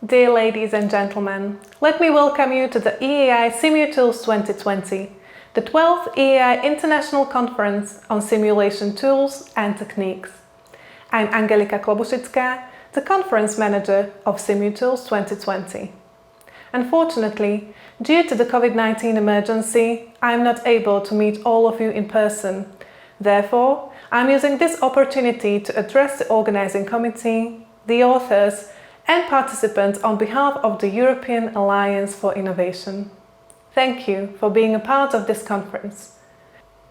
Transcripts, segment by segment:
Dear ladies and gentlemen, let me welcome you to the EAI SIMUtools 2020, the 12th EAI International Conference on Simulation Tools and Techniques. I'm Angelika Klobuchická, the Conference Manager of SIMUtools 2020. Unfortunately, due to the COVID-19 emergency, I'm not able to meet all of you in person. Therefore, I'm using this opportunity to address the organizing committee, the authors, and participants on behalf of the European Alliance for Innovation. Thank you for being a part of this conference.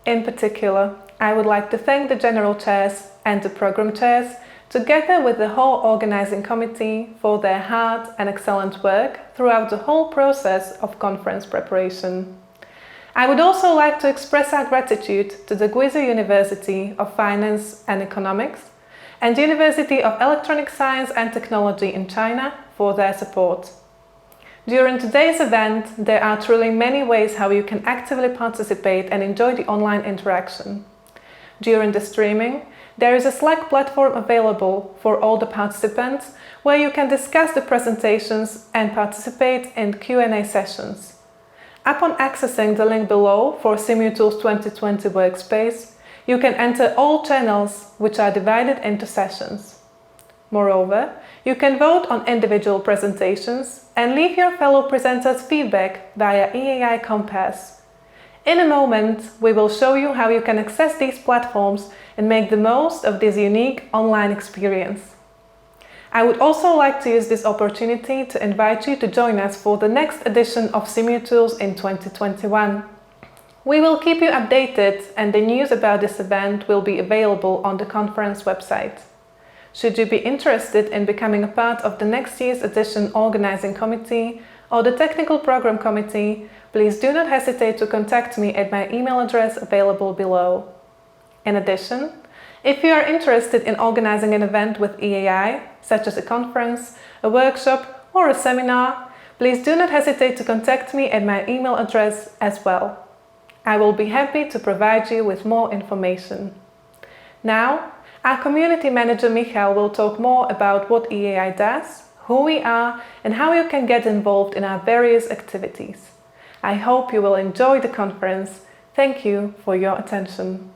In particular, I would like to thank the General Chairs and the Program Chairs, together with the whole organizing committee, for their hard and excellent work throughout the whole process of conference preparation. I would also like to express our gratitude to the Guizhou University of Finance and Economics and the University of Electronic Science and Technology in China for their support. During today's event, there are truly many ways how you can actively participate and enjoy the online interaction. During the streaming, there is a Slack platform available for all the participants where you can discuss the presentations and participate in Q&A sessions. Upon accessing the link below for SIMUtools 2020 workspace, you can enter all channels, which are divided into sessions. Moreover, you can vote on individual presentations and leave your fellow presenters feedback via EAI Compass. In a moment, we will show you how you can access these platforms and make the most of this unique online experience. I would also like to use this opportunity to invite you to join us for the next edition of SIMUtools in 2021. We will keep you updated, and the news about this event will be available on the conference website. Should you be interested in becoming a part of the next year's edition organizing committee or the technical program committee, please do not hesitate to contact me at my email address available below. In addition, if you are interested in organizing an event with EAI, such as a conference, a workshop, or a seminar, please do not hesitate to contact me at my email address as well. I will be happy to provide you with more information. Now, our community manager Michal will talk more about what EAI does, who we are, and how you can get involved in our various activities. I hope you will enjoy the conference. Thank you for your attention.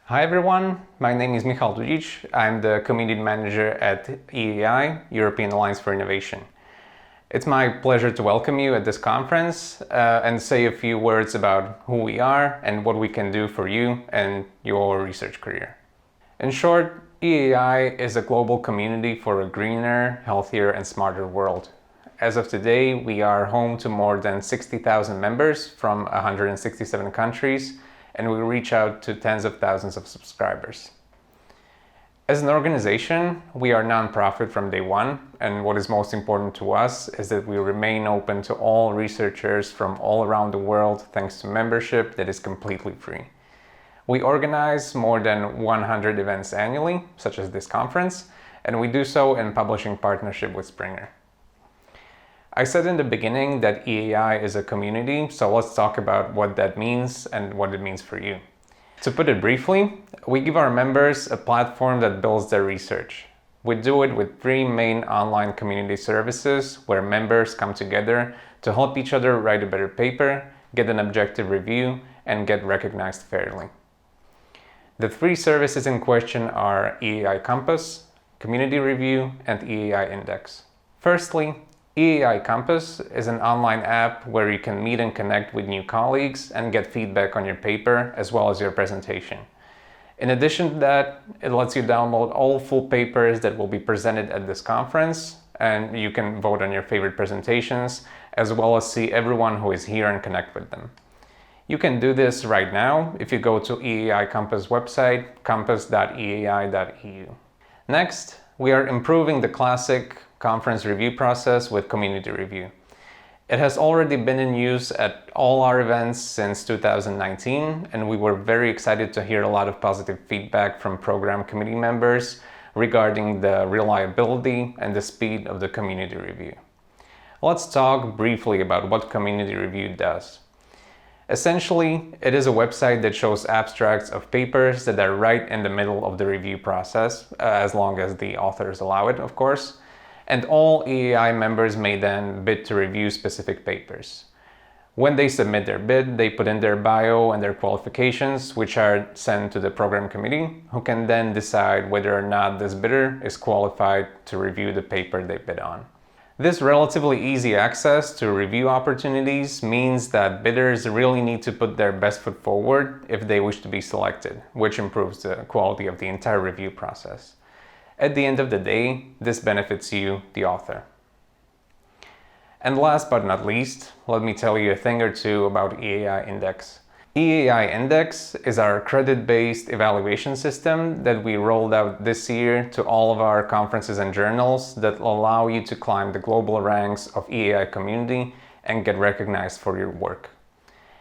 Hi everyone, my name is Michal Dudic. I'm the Community Manager at EAI, European Alliance for Innovation. It's my pleasure to welcome you at this conference and say a few words about who we are and what we can do for you and your research career. In short, EAI is a global community for a greener, healthier and smarter world. As of today, we are home to more than 60,000 members from 167 countries, and we reach out to tens of thousands of subscribers. As an organization, we are non-profit from day one, and what is most important to us is that we remain open to all researchers from all around the world thanks to membership that is completely free. We organize more than 100 events annually, such as this conference, and we do so in publishing partnership with Springer. I said in the beginning that EAI is a community, so let's talk about what that means and what it means for you. To put it briefly, we give our members a platform that builds their research. We do it with 3 main online community services where members come together to help each other write a better paper, get an objective review, and get recognized fairly. The 3 services in question are EAI Compass, Community Review, and EAI Index. Firstly, EAI Compass is an online app where you can meet and connect with new colleagues and get feedback on your paper as well as your presentation. In addition to that, it lets you download all full papers that will be presented at this conference, and you can vote on your favorite presentations as well as see everyone who is here and connect with them. You can do this right now if you go to EAI Compass website, compass.eai.eu. Next, we are improving the classic conference review process with community review. It has already been in use at all our events since 2019, and we were very excited to hear a lot of positive feedback from program committee members regarding the reliability and the speed of the community review. Let's talk briefly about what community review does. Essentially, it is a website that shows abstracts of papers that are right in the middle of the review process, as long as the authors allow it, of course, and all EAI members may then bid to review specific papers. When they submit their bid, they put in their bio and their qualifications, which are sent to the program committee, who can then decide whether or not this bidder is qualified to review the paper they bid on. This relatively easy access to review opportunities means that bidders really need to put their best foot forward if they wish to be selected, which improves the quality of the entire review process. At the end of the day, this benefits you, the author. And last but not least, let me tell you a thing or two about EAI Index. EAI Index is our credit-based evaluation system that we rolled out this year to all of our conferences and journals that allow you to climb the global ranks of EAI community and get recognized for your work.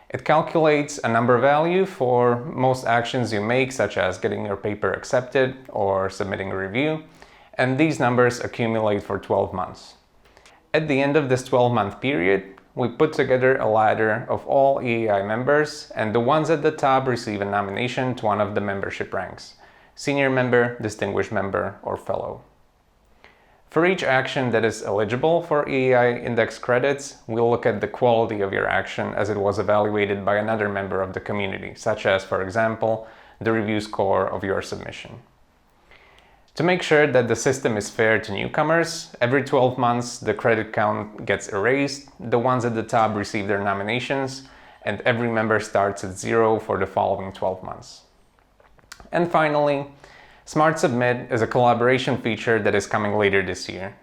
It calculates a number value for most actions you make, such as getting your paper accepted or submitting a review, and these numbers accumulate for 12 months. At the end of this 12-month period, we put together a ladder of all EAI members, and the ones at the top receive a nomination to one of the membership ranks: senior member, distinguished member, or fellow. For each action that is eligible for EAI index credits, we'll look at the quality of your action as it was evaluated by another member of the community, such as, for example, the review score of your submission. To make sure that the system is fair to newcomers, every 12 months the credit count gets erased, the ones at the top receive their nominations, and every member starts at 0 for the following 12 months. And finally, Smart Submit is a collaboration feature that is coming later this year.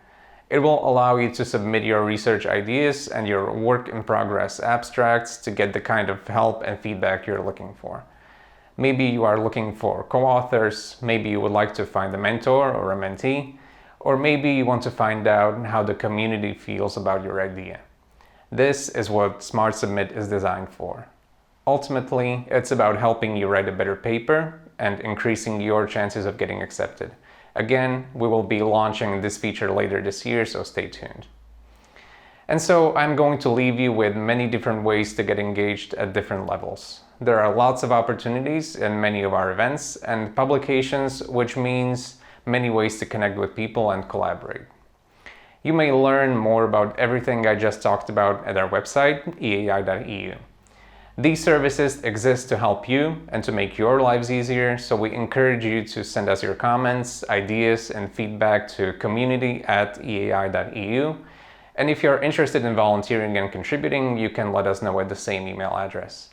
It will allow you to submit your research ideas and your work-in-progress abstracts to get the kind of help and feedback you're looking for. Maybe you are looking for co-authors, maybe you would like to find a mentor or a mentee, or maybe you want to find out how the community feels about your idea. This is what Smart Submit is designed for. Ultimately, it's about helping you write a better paper and increasing your chances of getting accepted. Again, we will be launching this feature later this year, so stay tuned. And so I'm going to leave you with many different ways to get engaged at different levels. There are lots of opportunities in many of our events and publications, which means many ways to connect with people and collaborate. You may learn more about everything I just talked about at our website, eai.eu. These services exist to help you and to make your lives easier, so we encourage you to send us your comments, ideas, and feedback to community@eai.eu. And if you're interested in volunteering and contributing, you can let us know at the same email address.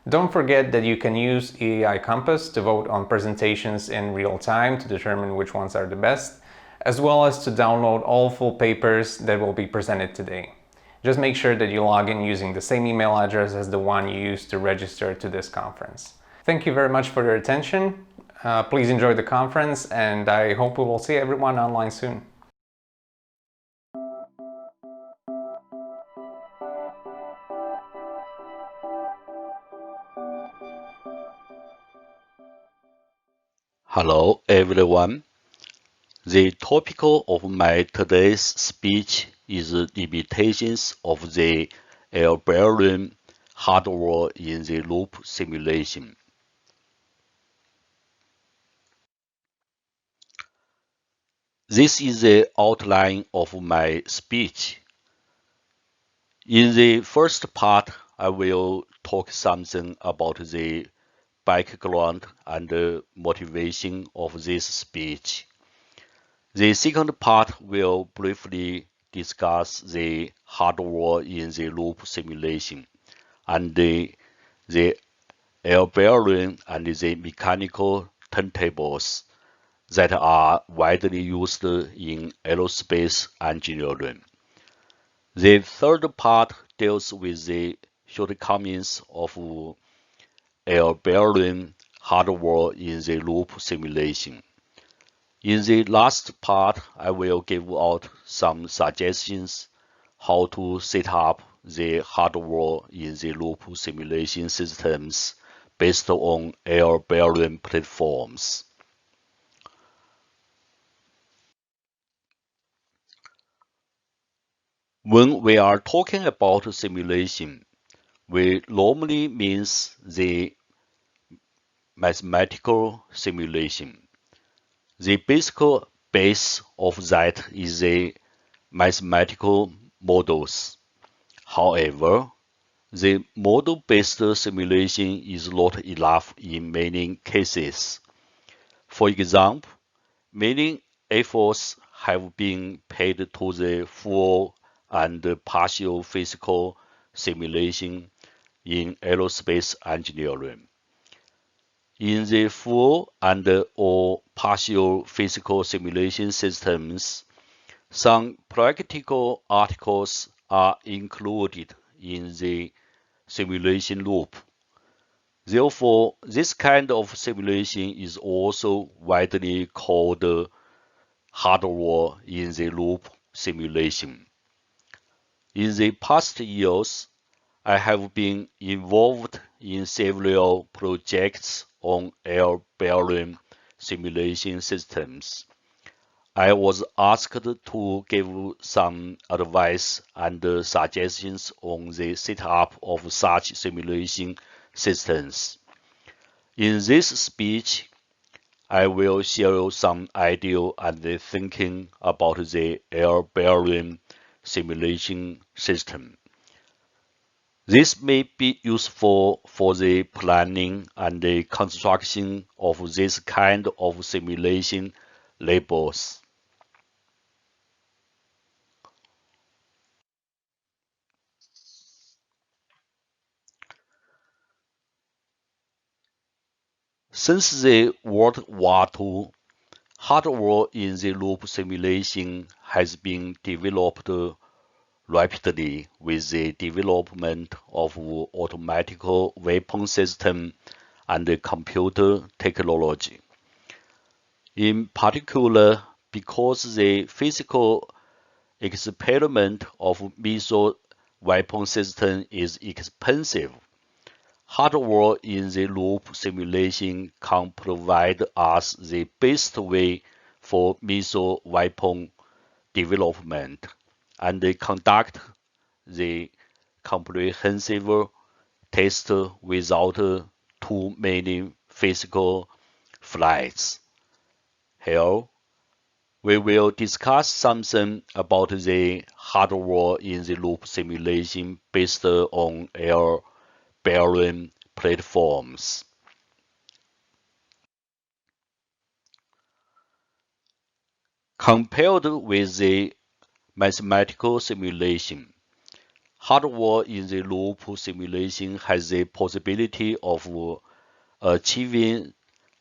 Don't forget that you can use EAI Compass to vote on presentations in real time to determine which ones are the best, as well as to download all full papers that will be presented today. Just make sure that you log in using the same email address as the one you used to register to this conference. Thank you very much for your attention. Please enjoy the conference, and I hope we will see everyone online soon. Hello everyone. The topic of my today's speech is limitations of the air balloon hardware in the loop simulation. This is the outline of my speech. In the first part, I will talk something about the background and motivation of this speech. The second part will briefly discuss the hardware in the loop simulation and the air balloon and the mechanical turntables that are widely used in aerospace engineering. The third part deals with the shortcomings of air balloon hardware in the loop simulation. In the last part, I will give out some suggestions how to set up the hardware in the loop simulation systems based on air balloon platforms. When we are talking about simulation, which normally means the mathematical simulation. The basic base of that is the mathematical models. However, the model-based simulation is not enough in many cases. For example, many efforts have been paid to the full and partial physical simulation in aerospace engineering. In the full and or partial physical simulation systems, some practical articles are included in the simulation loop. Therefore, this kind of simulation is also widely called hardware in the loop simulation. In the past years, I have been involved in several projects on air-bearing simulation systems. I was asked to give some advice and suggestions on the setup of such simulation systems. In this speech, I will share some idea and thinking about the air-bearing simulation system. This may be useful for the planning and the construction of this kind of simulation labels. Since the World War II, hardware in the loop simulation has been developed rapidly with the development of automatic weapon system and computer technology. In particular, because the physical experiment of missile weapon system is expensive, hardware in the loop simulation can provide us the best way for missile weapon development and conduct the comprehensive test without too many physical flights. Here, we will discuss something about the hardware in the loop simulation based on air-bearing platforms. Compared with the mathematical simulation, hardware in the loop simulation has the possibility of achieving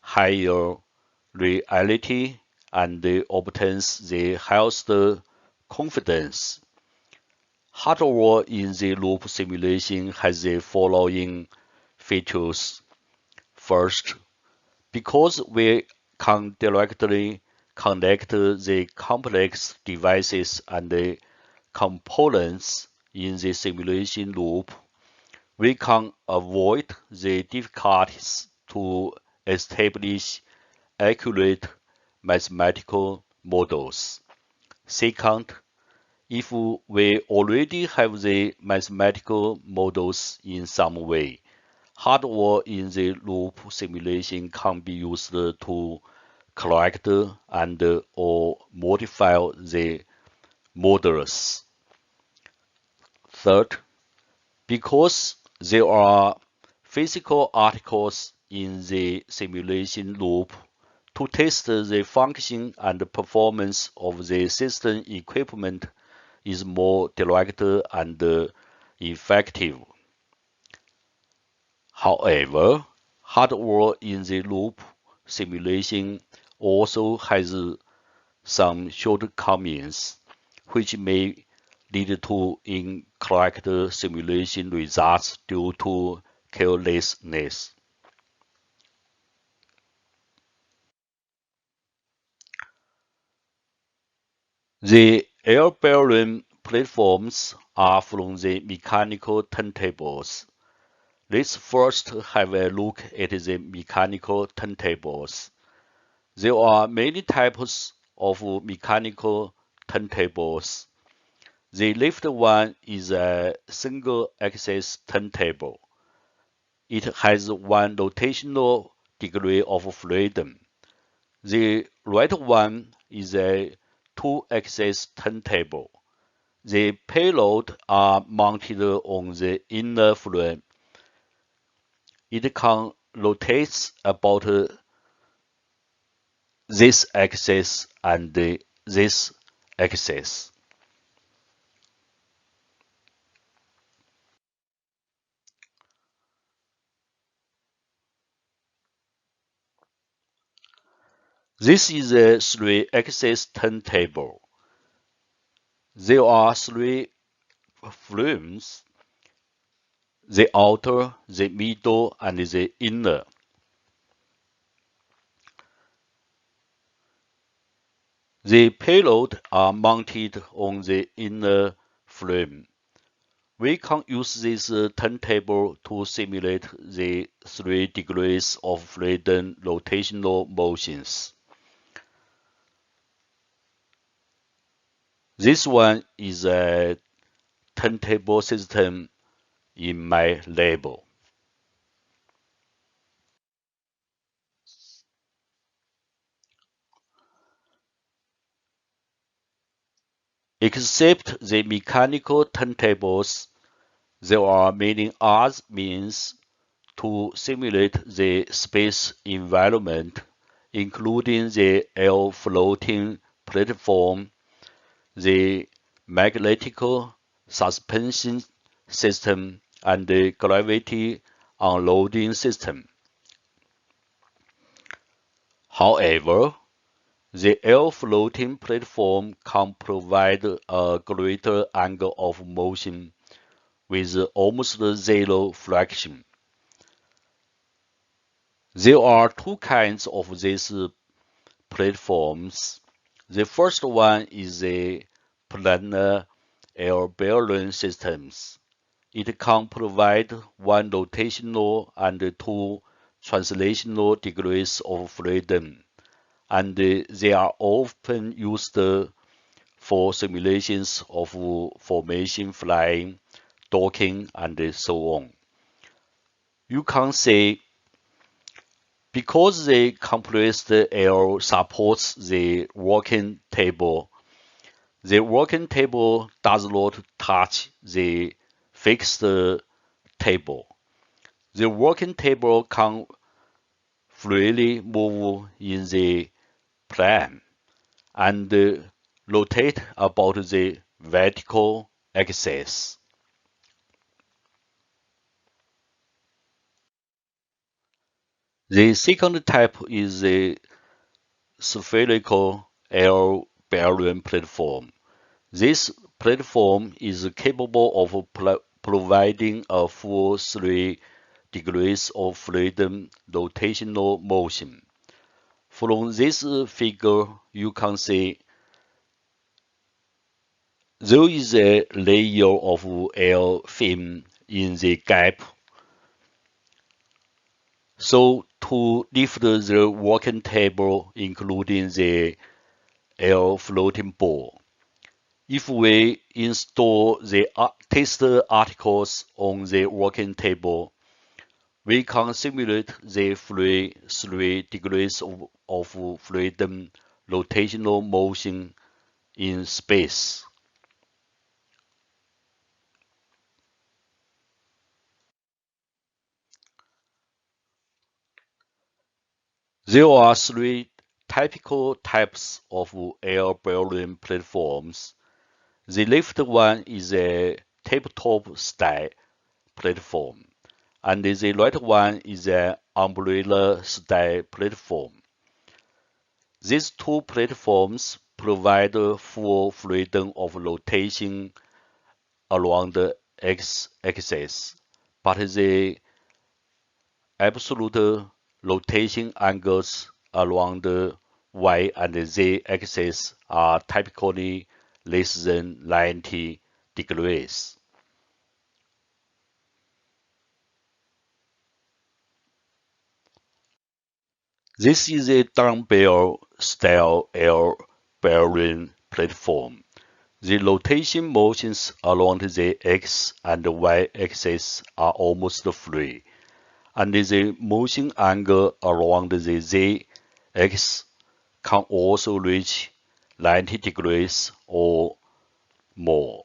higher reality and obtains the highest confidence. Hardware in the loop simulation has the following features. First, because we can directly connect the complex devices and the components in the simulation loop, we can avoid the difficulties to establish accurate mathematical models. Second, if we already have the mathematical models in some way, hardware in the loop simulation can be used to correct and or modify the models. Third, because there are physical articles in the simulation loop, to test the function and performance of the system equipment is more direct and effective. However, hardware in the loop simulation also has some shortcomings, which may lead to incorrect simulation results due to carelessness. The air-bearing platforms are from the mechanical turntables. Let's first have a look at the mechanical turntables. There are many types of mechanical turntables. The left one is a single-axis turntable. It has one rotational degree of freedom. The right one is a two-axis turntable. The payload are mounted on the inner frame. It can rotate about this axis and this axis. This is a three-axis turntable. There are three frames: the outer, the middle, and the inner. The payload are mounted on the inner frame. We can use this turntable to simulate the 3 degrees of freedom rotational motions. This one is a turntable system in my lab. Except the mechanical turntables, there are many other means to simulate the space environment, including the air floating platform, the magnetic suspension system, and the gravity unloading system. However, the air floating platform can provide a greater angle of motion with almost zero friction. There are two kinds of these platforms. The first one is the planar air balloon systems. It can provide one rotational and two translational degrees of freedom, and they are often used for simulations of formation flying, docking, and so on. You can say, because the compressed air supports the working table does not touch the fixed table. The working table can freely move in the plane and rotate about the vertical axis. The second type is the spherical air balloon platform. This platform is capable of providing a full 3 degrees of freedom rotational motion. From this figure, you can see there is a layer of air film in the gap. So to lift the working table, including the air floating ball, if we install the test articles on the working table, we can simulate the 3 degrees of freedom rotational motion in space. There are 3 typical types of air balloon platforms. The left one is a tabletop style platform, and the right one is an umbrella style platform. These two platforms provide full freedom of rotation along the x-axis, but the absolute rotation angles along the y and z axis are typically less than 90 degrees. This is a dumbbell style air balloon platform. The rotation motions along the x and y axis are almost free, and the motion angle around the z axis can also reach 90 degrees or more.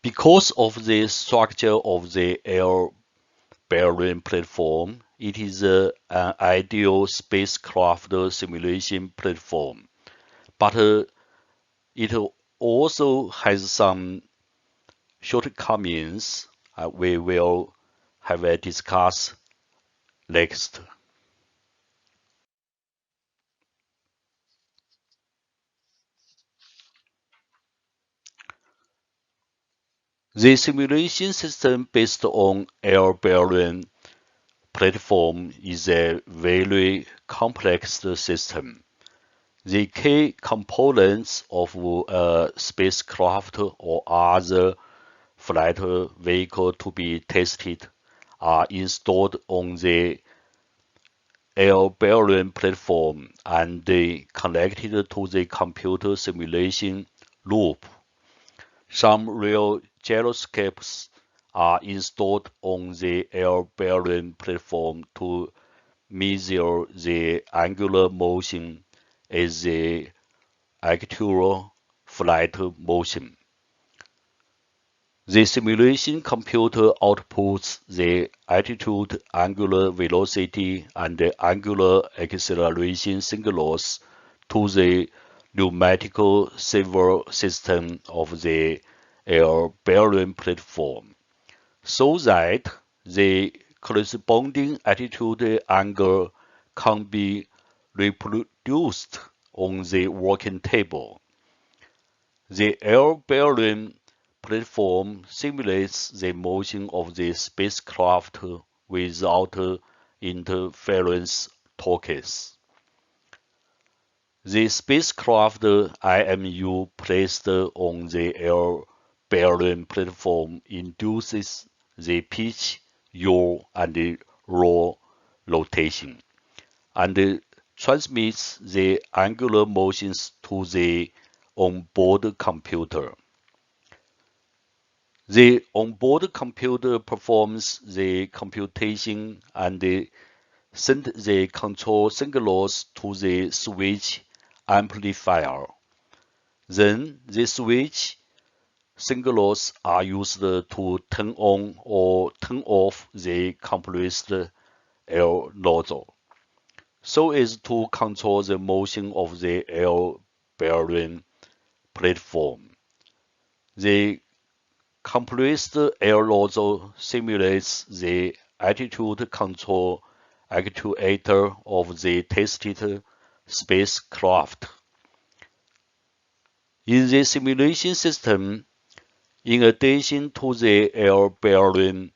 Because of the structure of the air-bearing platform, it is an ideal spacecraft simulation platform, but it also has some shortcomings we will have a discuss next. The simulation system based on air-bearing platform is a very complex system. The key components of a spacecraft or other flight vehicle to be tested are installed on the air-bearing platform and connected to the computer simulation loop. Some real gyroscopes are installed on the air-bearing platform to measure the angular motion as the actual flight motion. The simulation computer outputs the attitude, angular velocity, and the angular acceleration signals to the pneumatical servo system of the air-bearing platform, so that the corresponding attitude angle can be reproduced on the working table. The air-bearing platform simulates the motion of the spacecraft without interference torques. The spacecraft IMU placed on the air-bearing platform induces the pitch, yaw, and roll rotation, and transmits the angular motions to the onboard computer. The onboard computer performs the computation and sends the control signals to the switch amplifier. Then the switch signals are used to turn on or turn off the compressed air nozzle, so as to control the motion of the air-bearing platform. The compressed air nozzle simulates the attitude control actuator of the tested spacecraft. In the simulation system, in addition to the air-bearing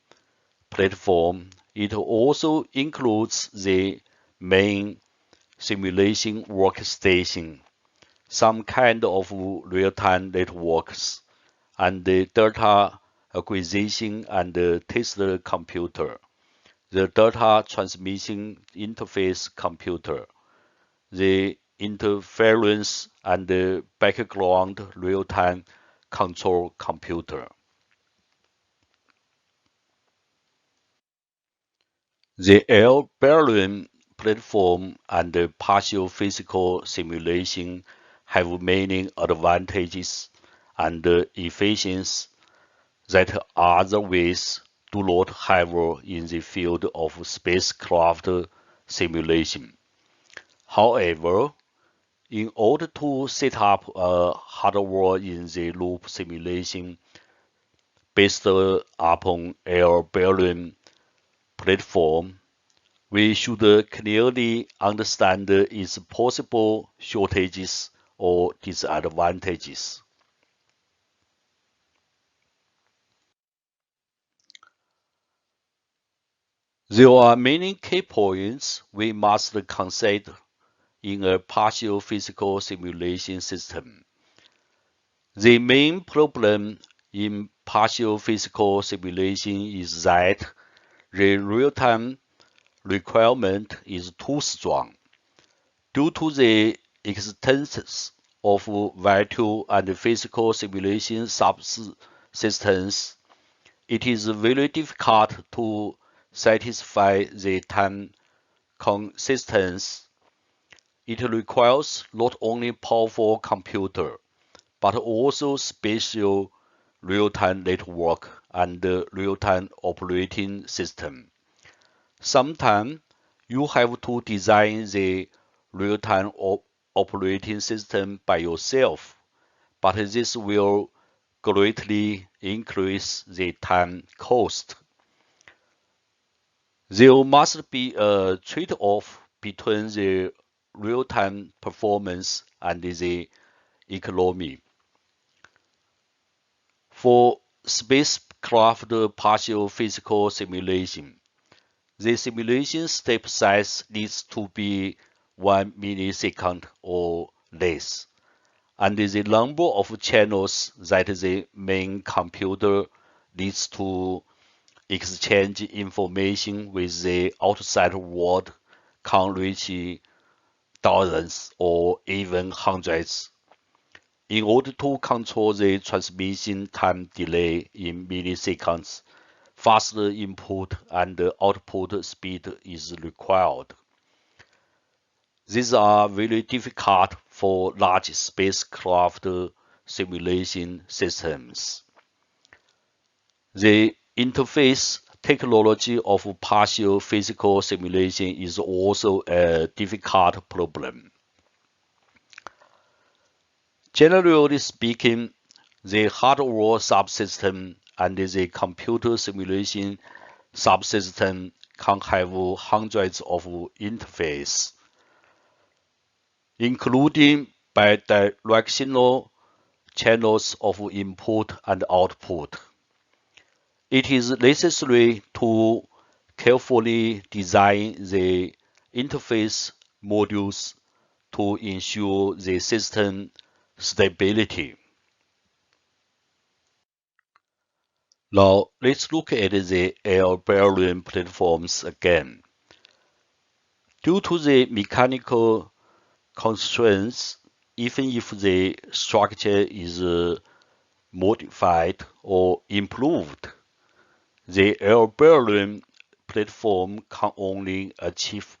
platform, it also includes the main simulation workstation, some kind of real-time networks, and the data acquisition and test computer, the data transmission interface computer, the interference and background real-time control computer. The air-bearing platform and partial physical simulation have many advantages and efficiencies that other ways do not have in the field of spacecraft simulation. However, in order to set up a hardware-in-the-loop simulation based upon air-bearing platform, we should clearly understand its possible shortages or disadvantages. There are many key points we must consider in a partial physical simulation system. The main problem in partial physical simulation is that the real-time requirement is too strong. Due to the existence of virtual and physical simulation subsystems, it is very difficult to satisfy the time consistency. It requires not only powerful computer, but also special real-time network and real-time operating system. Sometimes you have to design the real-time operating system by yourself, but this will greatly increase the time cost. There must be a trade-off between the real-time performance and the economy. For spacecraft partial physical simulation, the simulation step size needs to be 1 millisecond or less, and the number of channels that the main computer needs to exchange information with the outside world can reach dozens or even hundreds. In order to control the transmission time delay in milliseconds, faster input and output speed is required. These are very difficult for large spacecraft simulation systems. The interface technology of partial physical simulation is also a difficult problem. Generally speaking, the hardware subsystem and the computer simulation subsystem can have hundreds of interfaces, including bidirectional channels of input and output. It is necessary to carefully design the interface modules to ensure the system stability. Now, let's look at the air bearing platforms again. Due to the mechanical constraints, even if the structure is modified or improved, the air bearing platform can only achieve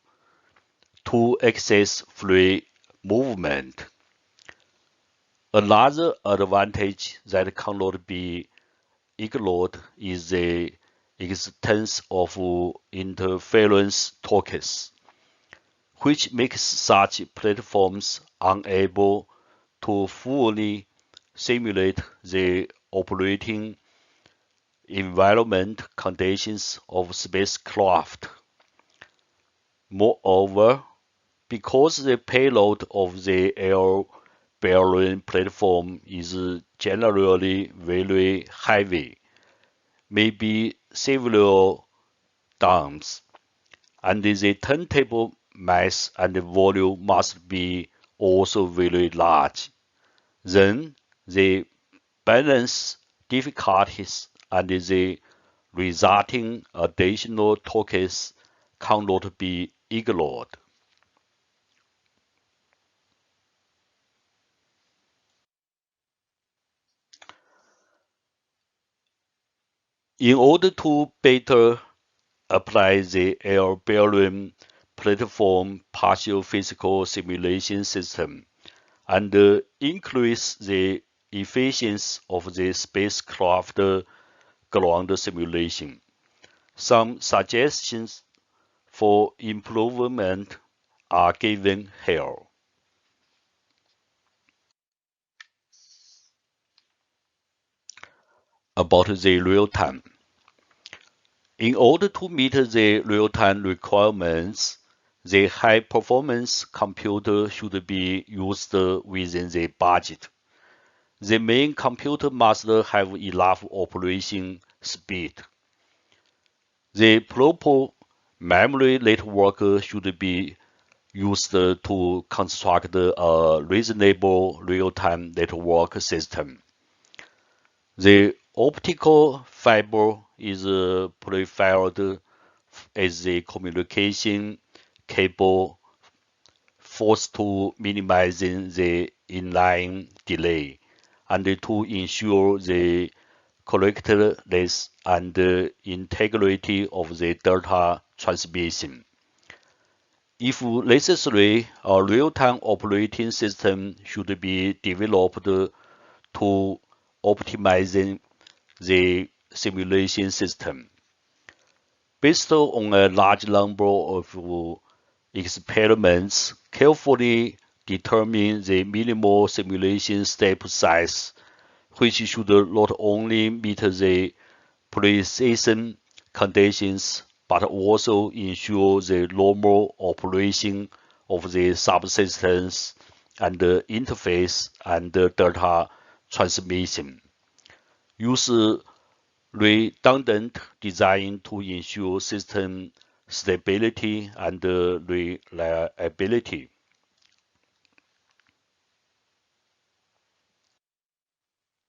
two-axis free movement. Another advantage that cannot be ignored is the existence of interference torques, which makes such platforms unable to fully simulate the operating environment conditions of spacecraft. Moreover, because the payload of the air-bearing platform is generally very heavy, maybe several tons, and the turntable mass and volume must be also very large, then the balance difficulties and the resulting additional torques cannot be ignored. In order to better apply the air-bearing platform partial physical simulation system and increase the efficiency of the spacecraft ground simulation, some suggestions for improvement are given here. About the real-time. In order to meet the real-time requirements, the high-performance computer should be used within the budget. The main computer must have enough operation speed. The proper memory network should be used to construct a reasonable real-time network system. The optical fiber is preferred as the communication cable forced to minimizing the inline delay and to ensure the correctness and integrity of the data transmission. If necessary, a real-time operating system should be developed to optimize the simulation system. Based on a large number of experiments, carefully determine the minimal simulation step size, which should not only meet the precision conditions but also ensure the normal operation of the subsystems and the interface and the data transmission. Use redundant design to ensure system stability and reliability.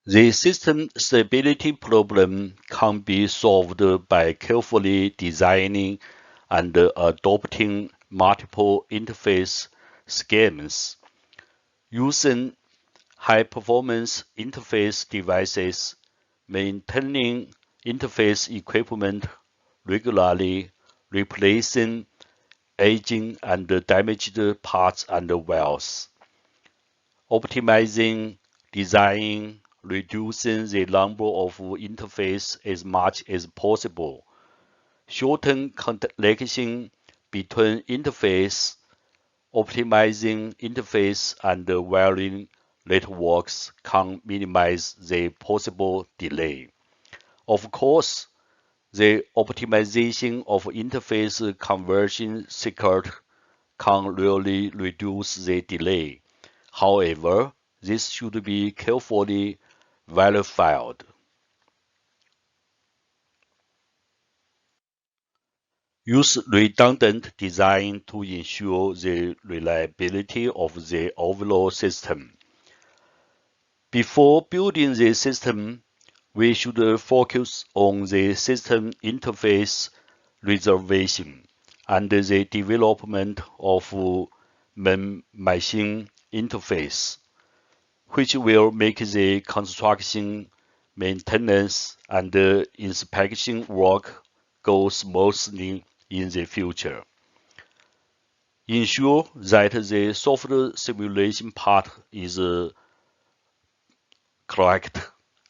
The system stability problem can be solved by carefully designing and adopting multiple interface schemes. Using high-performance interface devices, maintaining interface equipment regularly, replacing aging and damaged parts and wells, optimizing design, reducing the number of interfaces as much as possible, shorten connection between interfaces, optimizing interface and wiring networks can minimize the possible delay. Of course, the optimization of interface conversion circuit can really reduce the delay. However, this should be carefully verified. Use redundant design to ensure the reliability of the overall system. Before building the system, we should focus on the system interface reservation and the development of man-machine interface, which will make the construction, maintenance, and inspection work go smoothly in the future. Ensure that the software simulation part is correct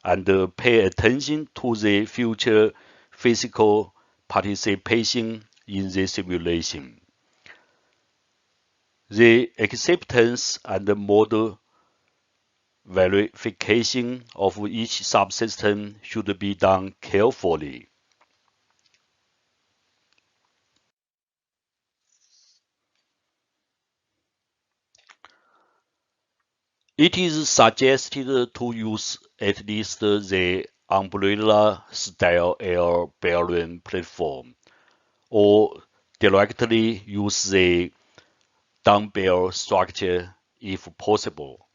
and pay attention to the future physical participation in the simulation. The acceptance and model verification of each subsystem should be done carefully. It is suggested to use at least the umbrella-style air balloon platform, or directly use the dumbbell structure if possible.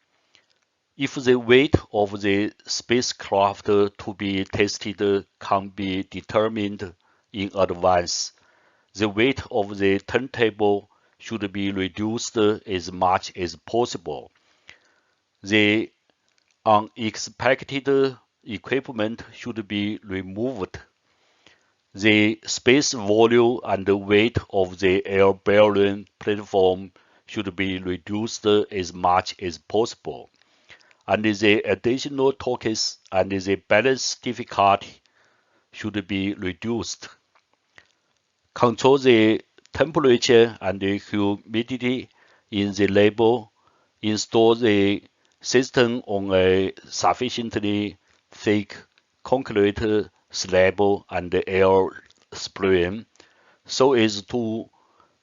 If the weight of the spacecraft to be tested can be determined in advance, the weight of the turntable should be reduced as much as possible. The unexpected equipment should be removed. The space volume and weight of the air balloon platform should be reduced as much as possible, and the additional torques and the balance difficulty should be reduced. Control the temperature and the humidity in the lab. Install the system on a sufficiently thick concrete slab and air spring so as to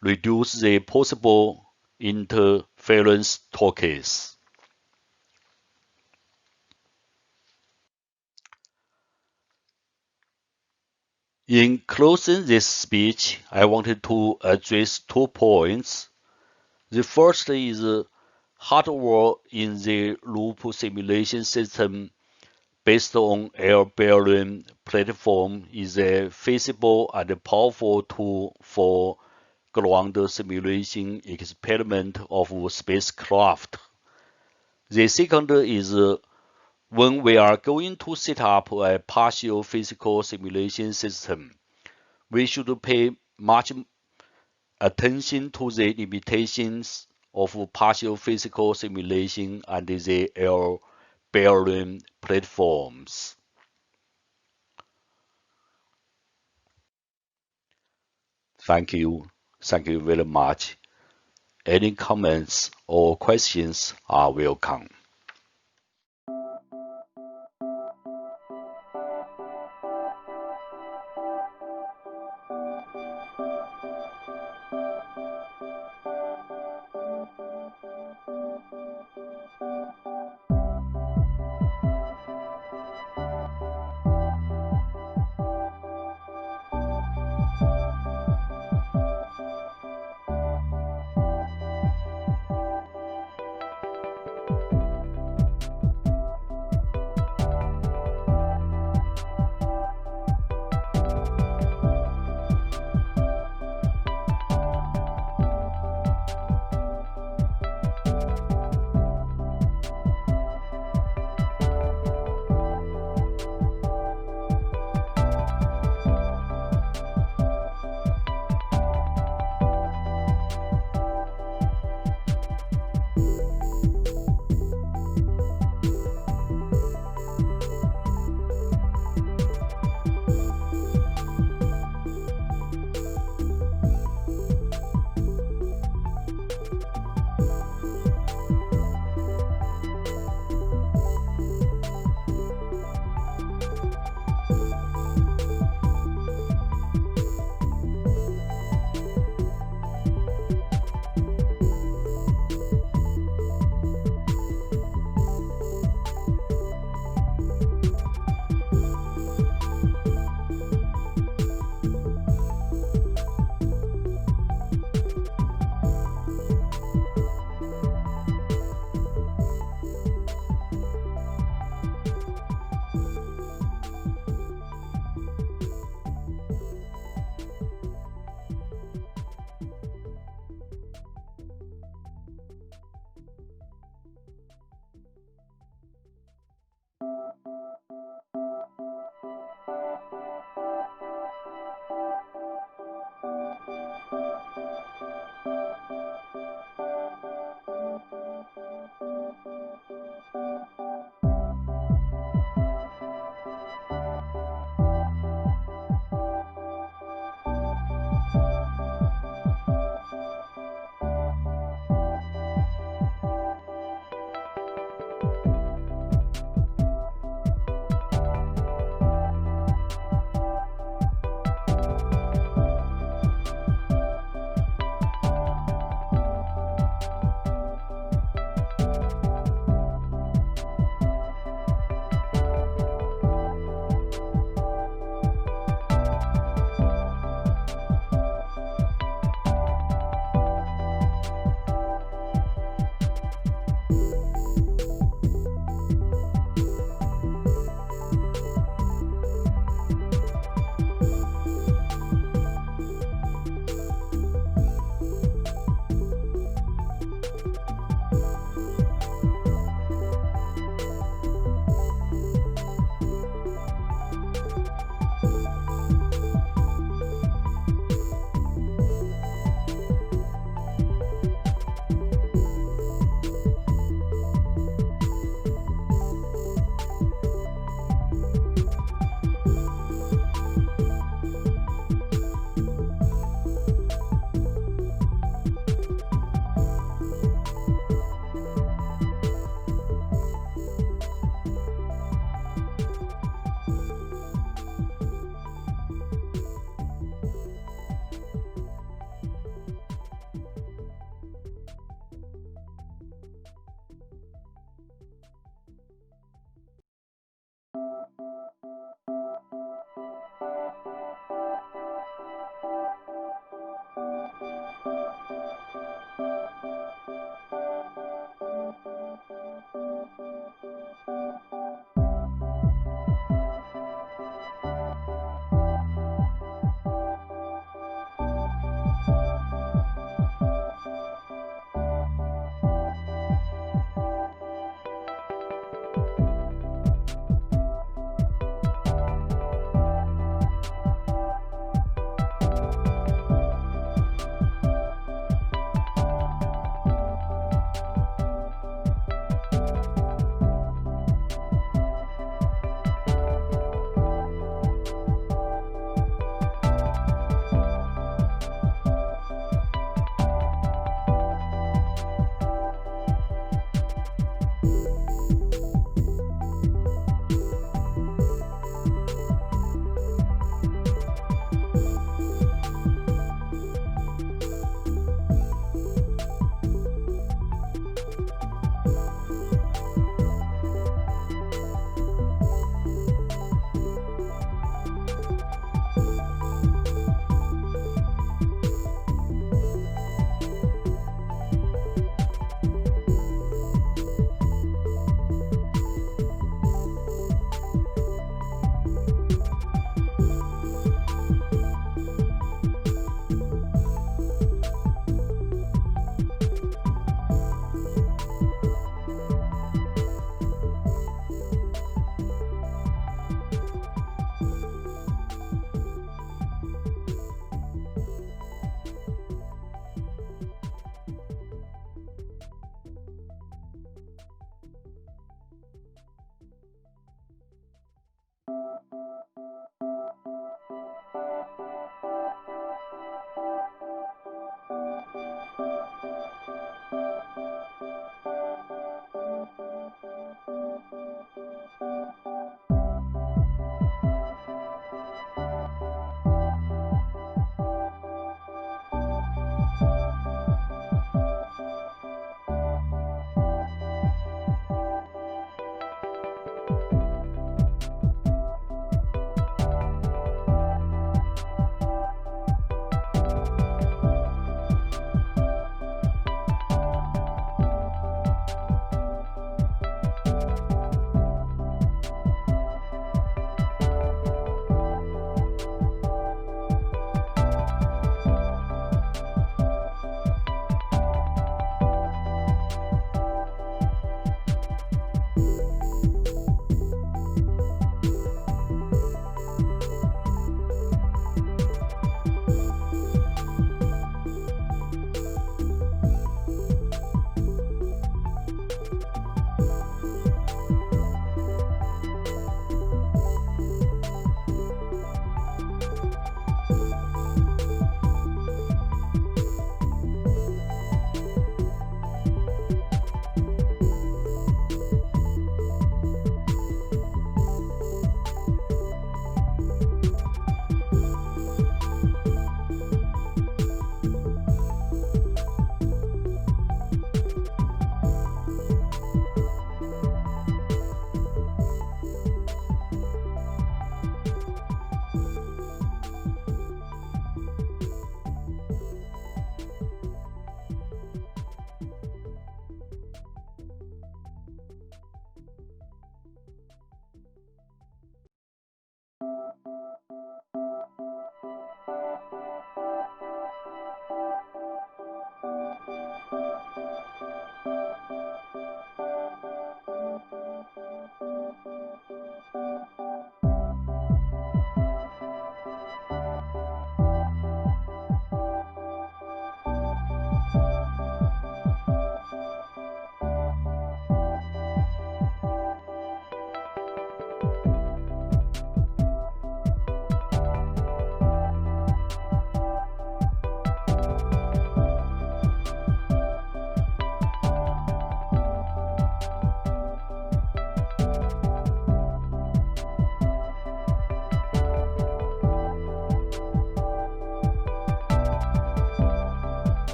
reduce the possible interference torques. In closing this speech, I wanted to address 2 points. The first is hardware in the loop simulation system based on air-bearing platform is a feasible and powerful tool for ground simulation experiment of spacecraft. The second is when we are going to set up a partial physical simulation system, we should pay much attention to the limitations of partial physical simulation and the air-bearing platforms. Thank you. Thank you very much. Any comments or questions are welcome.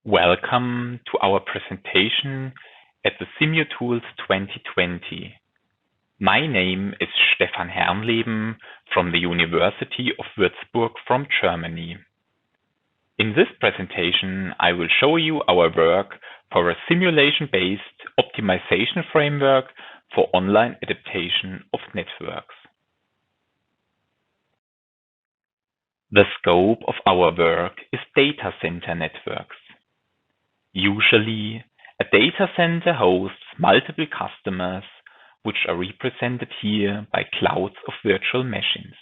Welcome to our presentation at the SIMUtools 2020. My name is Stefan Herrnleben from the University of Würzburg from Germany. In this presentation, I will show you our work for a simulation-based optimization framework for online adaptation of networks. The scope of our work is data center networks. Usually, A data center hosts multiple customers, which are represented here by clouds of virtual machines.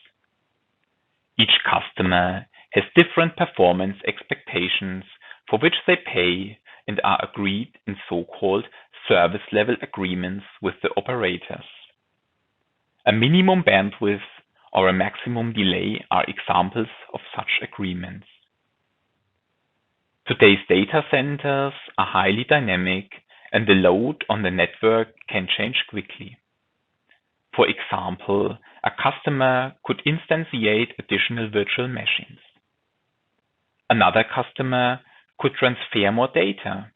Each customer has different performance expectations for which they pay and are agreed in so-called service level agreements with the operators. A minimum bandwidth or a maximum delay are examples of such agreements. Today's data centers are highly dynamic and the load on the network can change quickly. For example, a customer could instantiate additional virtual machines. Another customer could transfer more data,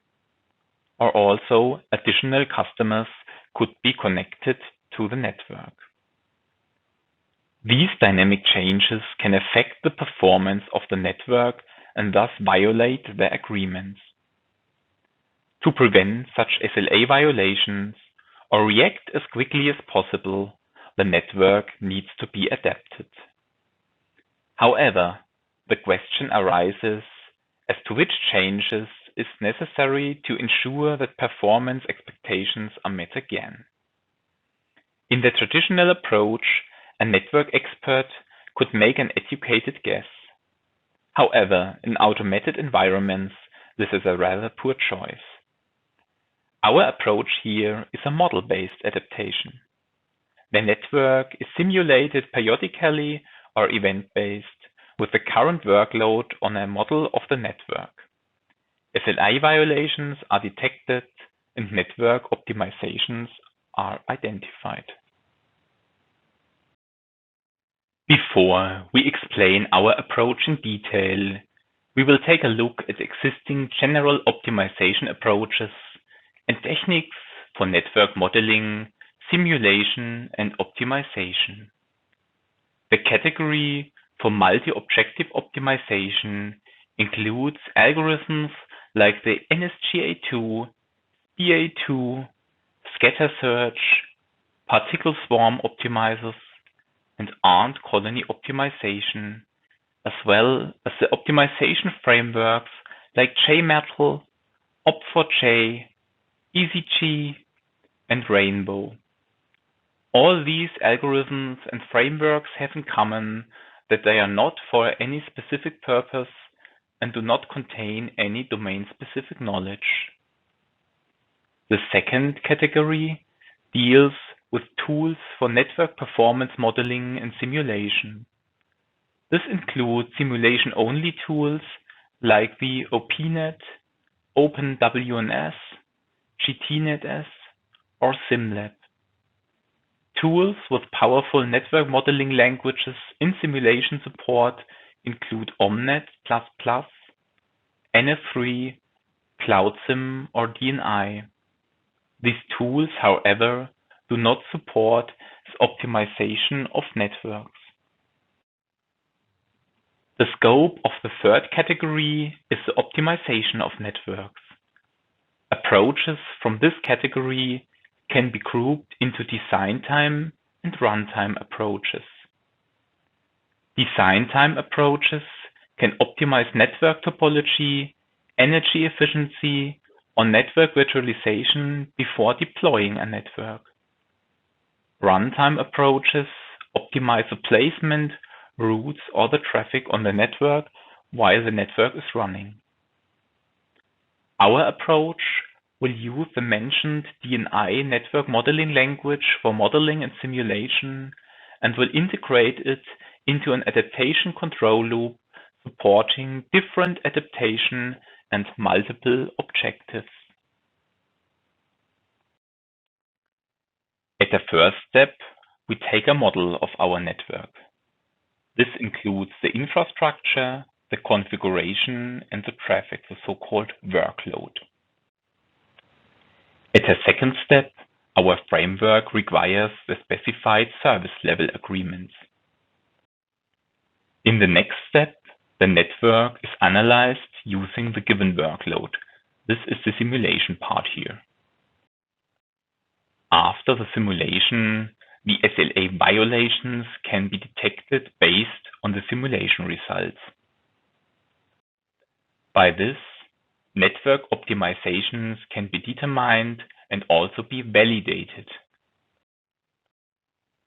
or also additional customers could be connected to the network. These dynamic changes can affect the performance of the network and thus violate the agreements. To prevent such SLA violations or react as quickly as possible, the network needs to be adapted. However, the question arises as to which changes is necessary to ensure that performance expectations are met again. In the traditional approach, a network expert could make an educated guess. However, in automated environments, this is a rather poor choice. Our approach here is a model-based adaptation. The network is simulated periodically or event-based with the current workload on a model of the network. SLA violations are detected and network optimizations are identified. Before we explain our approach in detail, we will take a look at existing general optimization approaches and techniques for network modeling, simulation, and optimization. The category for multi-objective optimization includes algorithms like the NSGA2, BA2, scatter search, particle swarm optimizers, and ant colony optimization, as well as the optimization frameworks like JMetal, Op4j, EasyG, and Rainbow. All these algorithms and frameworks have in common that they are not for any specific purpose and do not contain any domain-specific knowledge. The second category deals with tools for network performance modeling and simulation. This includes simulation-only tools like the OPNet, OpenWNS, GTNetS, or SimLab. Tools with powerful network modeling languages in simulation support include Omnet++, NF3, CloudSim, or DNI. These tools, however, do not support the optimization of networks. The scope of the third category is the optimization of networks. Approaches from this category can be grouped into design time and runtime approaches. Design time approaches can optimize network topology, energy efficiency, or network virtualization before deploying a network. Runtime approaches optimize the placement, routes, or the traffic on the network while the network is running. Our approach will use the mentioned DNI network modeling language for modeling and simulation and will integrate it into an adaptation control loop supporting different adaptation and multiple objectives. At the first step, we take a model of our network. This includes the infrastructure, the configuration, and the traffic, the so-called workload. At the second step, our framework requires the specified service level agreements. In the next step, the network is analyzed using the given workload. This is the simulation part here. After the simulation, the SLA violations can be detected based on the simulation results. By this, network optimizations can be determined and also be validated.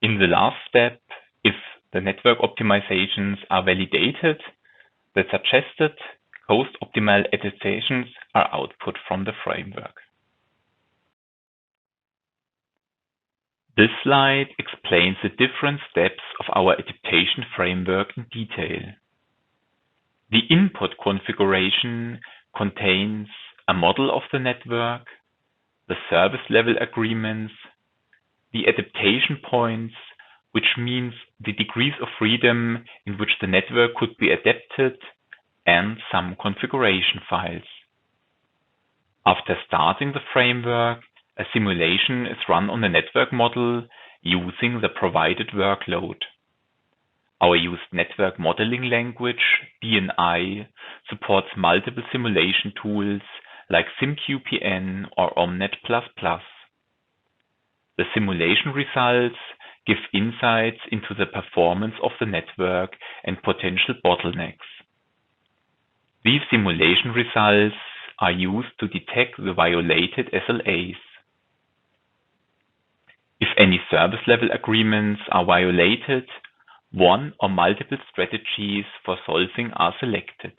In the last step, if the network optimizations are validated, the suggested cost-optimal adaptations are output from the framework. This slide explains the different steps of our adaptation framework in detail. The input configuration contains a model of the network, the service level agreements, the adaptation points, which means the degrees of freedom in which the network could be adapted, and some configuration files. After starting the framework, a simulation is run on the network model using the provided workload. Our used network modeling language, BNI, supports multiple simulation tools like SimQPN or OMNet++. The simulation results give insights into the performance of the network and potential bottlenecks. These simulation results are used to detect the violated SLAs. If any service level agreements are violated, one or multiple strategies for solving are selected.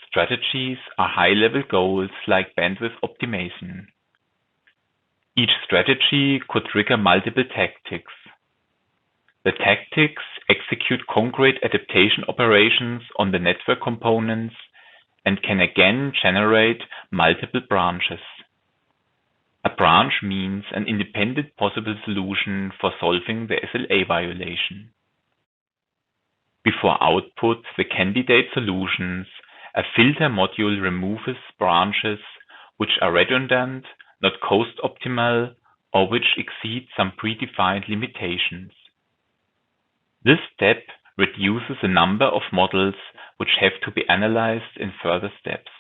Strategies are high-level goals like bandwidth optimization. Each strategy could trigger multiple tactics. The tactics execute concrete adaptation operations on the network components and can again generate multiple branches. A branch means an independent possible solution for solving the SLA violation. Before output the candidate solutions, a filter module removes branches which are redundant, not cost-optimal, or which exceed some predefined limitations. This step reduces the number of models which have to be analyzed in further steps.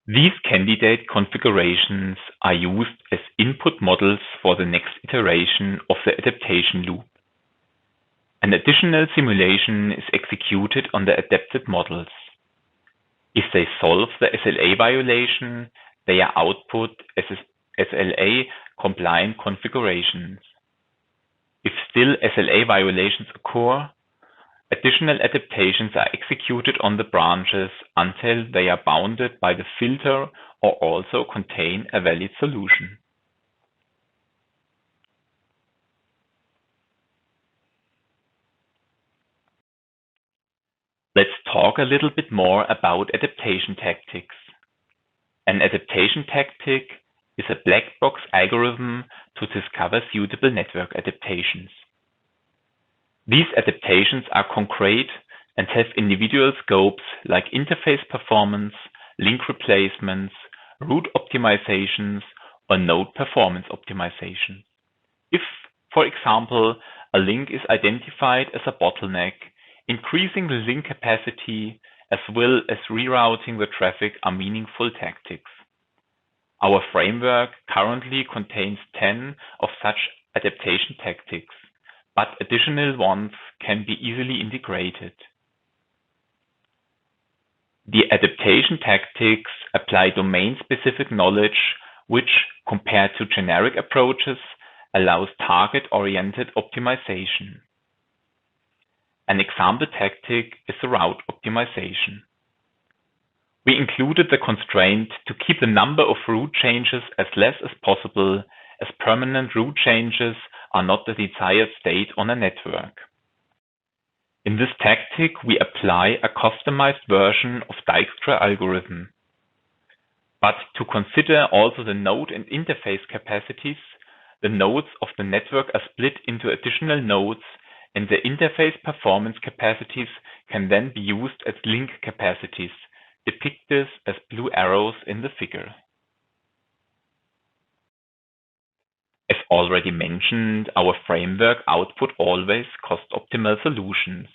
These candidate configurations are used as input models for the next iteration of the adaptation loop. An additional simulation is executed on the adapted models. If they solve the SLA violation, they are output as SLA-compliant configurations. If still SLA violations occur, additional adaptations are executed on the branches until they are bounded by the filter or also contain a valid solution. Let's talk a little bit more about adaptation tactics. An adaptation tactic is a black box algorithm to discover suitable network adaptations. These adaptations are concrete and have individual scopes like interface performance, link replacements, route optimizations, or node performance optimization. If, for example, a link is identified as a bottleneck, increasing the link capacity as well as rerouting the traffic are meaningful tactics. Our framework currently contains 10 of such adaptation tactics, but additional ones can be easily integrated. The adaptation tactics apply domain-specific knowledge, which, compared to generic approaches, allows target-oriented optimization. An example tactic is the route optimization. We included the constraint to keep the number of route changes as less as possible, as permanent route changes are not the desired state on a network. In this tactic, we apply a customized version of Dijkstra algorithm. But to consider also the node and interface capacities, the nodes of the network are split into additional nodes, and the interface performance capacities can then be used as link capacities, depicted as blue arrows in the figure. As already mentioned, our framework output always cost-optimal solutions.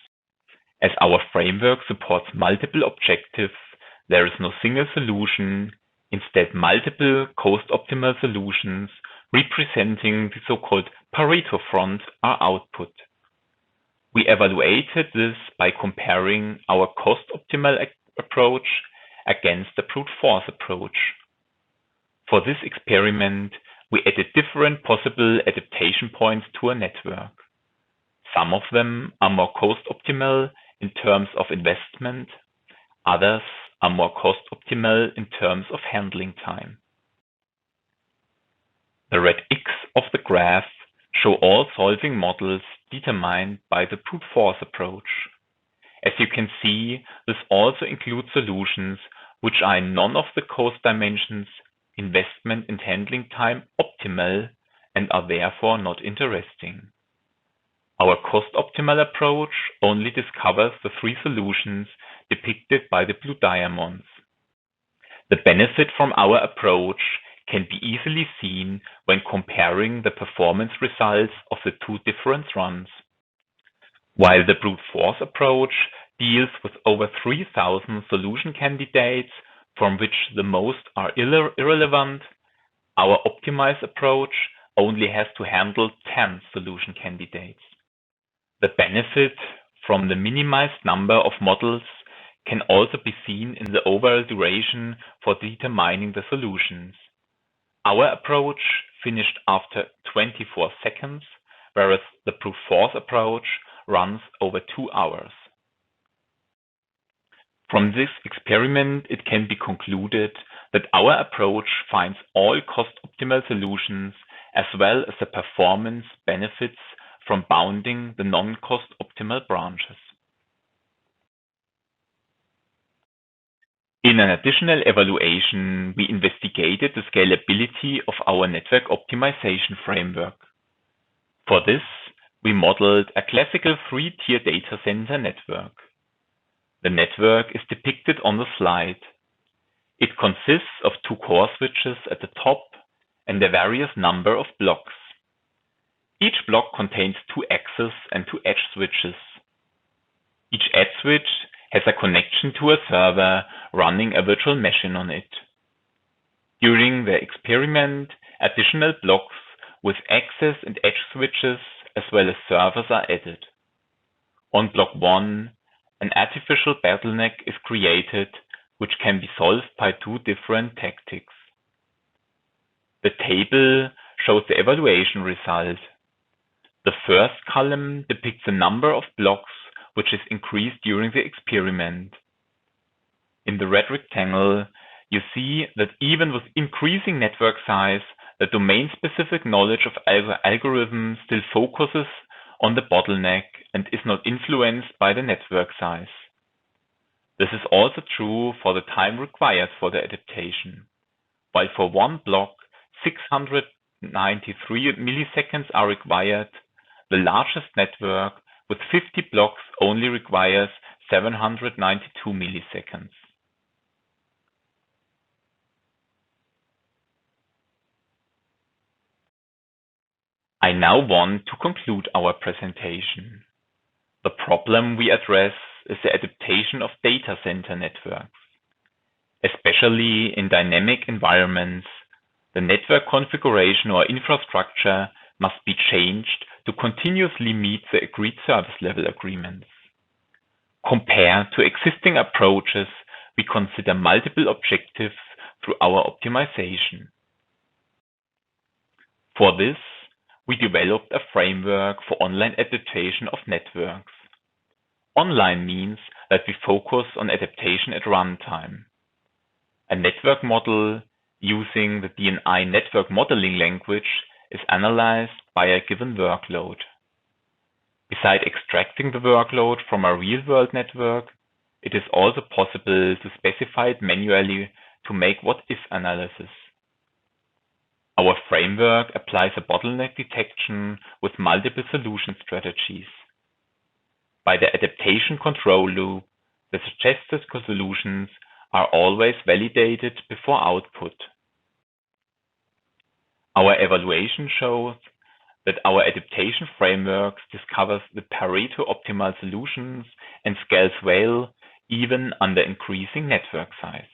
As our framework supports multiple objectives, there is no single solution, instead multiple cost-optimal solutions representing the so-called Pareto front are output. We evaluated this by comparing our cost-optimal approach against the brute force approach. For this experiment, we added different possible adaptation points to a network. Some of them are more cost-optimal in terms of investment, others are more cost-optimal in terms of handling time. The red X of the graph show all solving models determined by the brute force approach. As you can see, this also includes solutions which are in none of the cost dimensions, investment and handling time optimal, and are therefore not interesting. Our cost-optimal approach only discovers the three solutions depicted by the blue diamonds. The benefit from our approach can be easily seen when comparing the performance results of the two different runs. While the brute force approach deals with over 3,000 solution candidates, from which the most are irrelevant, our optimized approach only has to handle 10 solution candidates. The benefit from the minimized number of models can also be seen in the overall duration for determining the solutions. Our approach finished after 24 seconds, whereas the brute force approach runs over 2 hours. From this experiment, it can be concluded that our approach finds all cost-optimal solutions as well as the performance benefits from bounding the non-cost-optimal branches. In an additional evaluation, we investigated the scalability of our network optimization framework. For this, we modeled a classical three-tier data center network. The network is depicted on the slide. It consists of 2 core switches at the top and a various number of blocks. Each block contains 2 access and 2 edge switches. Each edge switch has a connection to a server running a virtual machine on it. During the experiment, additional blocks with access and edge switches as well as servers are added. On block 1, an artificial bottleneck is created, which can be solved by 2 different tactics. The table shows the evaluation result. The first column depicts the number of blocks which is increased during the experiment. In the red rectangle, you see that even with increasing network size, the domain-specific knowledge of algorithms still focuses on the bottleneck and is not influenced by the network size. This is also true for the time required for the adaptation. While for one block 693 milliseconds are required, the largest network with 50 blocks only requires 792 milliseconds. I now want to conclude our presentation. The problem we address is the adaptation of data center networks. Especially in dynamic environments, the network configuration or infrastructure must be changed to continuously meet the agreed service level agreements. Compared to existing approaches, we consider multiple objectives through our optimization. For this, we developed a framework for online adaptation of networks. Online means that we focus on adaptation at runtime. A network model using the DNI network modeling language is analyzed by a given workload. Besides extracting the workload from a real-world network, it is also possible to specify it manually to make what-if analysis. Our framework applies a bottleneck detection with multiple solution strategies. By the adaptation control loop, the suggested solutions are always validated before output. Our evaluation shows that our adaptation framework discovers the Pareto optimal solutions and scales well even under increasing network size.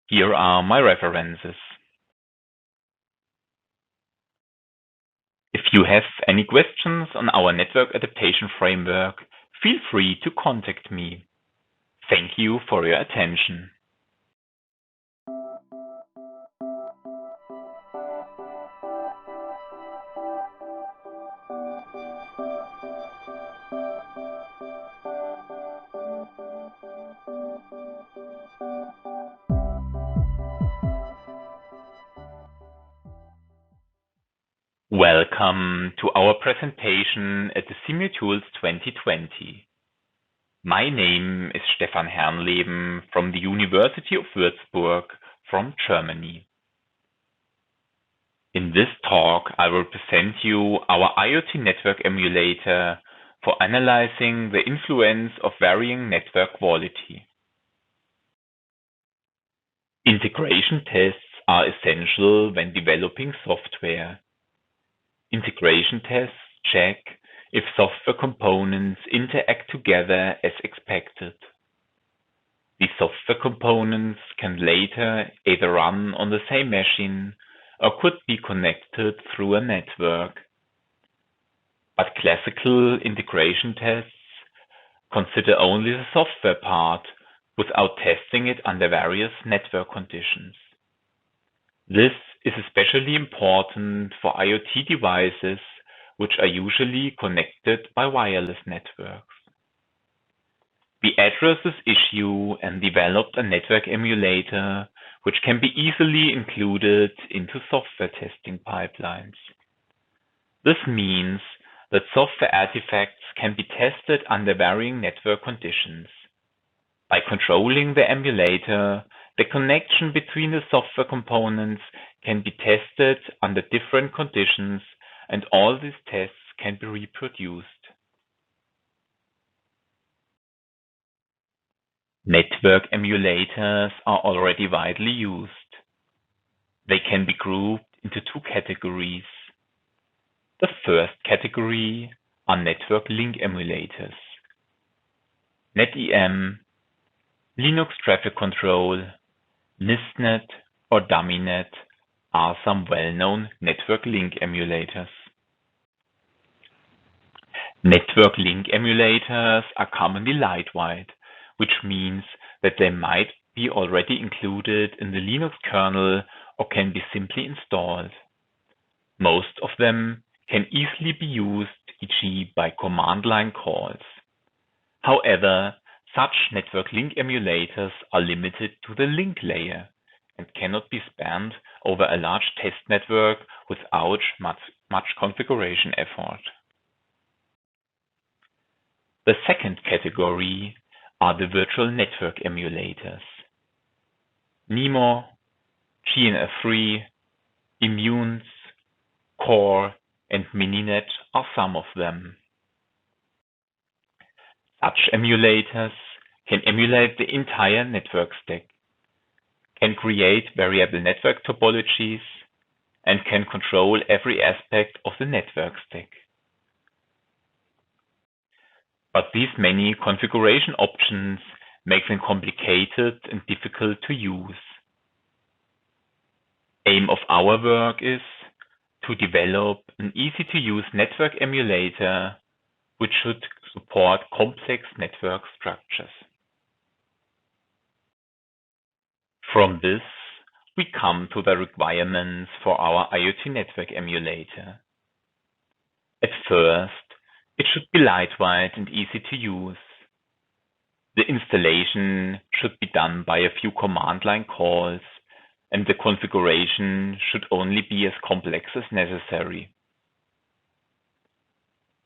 Here are my references. If you have any questions on our network adaptation framework, feel free to contact me. Thank you for your attention. Welcome to our presentation at the SIMUtools 2020. My name is Stefan Herrnleben from the University of Würzburg from Germany. In this talk, I will present you our IoT network emulator for analyzing the influence of varying network quality. Integration tests are essential when developing software. Integration tests check if software components interact together as expected. These software components can later either run on the same machine or could be connected through a network. But classical integration tests consider only the software part without testing it under various network conditions. This is especially important for IoT devices which are usually connected by wireless networks. We addressed this issue and developed a network emulator which can be easily included into software testing pipelines. This means that software artifacts can be tested under varying network conditions. By controlling the emulator, the connection between the software components can be tested under different conditions, and all these tests can be reproduced. Network emulators are already widely used. They can be grouped into two categories. The first category are network link emulators. NetEM, Linux Traffic Control, NISTnet, or DummyNet are some well-known network link emulators. Network link emulators are commonly lightweight, which means that they might be already included in the Linux kernel or can be simply installed. Most of them can easily be used, e.g. by command line calls. However, such network link emulators are limited to the link layer and cannot be spanned over a large test network without much configuration effort. The second category are the virtual network emulators. NeMo, GNF3, Immunes, Core, and Mininet are some of them. Such emulators can emulate the entire network stack, can create variable network topologies, and can control every aspect of the network stack. But these many configuration options make them complicated and difficult to use. Aim of our work is to develop an easy-to-use network emulator which should support complex network structures. From this, we come to the requirements for our IoT network emulator. At first, it should be lightweight and easy to use. The installation should be done by a few command line calls, and the configuration should only be as complex as necessary.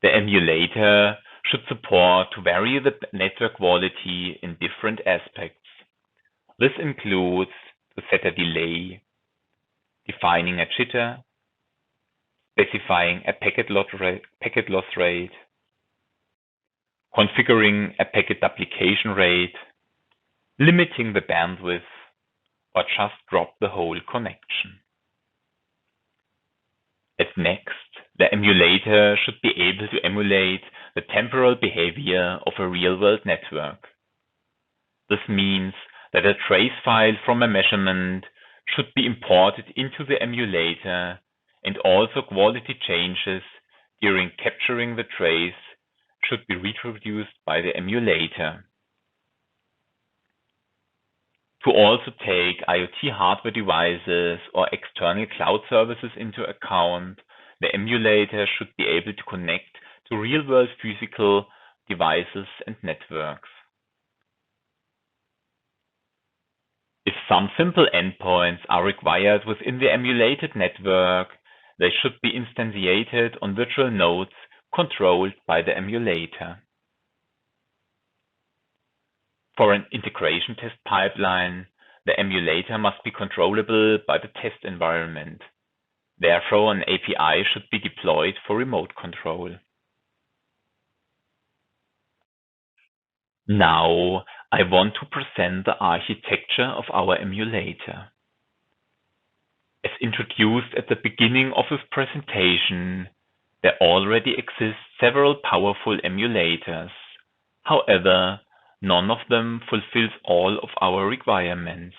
The emulator should support to vary the network quality in different aspects. This includes to set a delay, defining a jitter, specifying a packet loss rate, configuring a packet duplication rate, limiting the bandwidth, or just drop the whole connection. At next, the emulator should be able to emulate the temporal behavior of a real-world network. This means that a trace file from a measurement should be imported into the emulator, and also quality changes during capturing the trace should be reproduced by the emulator. To also take IoT hardware devices or external cloud services into account, the emulator should be able to connect to real-world physical devices and networks. If some simple endpoints are required within the emulated network, they should be instantiated on virtual nodes controlled by the emulator. For an integration test pipeline, the emulator must be controllable by the test environment. Therefore, an API should be deployed for remote control. Now, I want to present the architecture of our emulator. As introduced at the beginning of this presentation, there already exist several powerful emulators. However, none of them fulfills all of our requirements.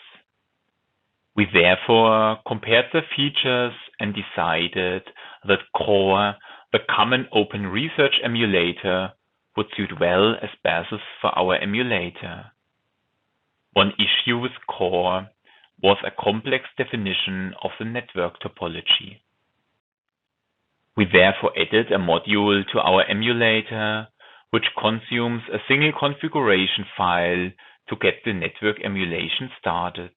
We therefore compared the features and decided that Core, the common open research emulator, would suit well as basis for our emulator. One issue with Core was a complex definition of the network topology. We therefore added a module to our emulator, which consumes a single configuration file to get the network emulation started.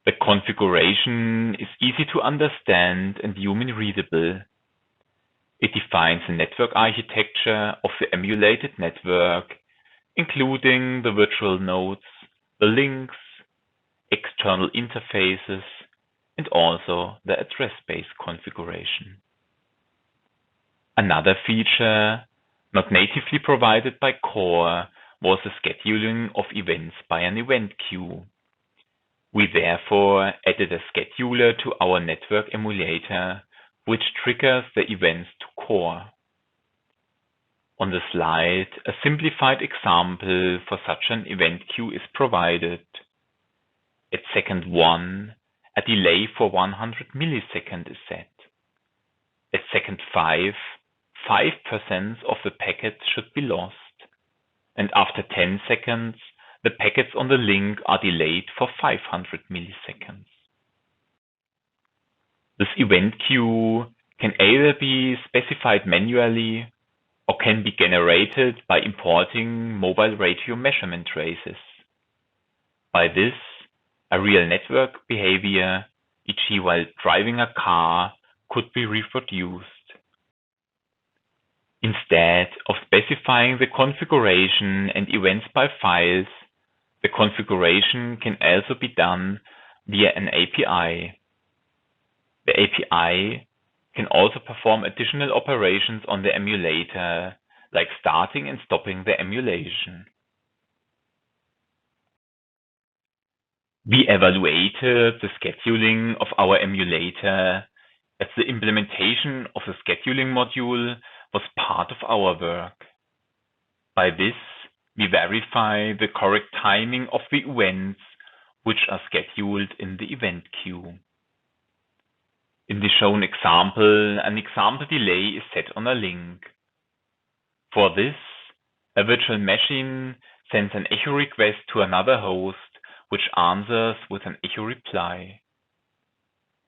The configuration is easy to understand and human-readable. It defines the network architecture of the emulated network, including the virtual nodes, the links, external interfaces, and also the address space configuration. Another feature not natively provided by Core was the scheduling of events by an event queue. We therefore added a scheduler to our network emulator, which triggers the events to Core. On the slide, a simplified example for such an event queue is provided. At second 1, a delay for 100 milliseconds is set. At second 5, 5% of the packets should be lost. And after 10 seconds, the packets on the link are delayed for 500 milliseconds. This event queue can either be specified manually or can be generated by importing mobile radio measurement traces. By this, a real network behavior, e.g. while driving a car, could be reproduced. Instead of specifying the configuration and events by files, the configuration can also be done via an API. The API can also perform additional operations on the emulator, like starting and stopping the emulation. We evaluated the scheduling of our emulator as the implementation of the scheduling module was part of our work. By this, we verify the correct timing of the events which are scheduled in the event queue. In the shown example, an example delay is set on a link. For this, a virtual machine sends an echo request to another host, which answers with an echo reply.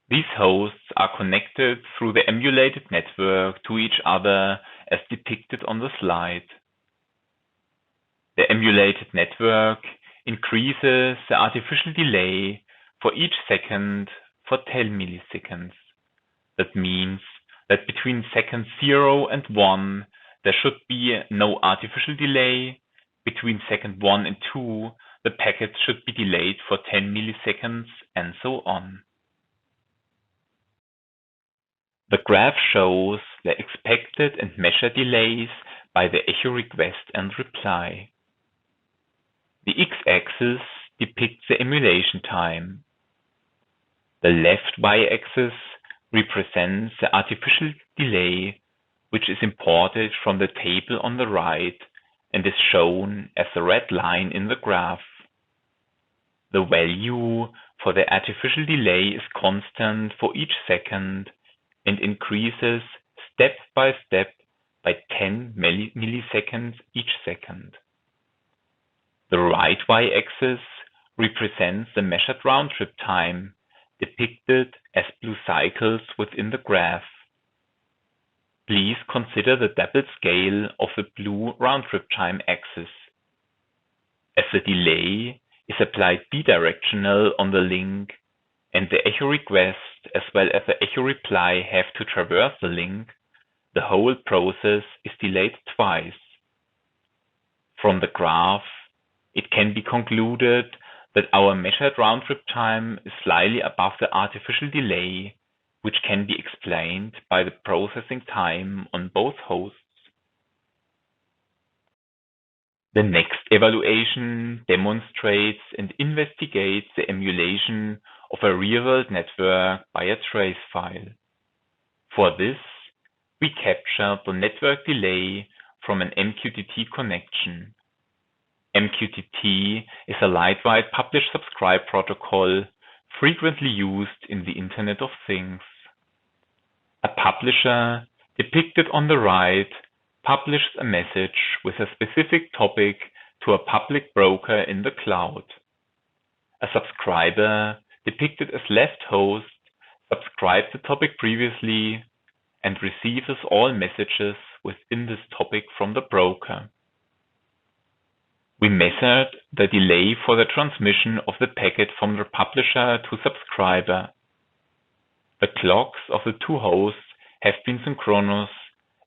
These hosts are connected through the emulated network to each other as depicted on the slide. The emulated network increases the artificial delay for each second for 10 milliseconds. That means that between second 0 and 1, there should be no artificial delay. Between second 1 and 2, the packet should be delayed for 10 milliseconds, and so on. The graph shows the expected and measured delays by the echo request and reply. The x-axis depicts the emulation time. The left y-axis represents the artificial delay, which is imported from the table on the right and is shown as the red line in the graph. The value for the artificial delay is constant for each second and increases step by 10 milliseconds each second. The right y-axis represents the measured round-trip time, depicted as blue cycles within the graph. Please consider the double scale of the blue round-trip time axis. As the delay is applied bidirectional on the link, and the echo request as well as the echo reply have to traverse the link, the whole process is delayed twice. From the graph, it can be concluded that our measured round-trip time is slightly above the artificial delay, which can be explained by the processing time on both hosts. The next evaluation demonstrates and investigates the emulation of a real-world network by a trace file. For this, we capture the network delay from an MQTT connection. MQTT is a lightweight publish-subscribe protocol frequently used in the Internet of Things. A publisher, depicted on the right, publishes a message with a specific topic to a public broker in the cloud. A subscriber, depicted as left host, subscribes the topic previously and receives all messages within this topic from the broker. We measured the delay for the transmission of the packet from the publisher to subscriber. The clocks of the two hosts have been synchronous,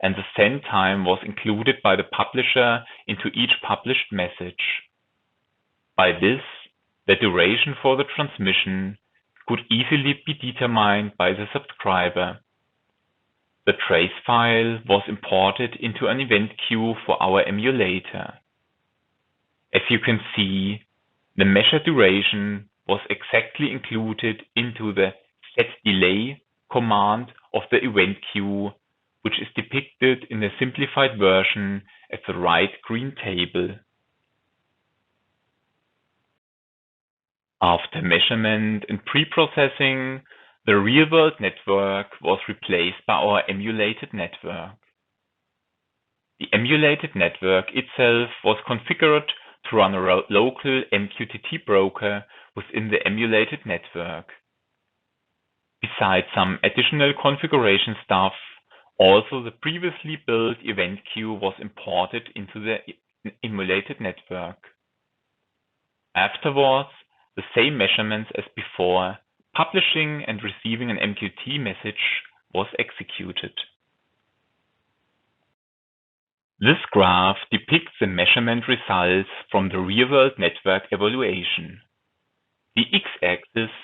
and the send time was included by the publisher into each published message. By this, the duration for the transmission could easily be determined by the subscriber. The trace file was imported into an event queue for our emulator. As you can see, the measured duration was exactly included into the setDelay command of the event queue, which is depicted in the simplified version at the right green table. After measurement and pre-processing, the real-world network was replaced by our emulated network. The emulated network itself was configured to run a local MQTT broker within the emulated network. Besides some additional configuration stuff, also the previously built event queue was imported into the emulated network. Afterwards, the same measurements as before, publishing and receiving an MQTT message was executed. This graph depicts the measurement results from the real-world network evaluation. The x-axis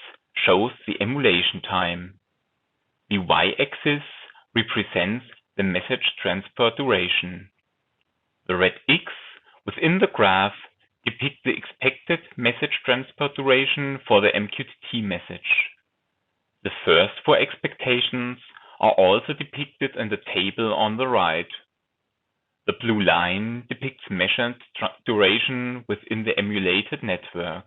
shows the emulation time. The y-axis represents the message transport duration. The red X within the graph depicts the expected message transport duration for the MQTT message. The first four expectations are also depicted in the table on the right. The blue line depicts measured duration within the emulated network.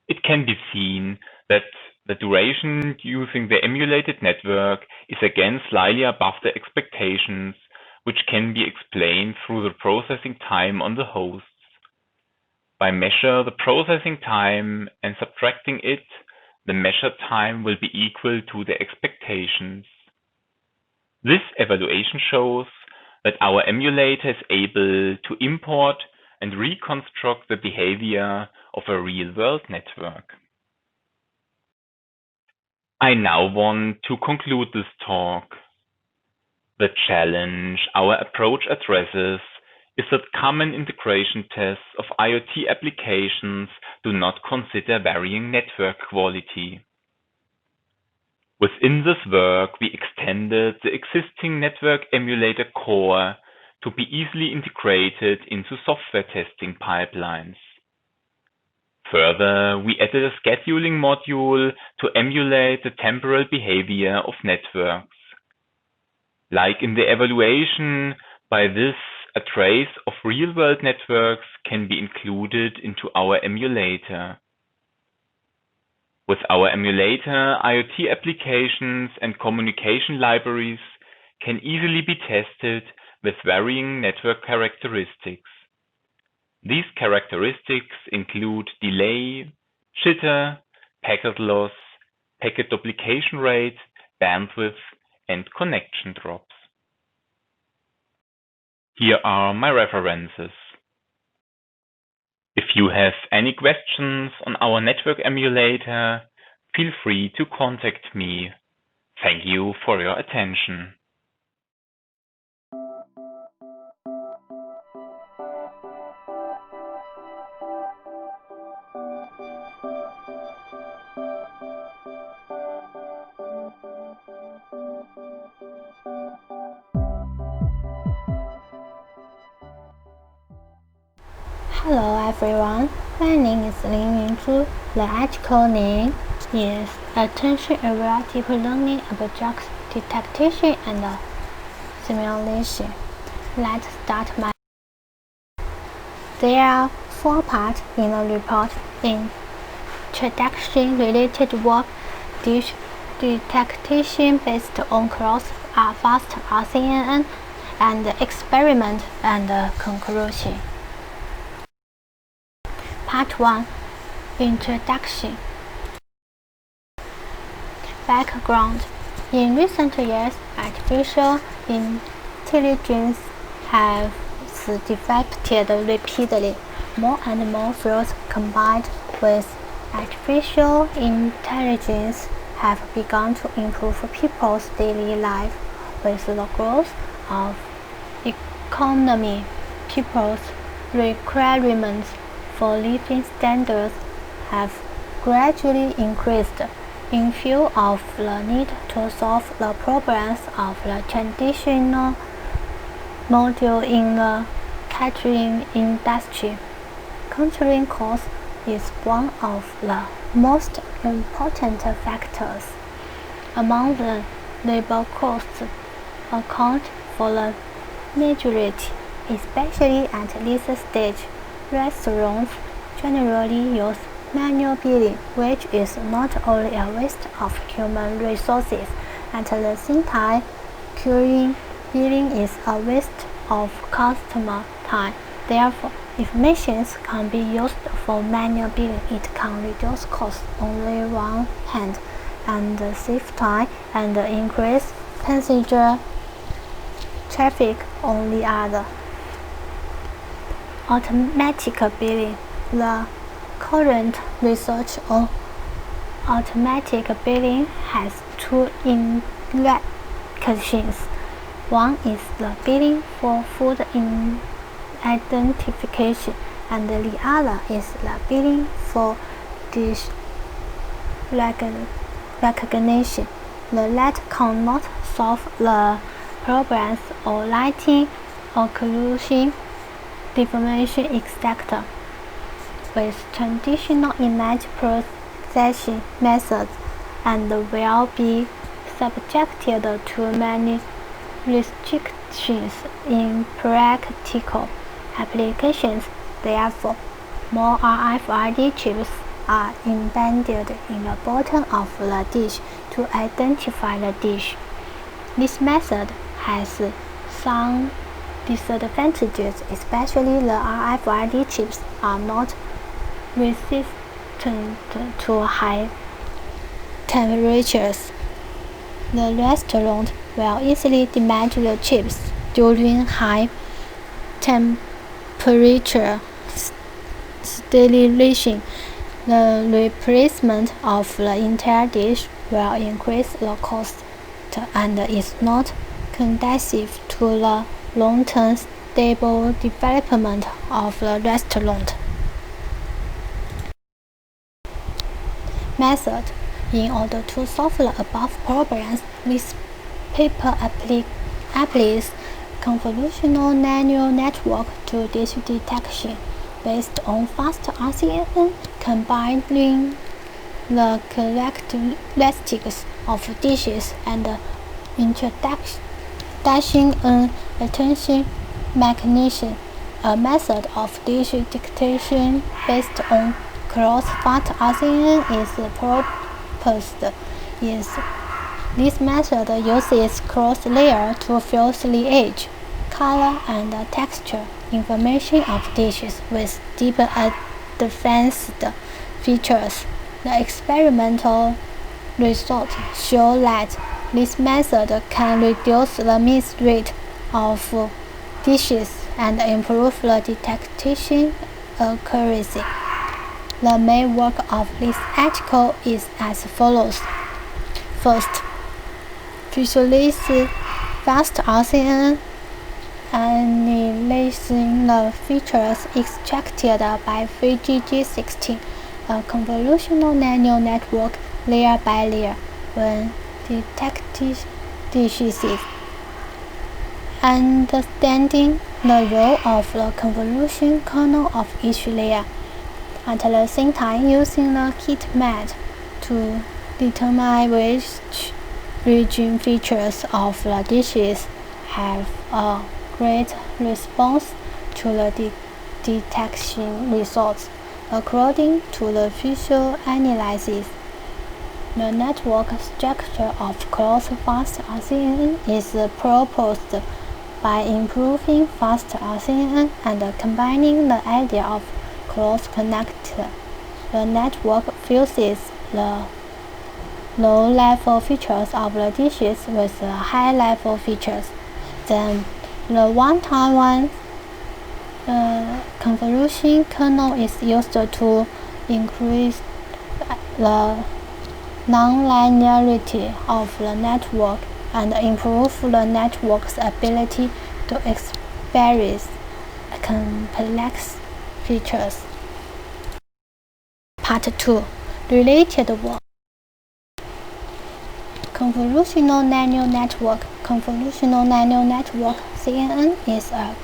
It can be seen that the duration using the emulated network is again slightly above the expectations, which can be explained through the processing time on the hosts. By measure the processing time and subtracting it, the measured time will be equal to the expectations. This evaluation shows that our emulator is able to import and reconstruct the behavior of a real-world network. I now want to conclude this talk. The challenge our approach addresses is that common integration tests of IoT applications do not consider varying network quality. Within this work, we extended the existing network emulator core to be easily integrated into software testing pipelines. Further, we added a scheduling module to emulate the temporal behavior of networks. Like in the evaluation, by this, a trace of real-world networks can be included into our emulator. With our emulator, IoT applications and communication libraries can easily be tested with varying network characteristics. These characteristics include delay, jitter, packet loss, packet duplication rate, bandwidth, and connection drops. Here are my references. If you have any questions on our network emulator, feel free to contact me. Thank you for your attention. Hello everyone, my name is Lin Yunzhu. The article name is Attention Area Deep Learning Object Detection and Simulation. Let's start my. There are 4 parts in the report. Introduction related work, dish detection based on fast RCNN, and experiment and conclusion. Part 1. Introduction. Background. In recent years, artificial intelligence has developed rapidly. More and more fields combined with artificial intelligence have begun to improve people's daily life. With the growth of economy, people's requirements for living standards have gradually increased. In view of the need to solve the problems of the traditional model in the catering industry, controlling costs is one of the most important factors. Among the labor costs account for the majority, especially at this stage. Restaurants generally use manual billing, which is not only a waste of human resources, at the same time, billing is a waste of customer time. Therefore, if machines can be used for manual billing, it can reduce costs on the one hand and save time and increase passenger traffic on the other. Automatic billing. The current research on automatic billing has 2 implications. One is the billing for food identification, and the other is the billing for dish recognition. The latter cannot solve the problems of lighting, occlusion, deformation, etc. with traditional image processing methods, and will be subjected to many restrictions in practical applications. Therefore, more RFID chips are embedded in the bottom of the dish to identify the dish. This method has some disadvantages, especially the RFID chips are not resistant to high temperatures. The restaurant will easily damage the chips during high temperature sterilization. The replacement of the entire dish will increase the cost and is not conducive to the long-term stable development of the restaurant. Method. In order to solve the above problems, this paper applies convolutional neural network to dish detection based on fast RCNN, combining the characteristics of dishes and introducing an attention mechanism. A method of dish detection based on cross-fast RCNN is proposed. This method uses cross-layer to filter the edge, color and texture information of dishes with deeper advanced features. The experimental results show that this method can reduce the miss rate of dishes and improve the detection accuracy. The main work of this article is as follows. First, visualize fast RCN analyzing the features extracted by VGG16, a convolutional neural network layer by layer when detecting diseases. Understanding the role of the convolution kernel of each layer, at the same time using the kit map to determine which region features of the dishes have a great response to the detection results. According to the visual analysis, the network structure of close-fast RCN is proposed by improving fast RCN and combining the idea of close connector. The network fuses the low-level features of the dishes with the high-level features. Then, the one-time convolution kernel is used to increase the non-linearity of the network and improve the network's ability to experience complex features. Part 2. Related work. Convolutional neural network. Convolutional neural network CNN is a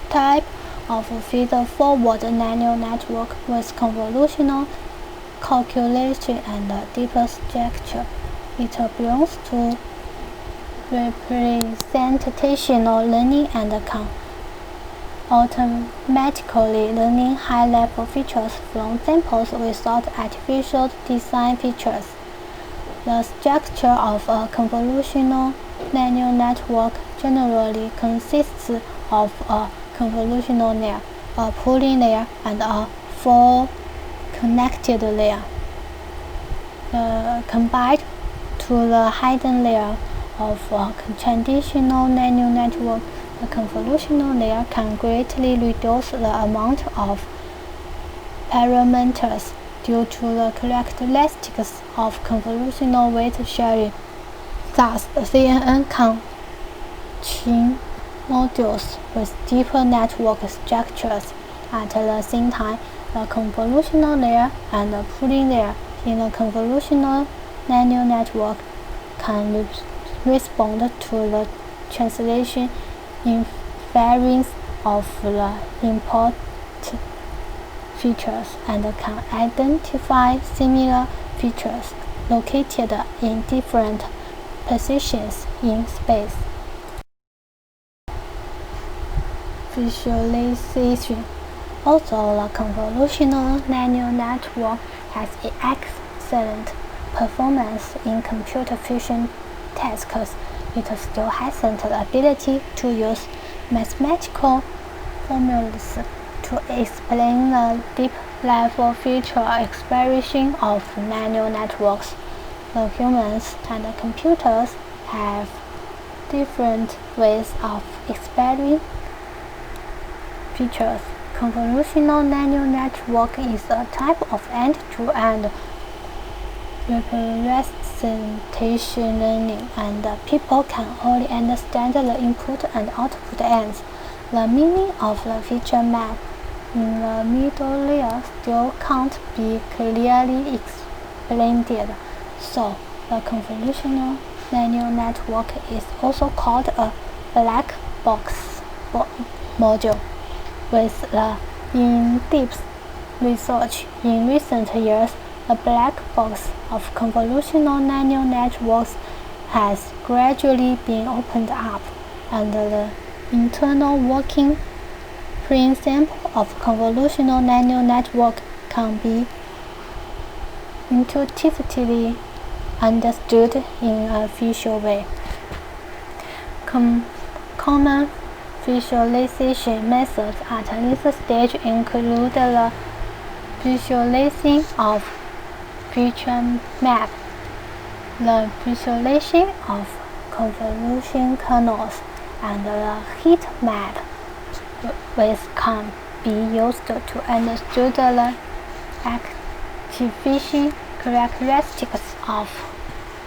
type of feed-forward neural network with convolutional calculation and deeper structure. It belongs to representational learning and can automatically learning high-level features from samples without artificial design features. The structure of a convolutional neural network generally consists of a convolutional layer, a pooling layer, and a four connected layer. Combined to the hidden layer of a traditional neural network, the convolutional layer can greatly reduce the amount of parameters due to the characteristics of convolutional weight sharing. Thus, CNN can chain modules with deeper network structures. At the same time, the convolutional layer and the pooling layer in the convolutional neural network can respond to the translation inference of the input features and can identify similar features located in different positions in space. Visualization. Although the convolutional neural network has excellent performance in computer vision tasks, it still hasn't the ability to use mathematical formulas to explain the deep-level feature expression of neural networks. The humans and the computers have different ways of explaining features. Convolutional neural network is a type of end-to-end representation learning, and people can only understand the input and output ends. The meaning of the feature map in the middle layer still can't be clearly explained. So, the convolutional neural network is also called a black box module. With the in-depth research in recent years, the black box of convolutional neural networks has gradually been opened up, and the internal working principle of convolutional neural network can be intuitively understood in a visual way. Common visualization methods at this stage include the visualizing of feature map, the visualization of convolution kernels, and the heat map, which can be used to understand the activation characteristics of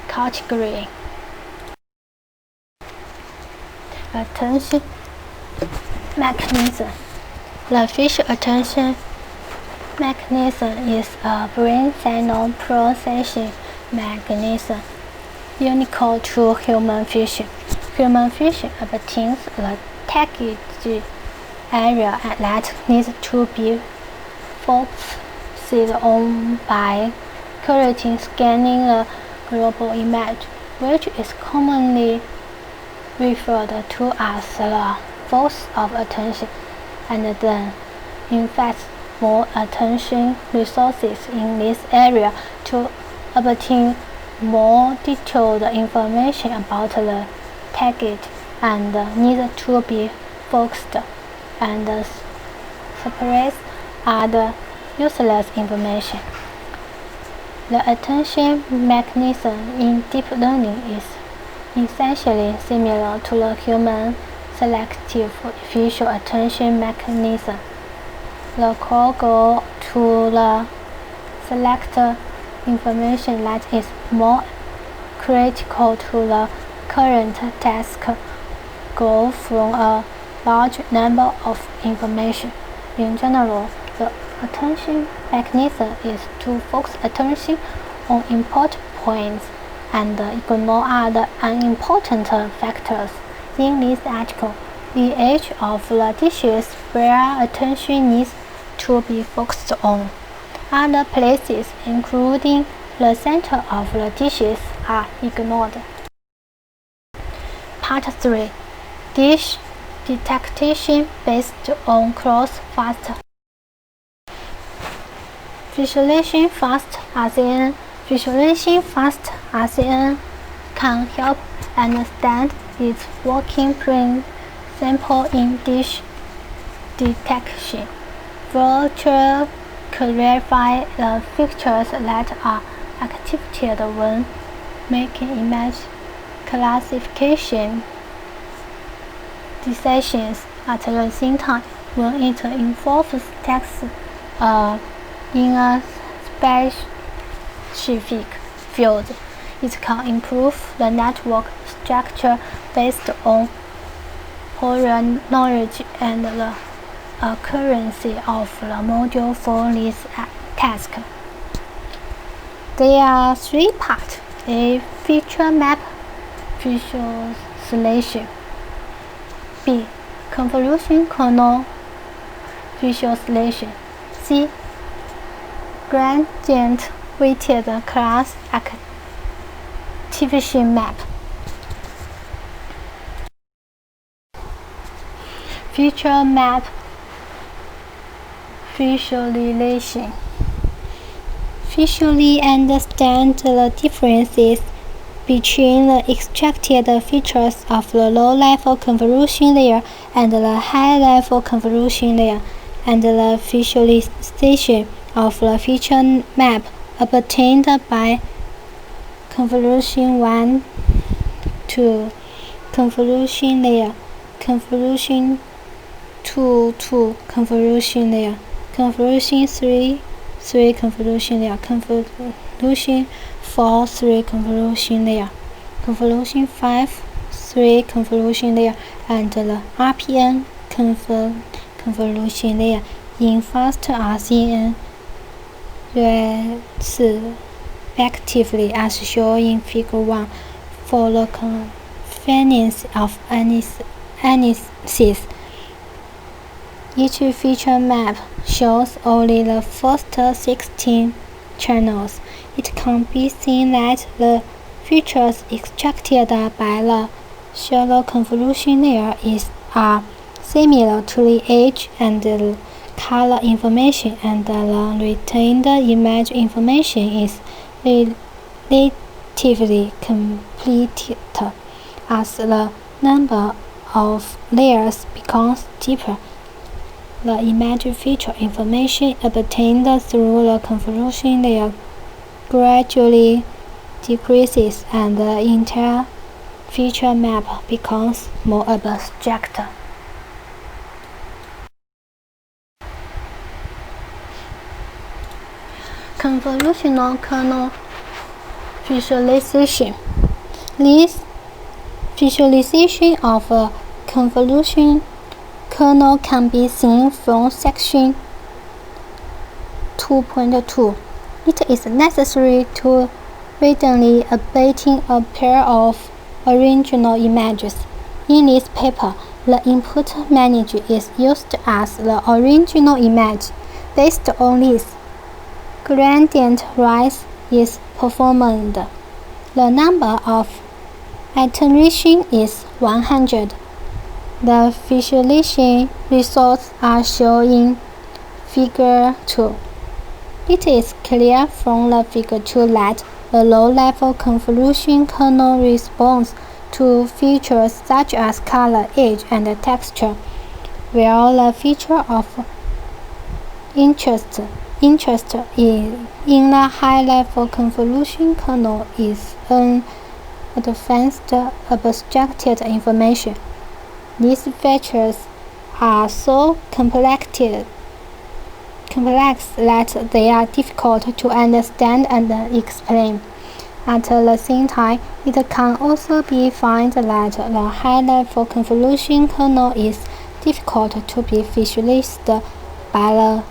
category. Attention mechanism. The facial attention mechanism is a brain signal processing mechanism unique to human vision. Human vision obtains the target area that needs to be focused on by currently scanning the global image, which is commonly referred to as the focus of attention, and then invests more attention resources in this area to obtain more detailed information about the target and needs to be focused and suppress other useless information. The attention mechanism in deep learning is essentially similar to the human selective visual attention mechanism. The core goal to the select information that is more critical to the current task go from a large number of information. In general, the attention mechanism is to focus attention on important points and ignore other unimportant factors. In this article, the edge of the dishes where attention needs to be focused on. Other places, including the center of the dishes, are ignored. Part 3. Dish detection based on cross-fast. Visualization fast RCN. Visualization fast RCN can help understand its working principle in dish detection. Virtual clarify the features that are activated when making image classification decisions at the same time. When it involves text in a specific field, it can improve the network structure based on prior knowledge and the accuracy of the module for this task. There are 3 parts: A. Feature map visualization. B. Convolution kernel visualization. C. Gradient weighted class activation map. Feature map visualization. Visually understand the differences between the extracted features of the low-level convolution layer and the high-level convolution layer, and the visualization of the feature map obtained by convolution 1 to convolution layer, convolution 2 to convolution layer, convolution 3 convolution layer, convolution 4 3 convolution layer, convolution 5 3 convolution layer, and the RPN convolution layer in fast RCN respectively, as shown in Figure 1. For the convenience of analysis, each feature map shows only the first 16 channels. It can be seen that the features extracted by the shallow convolution layer are similar to the age and the color information, and the retained image information is relatively complete, as the number of layers becomes deeper, the image feature information obtained through the convolution layer gradually decreases and the entire feature map becomes more abstract. Convolutional kernel visualization. This visualization of a convolution kernel can be seen from section 2.2. It is necessary to randomly updating a pair of original images. In this paper, the input manager is used as the original image. Based on this, gradient rise is performed. The number of iterations is 100. The visualization results are shown in Figure 2. It is clear from the Figure 2 that the low-level convolution kernel responds to features such as color, age, and texture, while the feature of interest in the high-level convolution kernel is an advanced abstracted information. These features are so complex that they are difficult to understand and explain. At the same time, it can also be found that the high-level convolution kernel is difficult to be visualized by the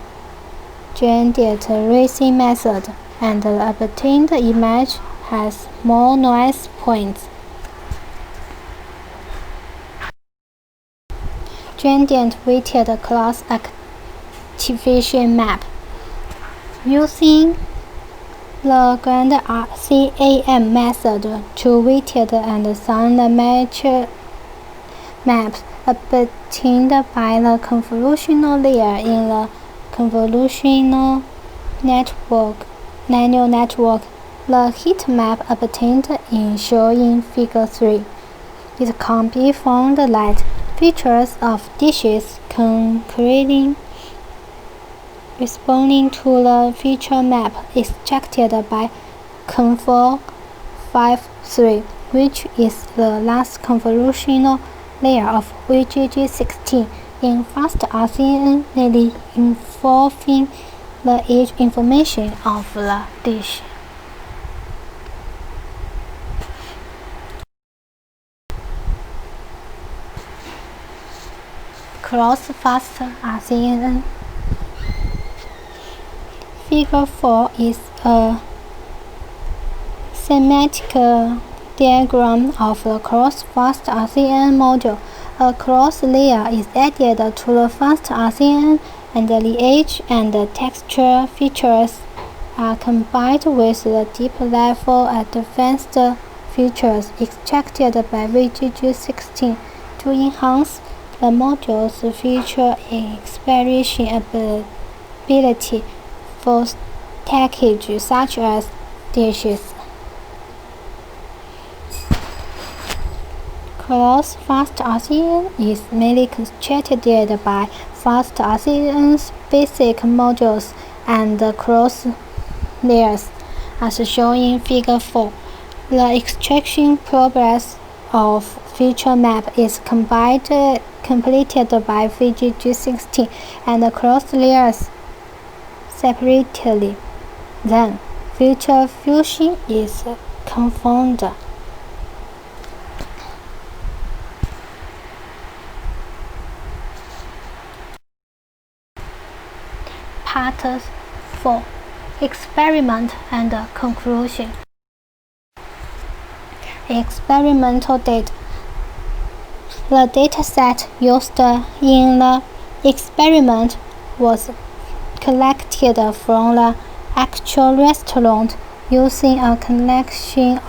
gradient tracing method, and the obtained image has more noise points. Gradient weighted class activation map. Using the CAM method to weighted and sound match maps obtained by the convolutional layer in the convolutional neural network, the heat map obtained in shown in Figure 3. It can be found that features of dishes concurrently responding to the feature map extracted by Conv53, which is the last convolutional layer of VGG16 in fast RCN, nearly involving the age information of the dish. Cross-fast RCN. Figure 4 is a schematic diagram of the cross-fast RCN module. A cross layer is added to the fast RCN, and the age and the texture features are combined with the deep-level advanced features extracted by VGG16 to enhance the module's feature expression ability for packages such as dishes. Cross-fast RCN is mainly constructed by fast RCN's basic modules and cross layers, as shown in Figure 4. The extraction progress of feature map is completed by VGG16 and the cross layers separately. Then, feature fusion is performed. Part 4. Experiment and conclusion. Experimental data. The dataset used in the experiment was collected from the actual restaurant using a collection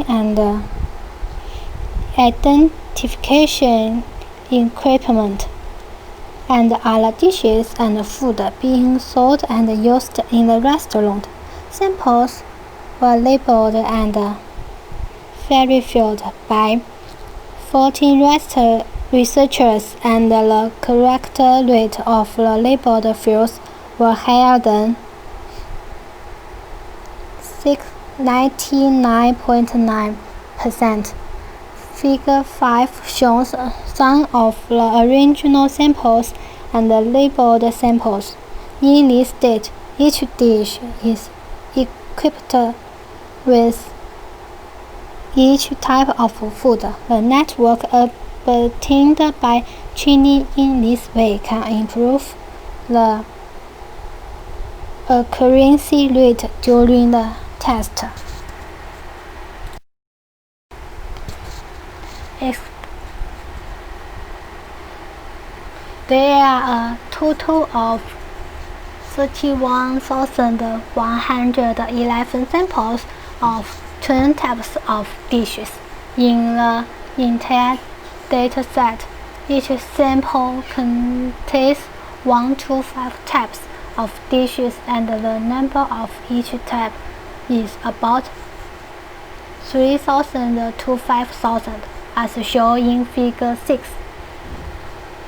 and identification equipment, and other dishes and food being sold and used in the restaurant. Samples were labeled and verified by 14 researchers and the correct rate of the labeled fields were higher than 99.9%. Figure 5 shows some of the original samples and the labeled samples. In this stage, each dish is equipped with each type of food. The network obtained by training in this way can improve the accuracy rate during the test. There are a total of 31,111 samples of 10 types of dishes in the entire dataset. Each sample contains 1 to 5 types of dishes, and the number of each type is about 3,000 to 5,000, as shown in Figure 6.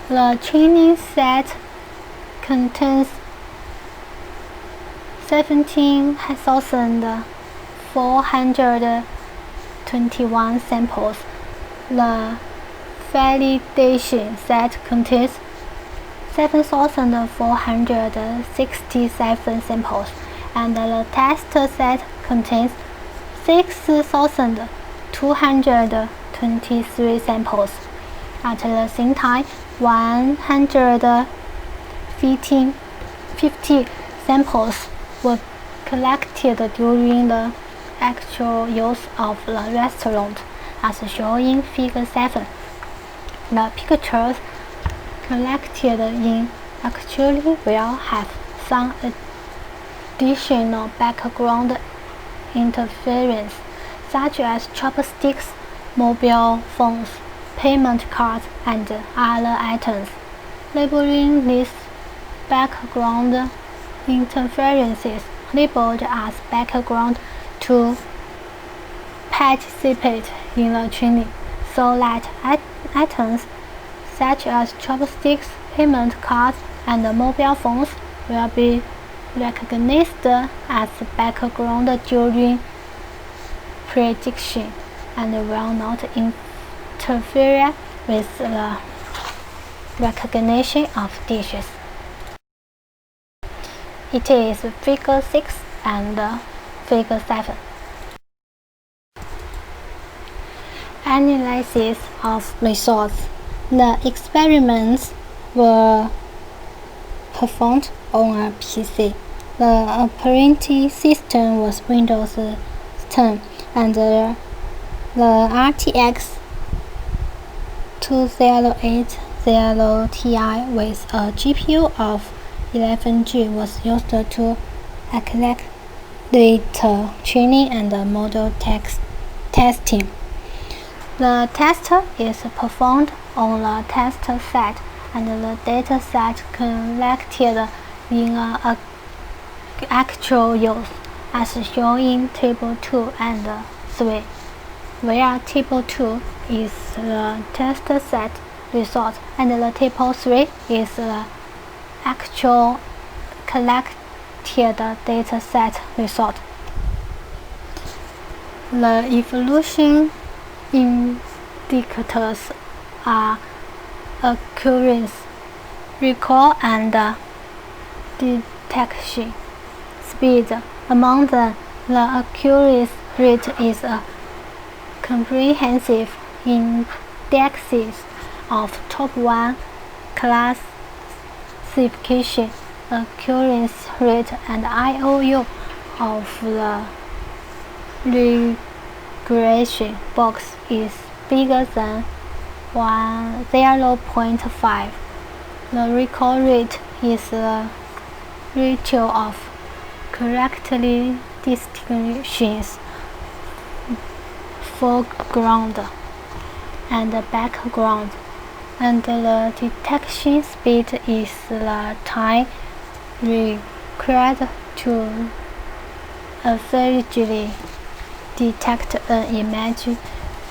The training set contains 17,421 samples. The validation set contains 7,467 samples, and the test set contains 6,223 samples. At the same time, 150 samples were collected during the actual use of the restaurant, as shown in Figure 7. The pictures collected in actually will have some additional background interference, such as chopsticks, mobile phones, payment cards, and other items. Labeling these background interferences labeled as background to participate in the training, so that items such as chopsticks, payment cards, and mobile phones will be recognized as background during prediction and will not interfere with the recognition of dishes. It is Figure 6 and Figure 7. Analysis of results. The experiments were performed on a PC. The operating system was Windows 10, and the RTX 2080 Ti with a GPU of 11G was used to accelerate training and model testing. The test is performed on the test set, and the data set collected in actual use, as shown in Table 2 and 3, where Table 2 is the test set result and the Table 3 is the actual collected data set result. The evolution indicators are accuracy, recall, and detection speed. Among them, the accuracy rate is a comprehensive indexes of top 1 classification accuracy rate, and IOU of the regression box is bigger than 0.5. The recall rate is the ratio of correctly distinguishes foreground and background, and the detection speed is the time required to accurately detect an image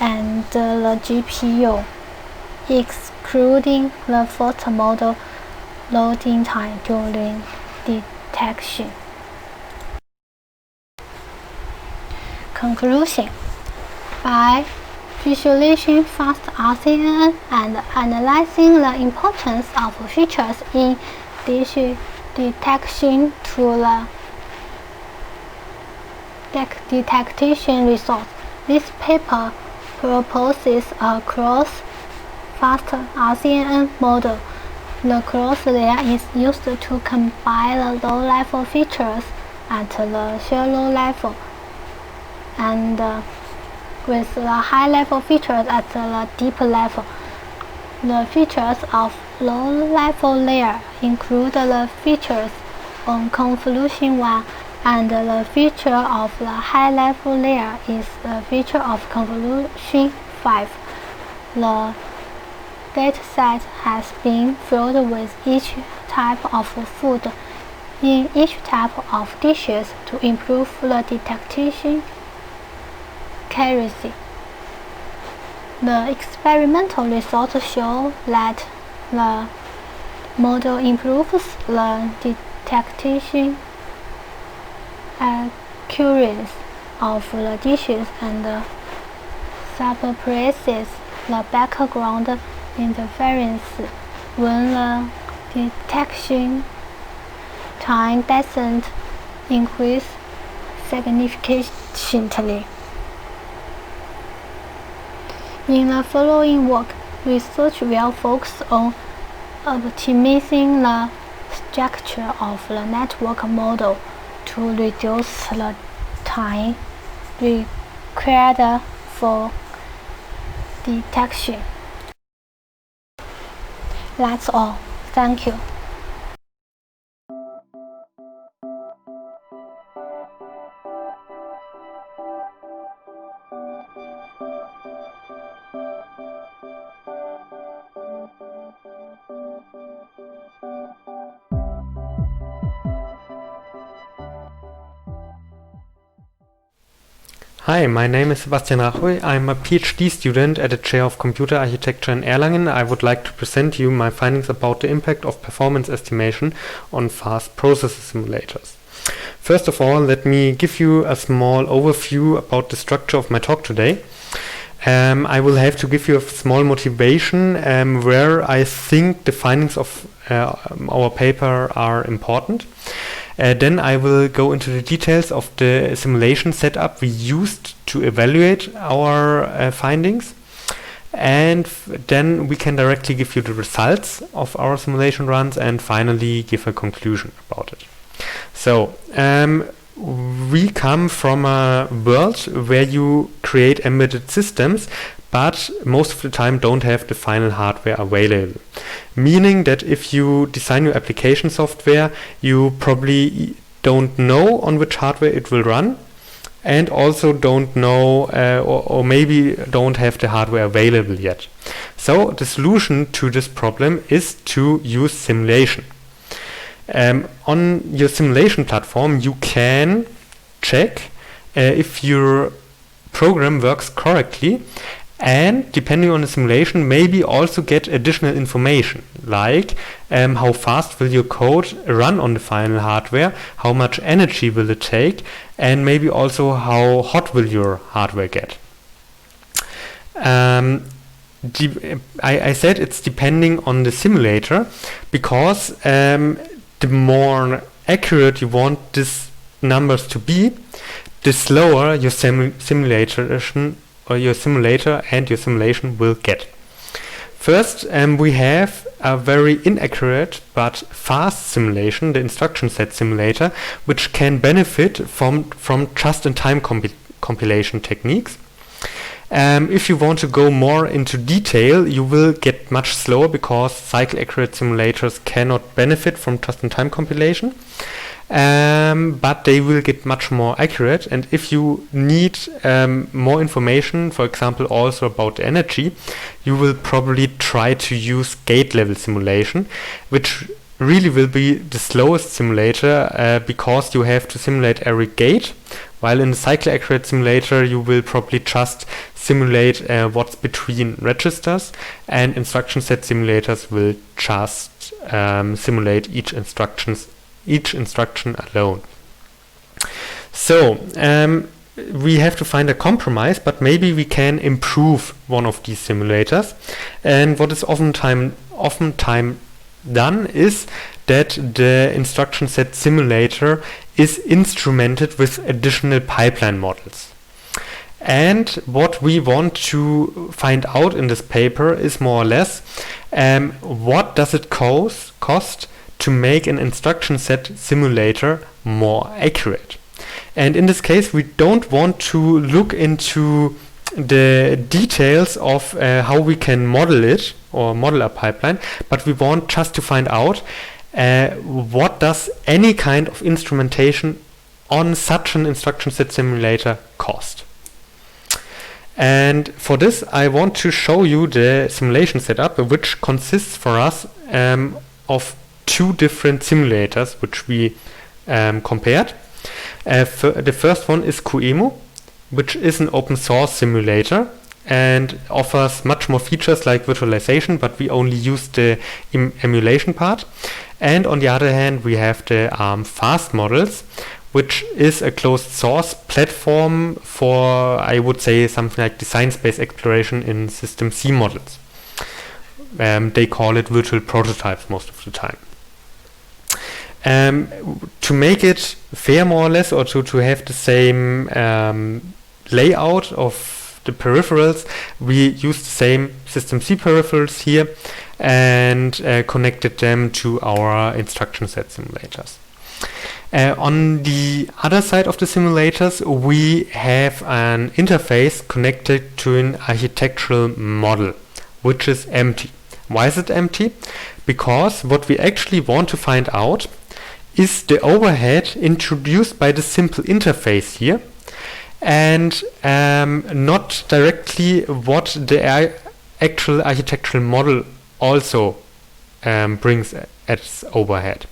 and the GPU, excluding the first model loading time during detection. Conclusion: by visualizing fast RCN and analyzing the importance of features in detection to the detection results, this paper proposes a cross-fast RCN model. The cross layer is used to combine the low-level features at the shallow level and with the high-level features at the deep level. The features of low-level layer include the features on convolution 1, and the feature of the high-level layer is the feature of convolution 5. The dataset has been filled with each type of food in each type of dishes to improve the detection accuracy. The experimental results show that the model improves the detection accuracy of the dishes and suppresses the background interference when the detection time doesn't increase significantly. In the following work, research will focus on optimizing the structure of the network model to reduce the time required for detection. That's all. Thank you. Hi, my name is Sebastian Rachoy. I'm a PhD student at the Chair of Computer Architecture in Erlangen. I would like to present you my findings about the impact of performance estimation on fast processor simulators. First of all, let me give you a small overview about the structure of my talk today. I will have to give you a small motivation where I think the findings of our paper are important. Then I will go into the details of the simulation setup we used to evaluate our findings, and then we can directly give you the results of our simulation runs and finally give a conclusion about it. So we come from a world where you create embedded systems but most of the time don't have the final hardware available. Meaning that if you design your application software, you probably don't know on which hardware it will run, and also don't know or maybe don't have the hardware available yet. So the solution to this problem is to use simulation. On your simulation platform, you can check if your program works correctly, and depending on the simulation, maybe also get additional information, like how fast will your code run on the final hardware, how much energy will it take, and maybe also how hot will your hardware get. I said it's depending on the simulator, because the more accurate you want these numbers to be, the slower your simulator and your simulation will get. First, we have a very inaccurate but fast simulation, the instruction set simulator, which can benefit from just-in-time compilation techniques. If you want to go more into detail, you will get much slower because cycle-accurate simulators cannot benefit from just-in-time compilation. But they will get much more accurate, and if you need more information, for example also about energy, you will probably try to use gate level simulation, which really will be the slowest simulator because you have to simulate every gate, while in the cycle accurate simulator you will probably just simulate what's between registers, and instruction set simulators will just simulate each instruction alone. So we have to find a compromise, but maybe we can improve one of these simulators. And what is oftentimes done is that the instruction set simulator is instrumented with additional pipeline models. And what we want to find out in this paper is more or less what does it cost to make an instruction set simulator more accurate. And in this case, we don't want to look into the details of how we can model it or model a pipeline, but we want just to find out what does any kind of instrumentation on such an instruction set simulator cost. And for this, I want to show you the simulation setup, which consists for us of two different simulators, which we compared. The first one is QEMU, which is an open source simulator and offers much more features like virtualization, but we only use the emulation part. And on the other hand, we have the fast models, which is a closed source platform for, I would say, something like design space exploration in System C models. They call it virtual prototypes most of the time. To make it fair, more or less, or to have the same layout of the peripherals, we use the same System C peripherals here and connected them to our instruction set simulators. On the other side of the simulators, we have an interface connected to an architectural model, which is empty. Why is it empty? Because what we actually want to find out is the overhead introduced by the simple interface here, and not directly what the actual architectural model also brings as overhead.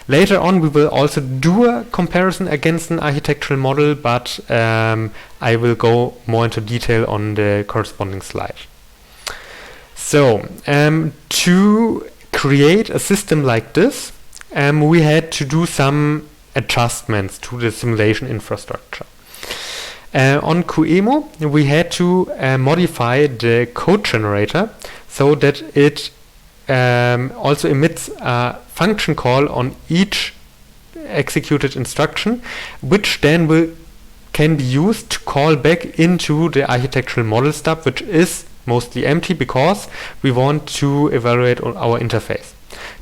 Later on, we will also do a comparison against an architectural model, but I will go more into detail on the corresponding slide. So, to create a system like this, we had to do some adjustments to the simulation infrastructure. On QEMU, we had to modify the code generator so that it also emits a function call on each executed instruction, which then can be used to call back into the architectural model stub, which is mostly empty because we want to evaluate on our interface.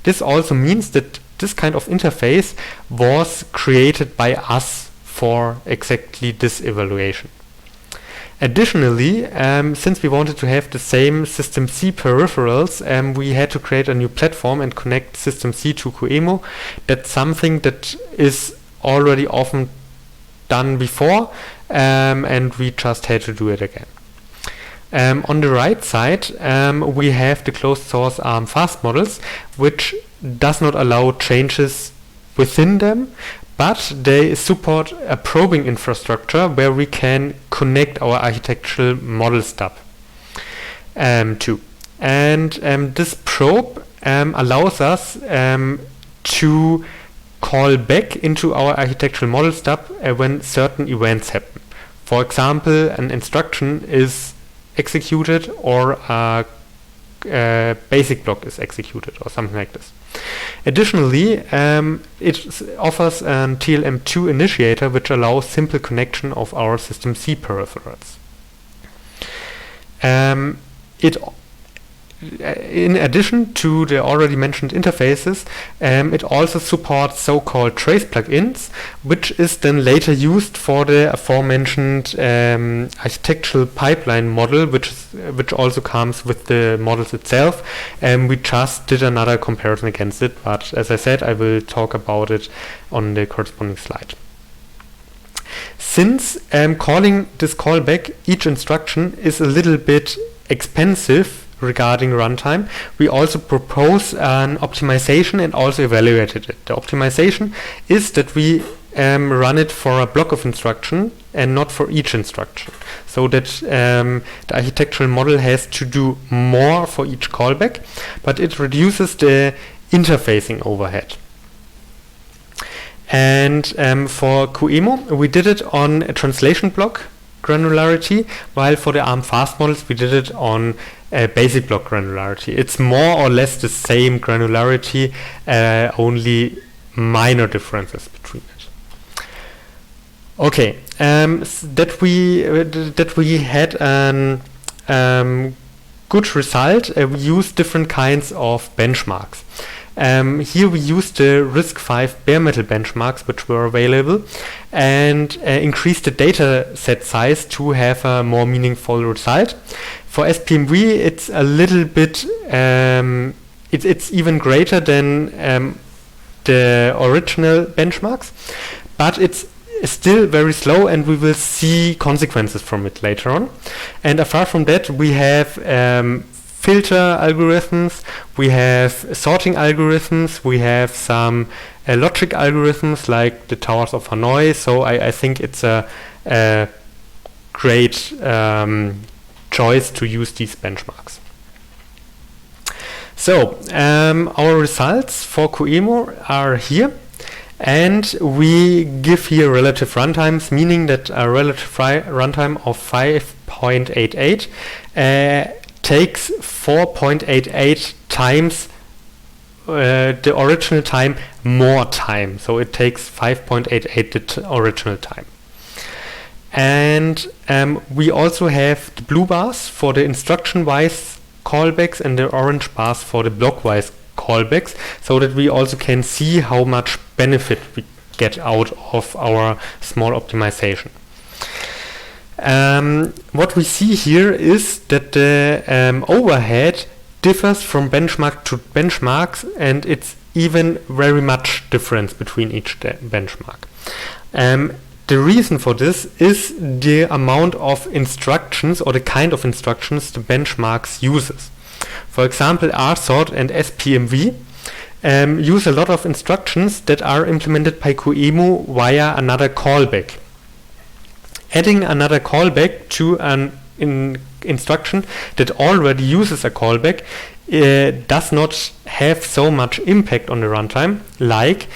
This also means that this kind of interface was created by us for exactly this evaluation. Additionally, since we wanted to have the same System C peripherals, we had to create a new platform and connect System C to QEMU. That's something that is already often done before, and we just had to do it again. On the right side, we have the closed source ARM fast models, which does not allow changes within them, but they support a probing infrastructure where we can connect our architectural model stub to. And this probe allows us to call back into our architectural model stub when certain events happen. For example, an instruction is executed or a basic block is executed or something like this. Additionally, it offers a TLM2 initiator which allows simple connection of our System C peripherals. In addition to the already mentioned interfaces, it also supports so-called trace plugins, which is then later used for the aforementioned architectural pipeline model, which also comes with the models itself. We just did another comparison against it, but as I said, I will talk about it on the corresponding slide. Since calling this callback each instruction is a little bit expensive regarding runtime, we also propose an optimization and also evaluated it. The optimization is that we run it for a block of instruction and not for each instruction, so that the architectural model has to do more for each callback, but it reduces the interfacing overhead. And for QEMU, we did it on a translation block granularity, while for the ARM fast models we did it on basic block granularity. It's more or less the same granularity, only minor differences between it. Okay, that we had an good result. We used different kinds of benchmarks. Here we used the RISC-V bare metal benchmarks which were available, and increased the data set size to have a more meaningful result. For SPMV it's a little bit, it's even greater than the original benchmarks, but it's still very slow, and we will see consequences from it later on. And apart from that, we have filter algorithms, we have sorting algorithms, we have some logic algorithms like the towers of Hanoi. So I think it's a great choice to use these benchmarks. So our results for QEMU are here. And we give here relative runtimes, meaning that a relative runtime of 5.88 takes 4.88 times the original time more time. So it takes 5.88 the original time. And we also have the blue bars for the instruction-wise callbacks and the orange bars for the block-wise callbacks, so that we also can see how much benefit we get out of our small optimization. What we see here is that the overhead differs from benchmark to benchmarks, and it's even very much difference between each benchmark. The reason for this is the amount of instructions or the kind of instructions the benchmarks uses. For example, RSort and SPMV use a lot of instructions that are implemented by QEMU via another callback. Adding another callback to an instruction that already uses a callback does not have so much impact on the runtime, like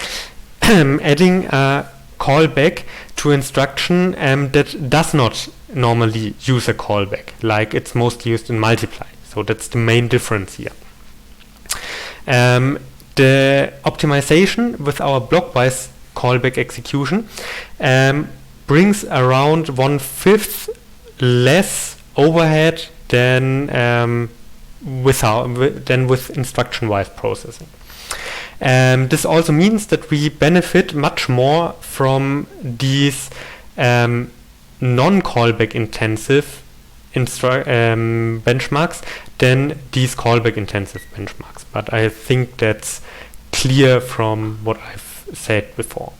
adding a callback to instruction that does not normally use a callback, like it's mostly used in multiply. So that's the main difference here. The optimization with our block-wise callback execution brings around 1/5 less overhead than with instruction-wise processing. This also means that we benefit much more from these non-callback intensive benchmarks than these callback intensive benchmarks. But I think that's clear from what I've said before.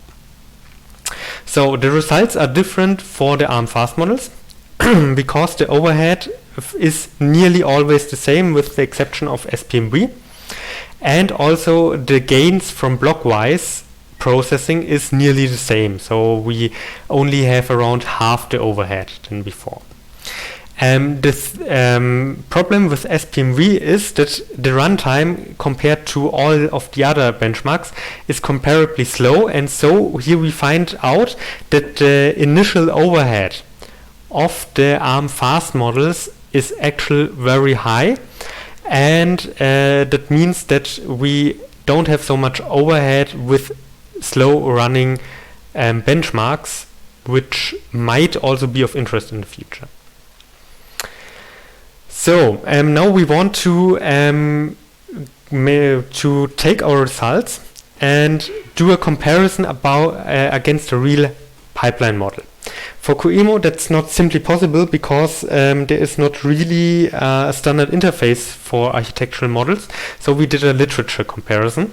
So the results are different for the ARM fast models because the overhead is nearly always the same with the exception of SPMV, and also the gains from block-wise processing is nearly the same. So we only have around half the overhead than before. This problem with SPMV is that the runtime compared to all of the other benchmarks is comparably slow, and so here we find out that the initial overhead of the ARM fast models is actually very high, and that means that we don't have so much overhead with slow running benchmarks, which might also be of interest in the future. So now we want to take our results and do a comparison against a real pipeline model. For QEMU, that's not simply possible because there is not really a standard interface for architectural models. So we did a literature comparison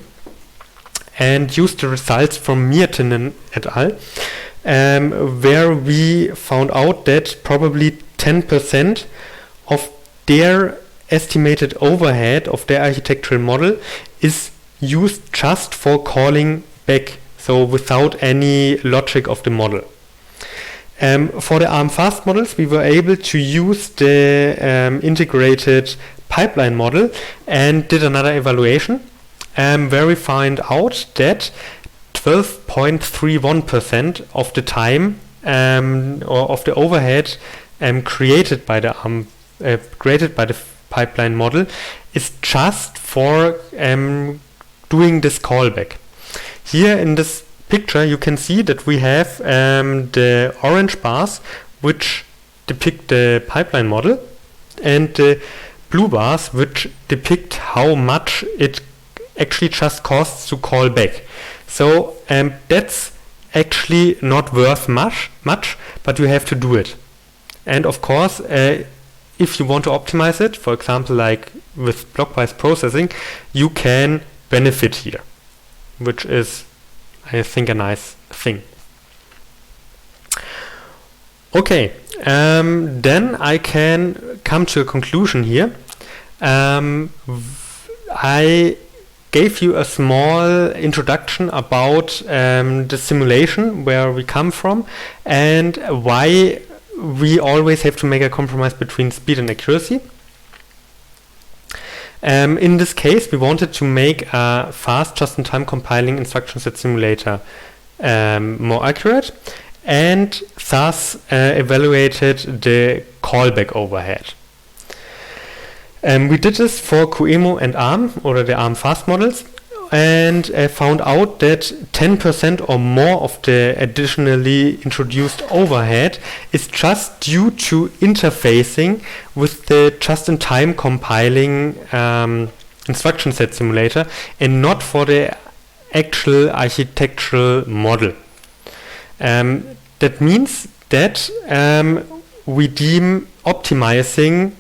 and used the results from Miertinen et al., where we found out that probably 10% of their estimated overhead of the architectural model is used just for calling back, so without any logic of the model. For the ARM fast models, we were able to use the integrated pipeline model and did another evaluation where we find out that 12.31% of the time or of the overhead created by the pipeline model is just for doing this callback. Here in this picture you can see that we have the orange bars which depict the pipeline model and the blue bars which depict how much it actually just costs to call back. So that's actually not worth much, but you have to do it. And of course, if you want to optimize it, for example, like with block-wise processing, you can benefit here, which is, I think, a nice thing. Okay, then I can come to a conclusion here. I gave you a small introduction about the simulation, where we come from, and why we always have to make a compromise between speed and accuracy. In this case, we wanted to make a fast just-in-time compiling instruction set simulator more accurate, and thus evaluated the callback overhead. We did this for QEMU and ARM, or the ARM fast models, and found out that 10% or more of the additionally introduced overhead is just due to interfacing with the just-in-time compiling instruction set simulator, and not for the actual architectural model. That means that we deem optimizing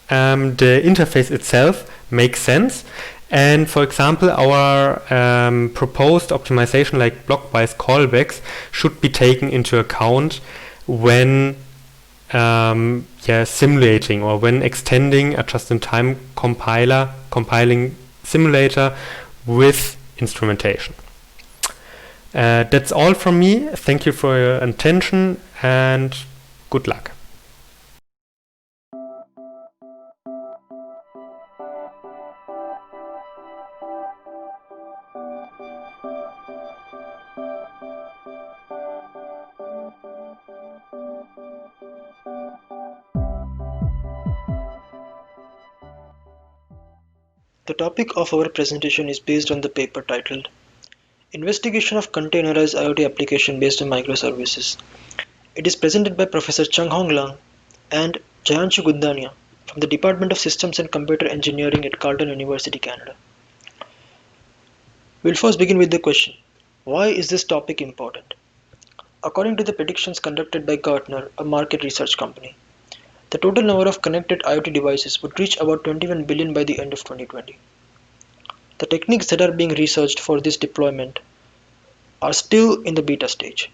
the interface itself makes sense, and for example our proposed optimization like block-wise callbacks should be taken into account when simulating or when extending a just-in-time compiling simulator with instrumentation. That's all from me. Thank you for your attention and good luck. The topic of our presentation is based on the paper titled Investigation of Containerized IoT Application based on Microservices. It is presented by Professor Changhong Lang and Jayanshu Gundania from the Department of Systems and Computer Engineering at Carleton University, Canada. We'll first begin with the question, why is this topic important? According to the predictions conducted by Gartner, a market research company, the total number of connected IoT devices would reach about 21 billion by the end of 2020. The techniques that are being researched for this deployment are still in the beta stage.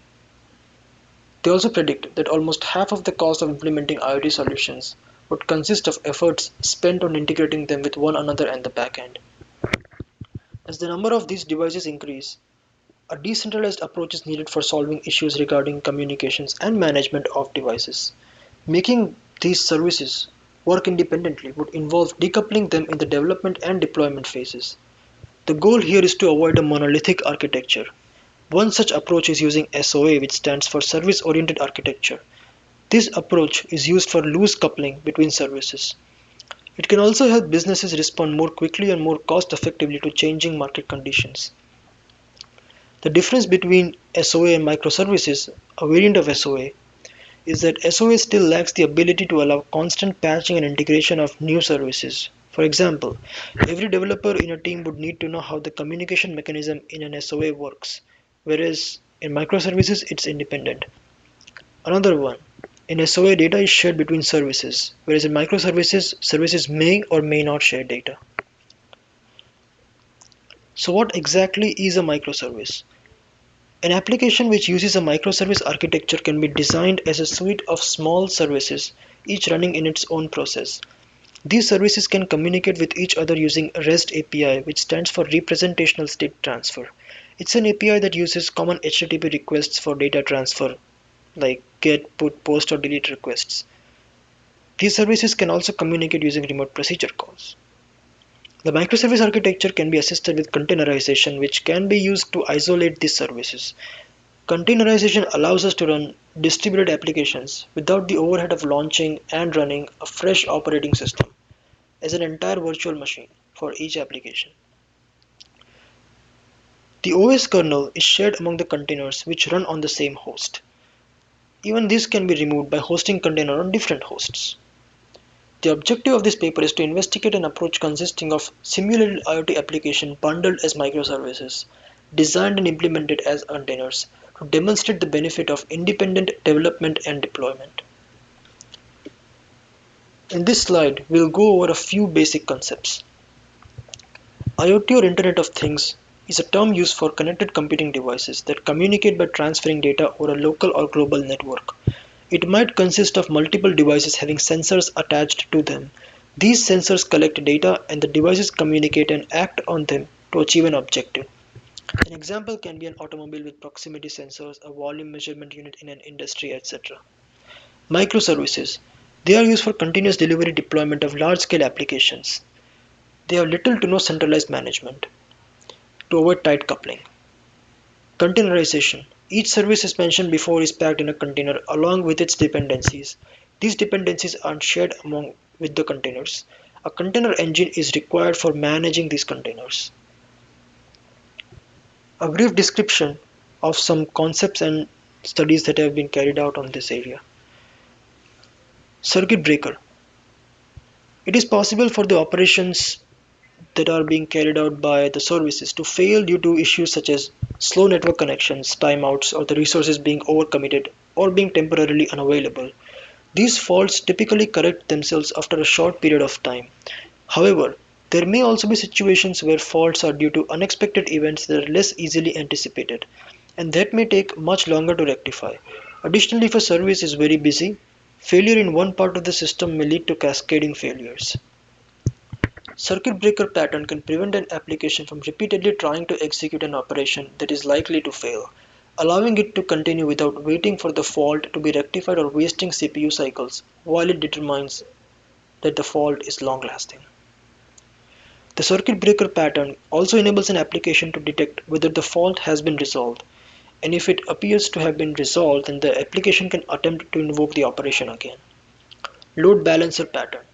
They also predict that almost half of the cost of implementing IoT solutions would consist of efforts spent on integrating them with one another and the backend. As the number of these devices increase, a decentralized approach is needed for solving issues regarding communications and management of devices. Making these services work independently would involve decoupling them in the development and deployment phases. The goal here is to avoid a monolithic architecture. One such approach is using SOA, which stands for Service-Oriented Architecture. This approach is used for loose coupling between services. It can also help businesses respond more quickly and more cost-effectively to changing market conditions. The difference between SOA and microservices, a variant of SOA, is that SOA still lacks the ability to allow constant patching and integration of new services. For example, every developer in a team would need to know how the communication mechanism in an SOA works, whereas in microservices it's independent. Another one, in SOA data is shared between services, whereas in microservices, services may or may not share data. So what exactly is a microservice? An application which uses a microservice architecture can be designed as a suite of small services, each running in its own process. These services can communicate with each other using REST API, which stands for Representational State Transfer. It's an API that uses common HTTP requests for data transfer, like GET, PUT, POST, or DELETE requests. These services can also communicate using remote procedure calls. The microservice architecture can be assisted with containerization, which can be used to isolate these services. Containerization allows us to run distributed applications without the overhead of launching and running a fresh operating system as an entire virtual machine for each application. The OS kernel is shared among the containers which run on the same host. Even this can be removed by hosting container on different hosts. The objective of this paper is to investigate an approach consisting of simulated IoT application bundled as microservices, designed and implemented as containers, to demonstrate the benefit of independent development and deployment. In this slide, we'll go over a few basic concepts. IoT or Internet of Things is a term used for connected computing devices that communicate by transferring data over a local or global network. It might consist of multiple devices having sensors attached to them. These sensors collect data and the devices communicate and act on them to achieve an objective. An example can be an automobile with proximity sensors, a volume measurement unit in an industry, etc. Microservices. They are used for continuous delivery deployment of large-scale applications. They have little to no centralized management to avoid tight coupling. Containerization. Each service as mentioned before is packed in a container along with its dependencies. These dependencies are shared among with the containers. A container engine is required for managing these containers. A brief description of some concepts and studies that have been carried out on this area. Circuit breaker. It is possible for the operations that are being carried out by the services to fail due to issues such as slow network connections, timeouts, or the resources being overcommitted or being temporarily unavailable. These faults typically correct themselves after a short period of time. However, there may also be situations where faults are due to unexpected events that are less easily anticipated, and that may take much longer to rectify. Additionally, if a service is very busy, failure in one part of the system may lead to cascading failures. Circuit breaker pattern can prevent an application from repeatedly trying to execute an operation that is likely to fail, allowing it to continue without waiting for the fault to be rectified or wasting CPU cycles while it determines that the fault is long-lasting. The circuit breaker pattern also enables an application to detect whether the fault has been resolved, and if it appears to have been resolved, then the application can attempt to invoke the operation again. Load balancer pattern.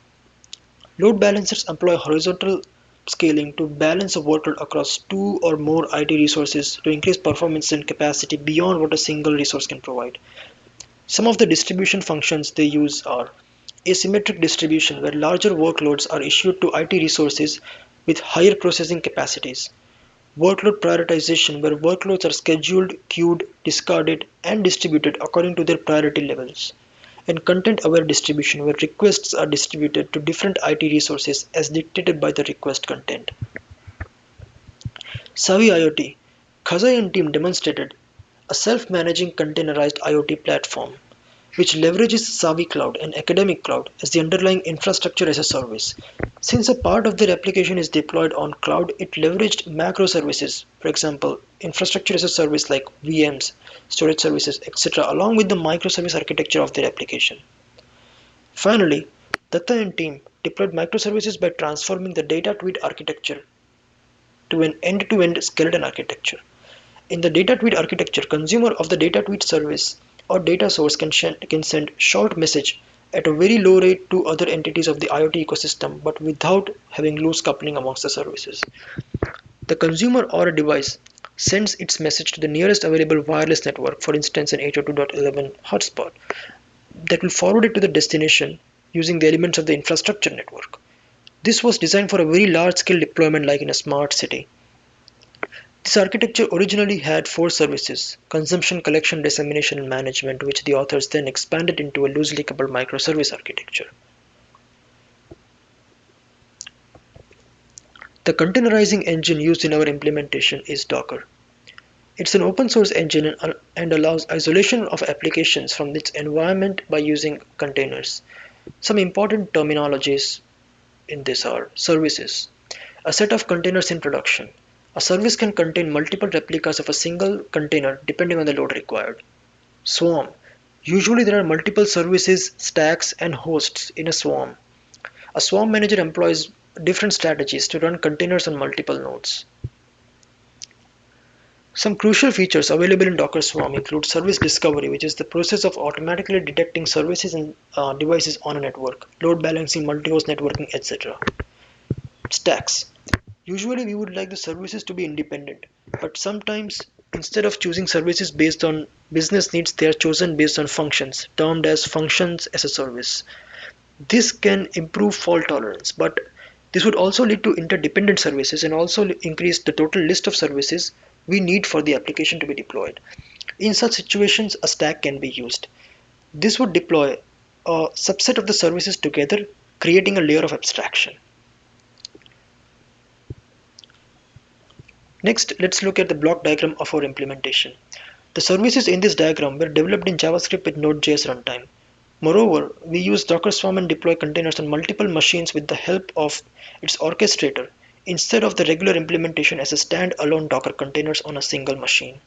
Load balancers employ horizontal scaling to balance a workload across two or more IT resources to increase performance and capacity beyond what a single resource can provide. Some of the distribution functions they use are asymmetric distribution, where larger workloads are issued to IT resources with higher processing capacities. Workload prioritization, where workloads are scheduled, queued, discarded, and distributed according to their priority levels. And content-aware distribution, where requests are distributed to different IT resources as dictated by the request content. Savvy IoT. Khazai and team demonstrated a self-managing containerized IoT platform which leverages Savvy Cloud and Academic Cloud as the underlying infrastructure as a service. Since a part of their application is deployed on cloud, it leveraged macro services, for example, infrastructure as a service like VMs, storage services, etc., along with the microservice architecture of their application. Finally, Datta and team deployed microservices by transforming the data tweet architecture to an end-to-end skeleton architecture. In the data tweet architecture, consumer of the data tweet service or data source can send short message at a very low rate to other entities of the IoT ecosystem, but without having loose coupling amongst the services. The consumer or a device sends its message to the nearest available wireless network, for instance an 802.11 hotspot, that will forward it to the destination using the elements of the infrastructure network. This was designed for a very large-scale deployment like in a smart city. This architecture originally had 4 services: consumption, collection, dissemination, and management, which the authors then expanded into a loosely coupled microservice architecture. The containerizing engine used in our implementation is Docker. It's an open source engine and allows isolation of applications from its environment by using containers. Some important terminologies in this are services. A set of containers in production. A service can contain multiple replicas of a single container depending on the load required. Swarm. Usually there are multiple services, stacks, and hosts in a swarm. A swarm manager employs different strategies to run containers on multiple nodes. Some crucial features available in Docker Swarm include service discovery, which is the process of automatically detecting services and devices on a network, load balancing, multi-host networking, etc. Stacks. Usually we would like the services to be independent, but sometimes instead of choosing services based on business needs, they are chosen based on functions, termed as functions as a service. This can improve fault tolerance, but this would also lead to interdependent services and also increase the total list of services we need for the application to be deployed. In such situations, a stack can be used. This would deploy a subset of the services together, creating a layer of abstraction. Next, let's look at the block diagram of our implementation. The services in this diagram were developed in JavaScript with Node.js runtime. Moreover, we use Docker Swarm and deploy containers on multiple machines with the help of its orchestrator, instead of the regular implementation as a stand-alone Docker containers on a single machine.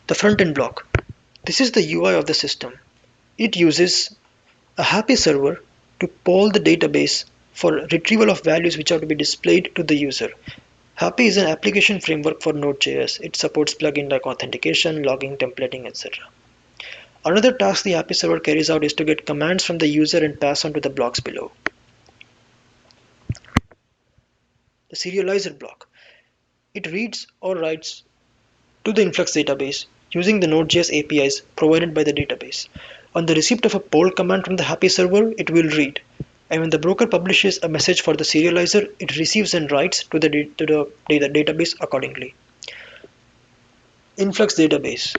The front-end block. This is the UI of the system. It uses a happy server to poll the database for retrieval of values which are to be displayed to the user. Happy is an application framework for Node.js. It supports plugins like authentication, logging, templating, etc. Another task the Happy server carries out is to get commands from the user and pass on to the blocks below. The serializer block. It reads or writes to the influx database using the Node.js APIs provided by the database. On the receipt of a poll command from the Happy server, it will read. And when the broker publishes a message for the serializer, it receives and writes to the database accordingly. Influx database.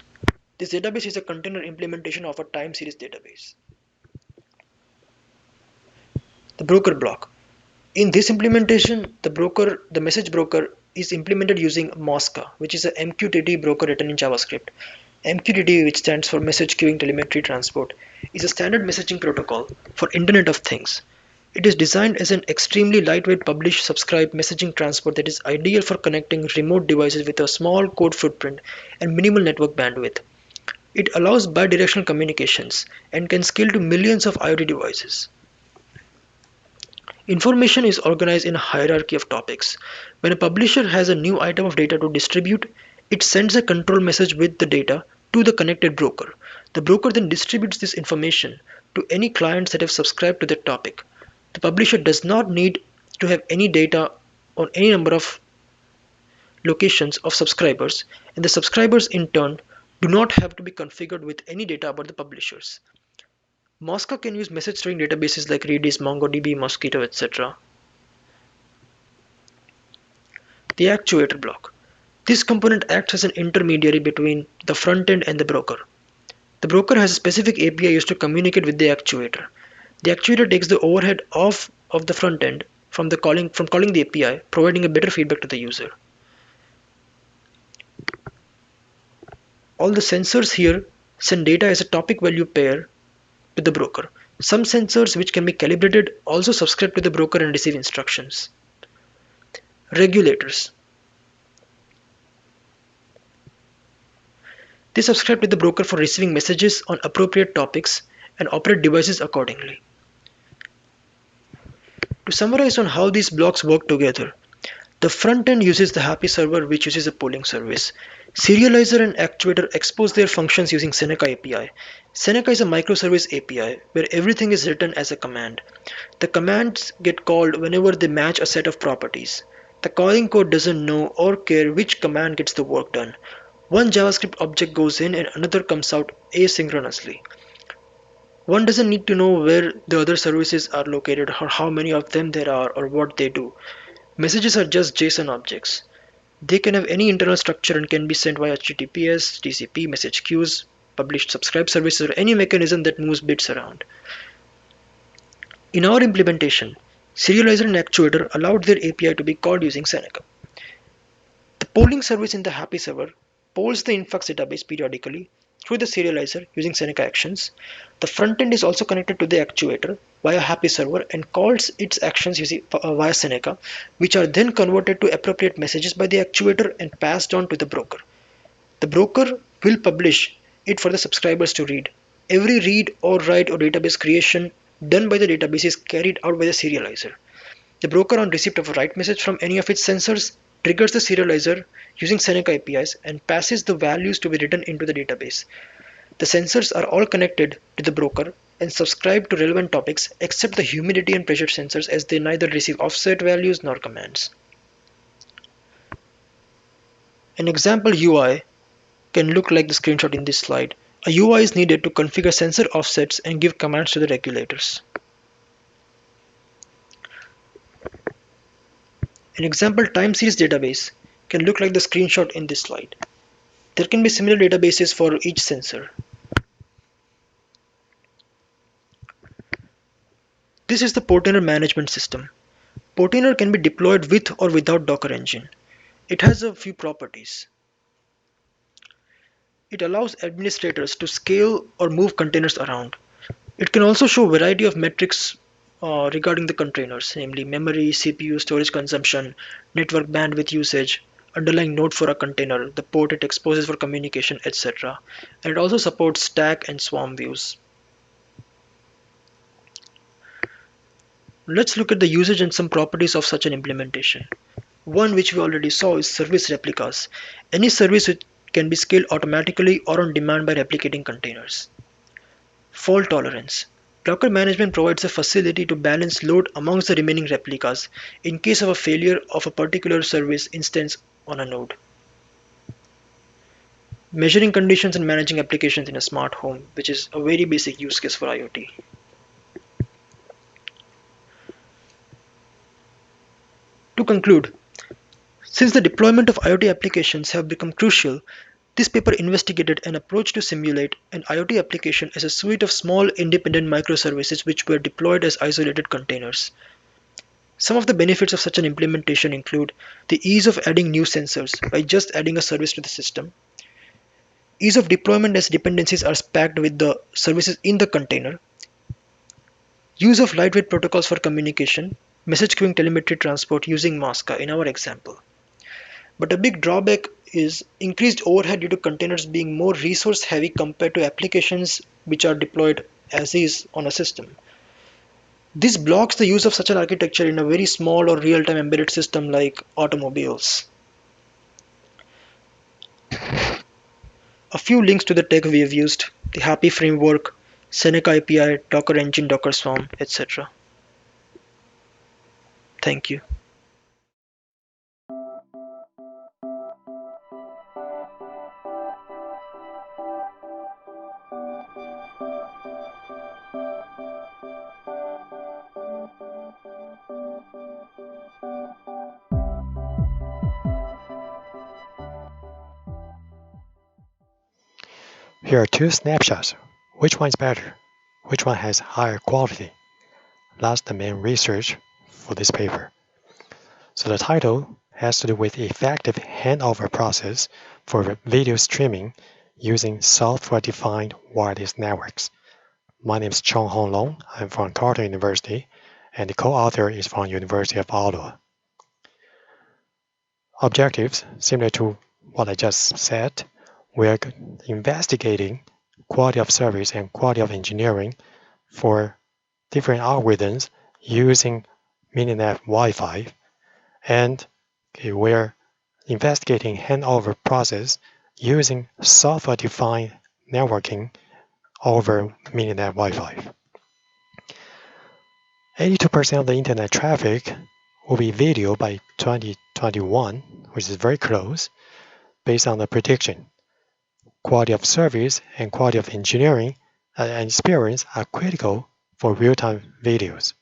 This database is a container implementation of a time series database. The broker block. In this implementation, the message broker is implemented using Mosca, which is a MQTT broker written in JavaScript. MQTT, which stands for Message Queuing Telemetry Transport, is a standard messaging protocol for Internet of Things. It is designed as an extremely lightweight publish-subscribe messaging transport that is ideal for connecting remote devices with a small code footprint and minimal network bandwidth. It allows bidirectional communications and can scale to millions of IoT devices. Information is organized in a hierarchy of topics. When a publisher has a new item of data to distribute, it sends a control message with the data to the connected broker. The broker then distributes this information to any clients that have subscribed to that topic. The publisher does not need to have any data on any number of locations of subscribers, and the subscribers in turn do not have to be configured with any data about the publishers. Mosca can use message storing databases like Redis, MongoDB, Mosquito, etc. The actuator block. This component acts as an intermediary between the front end and the broker. The broker has a specific API used to communicate with the actuator. The actuator takes the overhead off of the front end from calling the API, providing a better feedback to the user. All the sensors here send data as a topic value pair to the broker. Some sensors which can be calibrated also subscribe to the broker and receive instructions. Regulators. They subscribe to the broker for receiving messages on appropriate topics and operate devices accordingly. To summarize on how these blocks work together, the front end uses the Happy server, which uses a polling service. Serializer and actuator expose their functions using Seneca API. Seneca is a microservice API where everything is written as a command. The commands get called whenever they match a set of properties. The calling code doesn't know or care which command gets the work done. One JavaScript object goes in and another comes out asynchronously. One doesn't need to know where the other services are located or how many of them there are or what they do. Messages are just JSON objects. They can have any internal structure and can be sent via HTTPS, TCP, message queues, published subscribe services, or any mechanism that moves bits around. In our implementation, Serializer and Actuator allowed their API to be called using Seneca. The polling service in the Happy server polls the influx database periodically, through the serializer using Seneca actions. The front end is also connected to the actuator via Happy Server and calls its actions via Seneca, which are then converted to appropriate messages by the actuator and passed on to the broker. The broker will publish it for the subscribers to read. Every read or write or database creation done by the database is carried out by the serializer. The broker, on receipt of a write message from any of its sensors, triggers the serializer using Seneca APIs and passes the values to be written into the database. The sensors are all connected to the broker and subscribe to relevant topics except the humidity and pressure sensors, as they neither receive offset values nor commands. An example UI can look like the screenshot in this slide. A UI is needed to configure sensor offsets and give commands to the regulators. An example time series database can look like the screenshot in this slide. There can be similar databases for each sensor. This is the Portainer management system. Portainer can be deployed with or without Docker engine. It has a few properties. It allows administrators to scale or move containers around. It can also show a variety of metrics regarding the containers, namely memory, CPU, storage consumption, network bandwidth usage, underlying node for a container, the port it exposes for communication, etc. And it also supports stack and swarm views. Let's look at the usage and some properties of such an implementation. One which we already saw is service replicas. Any service can be scaled automatically or on demand by replicating containers. Fault tolerance. Docker management provides a facility to balance load amongst the remaining replicas in case of a failure of a particular service instance on a node. Measuring conditions and managing applications in a smart home, which is a very basic use case for IoT. To conclude, since the deployment of IoT applications have become crucial, this paper investigated an approach to simulate an IoT application as a suite of small independent microservices which were deployed as isolated containers. Some of the benefits of such an implementation include the ease of adding new sensors by just adding a service to the system, ease of deployment as dependencies are packed with the services in the container, use of lightweight protocols for communication, message queuing telemetry transport using Masca in our example. But a big drawback is increased overhead due to containers being more resource heavy compared to applications which are deployed as is on a system. This blocks the use of such an architecture in a very small or real-time embedded system like automobiles. A few links to the tech we have used: the Happy framework, Seneca API, Docker engine, Docker Swarm, etc. Thank you. Here are two snapshots. Which one is better? Which one has higher quality? That's the main research for this paper. So the title has to do with effective handover process for video streaming using software-defined wireless networks. My name is Chong Hong Long. I'm from Carleton University, and the co-author is from University of Ottawa. Objectives, similar to what I just said, we're investigating quality of service and quality of engineering for different algorithms using Mininet Wi-Fi, and we're investigating handover process using software-defined networking over Mininet Wi-Fi. 82% of the internet traffic will be video by 2021, which is very close, based on the prediction. Quality of service and quality of engineering and experience are critical for real-time videos.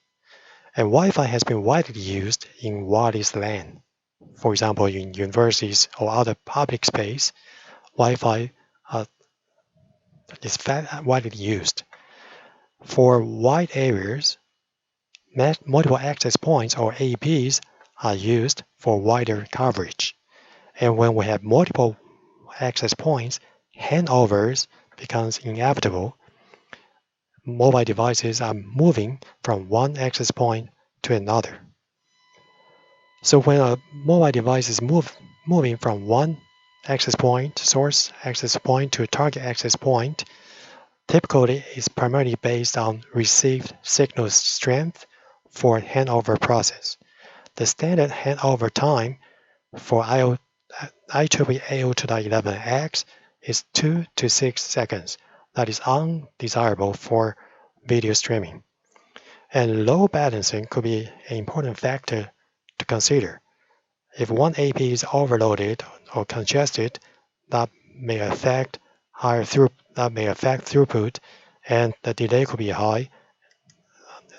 And Wi-Fi has been widely used in wireless LAN. For example, in universities or other public space, Wi-Fi is widely used. For wide areas, multiple access points or APs are used for wider coverage. And when we have multiple access points, handovers becomes inevitable, mobile devices are moving from one access point to another. So when a mobile device is moving from one access point, source access point to target access point, typically it's primarily based on received signal strength for handover process. The standard handover time for IEEE 802.11x is 2 to 6 seconds. That is undesirable for video streaming. And load balancing could be an important factor to consider. If one AP is overloaded or congested, that may affect throughput, and the delay could be high,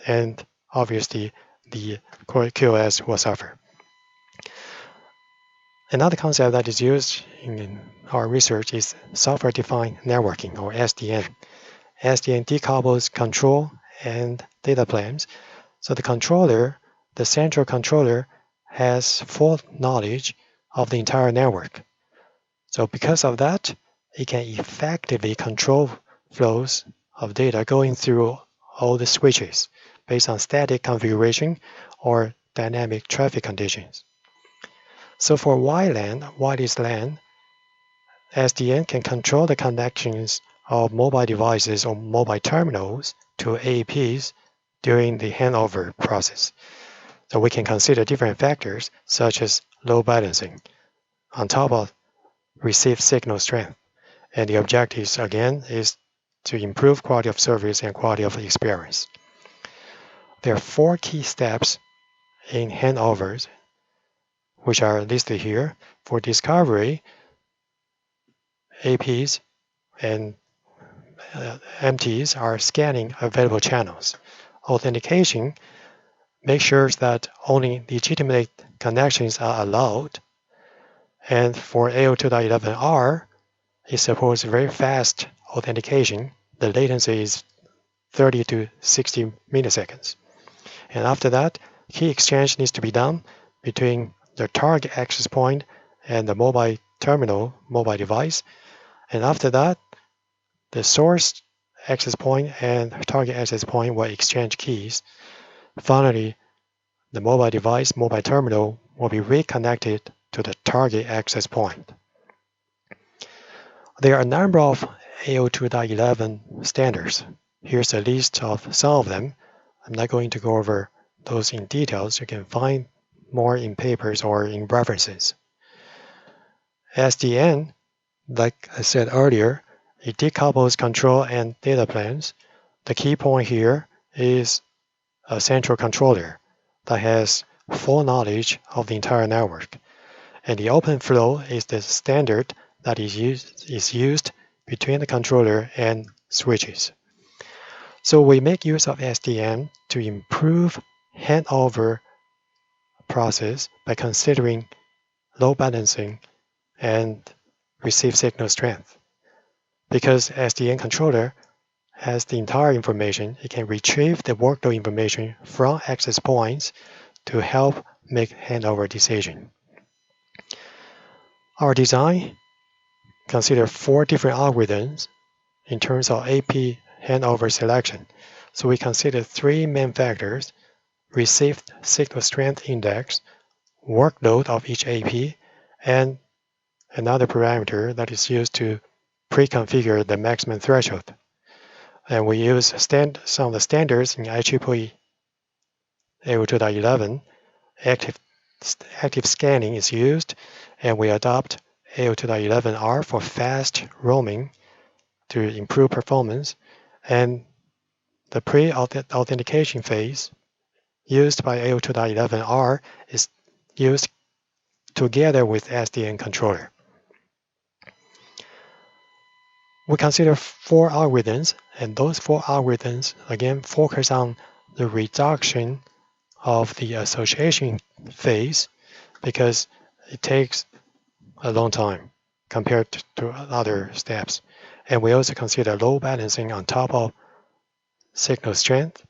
and obviously the QoS will suffer. Another concept that is used in our research is software-defined networking, or SDN. SDN decouples control and data planes. So the central controller, has full knowledge of the entire network. So because of that, it can effectively control flows of data going through all the switches based on static configuration or dynamic traffic conditions. So for wireless LAN, SDN can control the connections of mobile devices or mobile terminals to APs during the handover process. So we can consider different factors such as load balancing on top of received signal strength. And the objective, again, is to improve quality of service and quality of experience. There are 4 key steps in handovers, which are listed here. For discovery, APs and MTs are scanning available channels. Authentication makes sure that only legitimate connections are allowed. And for 802.11r, it supports very fast authentication. The latency is 30 to 60 milliseconds. And after that, key exchange needs to be done between the target access point and the mobile terminal, mobile device. And after that, the source access point and target access point will exchange keys. Finally, the mobile device, mobile terminal will be reconnected to the target access point. There are a number of 802.11 standards. Here's a list of some of them. I'm not going to go over those in details. You can find more in papers or in references. SDN, like I said earlier, it decouples control and data planes. The key point here is a central controller that has full knowledge of the entire network. And the open flow is the standard that is used between the controller and switches. So we make use of SDN to improve handover process by considering load balancing and receive signal strength. Because SDN controller has the entire information, it can retrieve the workload information from access points to help make handover decision. Our design considers 4 different algorithms in terms of AP handover selection. So we consider 3 main factors: received signal strength index, workload of each AP, and another parameter that is used to pre-configure the maximum threshold. And we use some of the standards in IEEE 802.11. Active scanning is used, and we adopt 802.11r for fast roaming to improve performance. And the pre-authentication phase used by 802.11r is used together with SDN controller. We consider 4 algorithms, and those 4 algorithms again focus on the reduction of the association phase because it takes a long time compared to other steps. And we also consider load balancing on top of signal strength.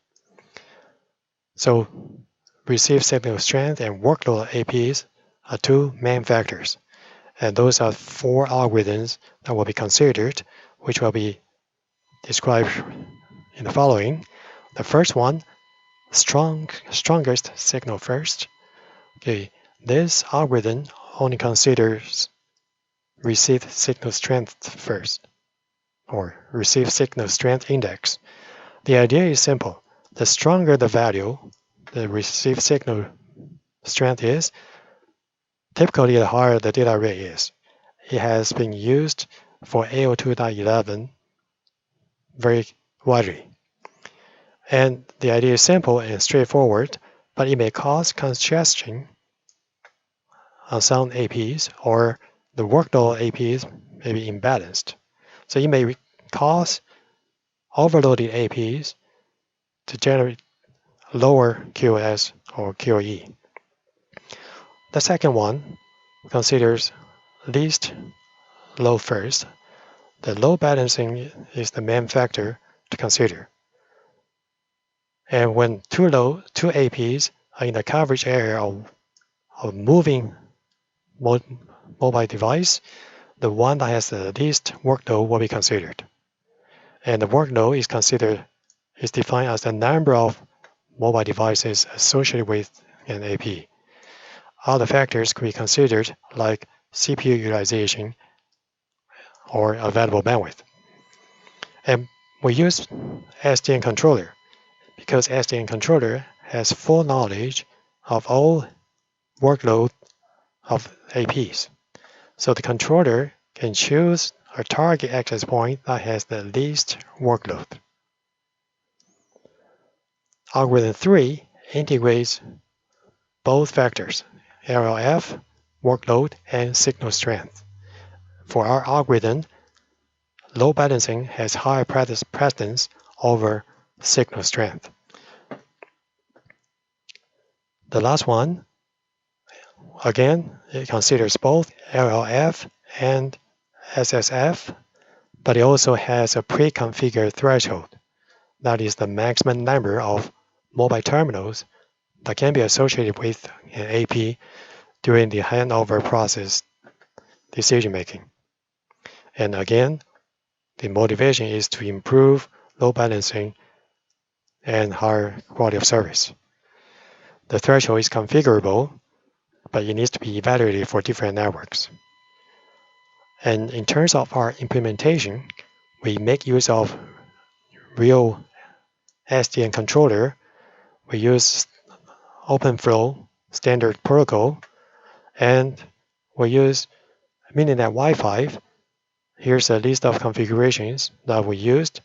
So receive signal strength and workload APs are 2 main factors. And those are 4 algorithms that will be considered, which will be described in the following. The first one, strongest signal first. Okay, this algorithm only considers received signal strength first, or received signal strength index. The idea is simple. The stronger the value the received signal strength is, typically the higher the data rate is. It has been used for 802.11 very widely. And the idea is simple and straightforward, but it may cause congestion on some APs, or the workload APs may be imbalanced. So it may cause overloaded APs to generate lower QoS or QoE. The second one considers least load first. The load balancing is the main factor to consider. And when two APs are in the coverage area of moving mobile device, the one that has the least workload will be considered. And the workload is defined as the number of mobile devices associated with an AP. Other factors could be considered like CPU utilization or available bandwidth. And we use SDN controller because SDN controller has full knowledge of all workload of APs. So the controller can choose a target access point that has the least workload. Algorithm 3 integrates both factors, LLF, workload, and signal strength. For our algorithm, load balancing has higher precedence over signal strength. The last one, again, it considers both LLF and SSF, but it also has a pre-configured threshold. That is the maximum number of mobile terminals that can be associated with an AP during the handover process decision making. And again, the motivation is to improve load balancing and higher quality of service. The threshold is configurable, but it needs to be evaluated for different networks. And in terms of our implementation, we make use of real SDN controller. We use OpenFlow standard protocol, and we use Mininet Wi-Fi. Here's a list of configurations that we used.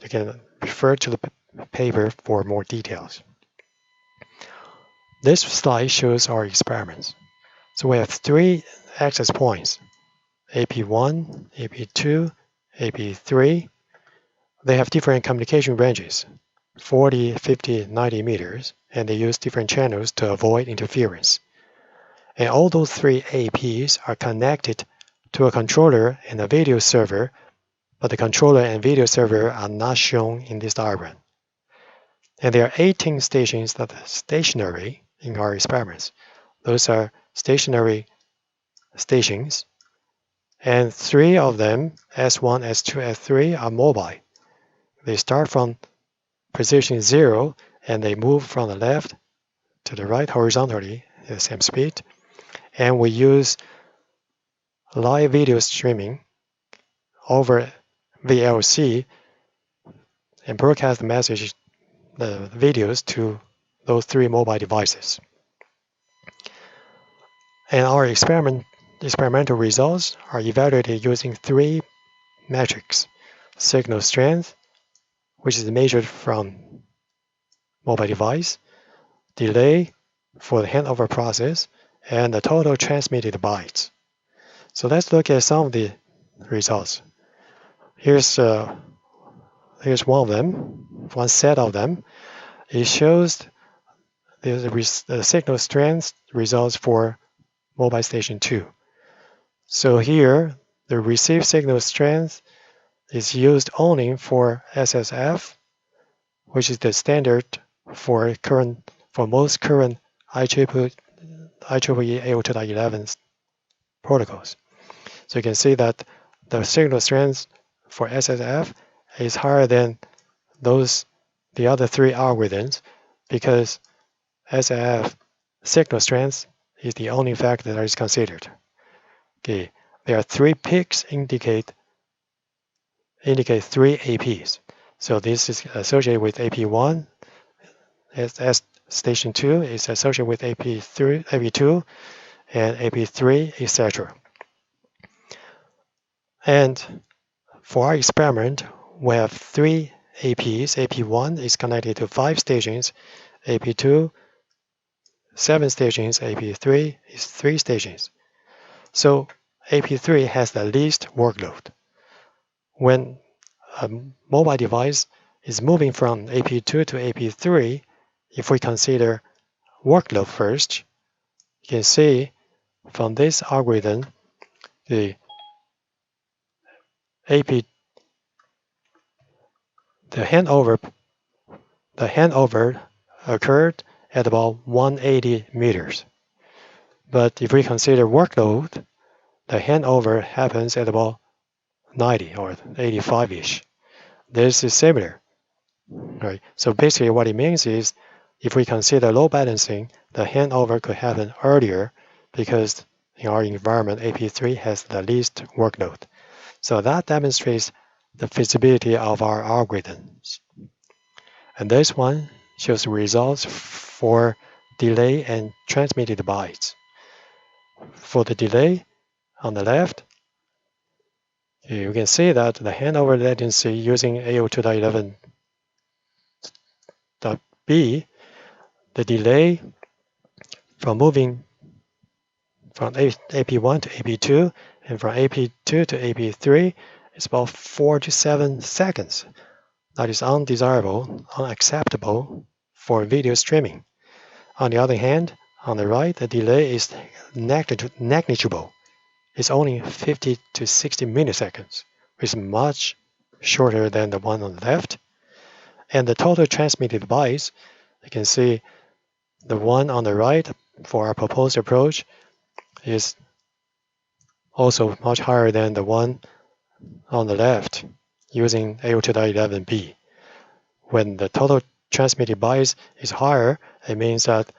You can refer to the paper for more details. This slide shows our experiments. So we have 3 access points, AP1, AP2, AP3. They have different communication ranges, 40, 50, 90 meters, and they use different channels to avoid interference. And all those 3 APs are connected to a controller and a video server, but the controller and video server are not shown in this diagram. And there are 18 stations that are stationary in our experiments. Those are stationary stations, and 3 of them, S1, S2, S3, are mobile. They start from position 0 and they move from the left to the right horizontally at the same speed. And we use live video streaming over VLC and broadcast the message, the videos, to those 3 mobile devices. And our experimental results are evaluated using 3 metrics: signal strength, which is measured from mobile device, delay for the handover process, and the total transmitted bytes. So let's look at some of the results. Here's one of them, one set of them. It shows the signal strength results for mobile station 2. So here, the received signal strength is used only for SSF, which is the standard for most current IEEE 802.11 protocols. So you can see that the signal strength for SSF is higher than the other three algorithms because SIF signal strength is the only factor that is considered. Okay, there are three peaks indicate three APs. So this is associated with AP1, as station 2 is associated with AP2, and AP3, etc. And for our experiment, we have three APs. AP1 is connected to 5 stations, AP2, 7 stations, AP3 is 3 stations. So AP3 has the least workload. When a mobile device is moving from AP2 to AP3, if we consider workload first, you can see from this algorithm, the handover occurred at about 180 meters. But if we consider workload, the handover happens at about 90 or 85-ish. This is similar, right? So basically what it means is if we consider load balancing, the handover could happen earlier because in our environment, AP3 has the least workload. So that demonstrates the feasibility of our algorithms. And this one shows results for delay and transmitted bytes. For the delay on the left, you can see that the handover latency using AO2.11.b, the delay from moving from AP1 to AP2 and from AP2 to AP3 is about 4 to 7 seconds. That is undesirable, unacceptable for video streaming. On the other hand, on the right, the delay is negligible. It's only 50 to 60 milliseconds, which is much shorter than the one on the left. And the total transmitted bytes, you can see the one on the right for our proposed approach is also much higher than the one on the left using AO2.11b. When the total transmitted bytes is higher, it means that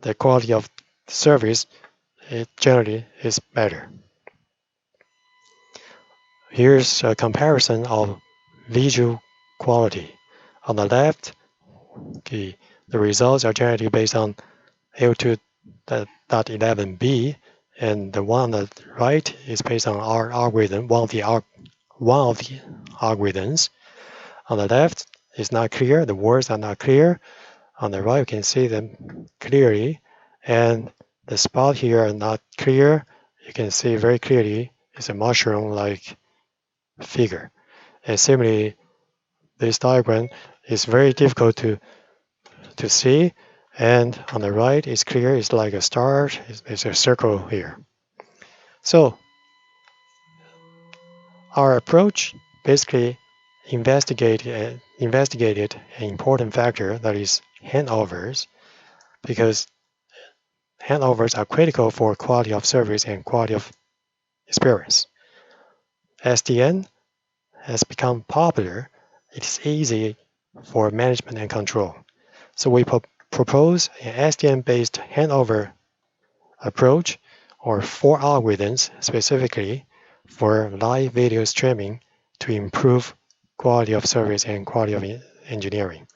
the quality of service generally is better. Here's a comparison of visual quality. On the left, the results are generally based on AO2.11b, and the one on the right is based on our algorithm, one of the algorithms. On the left, it's not clear, the words are not clear. On the right, you can see them clearly, and the spot here are not clear. You can see very clearly it's a mushroom-like figure. And similarly, this diagram is very difficult to see, and on the right it's clear, it's like a star, it's a circle here. So our approach basically investigated an important factor, that is handovers, because handovers are critical for quality of service and quality of experience. SDN has become popular. It is easy for management and control. So we propose an SDN-based handover approach, or 4 algorithms specifically for live video streaming to improve quality of service and quality of engineering.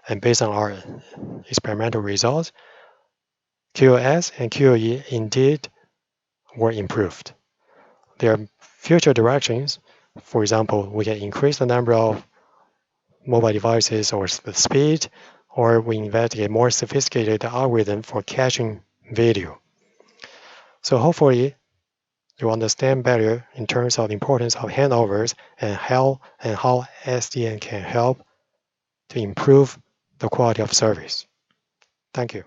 And based on our experimental results, QoS and QoE indeed were improved. There are future directions. For example, we can increase the number of mobile devices or the speed, or we investigate more sophisticated algorithm for caching video. So hopefully you understand better in terms of the importance of handovers and how SDN can help to improve the quality of service. Thank you.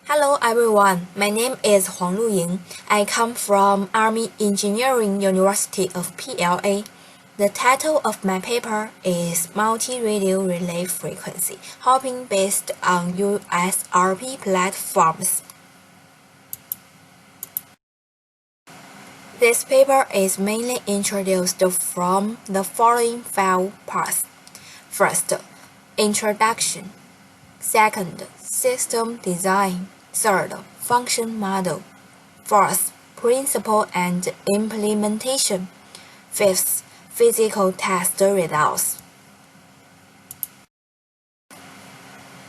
Hello Hello everyone, my name is Huang Luying. I come from Army Engineering University of PLA. The title of my paper is Multi-Radio Relay Frequency Hopping based on USRP platforms. This paper is mainly introduced from the following 5 parts. First, introduction. Second, system design. Third, function model. Fourth, principle and implementation. Fifth, physical test results.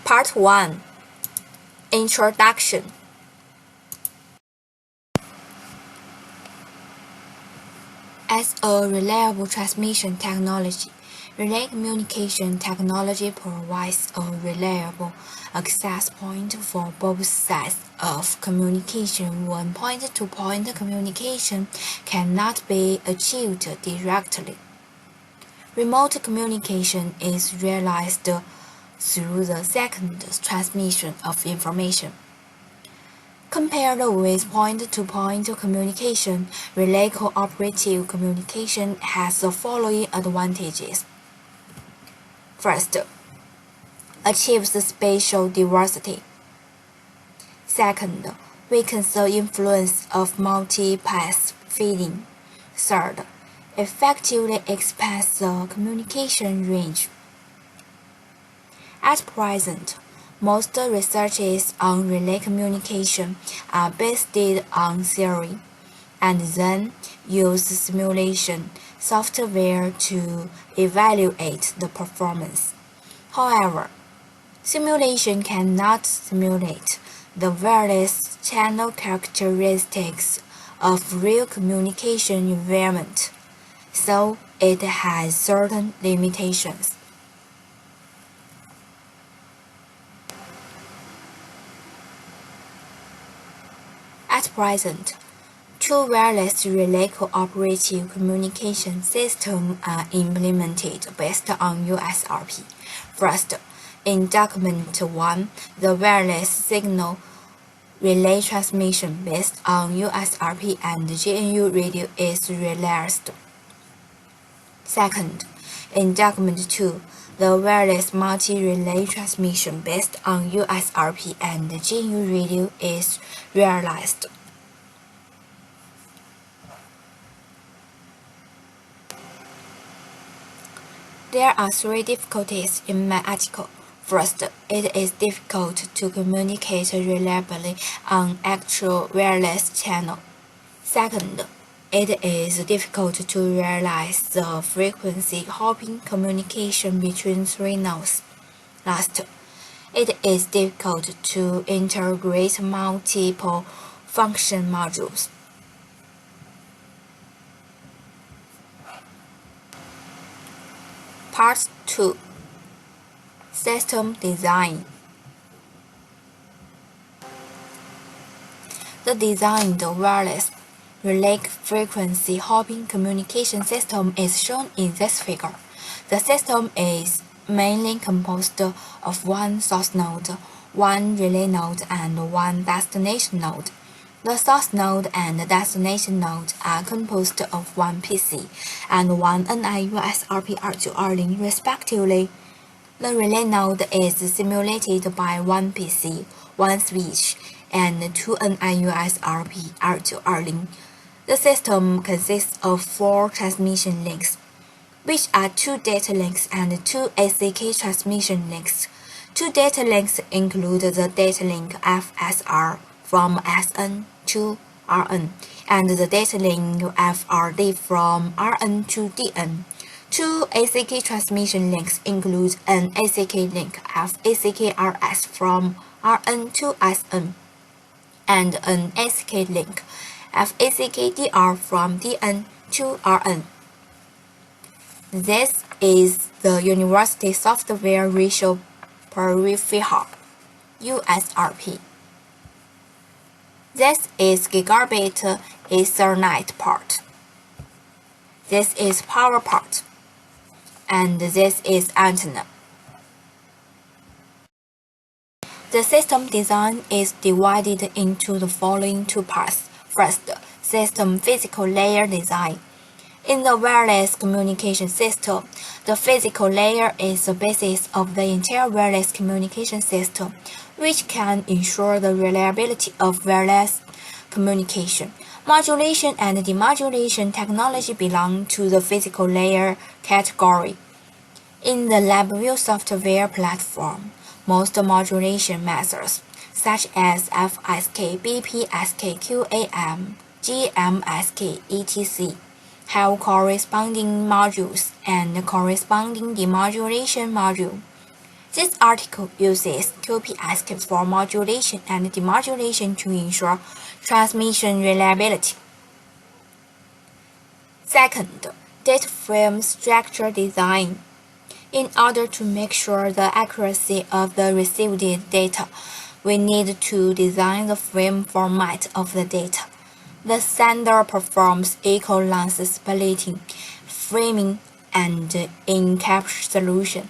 Part 1. Introduction. As a reliable transmission technology, relay communication technology provides a reliable access point for both sides of communication when point-to-point communication cannot be achieved directly. Remote communication is realized through the second transmission of information. Compared with point-to-point communication, relay cooperative communication has the following advantages. First, achieves spatial diversity. Second, weakens the influence of multi-path feeding. Third, effectively expands the communication range. At present, most researches on relay communication are based on theory, and then use simulation software to evaluate the performance. However, simulation cannot simulate the various channel characteristics of real communication environment, so it has certain limitations. At present, 2 wireless relay cooperative communication systems are implemented based on USRP. First, in Document 1, the wireless signal relay transmission based on USRP and GNU radio is realized. Second, in Document 2, the wireless multi-relay transmission based on USRP and GNU radio is realized. There are 3 difficulties in my article. First, it is difficult to communicate reliably on actual wireless channel. Second, it is difficult to realize the frequency hopping communication between 3 nodes. Last, it is difficult to integrate multiple function modules. Part 2. System design. The designed wireless relay frequency hopping communication system is shown in this figure. The system is mainly composed of 1 source node, 1 relay node, and 1 destination node. The source node and destination node are composed of 1 PC and 1 NI USRP R2R0 respectively. The relay node is simulated by 1 PC, 1 switch, and 2 NI USRP R2R0. The system consists of 4 transmission links, which are 2 data links and 2 ACK transmission links. 2 data links include the data link FSR from SN to RN, and the data link FRD from RN to DN. 2 ACK transmission links include an ACK link FACKRS from RN to SN, and an ACK link FACKDR from DN to RN. This is the University Software Ratio Peripheral, USRP. This is Gigabit Ethernet part. This is power part. And this is antenna. The system design is divided into the following two parts. First, system physical layer design. In the wireless communication system, the physical layer is the basis of the entire wireless communication system, which can ensure the reliability of wireless communication. Modulation and demodulation technology belong to the physical layer category. In the LabVIEW software platform, most modulation methods, such as FSK, BPSK, QAM, GMSK, etc., have corresponding modules and corresponding demodulation module. This article uses QPSK for modulation and demodulation to ensure transmission reliability. Second, data frame structure design. In order to make sure the accuracy of the received data, we need to design the frame format of the data. The sender performs equal-length splitting, framing, and encapsulation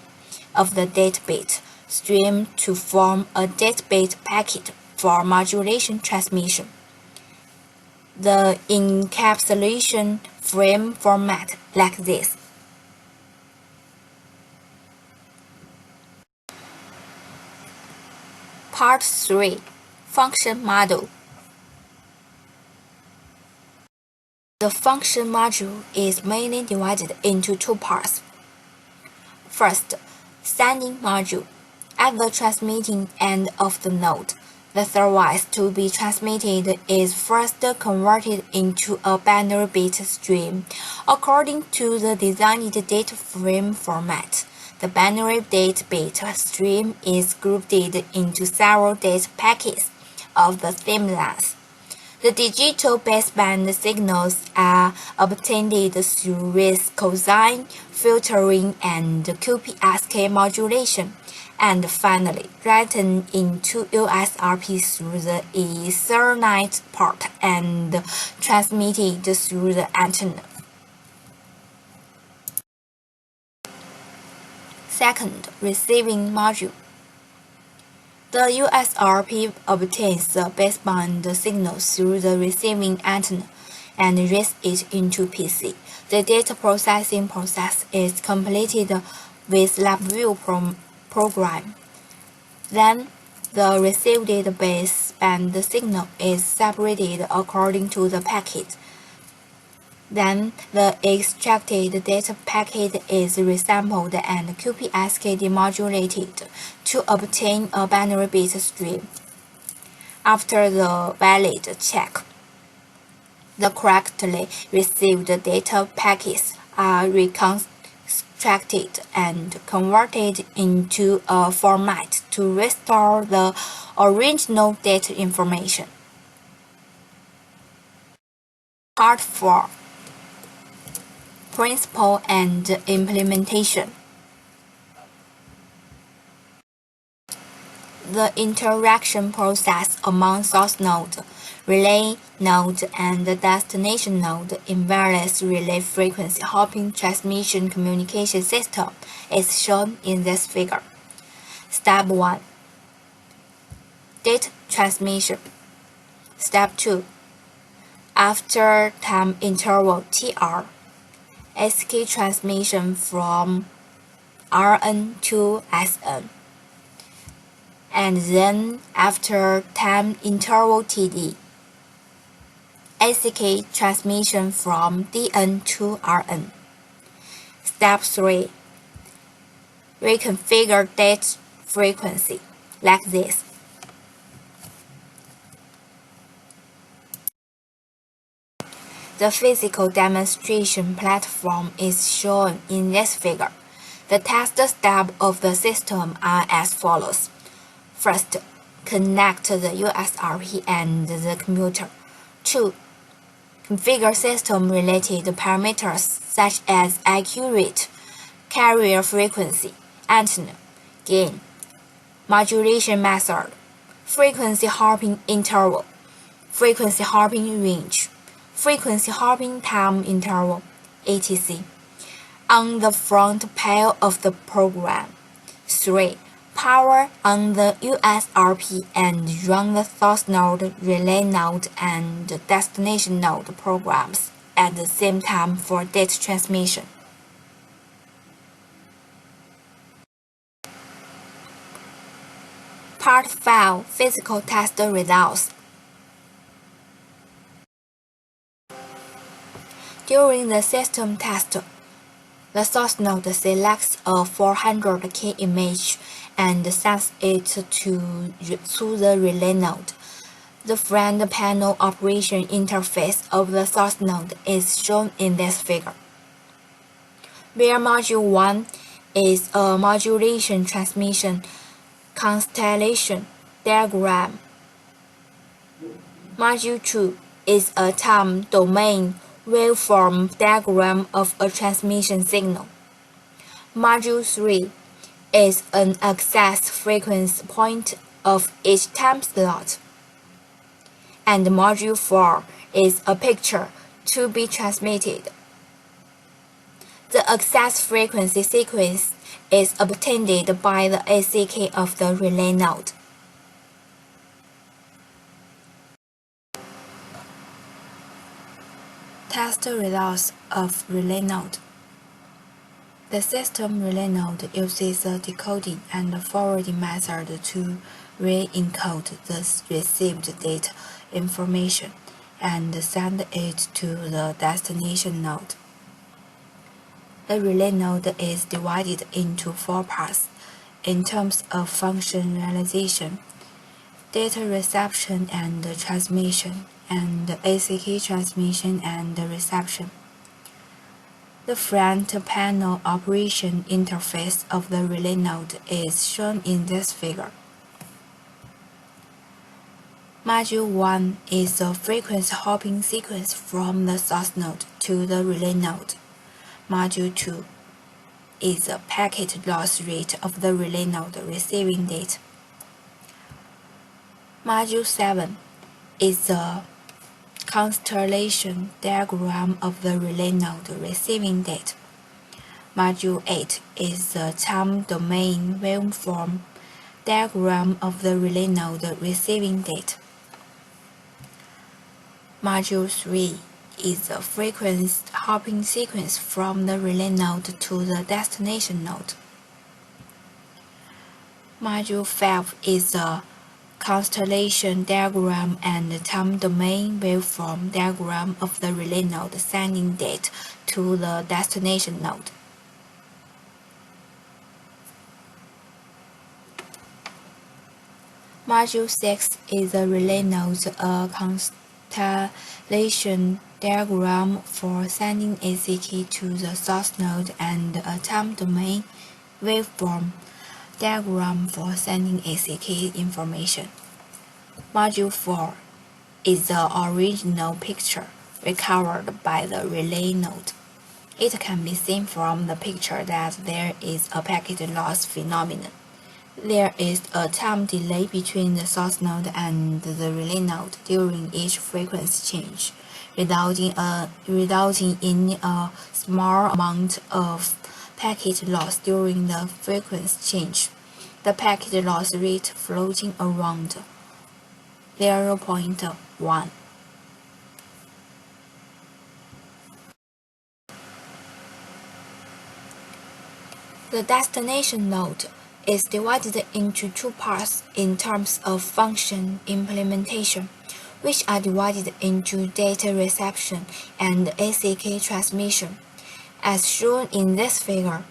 of the data bit stream to form a data bit packet for modulation transmission. The encapsulation frame format like this. Part 3. Function Model. The function module is mainly divided into two parts. First, sending module. At the transmitting end of the node, the service to be transmitted is first converted into a binary bit stream according to the designed data frame format. The binary data bit stream is grouped into several data packets of the same length. The digital baseband signals are obtained through risk cosine, filtering, and QPSK modulation, and finally written into USRP through the Ethernet port and transmitted through the antenna. Second, receiving module. The USRP obtains the baseband signal through the receiving antenna and reads it into PC. The data processing process is completed with LabVIEW program. Then, the received baseband signal is separated according to the packet. Then, the extracted data packet is resampled and QPSK demodulated to obtain a binary bit stream. After the valid check, the correctly received data packets are reconstructed and converted into a format to restore the original data information. Part 4. Principle and implementation. The interaction process among source node, relay node, and destination node in wireless relay frequency hopping transmission communication system is shown in this figure. Step 1. Data transmission. Step 2. After time interval TR, ASCII transmission from Rn to Sn, and then after time interval Td, ASCII transmission from Dn to Rn. Step 3. Reconfigure data frequency like this. The physical demonstration platform is shown in this figure. The test steps of the system are as follows. First, connect the USRP and the computer. 2. Configure system-related parameters such as accurate, carrier frequency, antenna, gain, modulation method, frequency hopping interval, frequency hopping range, frequency hopping time interval, etc. on the front panel of the program. 3. power on the USRP and run the source node, relay node, and destination node programs at the same time for data transmission. Part 5 Physical Test Results. During the system test, the source node selects a 400K image and sends it to the relay node. The front panel operation interface of the source node is shown in this figure, where Module 1 is a modulation transmission constellation diagram. Module 2 is a time domain waveform diagram of a transmission signal. Module 3 is an access frequency point of each time slot. And Module 4 is a picture to be transmitted. The access frequency sequence is obtained by the ACK of the relay node. Test results of relay node. The system relay node uses a decoding and forwarding method to re-encode the received data information and send it to the destination node. The relay node is divided into 4 parts in terms of function realization, data reception and transmission, and ACK transmission and reception. The front panel operation interface of the relay node is shown in this figure. Module 1 is a frequency hopping sequence from the source node to the relay node. Module 2 is the packet loss rate of the relay node receiving data. Module 7 is the constellation diagram of the relay node receiving data. Module 8 is the time domain waveform diagram of the relay node receiving data. Module 3 is the frequency hopping sequence from the relay node to the destination node. Module 5 is the constellation diagram and time domain waveform diagram of the relay node sending data to the destination node. Module 6 is the relay node, a constellation diagram for sending ACK to the source node and a time domain waveform diagram for sending ACK information. Module 4 is the original picture recovered by the relay node. It can be seen from the picture that there is a packet loss phenomenon. There is a time delay between the source node and the relay node during each frequency change, resulting in a small amount of packet loss during the frequency change. The packet loss rate floating around 0.1. The destination node is divided into 2 parts in terms of function implementation, which are divided into data reception and ACK transmission, as shown in this figure.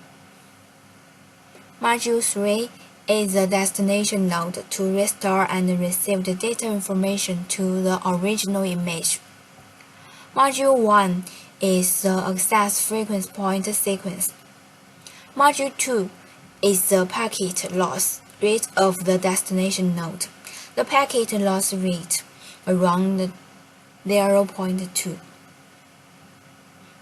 Module 3 is the destination node to restore and receive the data information to the original image. Module 1 is the access frequency point sequence. Module 2 is the packet loss rate of the destination node. The packet loss rate around 0.2.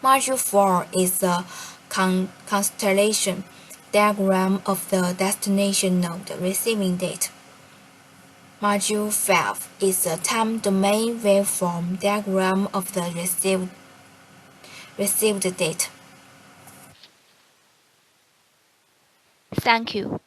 Module 4 is the constellation diagram of the destination node receiving data. Module 5 is the time domain waveform diagram of the received data. Thank you.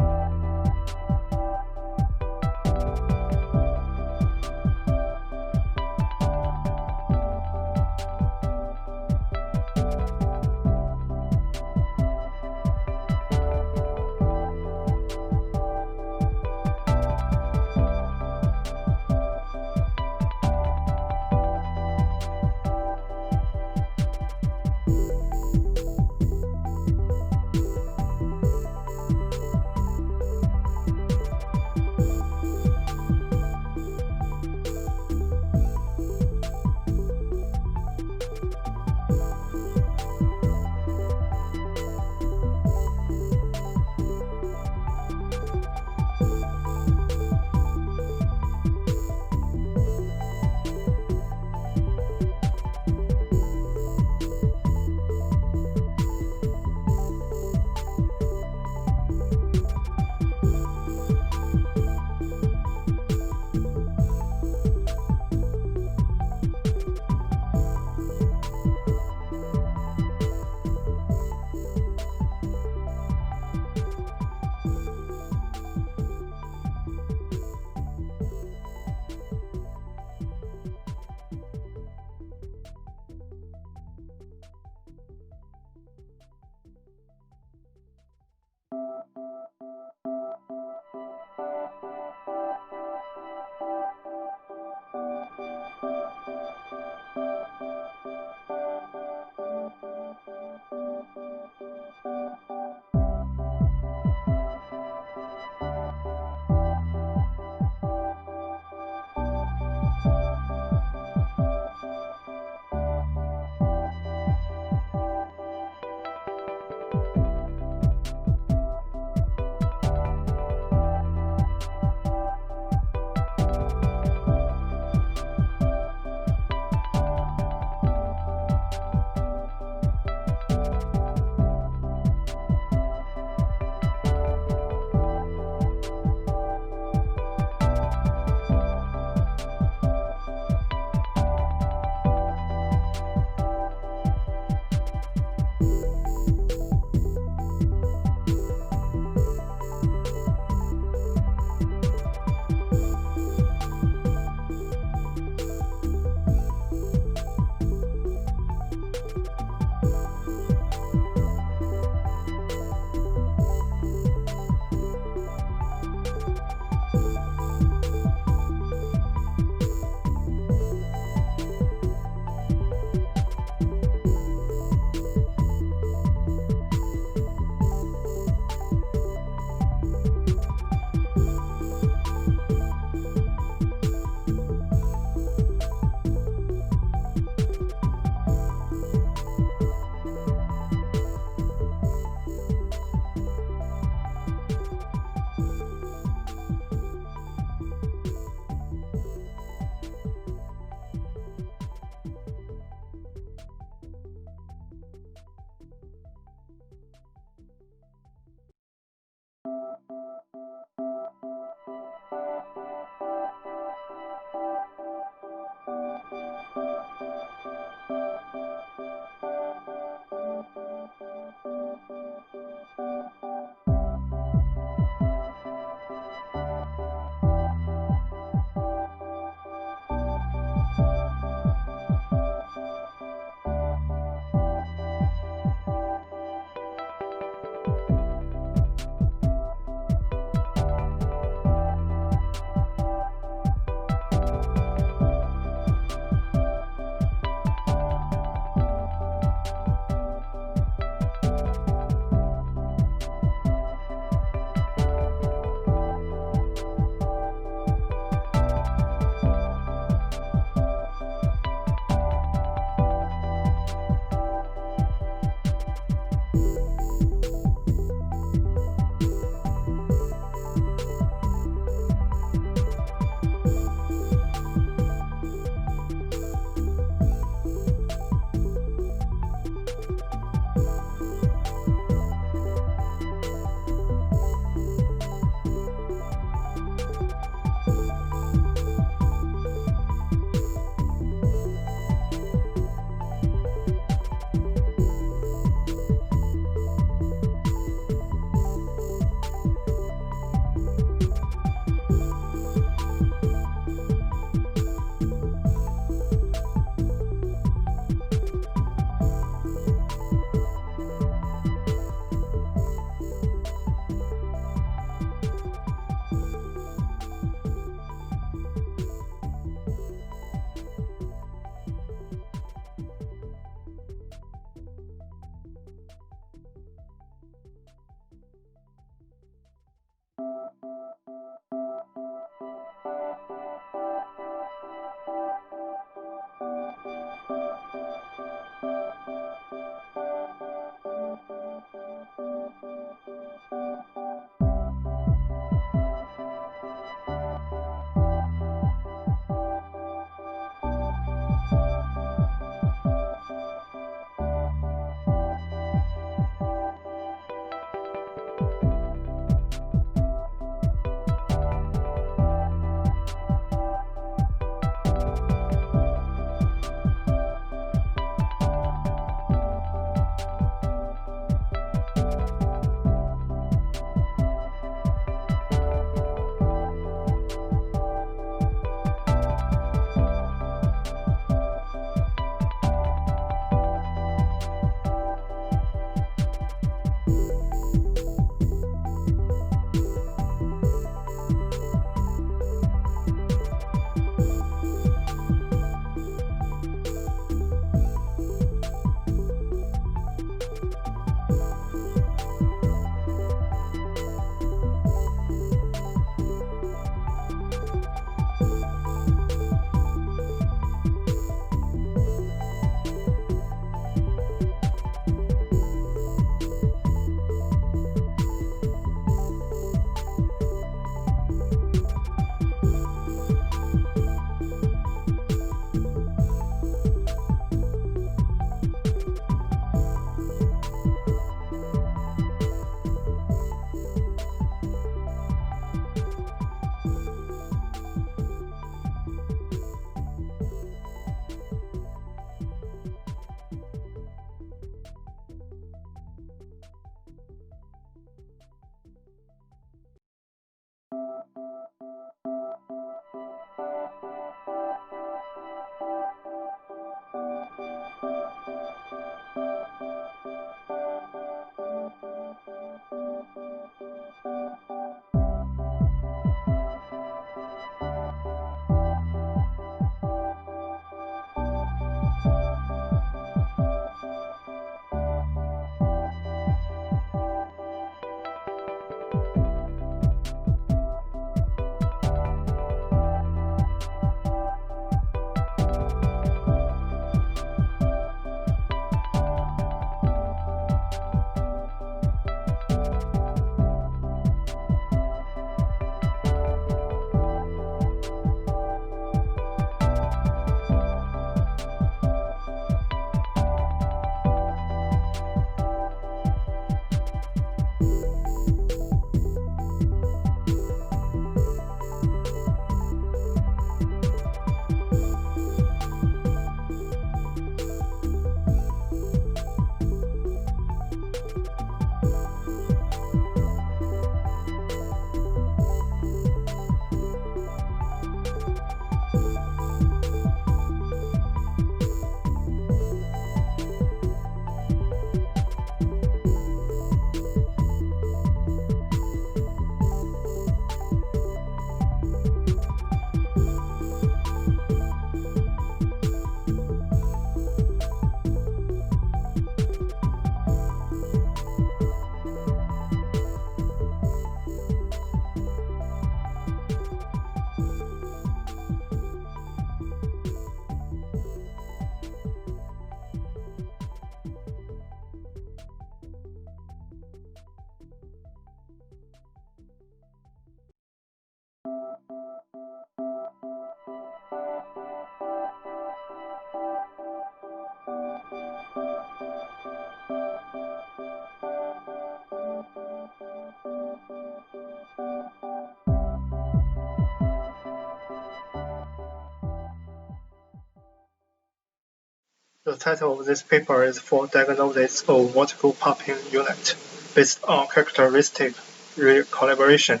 The title of this paper is for diagnosis of vertical popping unit based on characteristic recalibration,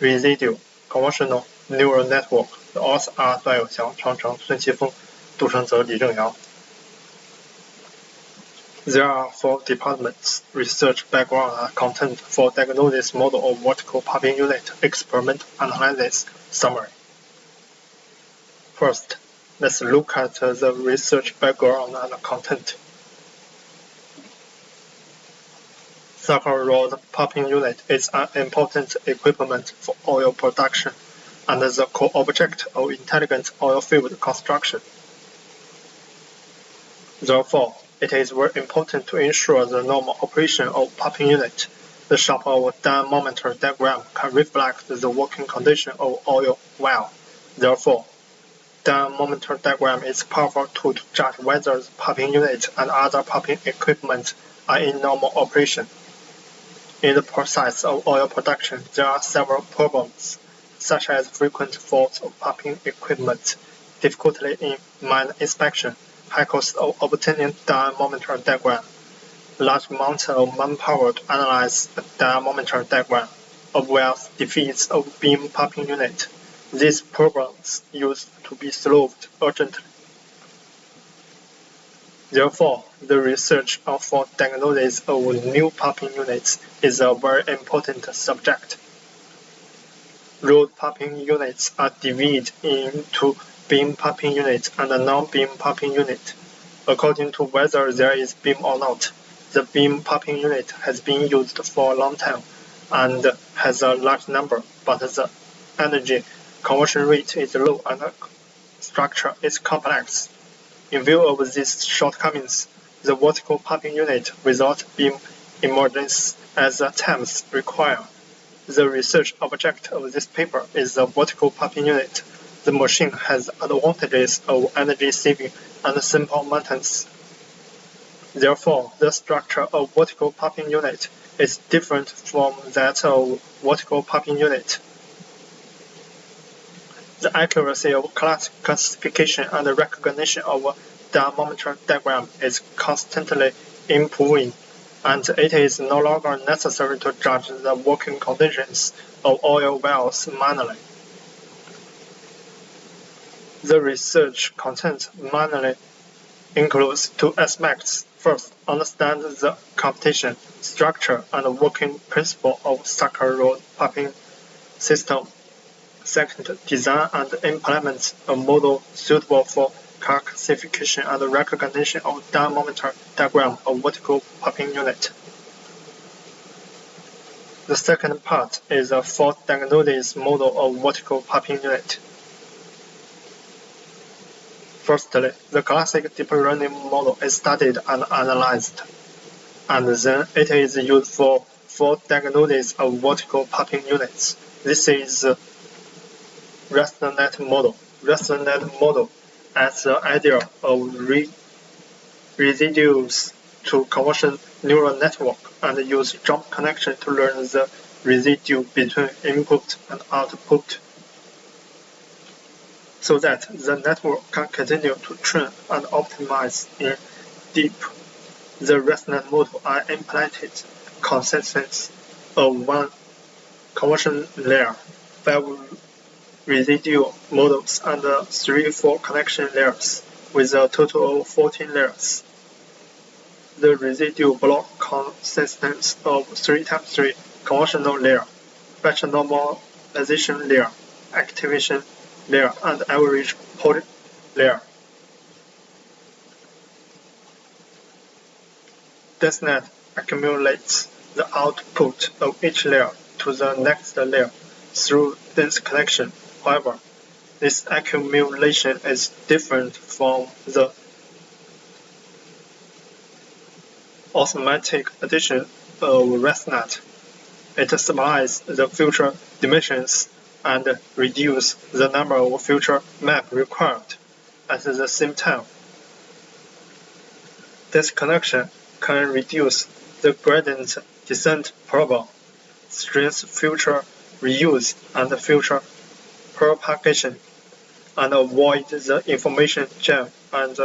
residual, convolutional neural network. The authors are 段有祥、常成、孙奇峰、杜承泽、李正阳。There are 4 departments: research, background, and content for diagnosis model of vertical popping unit, experiment, analysis, summary. First, let's look at the research background and content. Sucker-rod popping unit is an important equipment for oil production and the core object of intelligent oil field construction. Therefore, it is very important to ensure the normal operation of popping unit. The shape of dynamometer diagram can reflect the working condition of oil well. Therefore, dynamometer diagram is a powerful tool to judge whether the popping unit and other popping equipment are in normal operation. In the process of oil production, there are several problems, such as frequent faults of popping equipment, difficulty in mine inspection, high cost of obtaining dynamometer diagram, large amount of manpower to analyze a dynamometer diagram, obvious defeats of beam popping unit. These problems used to be solved urgently. Therefore, the research for diagnosis of new popping units is a very important subject. Rod popping units are divided into beam popping unit and a non-beam popping unit. According to whether there is beam or not, the beam popping unit has been used for a long time and has a large number, but the energy conversion rate is low and the structure is complex. In view of these shortcomings, the vertical popping unit without beam emergence as the times required. The research object of this paper is the vertical popping unit. The machine has advantages of energy saving and simple maintenance. Therefore, the structure of vertical popping unit is different from that of vertical popping unit. The accuracy of classification and recognition of dynamometer diagram is constantly improving, and it is no longer necessary to judge the working conditions of oil wells manually. The research content mainly includes 2 aspects. First, understand the computation, structure, and working principle of sucker-rod popping system. Second, design and implement a model suitable for classification and recognition of dynamometer diagram of vertical popping unit. The second part is a fault diagnosis model of vertical popping unit. Firstly, the classic deep learning model is studied and analyzed, and then it is used for fault diagnosis of vertical popping units. This is ResNet model. ResNet model adds the idea of residuals to convolutional neural network and use jump connection to learn the residue between input and output, so that the network can continue to train and optimize in deep. The ResNet model are implemented consisting of 1 convolution layer, 5 residual models, and 3-4 connection layers, with a total of 14 layers. The residual block consists of 3x3 convolutional layer, batch normalization layer, activation layer, and average point layer. DesNet accumulates the output of each layer to the next layer through dense connection. However, this accumulation is different from the automatic addition of ResNet. It supplies the future dimensions and reduces the number of future maps required at the same time. This connection can reduce the gradient descent problem, strengthen future reuse and future propagation, and avoid the information jam and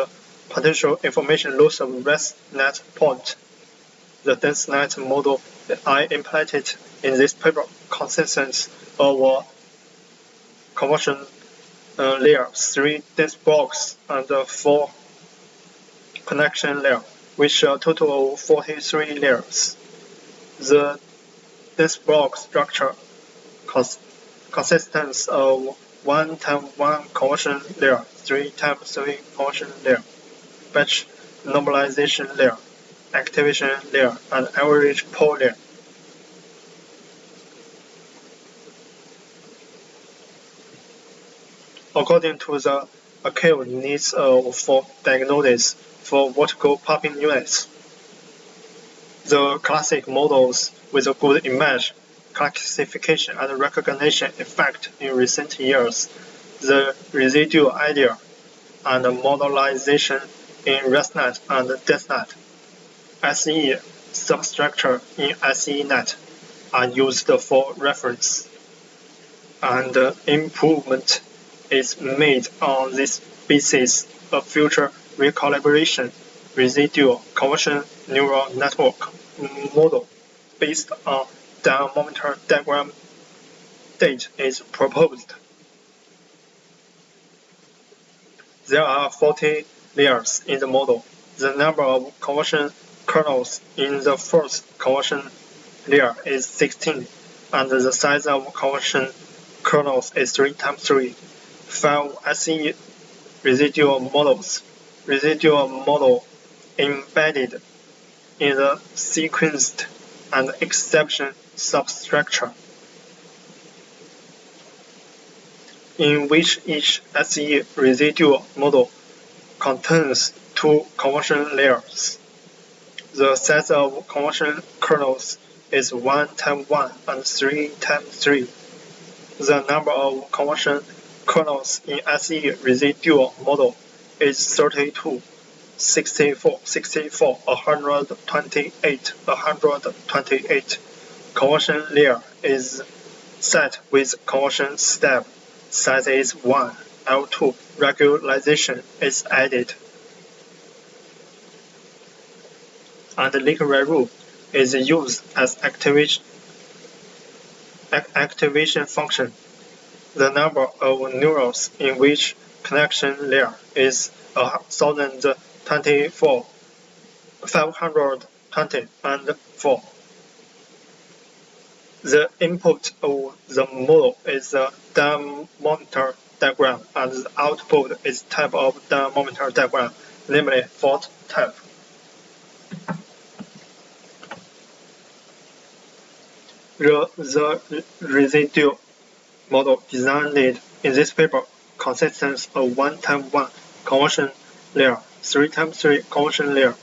potential information loss of ResNet point. The DenseNet model that I implemented in this paper consists of convolution layer, 3 dense blocks, and 4 connection layers, which are a total of 43 layers. The dense block structure consists of 1 times 1 convolution layer, 3 times 3 convolution layer, batch normalization layer, activation layer, and average pole layer. According to the acute needs for diagnosis for vertical popping units, the classic models with a good image classification and recognition effect in recent years, the residual idea and modelization in ResNet and DenseNet, SE substructure in SENet are used for reference, and improvement is made on this basis of future recalibration residual convolution neural network model based on diameter diagram data is proposed. There are 40 layers in the model. The number of convolution kernels in the first convolution layer is 16, and the size of convolution kernels is 3 times 3. 5 SE residual models. Residual model embedded in the sequenced and exception substructure, in which each SE residual model contains 2 convolution layers. The size of convolution kernels is 1 times 1 and 3 times 3. The number of convolution kernels in SE residual model is 32, 64, 64, 128, 128. Convolution layer is set with convolution step. Size is 1, L2. Regularization is added. And the liquid rule is used as activation function. The number of neurons in which connection layer is 1024, 524. The input of the model is the diameter diagram, and the output is type of diameter diagram, namely fault type. The residual model designed in this paper consists of 1 times 1 convolution layer, 3 times 3 convolution layer,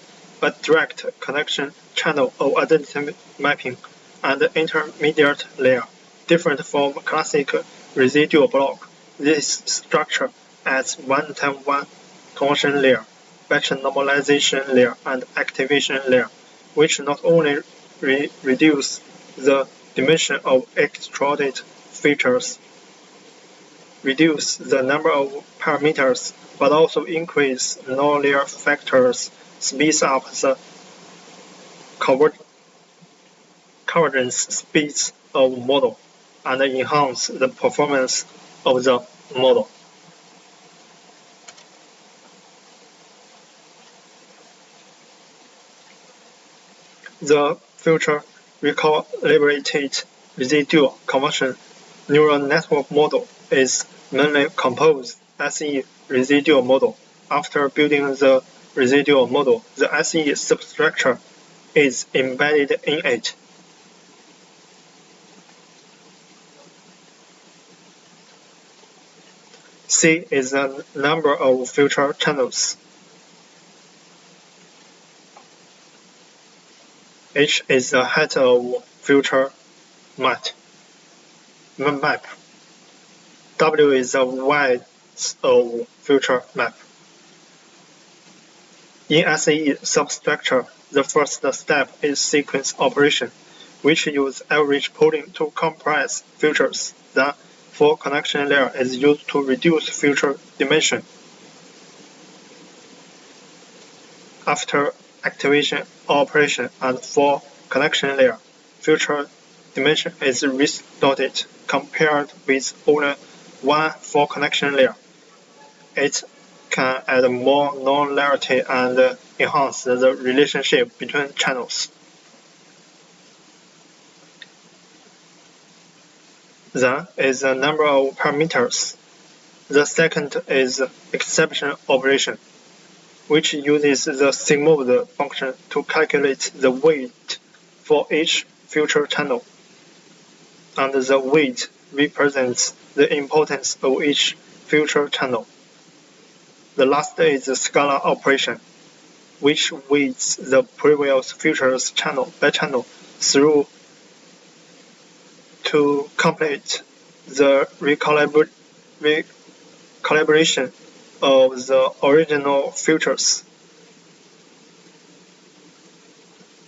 a direct connection channel of identity mapping, and intermediate layer. Different from classic residual block, this structure adds 1 times 1 convolution layer, batch normalization layer, and activation layer, which not only reduce the dimension of extruded features, reduce the number of parameters, but also increase nonlinear factors, speeds up the convergence speeds of model, and enhance the performance of the model. The future recalibrated residual convolution neural network model is mainly composed SE residual model. After building the residual model, the SE substructure is embedded in it. C is the number of filter channels. H is the height of filter map. W is the width of filter map. In SE substructure, the first step is sequence operation, which use average pooling to compress filters. The for connection layer is used to reduce filter dimension. after activation, operation, and for connection layer, future dimension is restored compared with only one for connection layer. It can add more non-linearity and enhance the relationship between channels. Then is the number of parameters. The second is exception operation, which uses the SIMUtools function to calculate the weight for each future channel. And the weight represents the importance of each future channel. The last is the scalar operation, which weights the previous futures channel by channel through to complete the recalibration of the original futures.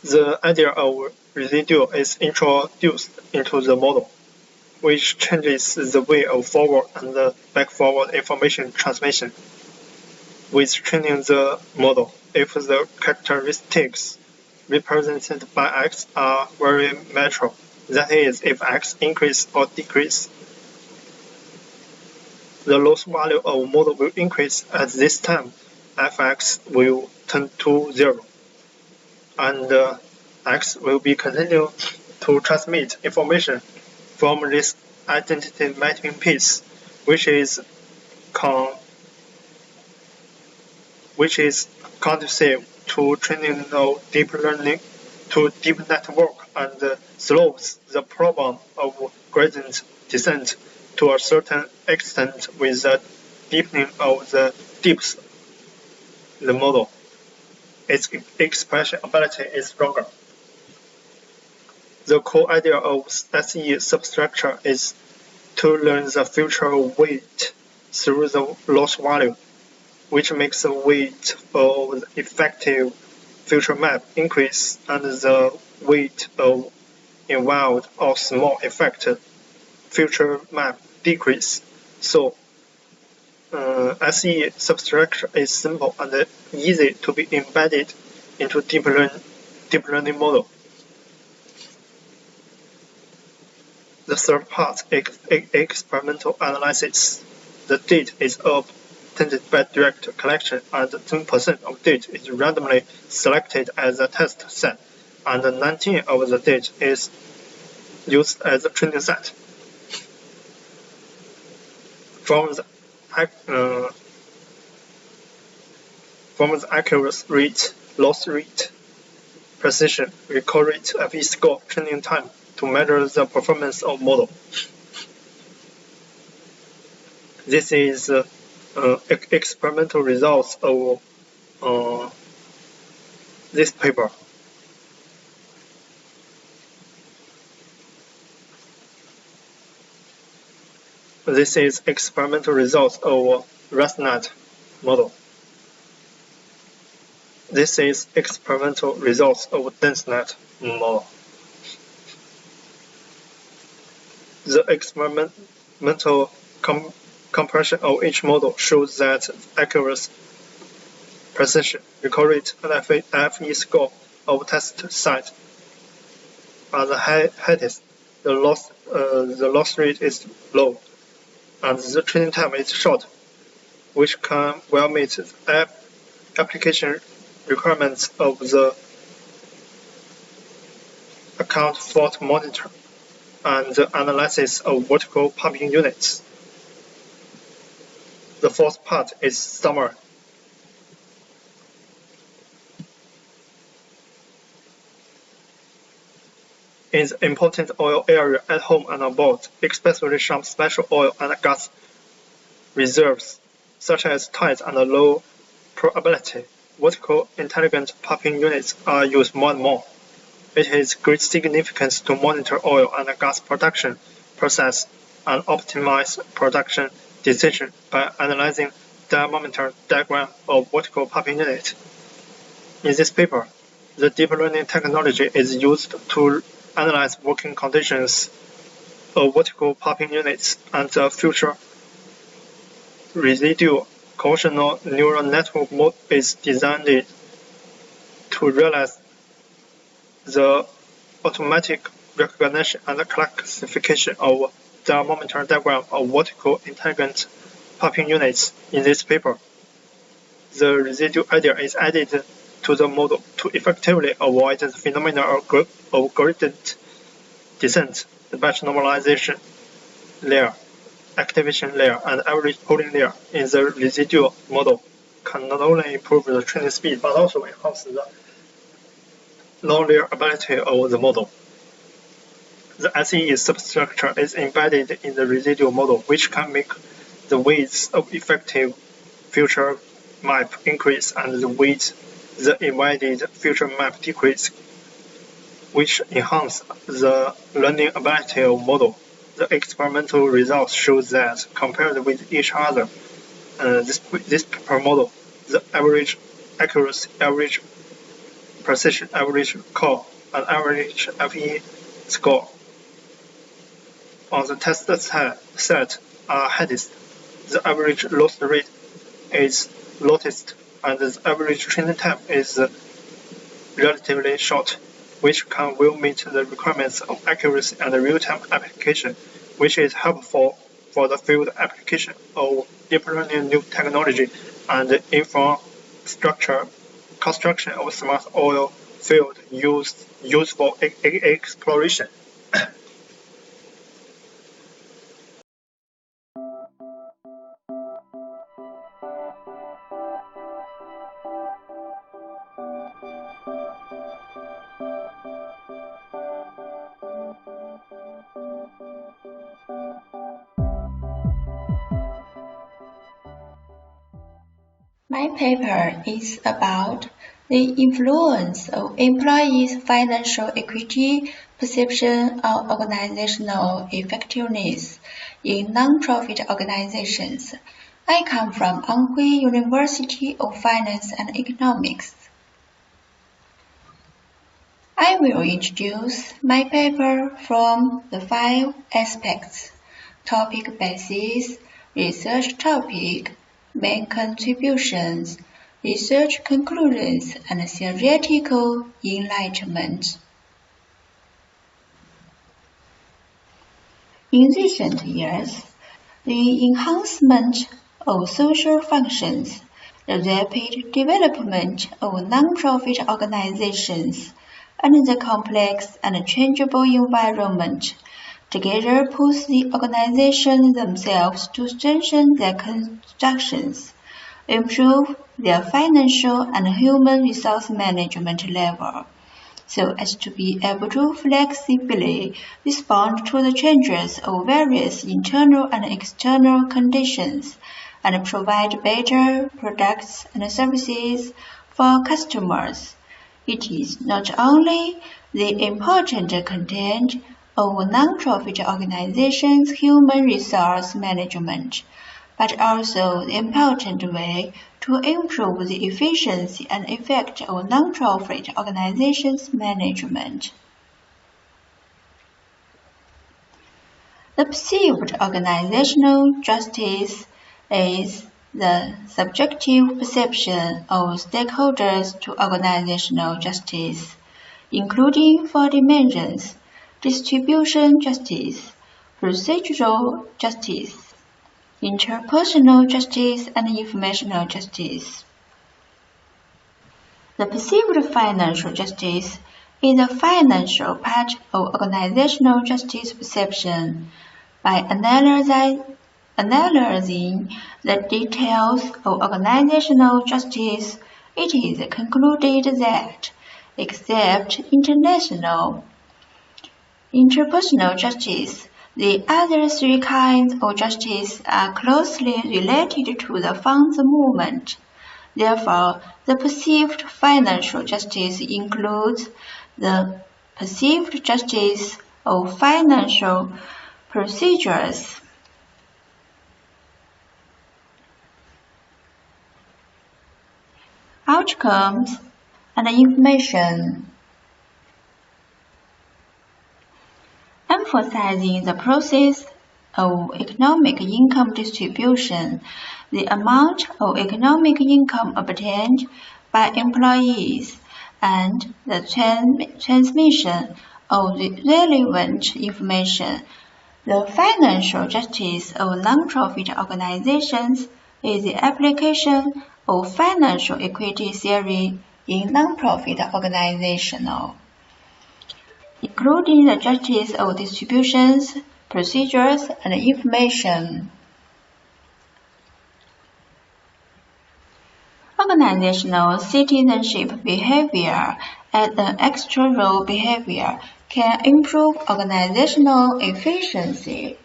The idea of residual is introduced into the model, which changes the way of forward and back-forward information transmission. With training the model, if the characteristics represented by x are very natural, that is, if x increase or decrease, the loss value of model will increase at this time. Fx will turn to 0, and x will be continued to transmit information from this identity mapping piece, which is conducive to training of deep learning to deep network and solves the problem of gradient descent to a certain extent with the deepening of the depth the model. Its expression ability is stronger. The core idea of SE substructure is to learn the future weight through the loss value, which makes the weight of the effective future map increase and the weight of involved or small effective future map decrease. So, SE substructure is simple and easy to be embedded into deep learning model. The third part is experimental analysis. The data is obtained by direct collection, and 10% of data is randomly selected as a test set, and 19% of the data is used as a training set. From the accuracy rate, loss rate, precision, recall rate, FE score, training time to measure the performance of model. This is experimental results of this paper. This is experimental results of ResNet model. This is experimental results of DenseNet model. The experimental comparison of each model shows that accuracy, precision, recall rate, and FE score of test site are the highest. The loss rate is low, and the training time is short, which can well meet the application requirements of the account fault monitor and the analysis of vertical pumping units. The fourth part is summary. In the important oil area at home and on board, especially some special oil and gas reserves, such as tight and low probability, vertical intelligent pumping units are used more and more. It is great significance to monitor oil and gas production process and optimize production decision by analyzing diameter diagram of vertical pumping unit. In this paper, the deep learning technology is used to analyze working conditions of vertical pumping units and the future residual convolutional neural network is designed to realize the automatic recognition and classification of the momentum diagram of vertical intelligent popping units in this paper. The residual idea is added to the model to effectively avoid the phenomenon of gradient descent, the batch normalization layer, activation layer, and average polling layer in the residual model can not only improve the training speed but also enhance the non-layer ability of the model. The SEE substructure is embedded in the residual model, which can make the weights of effective future map increase and the weight the invalid future map decrease, which enhance the learning ability of model. The experimental results show that compared with each other, this paper model, the average accuracy, average precision, average core, and average FE score on the test set are highest. The average loss rate is lowest, and the average training time is relatively short, which can well meet the requirements of accuracy and real-time application, which is helpful for the field application of deep learning new technology and infrastructure construction of smart oil field used for exploration. My paper is about the influence of employees' financial equity, perception of organizational effectiveness in non-profit organizations. I come from Anhui University of Finance and Economics. I will introduce my paper from the 5 aspects: topic basis, research topic, main contributions, research conclusions, and theoretical enlightenment. In recent years, the enhancement of social functions, the rapid development of non-profit organizations, and the complex and changeable environment together push the organizations themselves to strengthen their constructions, improve their financial and human resource management level, so as to be able to flexibly respond to the changes of various internal and external conditions and provide better products and services for customers. It is not only the important content of non-profit organizations' human resource management, but also the important way to improve the efficiency and effect of non-profit organizations' management. The perceived organizational justice is the subjective perception of stakeholders to organizational justice, including 4 dimensions: distribution justice, procedural justice, interpersonal justice, and informational justice. The perceived financial justice is the financial part of organizational justice perception. By analyzing the details of organizational justice, it is concluded that, except interpersonal justice, the other 3 kinds of justice are closely related to the funds movement. Therefore, the perceived financial justice includes the perceived justice of financial procedures, outcomes, and information. Emphasizing the process of economic income distribution, the amount of economic income obtained by employees, and the transmission of the relevant information. The financial justice of non-profit organizations is the application of financial equity theory in non-profit organizations, including the justice of distributions, procedures, and information. Organizational citizenship behavior and an extra role behavior can improve organizational efficiency,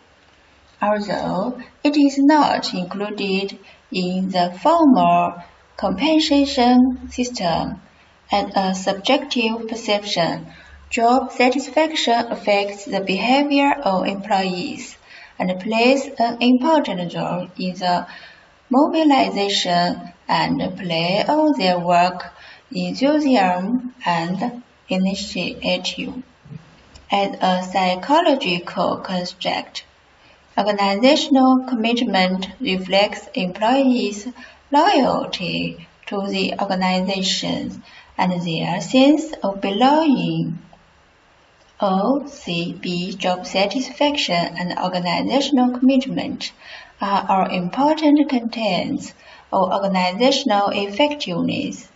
although it is not included in the formal compensation system. As a subjective perception, job satisfaction affects the behavior of employees and plays an important role in the mobilization and play of their work enthusiasm and initiative. As a psychological construct, organizational commitment reflects employees' loyalty to the organization and their sense of belonging. OCB job satisfaction and organizational commitment are all important contents of organizational effectiveness,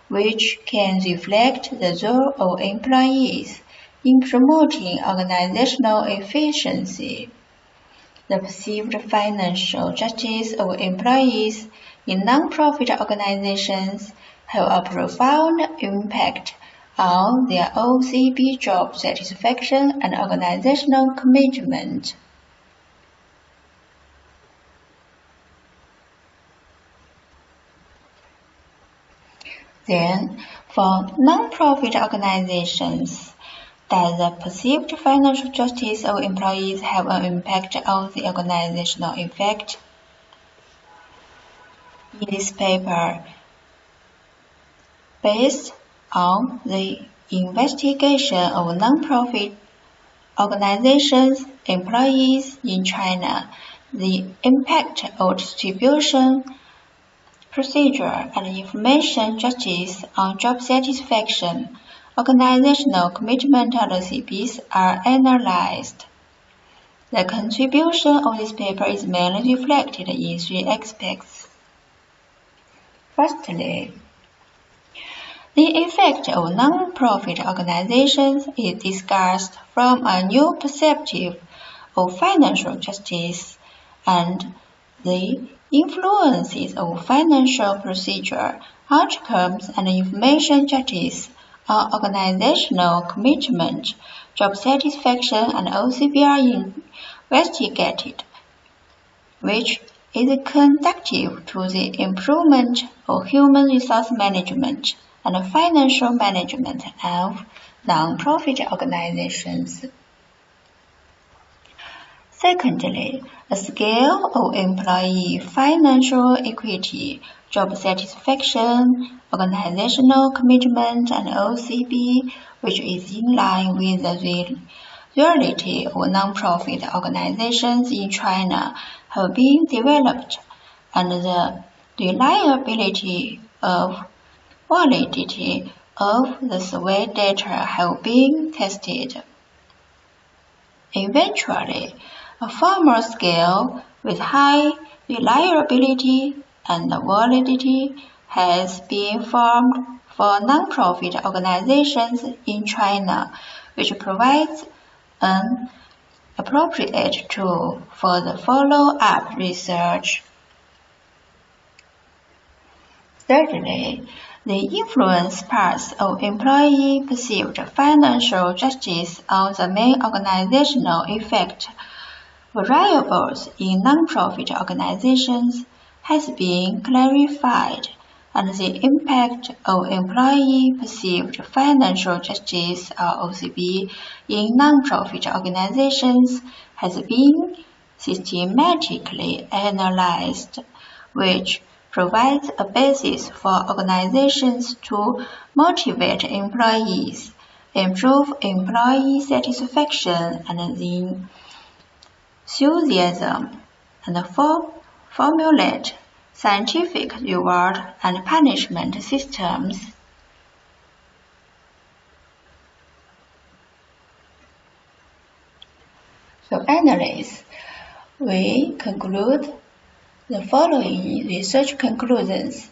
which can reflect the role of employees in promoting organizational efficiency. The perceived financial justice of employees in non-profit organizations have a profound impact on their OCB job satisfaction and organizational commitment. Then, for non-profit organizations, does the perceived financial justice of employees have an impact on the organizational effect? In this paper, based on the investigation of non-profit organizations' employees in China, the impact of distribution, procedure, and information justice on job satisfaction, organizational commitment and OCBs are analyzed. The contribution of this paper is mainly reflected in three aspects. Firstly, the effect of non-profit organizations is discussed from a new perspective of financial justice and the influences of financial procedure, outcomes, and information justice on organizational commitment, job satisfaction, and OCB are investigated, which is conducive to the improvement of human resource management and financial management of non-profit organizations. Secondly, a scale of employee financial equity, job satisfaction, organizational commitment, and OCB, which is in line with the reality of non-profit organizations in China, have been developed, and the reliability of validity of the survey data have been tested. Eventually, a formal scale with high reliability and validity has been formed for non-profit organizations in China, which provides an appropriate tool for the follow-up research. Thirdly, the influence paths of employee perceived financial justice on the main organizational effect variables in non-profit organizations has been clarified, and the impact of employee perceived financial justice or OCB in non-profit organizations has been systematically analyzed, which provides a basis for organizations to motivate employees, improve employee satisfaction and enthusiasm, and formulate scientific reward and punishment systems. So analysts, we conclude the following research conclusions.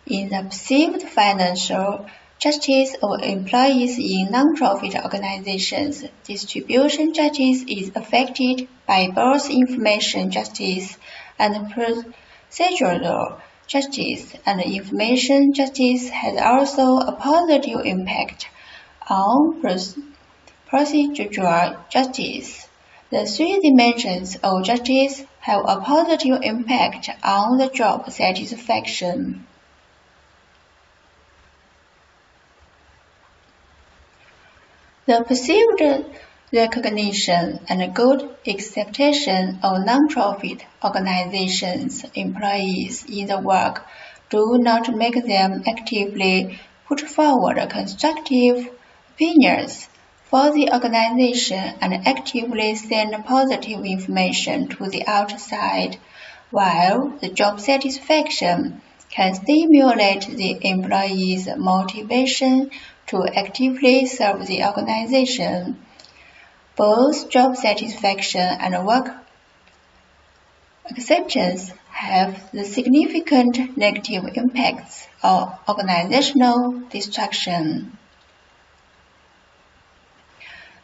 In the perceived financial justice of employees in non-profit organizations, distribution justice is affected by both information justice and procedural justice, and information justice has also a positive impact on procedural justice. The three dimensions of justice have a positive impact on the job satisfaction. The perceived recognition and good acceptation of non-profit organizations' employees in the work do not make them actively put forward constructive opinions for the organization and actively send positive information to the outside, while the job satisfaction can stimulate the employee's motivation to actively serve the organization. Both job satisfaction and work acceptance have the significant negative impacts of organizational destruction.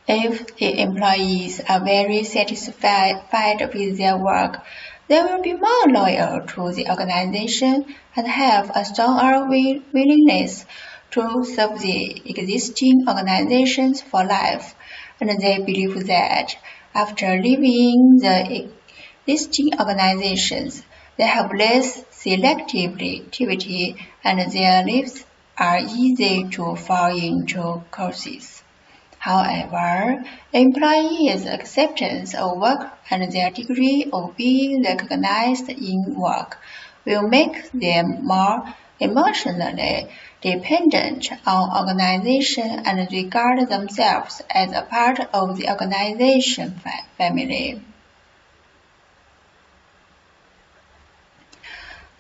If the employees are very satisfied with their work, they will be more loyal to the organization and have a stronger willingness to serve the existing organizations for life, and they believe that after leaving the existing organizations, they have less selective activity and their lives are easy to fall into courses. However, employees' acceptance of work and their degree of being recognized in work will make them more emotionally dependent on organization and regard themselves as a part of the organization family.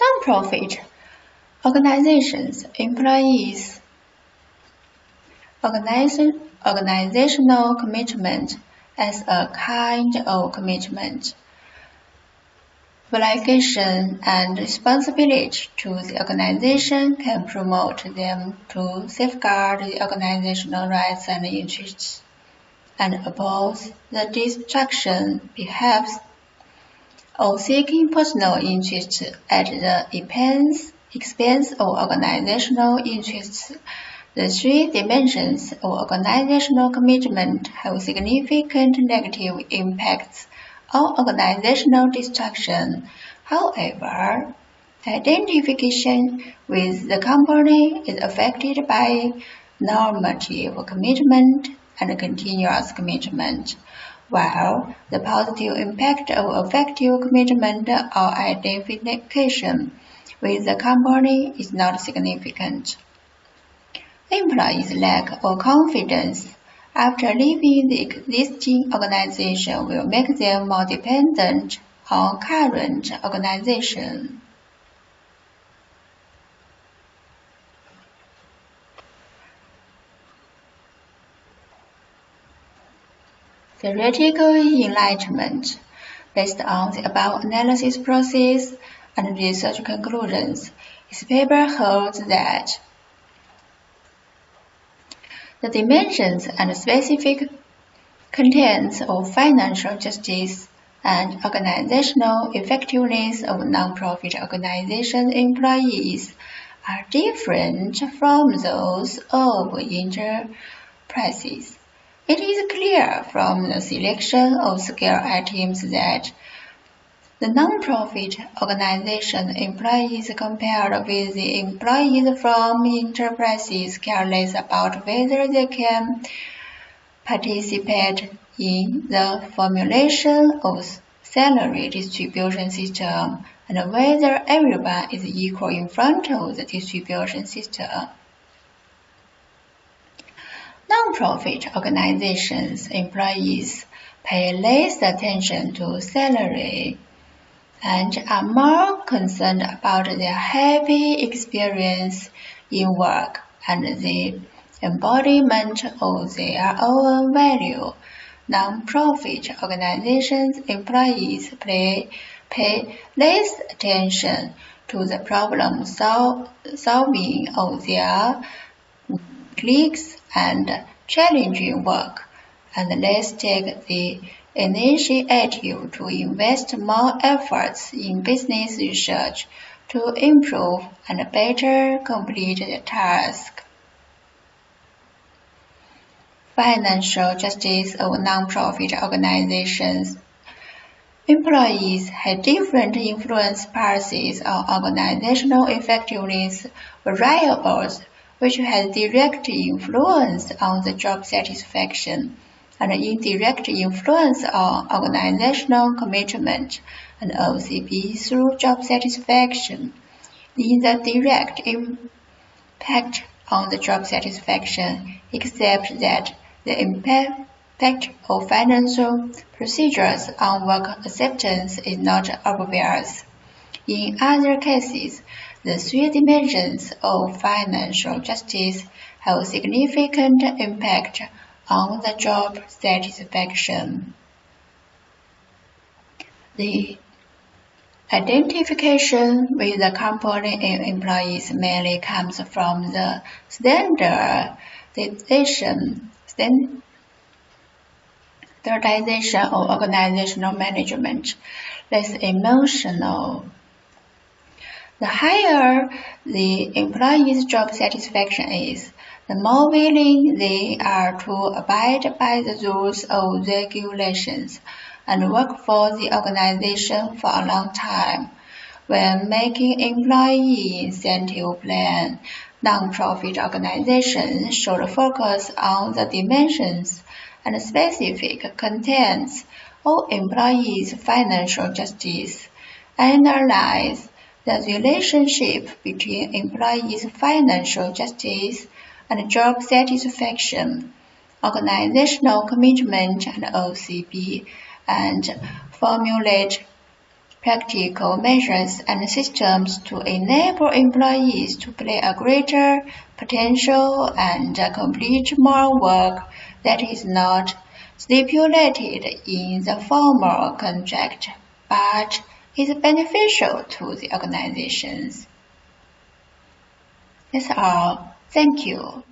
Non-profit organizations, employees, organizational commitment as a kind of commitment, obligation and responsibility to the organization can promote them to safeguard the organizational rights and interests, and oppose the destruction behaves of seeking personal interests at the expense of organizational interests. The three dimensions of organizational commitment have significant negative impacts on organizational destruction. However, identification with the company is affected by normative commitment and continuous commitment, while the positive impact of effective commitment or identification with the company is not significant. Employees' lack of confidence after leaving the existing organization will make them more dependent on current organization. Theoretical enlightenment. Based on the above analysis process and research conclusions, this paper holds that the dimensions and specific contents of financial justice and organizational effectiveness of non-profit organization employees are different from those of enterprises. It is clear from the selection of scale items that the non-profit organization employees compared with the employees from enterprises care less about whether they can participate in the formulation of salary distribution system and whether everyone is equal in front of the distribution system. Non-profit organizations employees pay less attention to salary and are more concerned about their happy experience in work and the embodiment of their own value non-profit organizations' employees pay less attention to the problem solving of their colleagues and challenging work, and less take the initiative to invest more efforts in business research to improve and better complete the task. Financial justice of non-profit organizations. Employees have different influence policies on organizational effectiveness variables, which has direct influence on the job satisfaction and indirect influence on organizational commitment and OCB through job satisfaction. In the direct impact on the job satisfaction, except that the impact of financial procedures on work acceptance is not obvious. In other cases, the three dimensions of financial justice have significant impact on the job satisfaction. The identification with the company and employees mainly comes from the standardization of organizational management, less emotional. The higher the employee's job satisfaction is, the more willing they are to abide by the rules or regulations and work for the organization for a long time. When making employee incentive plan, non-profit organizations should focus on the dimensions and specific contents of employees' financial justice, analyze the relationship between employees' financial justice and job satisfaction, organizational commitment and OCB, and formulate practical measures and systems to enable employees to play a greater potential and complete more work that is not stipulated in the formal contract, but is beneficial to the organizations. That's all. Thank you.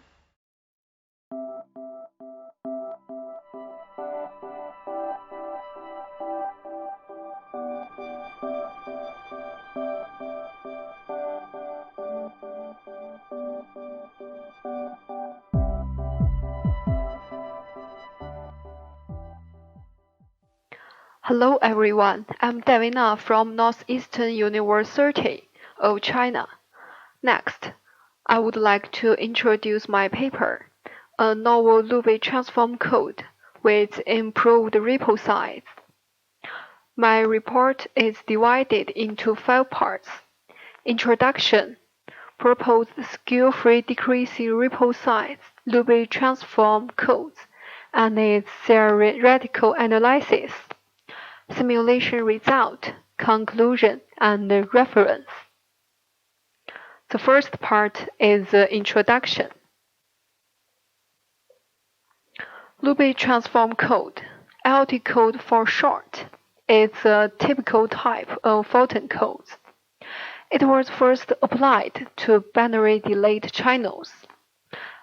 Hello everyone, I'm Davina from Northeastern University of China. Next, I would like to introduce my paper, a novel Luby Transform code with improved repo size. My report is divided into 5 parts. Introduction, proposed skill-free decreasing repo size Luby Transform codes and its theoretical analysis. Simulation result, conclusion, and reference. The first part is the introduction. Luby Transform code, IoT code for short, is a typical type of photon codes. It was first applied to binary delayed channels.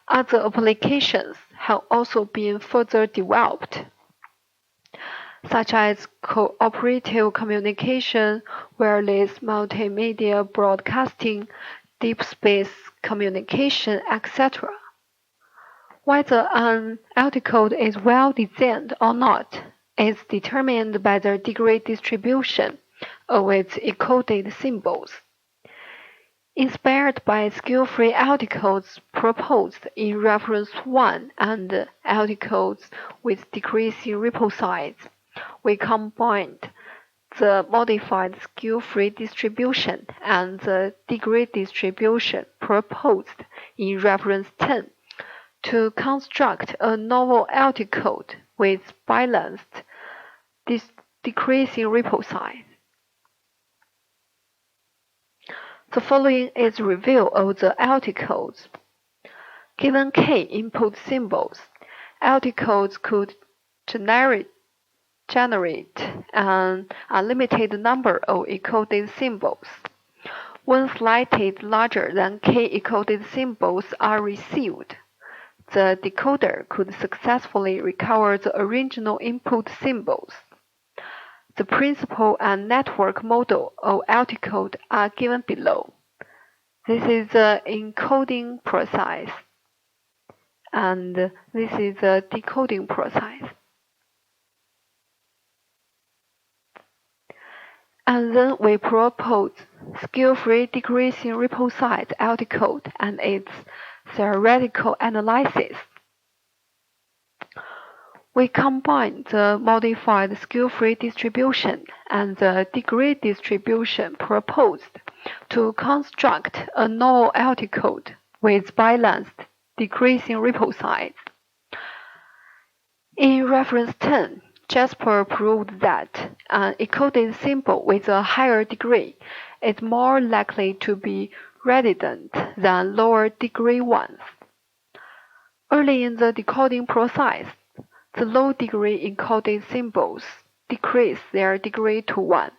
Other applications have also been further developed, such as cooperative communication, wireless multimedia broadcasting, deep space communication, etc. Whether an IoT code is well designed or not is determined by the degree distribution of its encoded symbols. Inspired by skill-free IoT codes proposed in reference 1 and IoT codes with decreasing repo size, we combined the modified skill-free distribution and the degree distribution proposed in reference 10 to construct a novel IoT code with balanced decreasing repo size. The following is a review of the IoT Given k input symbols, IoT codes could generate an unlimited number of encoded symbols. When slightly larger than k encoded symbols are received, the decoder could successfully recover the original input symbols. The principle and network model of LT-code are given below. This is the encoding process, and this is the decoding process. And then we propose skill-free decreasing ripple size LT-code and its theoretical analysis. We combine the modified skill-free distribution and the degree distribution proposed to construct a null LT-code with balanced decreasing ripple size. In reference 10, Jasper proved that an encoded symbol with a higher degree is more likely to be redundant than lower degree ones. Early in the decoding process, the low-degree encoded symbols decrease their degree to 1.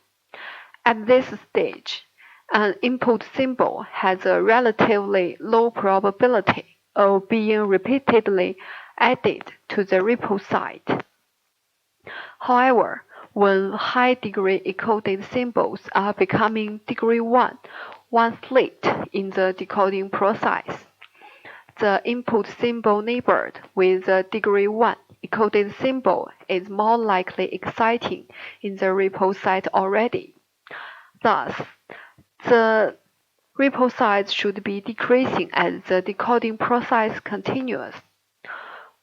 At this stage, an input symbol has a relatively low probability of being repeatedly added to the ripple site. However, when high-degree encoded symbols are becoming degree 1 once late in the decoding process, the input symbol neighbored with the degree 1 encoded symbol is more likely exciting in the ripple site already. Thus, the ripple size should be decreasing as the decoding process continues.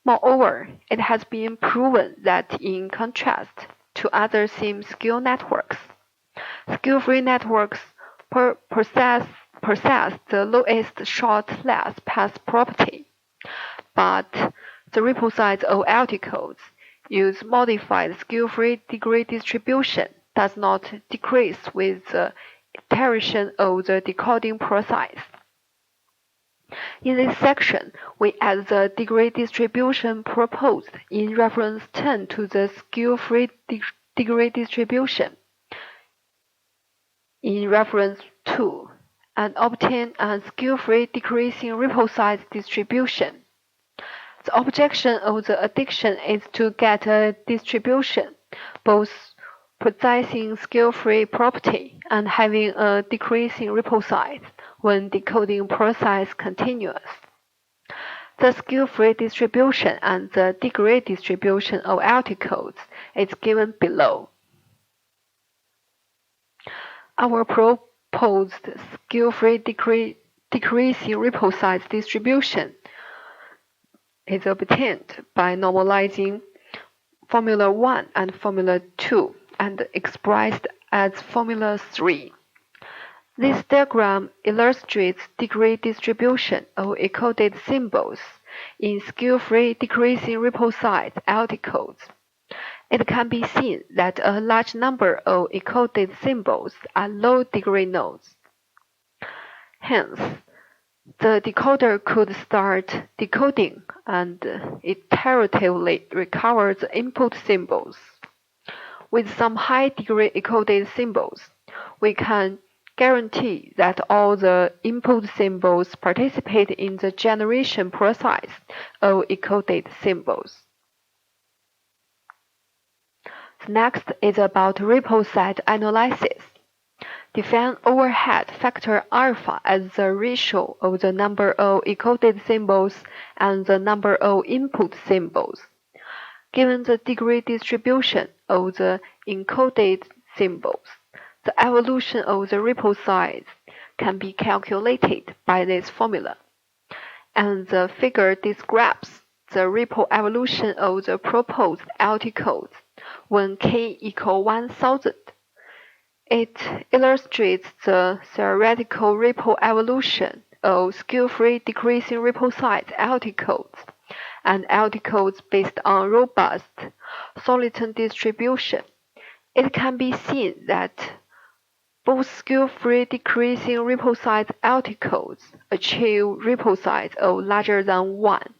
Moreover, it has been proven that in contrast to other SIM skill networks, skill-free networks possess the lowest short-last path property, but the ripple size of LT-codes use modified skill-free degree distribution does not decrease with the iteration of the decoding process. In this section, we add the degree distribution proposed in reference 10 to the skill-free degree distribution in reference 2 and obtain a skill-free decreasing ripple size distribution. The objection of the addition is to get a distribution both possessing skill-free property and having a decreasing ripple size when decoding process continues. The skill-free distribution and the degree distribution of LT codes is given below. Our proposed skill-free decreasing ripple size distribution is obtained by normalizing Formula 1 and Formula 2 and expressed as Formula 3. This diagram illustrates degree distribution of encoded symbols in skill-free decreasing ripple size LT codes. It can be seen that a large number of encoded symbols are low-degree nodes. Hence, the decoder could start decoding and iteratively recover the input symbols. With some high-degree encoded symbols, we can guarantee that all the input symbols participate in the generation process of encoded symbols. The next is about ripple set analysis. Define overhead factor alpha as the ratio of the number of encoded symbols and the number of input symbols. Given the degree distribution of the encoded symbols, the evolution of the ripple size can be calculated by this formula, and the figure describes the ripple evolution of the proposed LT codes when k equals 1000. It illustrates the theoretical ripple evolution of skill-free decreasing ripple size LT codes and LT codes based on robust Soliton distribution. It can be seen that both skill-free decreasing ripple size LT codes achieve ripple size of larger than 1.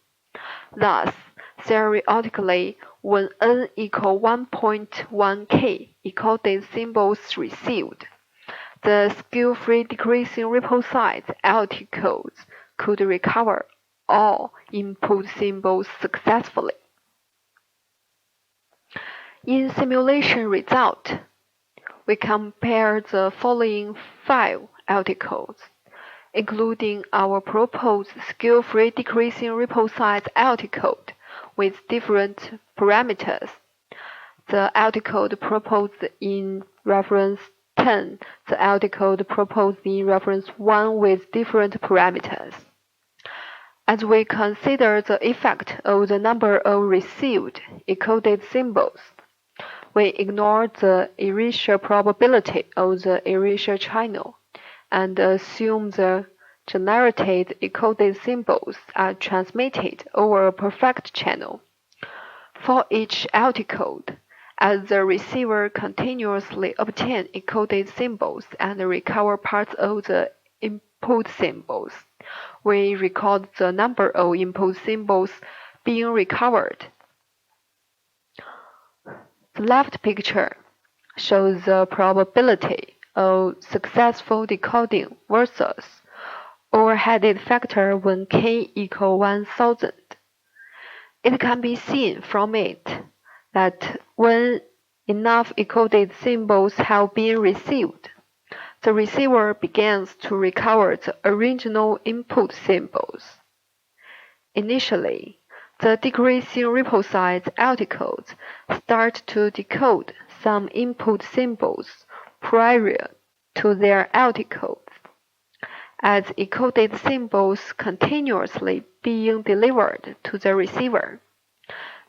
Thus, theoretically, when n equal 1.1k encoded symbols received. The skill-free decreasing ripple size LT codes could recover all input symbols successfully. In simulation result, we compare the following 5 LT codes, including our proposed skill-free decreasing ripple size LT code with different parameters. The LT code proposed in reference 10, the LT code proposed in reference 1 with different parameters. As we consider the effect of the number of received encoded symbols, we ignore the erasure probability of the erasure channel and assume the generated encoded symbols are transmitted over a perfect channel. For each LT code, as the receiver continuously obtains encoded symbols and recover parts of the input symbols, we record the number of input symbols being recovered. The left picture shows the probability of successful decoding versus overheaded factor when k equal 1000. It can be seen from it that when enough encoded symbols have been received, the receiver begins to recover the original input symbols. Initially, the decreasing ripple size LT codes start to decode some input symbols prior to their LT codes, as encoded symbols continuously being delivered to the receiver.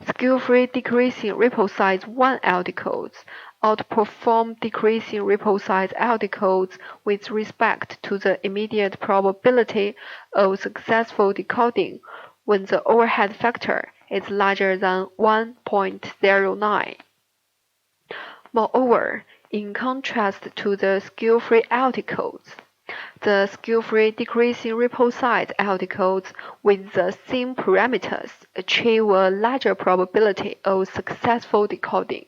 Skill-free decreasing ripple size 1 LT codes outperform decreasing ripple size LT codes with respect to the immediate probability of successful decoding when the overhead factor is larger than 1.09. Moreover, in contrast to the skill-free LT codes, the skill-free decreasing ripple size LT codes with the same parameters achieve a larger probability of successful decoding.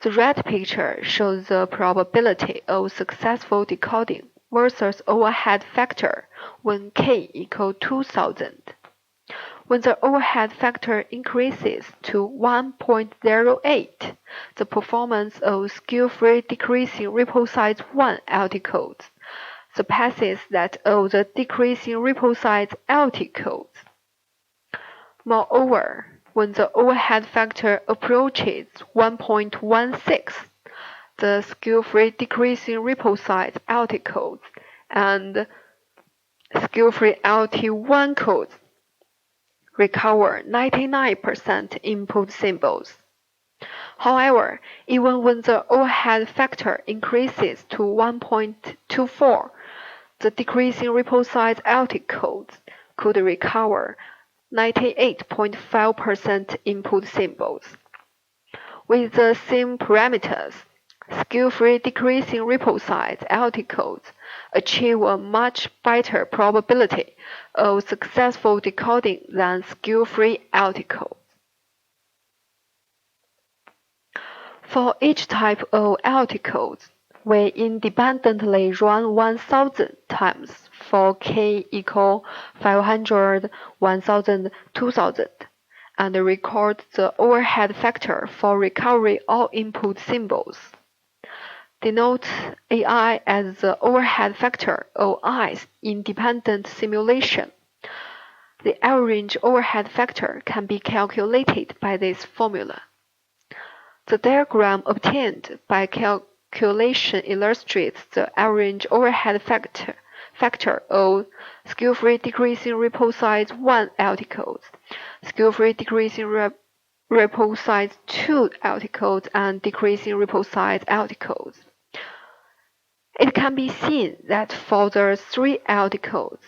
The right picture shows the probability of successful decoding versus overhead factor when k equals 2000. When the overhead factor increases to 1.08, the performance of skill-free decreasing ripple size 1 LT codes surpasses that of the decreasing ripple size LT codes. Moreover, when the overhead factor approaches 1.16, the skill-free decreasing ripple size LT codes and skill-free LT1 codes recover 99% input symbols. However, even when the overhead factor increases to 1.24, the decreasing ripple size LT codes could recover 98.5% input symbols. With the same parameters, skill-free decreasing ripple size LT codes achieve a much better probability of successful decoding than skill-free LT codes. For each type of LT codes, we independently run 1000 times for k equal 500, 1000, 2000, and record the overhead factor for recovery all input symbols. Denote AI as the overhead factor of i's independent simulation. The average overhead factor can be calculated by this formula. The diagram obtained by calculation illustrates the average overhead factor of skill-free decreasing ripple size 1 LT codes, skill-free decreasing ripple size 2 LT codes, and decreasing ripple size LT codes. It can be seen that for the 3 LT codes,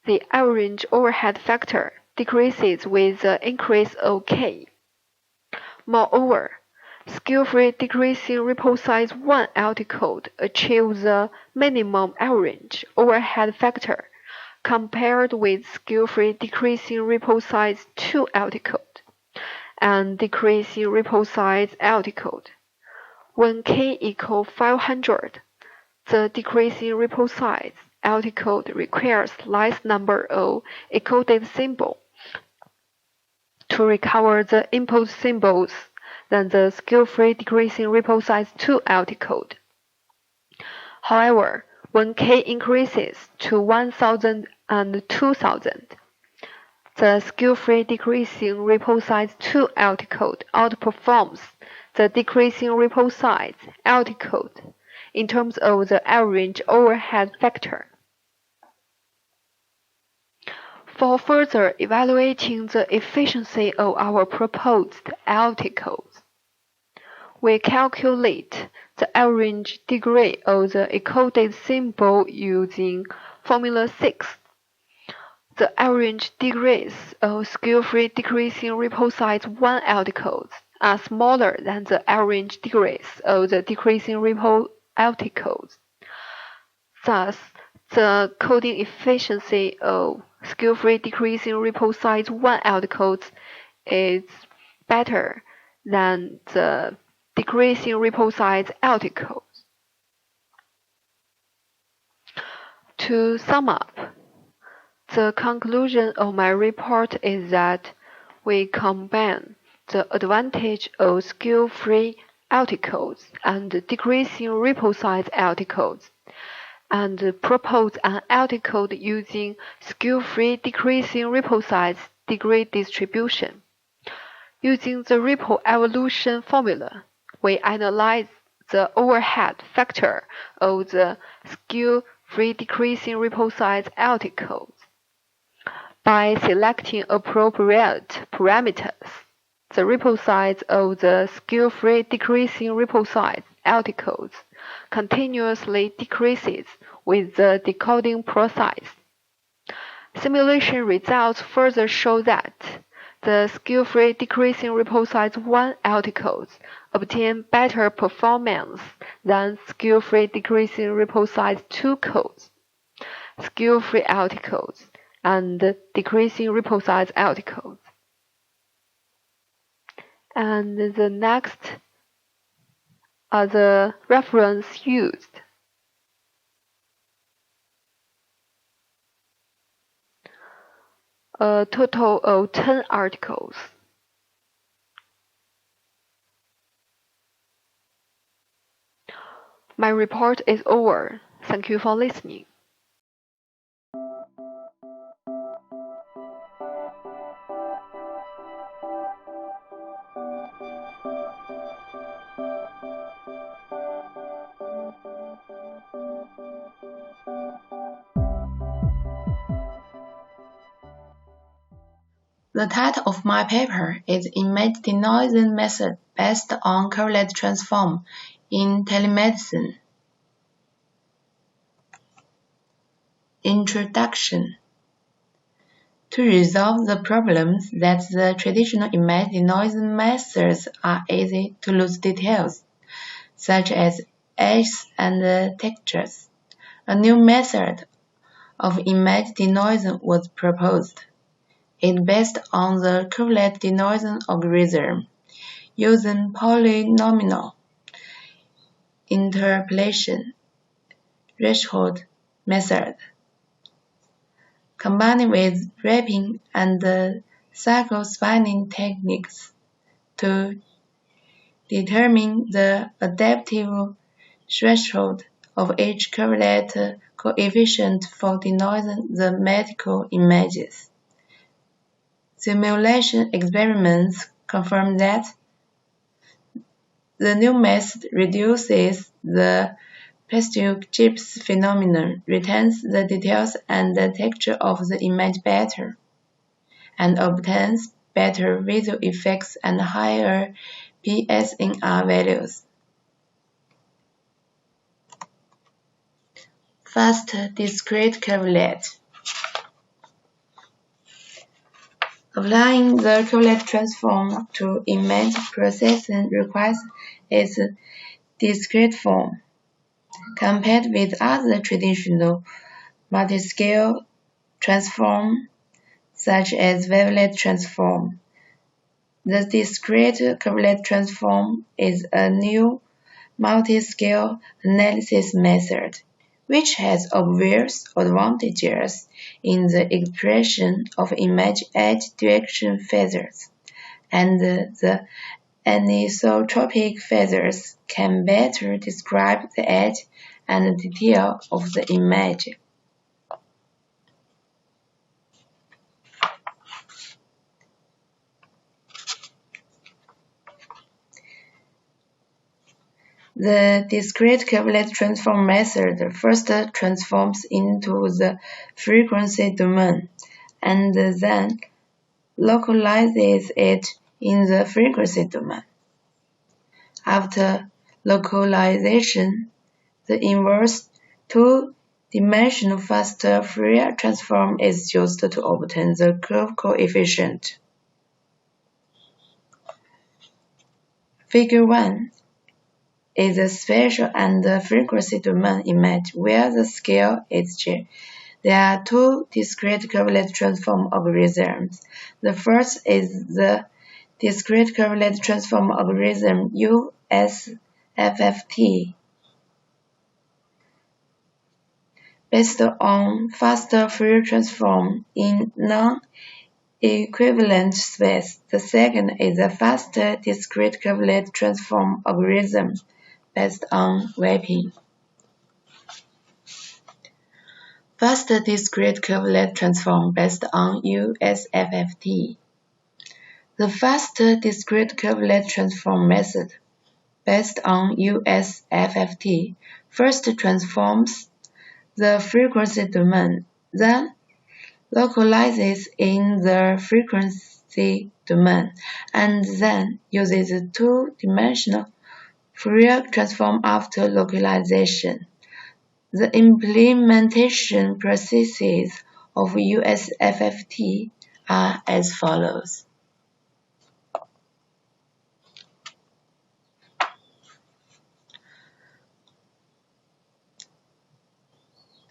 the average overhead factor decreases with the increase of k. Moreover, skill-free decreasing ripple size 1 LT code achieves the minimum average overhead factor compared with skill-free decreasing ripple size 2 LT code. and decreasing ripple size LT-code. When k equals 500, the decreasing ripple size LT-code requires less number of encoded symbols to recover the input symbols than the skill-free decreasing ripple size 2 LT-code. However, when k increases to 1000 and 2000, the skill-free decreasing ripple size 2 LT-code outperforms the decreasing ripple size LT-code in terms of the average overhead factor. For further evaluating the efficiency of our proposed LT-codes, we calculate the average degree of the encoded symbol using Formula 6. The average degrees of skill-free decreasing ripple size 1 LT-codes are smaller than the average degrees of the decreasing ripple LT-codes. Thus, the coding efficiency of skill-free decreasing ripple size 1 LT-codes is better than the decreasing ripple size LT-codes. To sum up, the conclusion of my report is that we combine the advantage of skill-free LT-codes and decreasing ripple size LT-codes, and propose an LT-code using skill-free decreasing ripple size degree distribution. Using the ripple evolution formula, we analyze the overhead factor of the skill-free decreasing ripple size LT-codes. By selecting appropriate parameters, the ripple size of the skill-free decreasing ripple size LT-codes continuously decreases with the decoding process. Simulation results further show that the skill-free decreasing ripple size 1 LT-codes obtain better performance than skill-free decreasing ripple size 2 codes, skill-free LT-codes, and decreasing ripple size LT-codes. And the next are the reference used. A total of 10 articles. My report is over. Thank you for listening. The title of my paper is Image Denoising Method based on Curvelet Transform in Telemedicine. Introduction. To resolve the problems that the traditional image denoising methods are easy to lose details, such as edges and textures, a new method of image denoising was proposed. It based on the Curvelet denoising algorithm, using polynomial interpolation threshold method, combined with wrapping and cycle spanning techniques to determine the adaptive threshold of each Curvelet coefficient for denoising the medical images. Simulation experiments confirm that the new method reduces the pastille chips phenomenon, retains the details and the texture of the image better, and obtains better visual effects and higher PSNR values. Fast discrete Curvelet. Applying the Curvelet transform to image processing requires its discrete form. Compared with other traditional multiscale transforms, such as wavelet transform, The discrete curvelet transform is a new multi-scale analysis method, which has obvious advantages in the expression of image edge direction phasors, and the anisotropic phasors can better describe the edge and detail of the image. The discrete curvelet transform method first transforms into the frequency domain and then localizes it in the frequency domain. After localization, the inverse two-dimensional fast Fourier transform is used to obtain the curve coefficient. Figure 1 is a spatial and frequency domain image where the scale is G. There are two discrete curvelet transform algorithms. The first is the discrete curvelet transform algorithm USFFT, based on fast Fourier transform in non-equivalent space. The second is a fast discrete curvelet transform algorithm based on wrapping. Fast discrete curvelet transform based on USFFT. The fast discrete curvelet transform method based on USFFT first transforms the frequency domain, then localizes in the frequency domain, and then uses a two-dimensional Fourier transform after localization. The implementation processes of USFFT are as follows.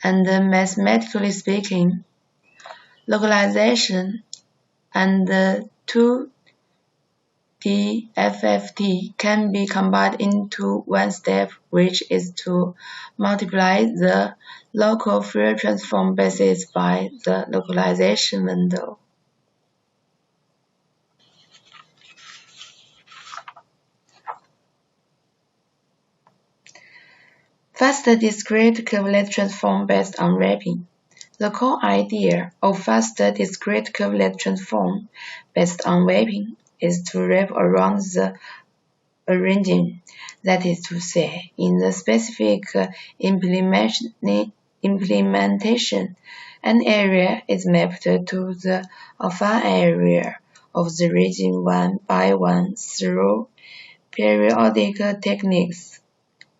And mathematically speaking, localization and 2D FFT can be combined into one step, which is to multiply the local Fourier transform basis by the localization window. Fast discrete curvelet transform based on wrapping. The core idea of fast discrete curvelet transform based on wrapping is to wrap around the origin, that is to say, in the specific implementation, an area is mapped to the affine area of the region one by one through periodic techniques.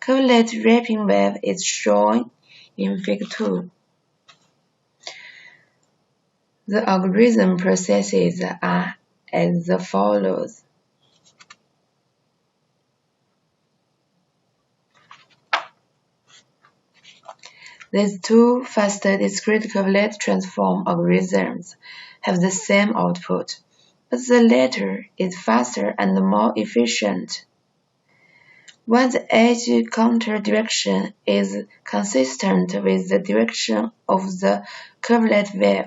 Curvelet wrapping wave is shown in Figure 2. The algorithm processes are as follows. These two fast discrete curvelet transform algorithms have the same output, but the latter is faster and more efficient. When the edge counter direction is consistent with the direction of the curvelet wave,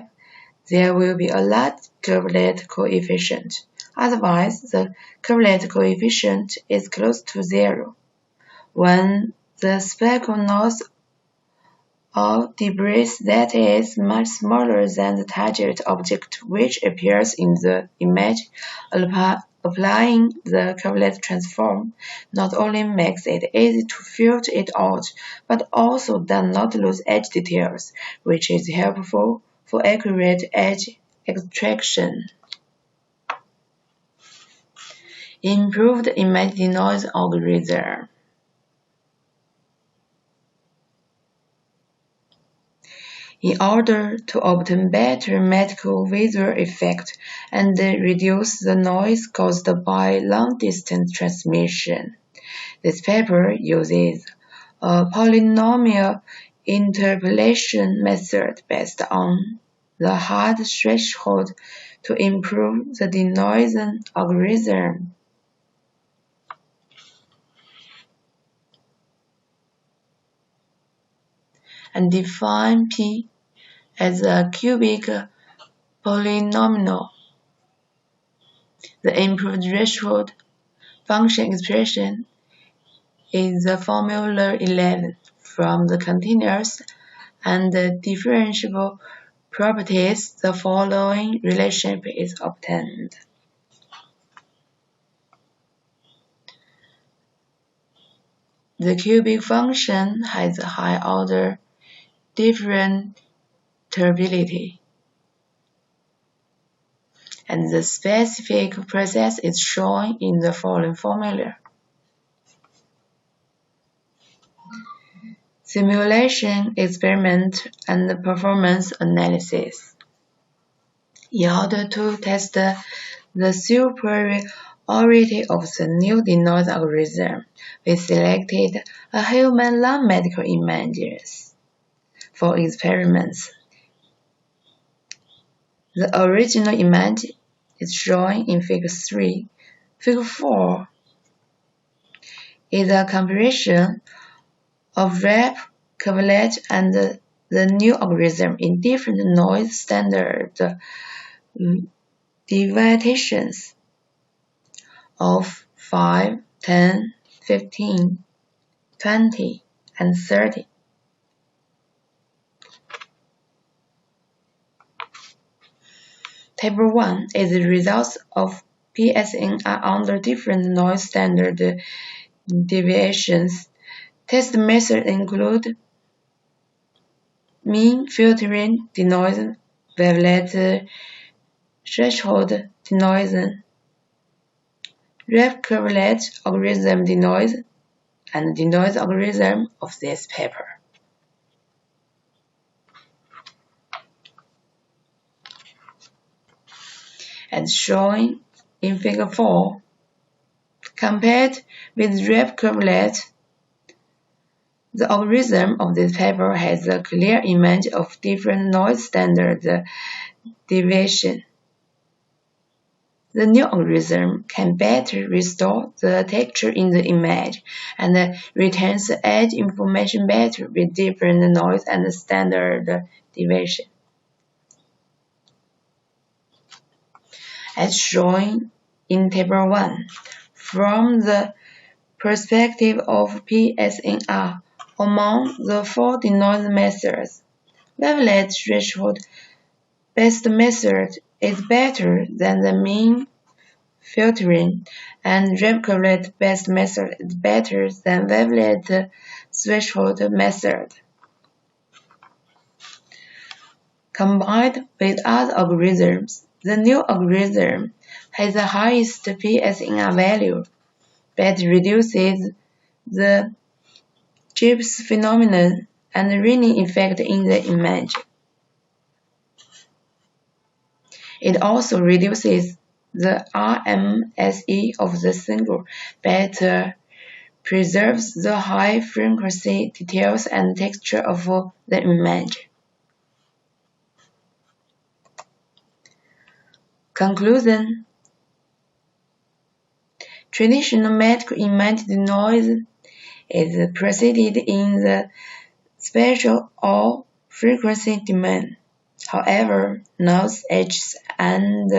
there will be a large curvelet coefficient. Otherwise, the curvelet coefficient is close to zero. When the speckle noise or debris that is much smaller than the target object which appears in the image, applying the curvelet transform not only makes it easy to filter it out, but also does not lose edge details, which is helpful for accurate edge extraction. Improved image denoising algorithm. In order to obtain better medical visual effect and reduce the noise caused by long-distance transmission, this paper uses a polynomial interpolation method based on the hard threshold to improve the denoising algorithm. And define P as a cubic polynomial. The improved threshold function expression is the formula 11 from the continuous and the differentiable properties. The following relationship is obtained. The cubic function has a high-order differentiability, and the specific process is shown in the following formula. Simulation, experiment, and performance analysis. In order to test the superiority of the new denoising algorithm, we selected a human non-medical images for experiments. The original image is shown in Figure 3. Figure 4 is a comparison of rep, Curvelet, and the new algorithm in different noise standard deviations of 5, 10, 15, 20, and 30. Table 1 is the results of PSNR under different noise standard deviations. Test methods include mean filtering, denoising, wavelet threshold denoising, rep Curvelet algorithm denoising, and denoise algorithm of this paper. As shown in Figure 4, compared with rep Curvelet, the algorithm of this paper has a clear image of different noise standard deviation. The new algorithm can better restore the texture in the image and retains the edge information better with different noise and standard deviation. As shown in Table 1, from the perspective of PSNR, among the 4 denoising methods, wavelet threshold-based method is better than the mean filtering, and rep Curvelet-based method is better than wavelet threshold method. Combined with other algorithms, the new algorithm has the highest PSNR value, but reduces the Gibbs phenomenon and ringing effect in the image. It also reduces the RMSE of the signal, but preserves the high frequency details and texture of the image. Conclusion: traditional medical image denoising is proceeded in the spatial or frequency domain. However, node edges and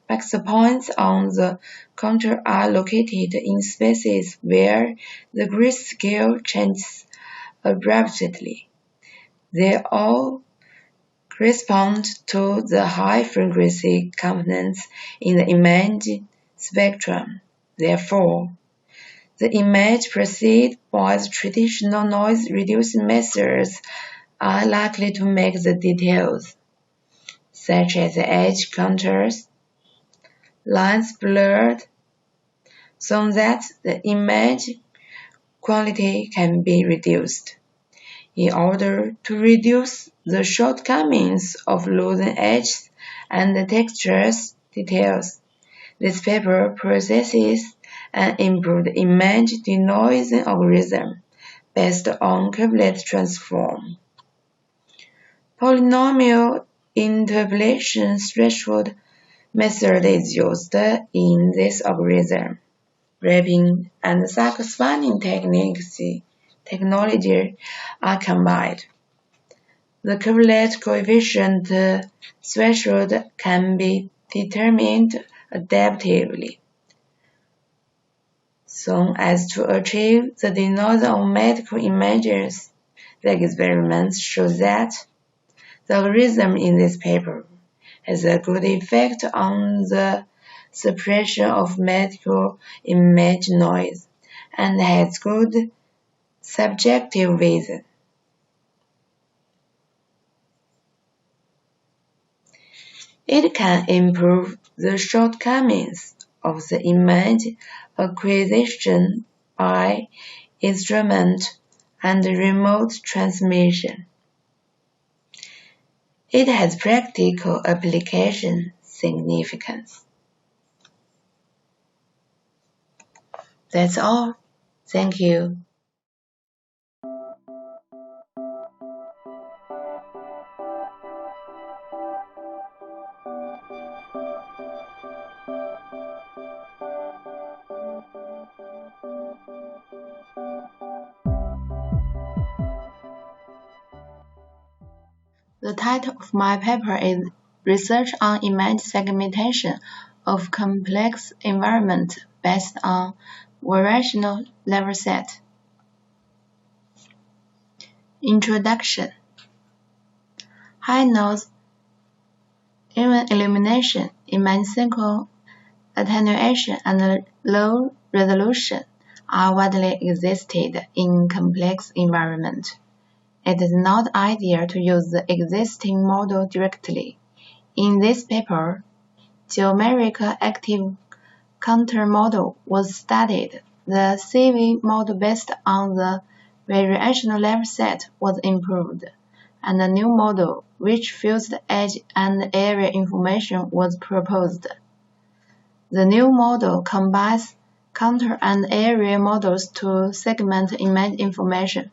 fixed points on the contour are located in spaces where the grid scale changes abruptly. They all correspond to the high-frequency components in the image spectrum. Therefore, the image preceded by the traditional noise-reducing methods are likely to make the details, such as edge contours, lines blurred, so that the image quality can be reduced. In order to reduce the shortcomings of losing edges and the textures details, this paper possesses an improved image denoising algorithm based on Luby Transform. Polynomial interpolation threshold method is used in this algorithm. Wrapping and sock spanning technology are combined. The Curvelet coefficient threshold can be determined adaptively, so as to achieve the denoising of medical images. The experiments show that the algorithm in this paper has a good effect on the suppression of medical image noise and has good subjective vision. It can improve the shortcomings of the image acquisition by instrument and remote transmission. It has practical application significance. That's all. Thank you. The title of my paper is Research on Image Segmentation of Complex Environment Based on Variational Level Set. Introduction. High noise illumination, image signal attenuation, and low resolution are widely existed in complex environment. It is not ideal to use the existing model directly. In this paper, geometric active counter model was studied. The CV model based on the variational level set was improved, and a new model which fused edge and area information was proposed. The new model combines counter and area models to segment image information.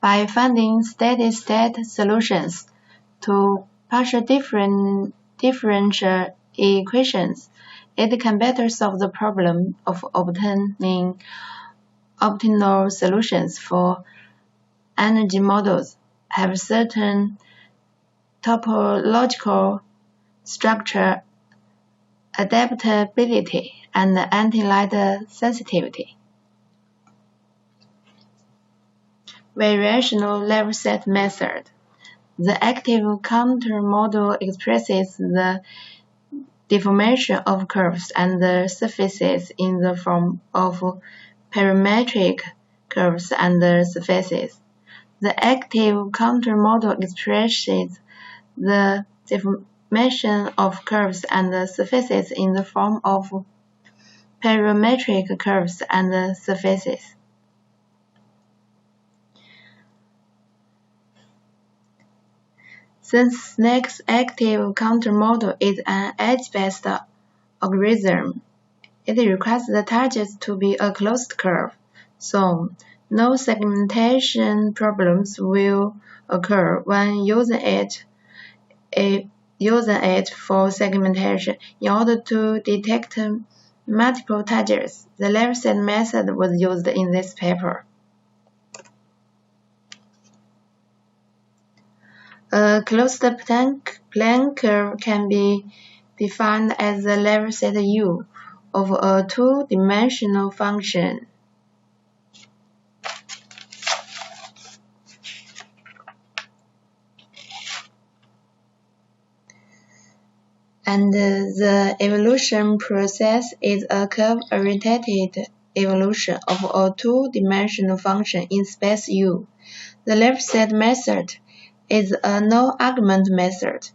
By finding steady-state solutions to partial differential equations, it can better solve the problem of obtaining optimal solutions for energy models, have certain topological structure, adaptability, and anti-light sensitivity. Variational level set method. The active counter model expresses the deformation of curves and the surfaces in the form of parametric curves and surfaces. The active counter model expresses the deformation of curves and surfaces in the form of parametric curves and surfaces. Since SNAK's active counter model is an edge-based algorithm, it requires the target to be a closed curve, so no segmentation problems will occur when using it for segmentation. In order to detect multiple targets, the level set method was used in this paper. A closed plane curve can be defined as the level set U of a two-dimensional function. And the evolution process is a curve-oriented evolution of a two-dimensional function in space U. The level set method is a no-argument method,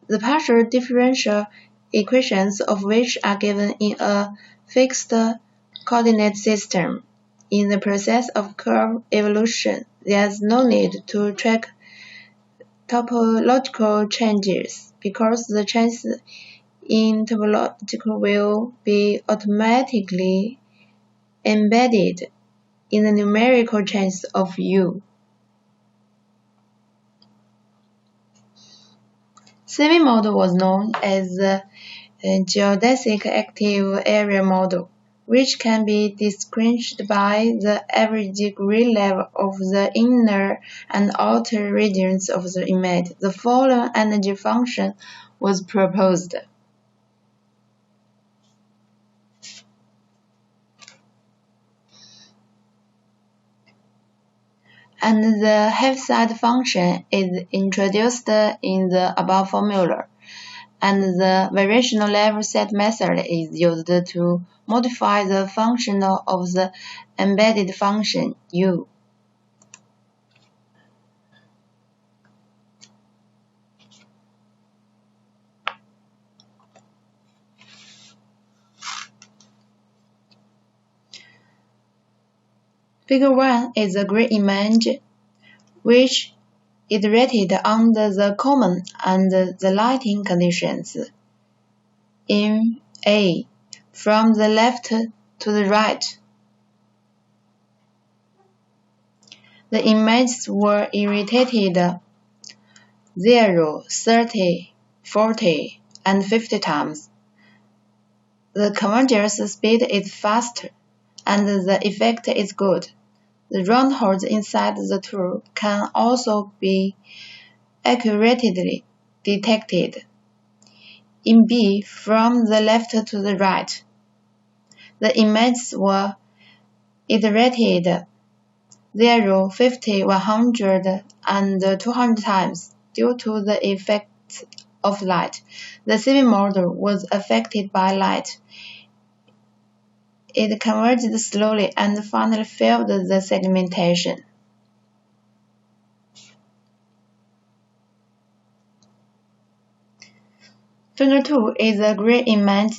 the partial differential equations of which are given in a fixed coordinate system. In the process of curve evolution, there is no need to track topological changes, because the changes in topological will be automatically embedded in the numerical changes of U. SIMI model was known as the geodesic active area model, which can be distinguished by the average degree level of the inner and outer regions of the image. The following energy function was proposed. And the heaviside function is introduced in the above formula, and the variational level set method is used to modify the function of the embedded function U. Figure 1 is a grid image which iterated under the common and the lighting conditions in A from the left to the right. The images were irritated 0, 30, 40, and 50 times. The convergence speed is fast and the effect is good. The round holes inside the tool can also be accurately detected. In B, from the left to the right, the images were iterated 0, 50, 100, and 200 times due to the effect of light. The CV model was affected by light. It converged slowly and finally failed the segmentation. Figure 2 is a grid image.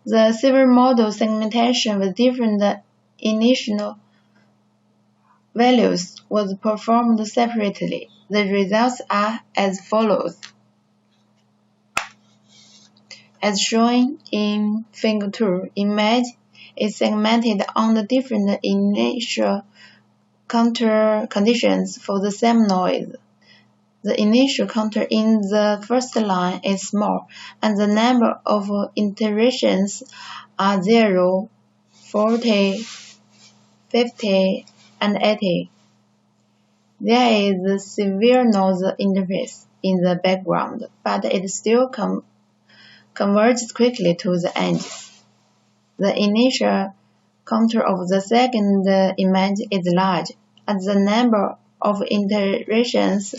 The CV model segmentation with different initial values was performed separately. The results are as follows. As shown in Figure 2, image is segmented on the different initial counter conditions for the same noise. The initial counter in the first line is small, and the number of iterations are 0, 40, 50, and 80. There is a severe noise interface in the background, but it still converges quickly to the edges. The initial counter of the second image is large, and the number of iterations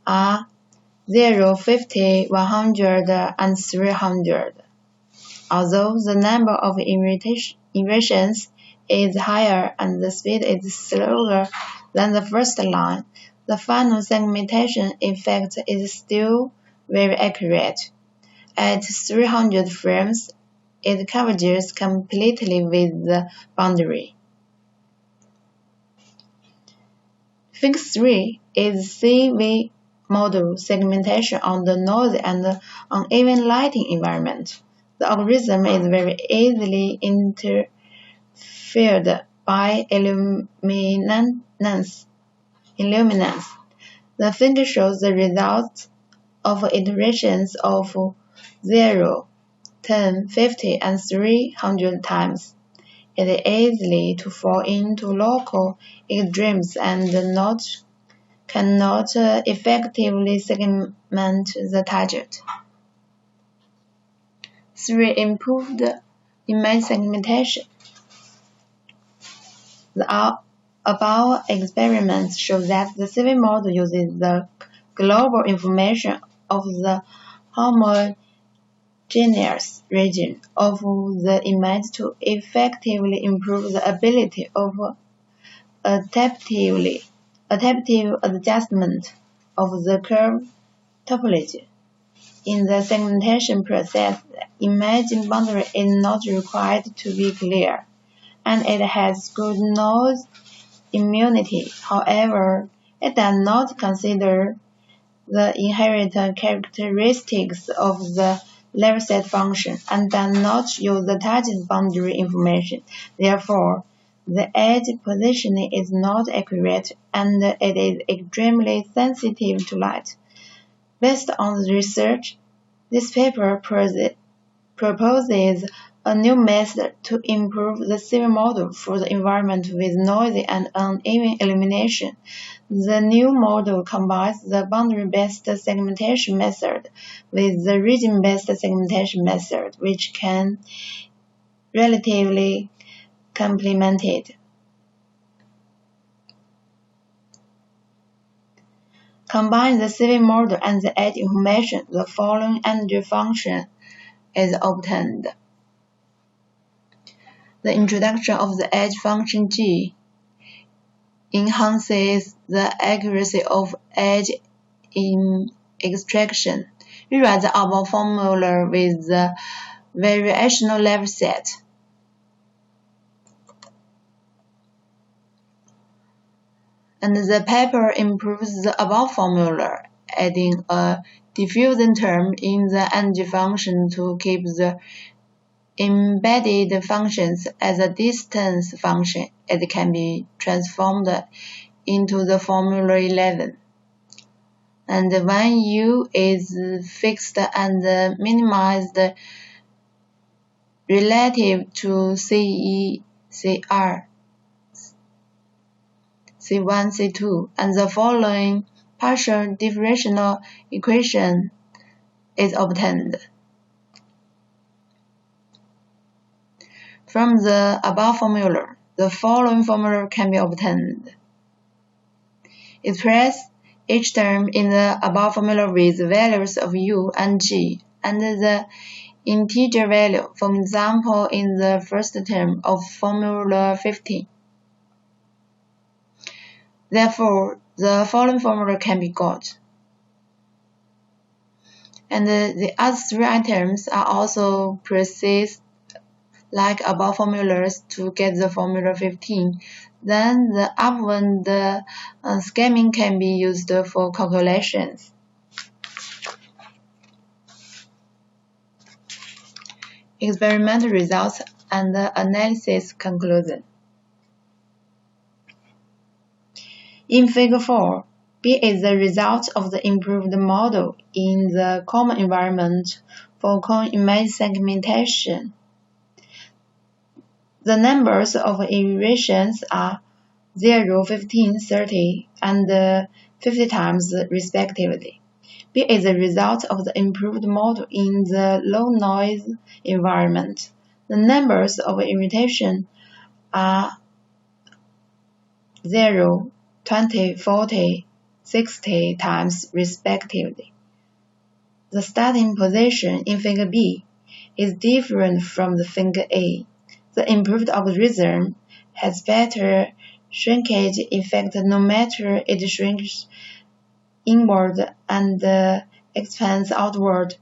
are 0, 50, 100, and 300. Although the number of iterations is higher and the speed is slower than the first line, the final segmentation effect is still very accurate. At 300 frames, it converges completely with the boundary. Figure 3 is CV model segmentation on the noisy and uneven lighting environment. The algorithm is very easily interfered by illuminance. The figure shows the results of iterations of 0, 10, 50, and 300 times. It is easy to fall into local extremes and cannot effectively segment the target. 3. Improved image segmentation. The above experiments show that the CV model uses the global information of the homogeneous region of the image to effectively improve the ability of adaptive adjustment of the curve topology. In the segmentation process, the image boundary is not required to be clear, and it has good noise immunity. However, it does not consider the inherent characteristics of the level set function and does not use the target boundary information. Therefore, the edge positioning is not accurate and it is extremely sensitive to light. Based on the research, this paper proposes a new method to improve the civil model for the environment with noisy and uneven illumination. The new model combines the boundary-based segmentation method with the region-based segmentation method, which can relatively complemented. Combine the civil model and the edge information, the following energy function is obtained. The introduction of the edge function G enhances the accuracy of edge in extraction. Rewrite the above formula with the variational level set. And the paper improves the above formula, adding a diffusion term in the energy function to keep the embedded functions as a distance function. It can be transformed into the formula 11. And when U is fixed and minimized relative to CECR, C1, C2, and the following partial differential equation is obtained. From the above formula, the following formula can be obtained. Express each term in the above formula with values of U and G and the integer value, for example, in the first term of formula 15. Therefore, the following formula can be got. And the other three items are also precise like above formulas to get the formula 15. Then the upwind scamming can be used for calculations. Experimental results and analysis conclusion. In Figure 4, B is the result of the improved model in the common environment for cone image segmentation. The numbers of iterations are 0, 15, 30, and 50 times respectively. B is a result of the improved model in the low-noise environment. The numbers of iterations are 0, 20, 40, 60 times respectively. The starting position in Figure B is different from the Figure A. The improved algorithm has better shrinkage effect no matter it shrinks inward and expands outward,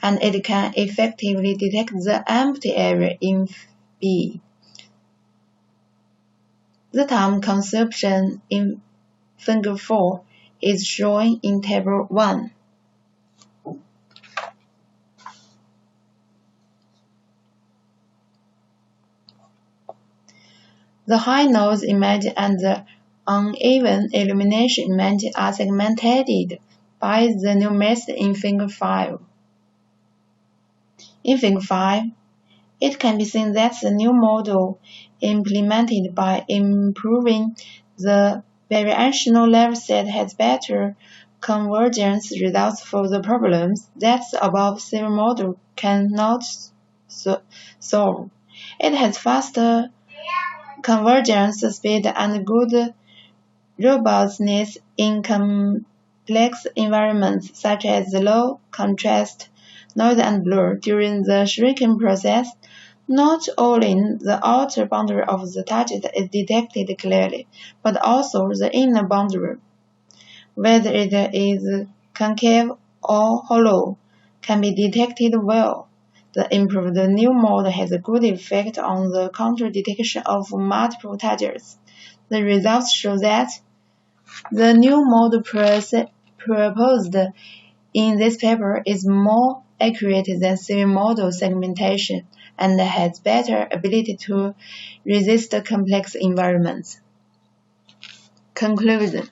and it can effectively detect the empty area in B. The time consumption in Figure 4 is shown in Table 1. The high-noise image and the uneven illumination image are segmented by the new method in Figure 5. In Figure 5, it can be seen that the new model implemented by improving the variational level set has better convergence results for the problems that the above civil model cannot solve. It has faster convergence speed and good robustness in complex environments such as low contrast, noise and blur. During the shrinking process, not only the outer boundary of the target is detected clearly, but also the inner boundary, whether it is concave or hollow, can be detected well. The improved new model has a good effect on the counter detection of multiple targets. The results show that the new model proposed in this paper is more accurate than civil model segmentation and has better ability to resist complex environments. Conclusion.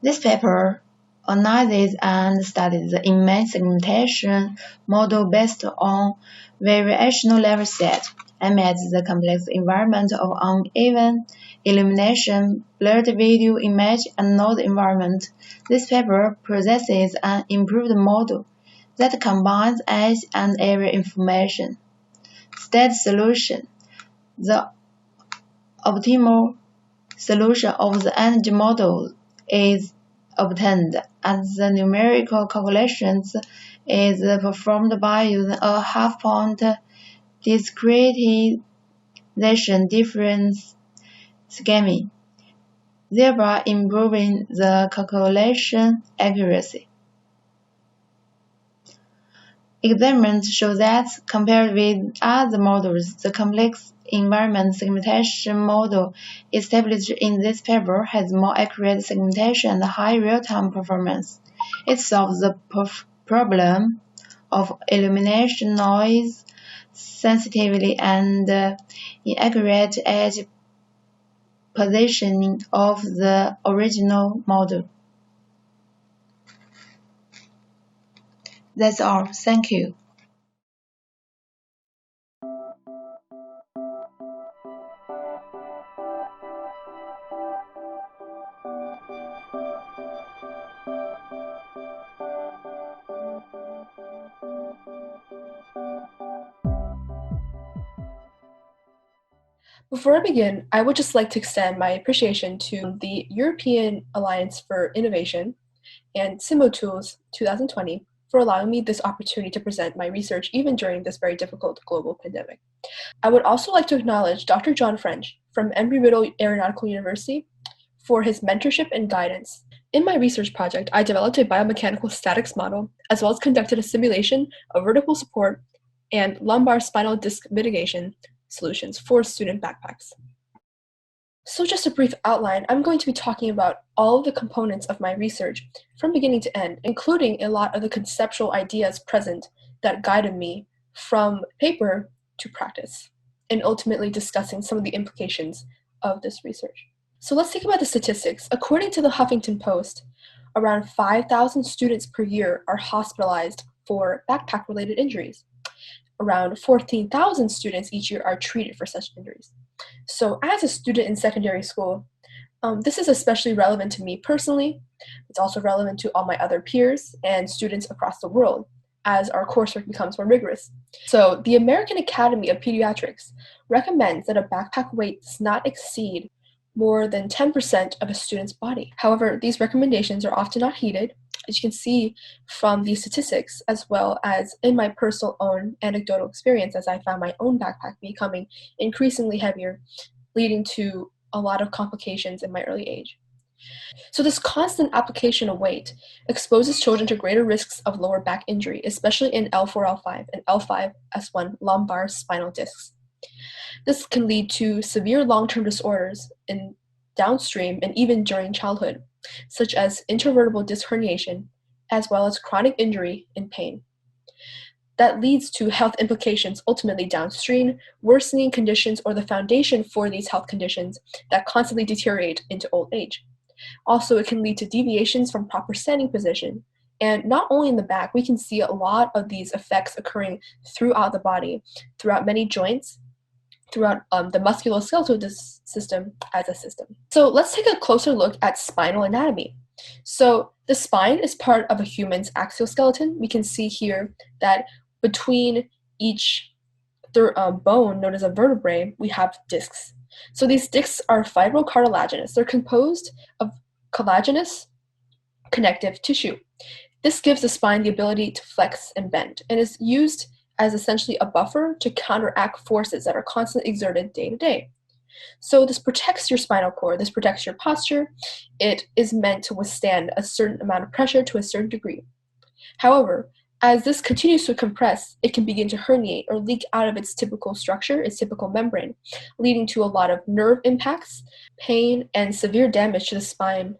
This paper analyzes and studies the image segmentation model based on variational level set, amidst the complex environment of uneven illumination, blurred video image, and node environment. This paper possesses an improved model that combines edge and area information. State solution. The optimal solution of the energy model is obtained, and the numerical calculations is performed by using a half-point discretization difference scheme, thereby improving the calculation accuracy. Experiments show that, compared with other models, the complex environment segmentation model established in this paper has more accurate segmentation and high real-time performance. It solves the problem of illumination noise sensitivity and inaccurate edge positioning of the original model. That's all. Thank you. Before I begin, I would just like to extend my appreciation to the European Alliance for Innovation and SIMUtools 2020 for allowing me this opportunity to present my research even during this very difficult global pandemic. I would also like to acknowledge Dr. John French from Embry-Riddle Aeronautical University for his mentorship and guidance. In my research project, I developed a biomechanical statics model, as well as conducted a simulation of vertical support and lumbar spinal disc mitigation solutions for student backpacks. So just a brief outline, I'm going to be talking about all of the components of my research from beginning to end, including a lot of the conceptual ideas present that guided me from paper to practice, and ultimately discussing some of the implications of this research. So let's think about the statistics. According to the Huffington Post, around 5,000 students per year are hospitalized for backpack-related injuries. Around 14,000 students each year are treated for such injuries. So as a student in secondary school, this is especially relevant to me personally. It's also relevant to all my other peers and students across the world as our coursework becomes more rigorous. So the American Academy of Pediatrics recommends that a backpack weight does not exceed more than 10% of a student's body. However, these recommendations are often not heeded, as you can see from these statistics, as well as in my personal own anecdotal experience as I found my own backpack becoming increasingly heavier, leading to a lot of complications in my early age. So this constant application of weight exposes children to greater risks of lower back injury, especially in L4, L5, and L5-S1 lumbar spinal discs. This can lead to severe long-term disorders in downstream and even during childhood, such as intervertebral disc herniation, as well as chronic injury and pain. That leads to health implications ultimately downstream, worsening conditions or the foundation for these health conditions that constantly deteriorate into old age. Also, it can lead to deviations from proper standing position. And not only in the back, we can see a lot of these effects occurring throughout the body, throughout many joints, throughout the musculoskeletal system as a system. So let's take a closer look at spinal anatomy. So the spine is part of a human's axial skeleton. We can see here that between each bone, known as a vertebrae, we have discs. So these discs are fibrocartilaginous. They're composed of collagenous connective tissue. This gives the spine the ability to flex and bend, and is used as essentially a buffer to counteract forces that are constantly exerted day to day. So this protects your spinal cord, this protects your posture. It is meant to withstand a certain amount of pressure to a certain degree. However, as this continues to compress, it can begin to herniate or leak out of its typical structure, its typical membrane, leading to a lot of nerve impacts, pain, and severe damage to the spine.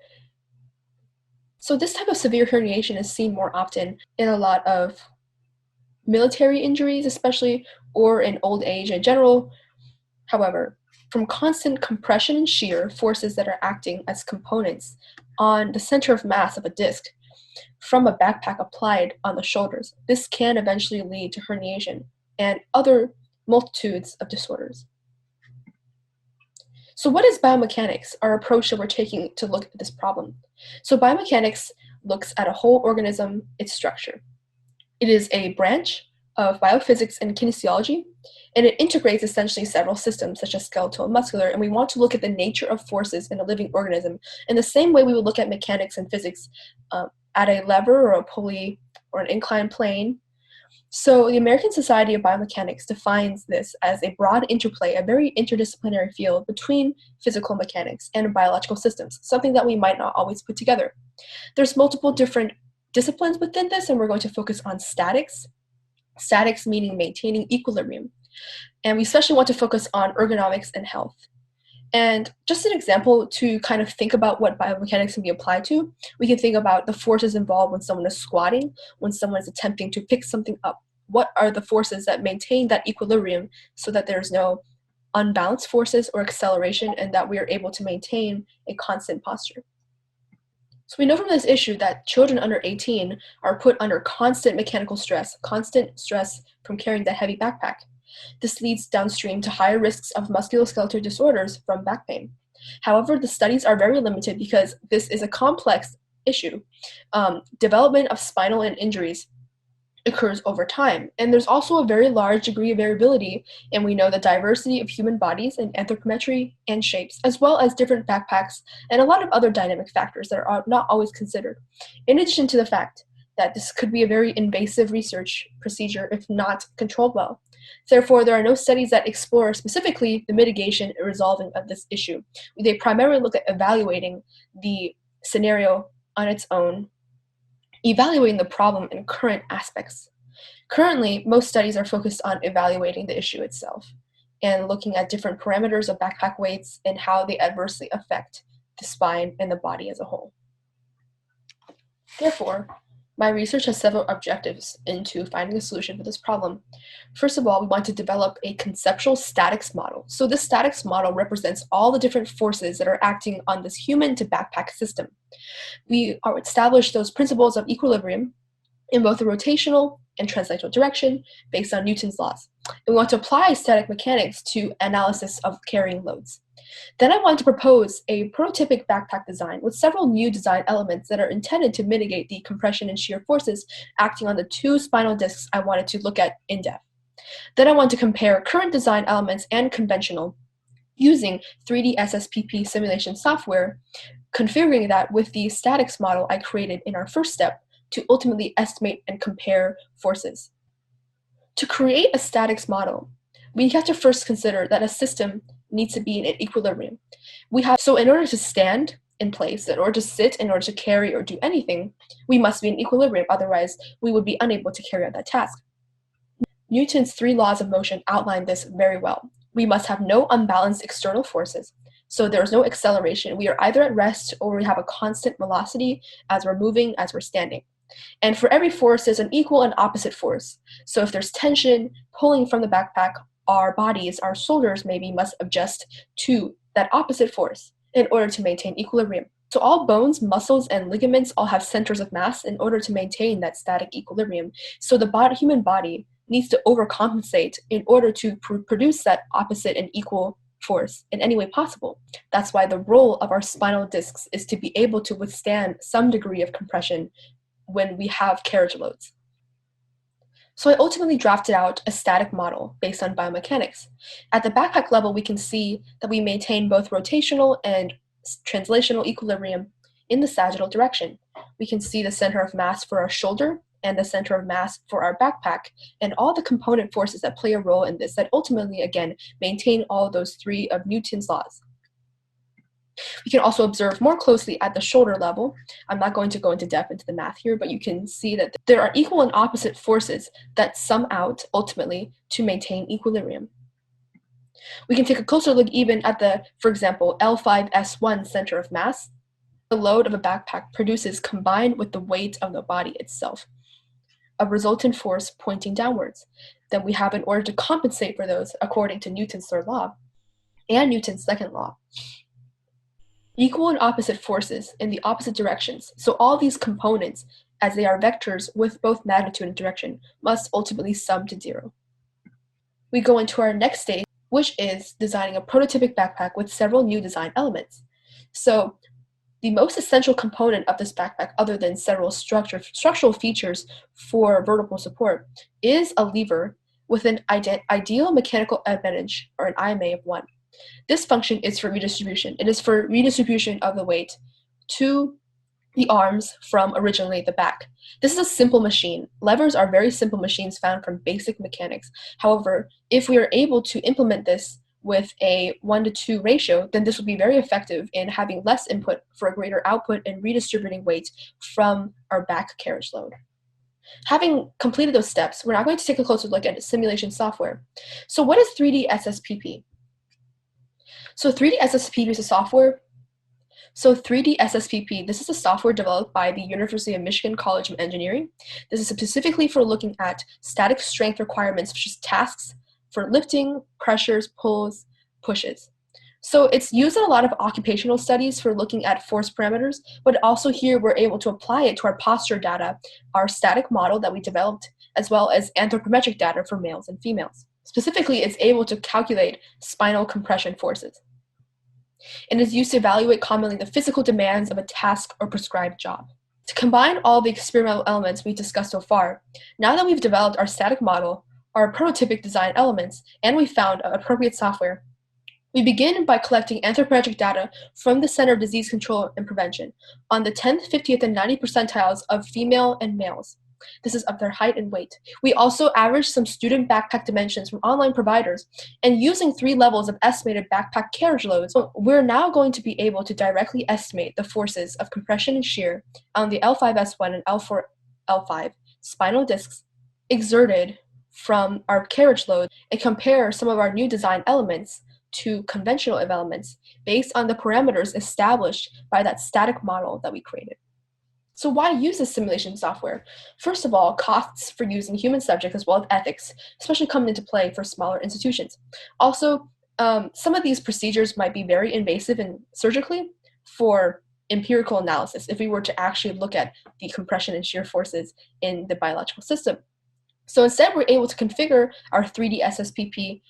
So this type of severe herniation is seen more often in a lot of military injuries especially, or in old age in general. However, from constant compression and shear forces that are acting as components on the center of mass of a disc, from a backpack applied on the shoulders. This can eventually lead to herniation and other multitudes of disorders. So what is biomechanics, our approach that we're taking to look at this problem? So biomechanics looks at a whole organism, its structure. It is a branch of biophysics and kinesiology, and it integrates essentially several systems such as skeletal and muscular, and we want to look at the nature of forces in a living organism in the same way we would look at mechanics and physics at a lever or a pulley or an inclined plane. So the American Society of Biomechanics defines this as a broad interplay, a very interdisciplinary field between physical mechanics and biological systems, something that we might not always put together. There's multiple different disciplines within this, and we're going to focus on statics. Statics meaning maintaining equilibrium. And we especially want to focus on ergonomics and health. And just an example to kind of think about what biomechanics can be applied to, we can think about the forces involved when someone is squatting, when someone is attempting to pick something up. What are the forces that maintain that equilibrium so that there's no unbalanced forces or acceleration, and that we are able to maintain a constant posture? So we know from this issue that children under 18 are put under constant mechanical stress, constant stress from carrying that heavy backpack. This leads downstream to higher risks of musculoskeletal disorders from back pain. However, the studies are very limited because this is a complex issue. Development of spinal and injuries occurs over time, and there's also a very large degree of variability, and we know the diversity of human bodies and anthropometry and shapes, as well as different backpacks and a lot of other dynamic factors that are not always considered, in addition to the fact that this could be a very invasive research procedure if not controlled well. Therefore, there are no studies that explore specifically the mitigation and resolving of this issue. They primarily look at evaluating the scenario on its own, evaluating the problem in current aspects. Currently, most studies are focused on evaluating the issue itself and looking at different parameters of backpack weights and how they adversely affect the spine and the body as a whole. Therefore, my research has several objectives into finding a solution for this problem. First of all, we want to develop a conceptual statics model. So this statics model represents all the different forces that are acting on this human to backpack system. We establish those principles of equilibrium in both the rotational and translational direction based on Newton's laws. And we want to apply static mechanics to analysis of carrying loads. Then I want to propose a prototypic backpack design with several new design elements that are intended to mitigate the compression and shear forces acting on the two spinal discs I wanted to look at in depth. Then I want to compare current design elements and conventional using 3D SSPP simulation software, configuring that with the statics model I created in our first step to ultimately estimate and compare forces. To create a statics model, we have to first consider that a system needs to be in equilibrium. So in order to stand in place, in order to sit, in order to carry or do anything, we must be in equilibrium, otherwise we would be unable to carry out that task. Newton's 3 laws of motion outline this very well. We must have no unbalanced external forces, so there is no acceleration. We are either at rest or we have a constant velocity as we're moving, as we're standing. And for every force, there's an equal and opposite force. So if there's tension pulling from the backpack, our bodies, our shoulders maybe must adjust to that opposite force in order to maintain equilibrium. So all bones, muscles, and ligaments all have centers of mass in order to maintain that static equilibrium. So the human body needs to overcompensate in order to produce that opposite and equal force in any way possible. That's why the role of our spinal discs is to be able to withstand some degree of compression when we have carriage loads. So I ultimately drafted out a static model based on biomechanics. At the backpack level, we can see that we maintain both rotational and translational equilibrium in the sagittal direction. We can see the center of mass for our shoulder and the center of mass for our backpack, and all the component forces that play a role in this that ultimately, again, maintain all those 3 of Newton's laws. We can also observe more closely at the shoulder level. I'm not going to go into depth into the math here, but you can see that there are equal and opposite forces that sum out ultimately to maintain equilibrium. We can take a closer look even at the, for example, L5S1 center of mass. The load of a backpack produces combined with the weight of the body itself a resultant force pointing downwards. Then we have, in order to compensate for those according to Newton's 3rd law and Newton's 2nd law, equal and opposite forces in the opposite directions. So all these components as they are vectors with both magnitude and direction, must ultimately sum to 0. We go into our next stage, which is designing a prototypic backpack with several new design elements. So the most essential component of this backpack, other than several structural features for vertebral support, is a lever with an ideal mechanical advantage, or an IMA of 1. This function is for redistribution. It is for redistribution of the weight to the arms from originally the back. This is a simple machine. Levers are very simple machines found from basic mechanics. However, if we are able to implement this with a 1:2 ratio, then this will be very effective in having less input for a greater output and redistributing weight from our back carriage load. Having completed those steps, we're now going to take a closer look at simulation software. So what is 3D SSPP? So 3D SSPP is a software. So 3D SSPP, this is a software developed by the University of Michigan College of Engineering. This is specifically for looking at static strength requirements, such as tasks for lifting, pressures, pulls, pushes. So it's used in a lot of occupational studies for looking at force parameters, but also here we're able to apply it to our posture data, our static model that we developed, as well as anthropometric data for males and females. Specifically, it's able to calculate spinal compression forces. And is used to evaluate commonly the physical demands of a task or prescribed job. To combine all the experimental elements we've discussed so far, now that we've developed our static model, our prototypic design elements, and we found appropriate software, we begin by collecting anthropometric data from the Center of Disease Control and Prevention on the 10th, 50th, and 90th percentiles of female and males. This is of their height and weight. We also averaged some student backpack dimensions from online providers, and using 3 levels of estimated backpack carriage loads, we're now going to be able to directly estimate the forces of compression and shear on the L5S1 and L4L5 spinal discs exerted from our carriage load and compare some of our new design elements to conventional elements based on the parameters established by that static model that we created. So why use this simulation software? First of all, costs for using human subjects as well as ethics, especially come into play for smaller institutions. Also, some of these procedures might be very invasive and surgically for empirical analysis if we were to actually look at the compression and shear forces in the biological system. So instead, we're able to configure our 3D SSPP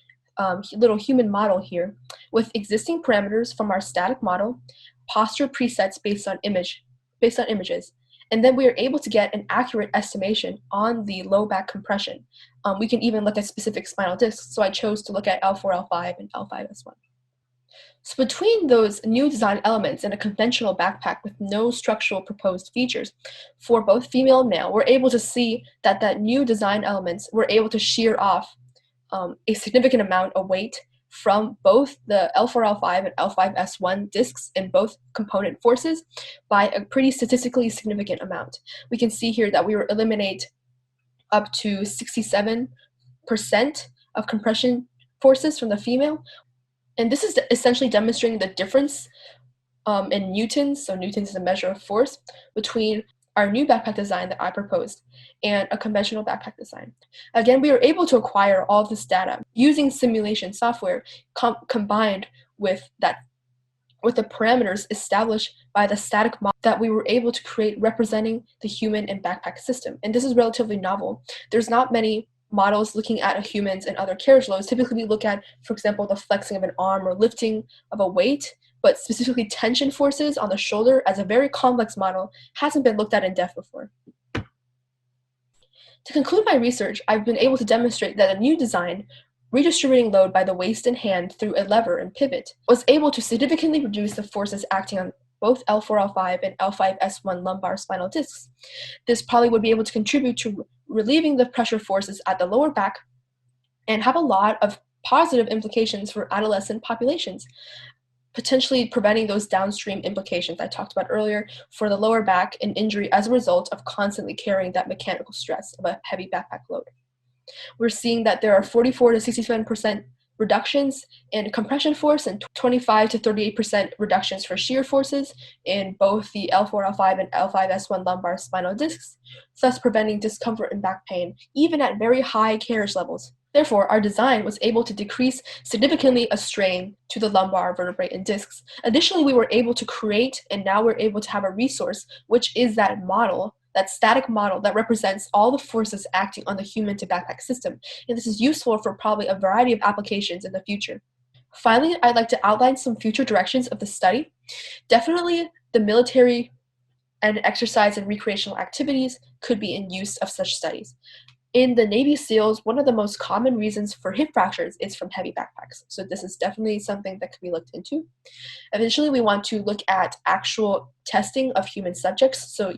little human model here with existing parameters from our static model, posture presets based on images, and then we are able to get an accurate estimation on the low back compression. We can even look at specific spinal discs, so I chose to look at L4, L5, and L5S1. So between those new design elements and a conventional backpack with no structural proposed features, for both female and male, we're able to see that new design elements were able to shear off a significant amount of weight from both the L4, L5, and L5S1 discs in both component forces by a pretty statistically significant amount. We can see here that we will eliminate up to 67% of compression forces from the female. And this is essentially demonstrating the difference in newtons, so newtons is a measure of force, between our new backpack design that I proposed and a conventional backpack design. Again, we were able to acquire all of this data using simulation software combined with the parameters established by the static model that we were able to create representing the human and backpack system. And this is relatively novel. There's not many models looking at humans and other carriage loads. Typically, we look at, for example, the flexing of an arm or lifting of a weight, but specifically tension forces on the shoulder as a very complex model hasn't been looked at in depth before. To conclude my research, I've been able to demonstrate that a new design, redistributing load by the waist and hand through a lever and pivot, was able to significantly reduce the forces acting on both L4, L5, and L5S1 lumbar spinal discs. This probably would be able to contribute to relieving the pressure forces at the lower back and have a lot of positive implications for adolescent populations, potentially preventing those downstream implications I talked about earlier for the lower back and injury as a result of constantly carrying that mechanical stress of a heavy backpack load. We're seeing that there are 44 to 67% reductions in compression force and 25 to 38% reductions for shear forces in both the L4, L5, and L5S1 lumbar spinal discs, thus preventing discomfort and back pain, even at very high carriage levels. Therefore, our design was able to decrease significantly a strain to the lumbar vertebrae and discs. Additionally, we were able to create, and now we're able to have a resource, which is that model that static model that represents all the forces acting on the human to backpack system, and this is useful for probably a variety of applications in the future. Finally, I'd like to outline some future directions of the study. Definitely the military and exercise and recreational activities could be in use of such studies. In the Navy SEALs, one of the most common reasons for hip fractures is from heavy backpacks. So this is definitely something that could be looked into. Eventually, we want to look at actual testing of human subjects. So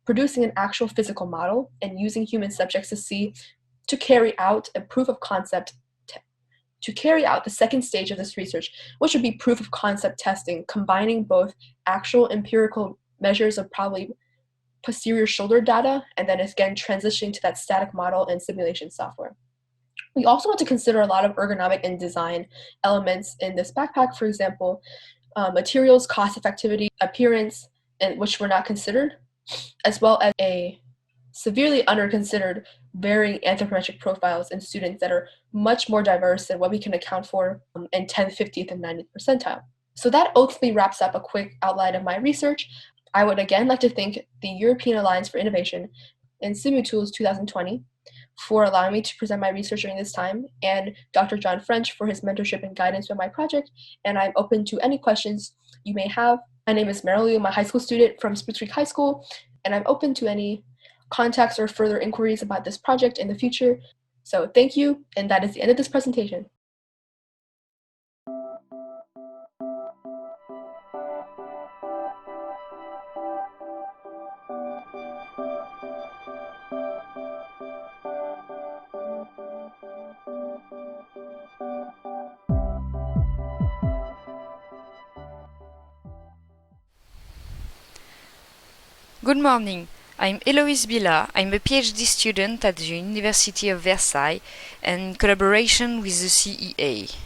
producing an actual physical model and using human subjects to carry out a proof of concept, to carry out the second stage of this research, which would be proof of concept testing, combining both actual empirical measures of probably posterior shoulder data, and then again transitioning to that static model and simulation software. We also want to consider a lot of ergonomic and design elements in this backpack, for example, materials, cost effectivity, appearance, and which were not considered, as well as a severely under-considered varying anthropometric profiles in students that are much more diverse than what we can account for in 10th, 50th, and 90th percentile. So that ultimately wraps up a quick outline of my research. I would again like to thank the European Alliance for Innovation and SIMUtools 2020 for allowing me to present my research during this time, and Dr. John French for his mentorship and guidance with my project, and I'm open to any questions you may have. My name is Marilu, I'm a high school student from Spruce Creek High School, and I'm open to any contacts or further inquiries about this project in the future. So thank you, and that is the end of this presentation. Good morning. I'm Eloise Bila. I'm a PhD student at the University of Versailles and in collaboration with the CEA.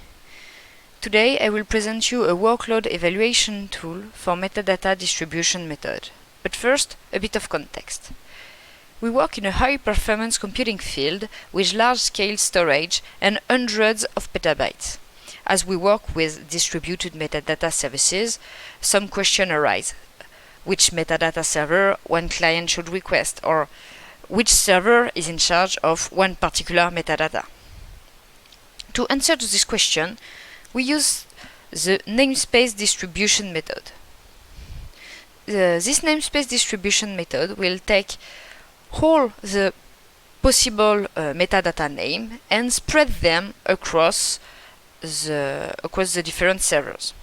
Today I will present you a workload evaluation tool for metadata distribution method. But first, a bit of context. We work in a high-performance computing field with large-scale storage and hundreds of petabytes. As we work with distributed metadata services, some questions arise. Which metadata server one client should request, or which server is in charge of one particular metadata. To answer to this question, we use the namespace distribution method. This namespace distribution method will take all the possible metadata name and spread them across the different servers.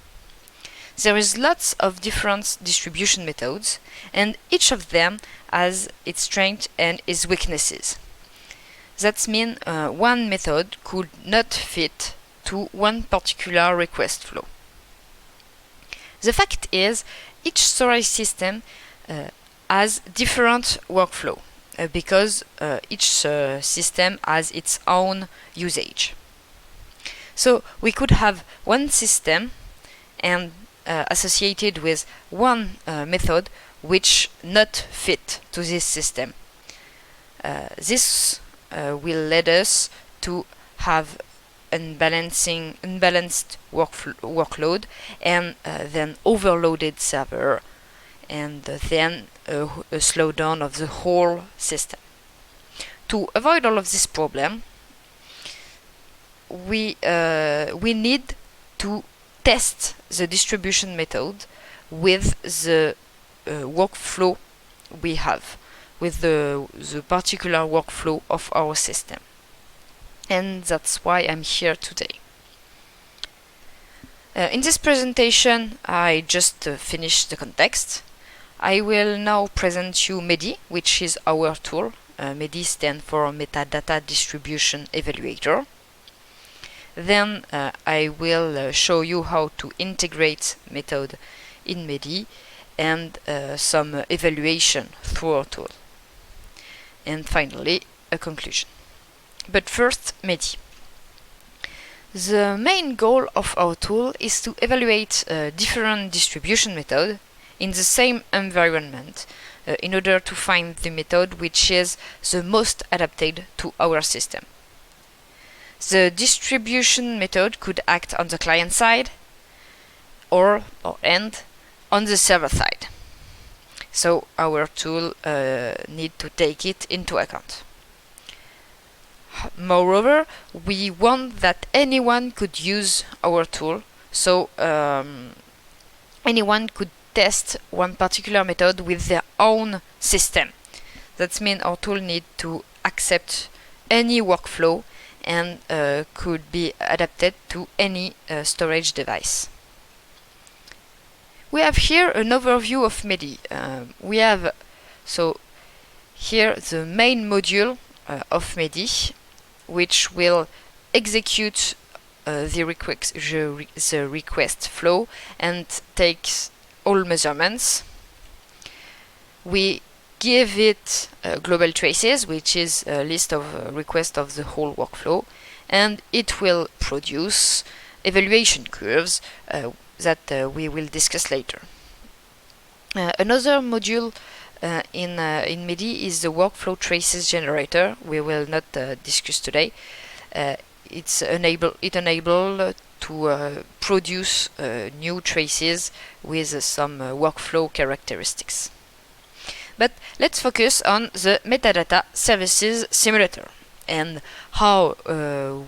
There is lots of different distribution methods, and each of them has its strengths and its weaknesses. That means one method could not fit to one particular request flow. The fact is, each storage system has different workflow because each system has its own usage. So we could have one system and associated with one method which not fit to this system. This will lead us to have unbalanced workload and then overloaded server, and then a slowdown of the whole system. To avoid all of this problem, we need to test the distribution method with the workflow we have, with the particular workflow of our system. And that's why I'm here today. In this presentation, I just finished the context. I will now present you MEDI, which is our tool. MEDI stands for Metadata Distribution Evaluator. Then I will show you how to integrate method in MEDI and some evaluation through our tool. And finally, a conclusion. But first, MEDI. The main goal of our tool is to evaluate different distribution methods in the same environment in order to find the method which is the most adapted to our system. The distribution method could act on the client side and on the server side. So our tool need to take it into account. Moreover, we want that anyone could use our tool, so anyone could test one particular method with their own system. That means our tool need to accept any workflow and could be adapted to any storage device. We have here an overview of MEDI. We have here the main module of MEDI, which will execute the request flow and takes all measurements. We give it global traces, which is a list of requests of the whole workflow, and it will produce evaluation curves that we will discuss later. Another module in MEDI is the workflow traces generator. We will not discuss today. It enables to produce new traces with some workflow characteristics. But let's focus on the metadata services simulator and how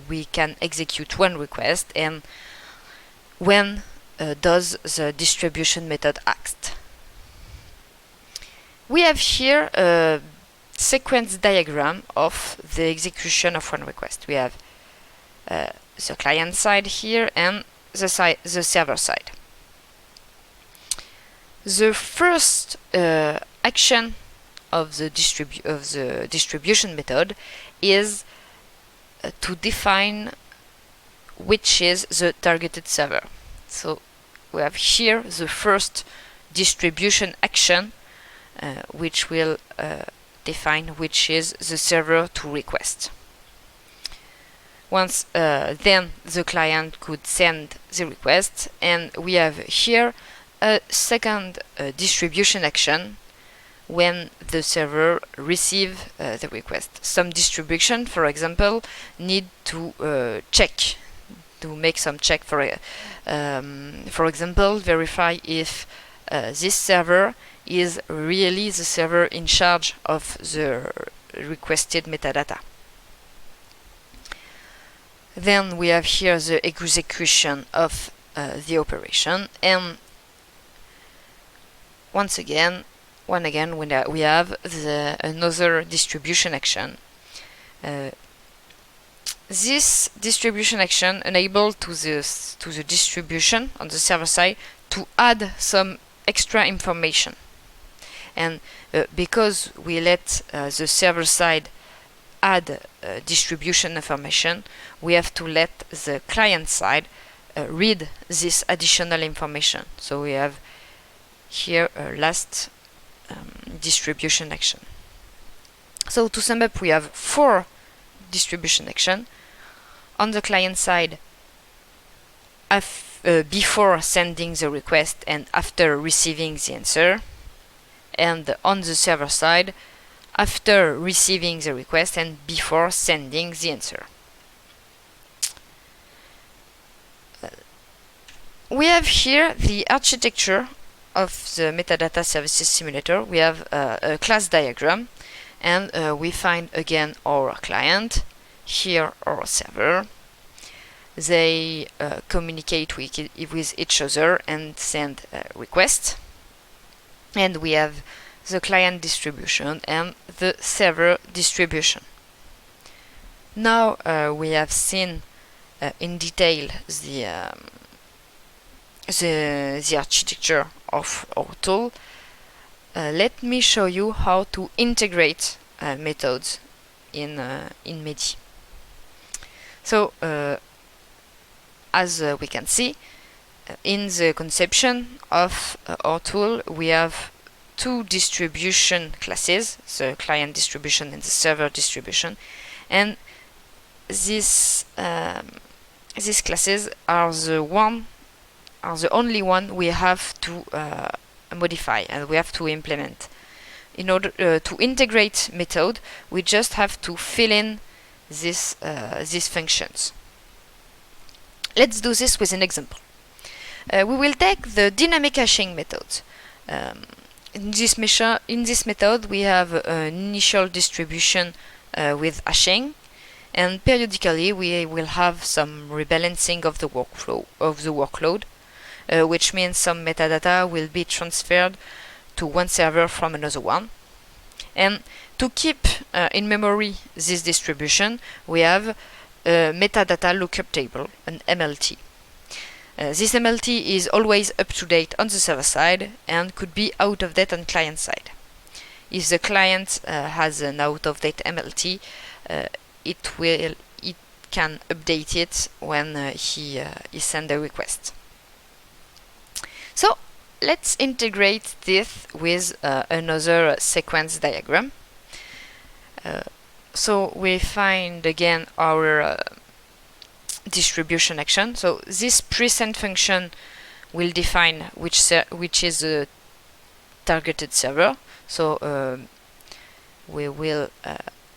we can execute one request and when does the distribution method act. We have here a sequence diagram of the execution of one request. We have the client side here and the server side. The first action of the distribution method is to define which is the targeted server. So we have here the first distribution action which will define which is the server to request. Once then the client could send the request, and we have here a second distribution action when the server receives the request. Some distribution, for example, need to make some check, for example, verify if this server is really the server in charge of the requested metadata. Then we have here the execution of the operation, and once again we have another distribution action. This distribution action enables to the distribution on the server side to add some extra information, and because we let the server side add distribution information, we have to let the client side read this additional information. So we have here a last distribution action. So to sum up, we have 4 distribution actions. On the client side, before sending the request and after receiving the answer, and on the server side, after receiving the request and before sending the answer. We have here the architecture of the metadata services simulator. We have a class diagram, and we find again our client, here our server. They communicate with each other and send requests. And we have the client distribution and the server distribution. Now we have seen in detail the architecture of our tool. Let me show you how to integrate methods in MEDI. So as we can see, in the conception of our tool, we have 2 distribution classes, the client distribution and the server distribution, and these classes are the only one we have to modify and we have to implement. In order to integrate method, we just have to fill in these functions. Let's do this with an example. We will take the dynamic hashing method. in this method, we have an initial distribution with hashing, and periodically we will have some rebalancing of the workload, which means some metadata will be transferred to one server from another one. And to keep in memory this distribution, we have a metadata lookup table, an MLT. This MLT is always up to date on the server side and could be out of date on client side. If the client has an out of date MLT, it can update it when he sends a request. So let's integrate this with another sequence diagram. So we find again our distribution action. So this present function will define which is a targeted server. So we will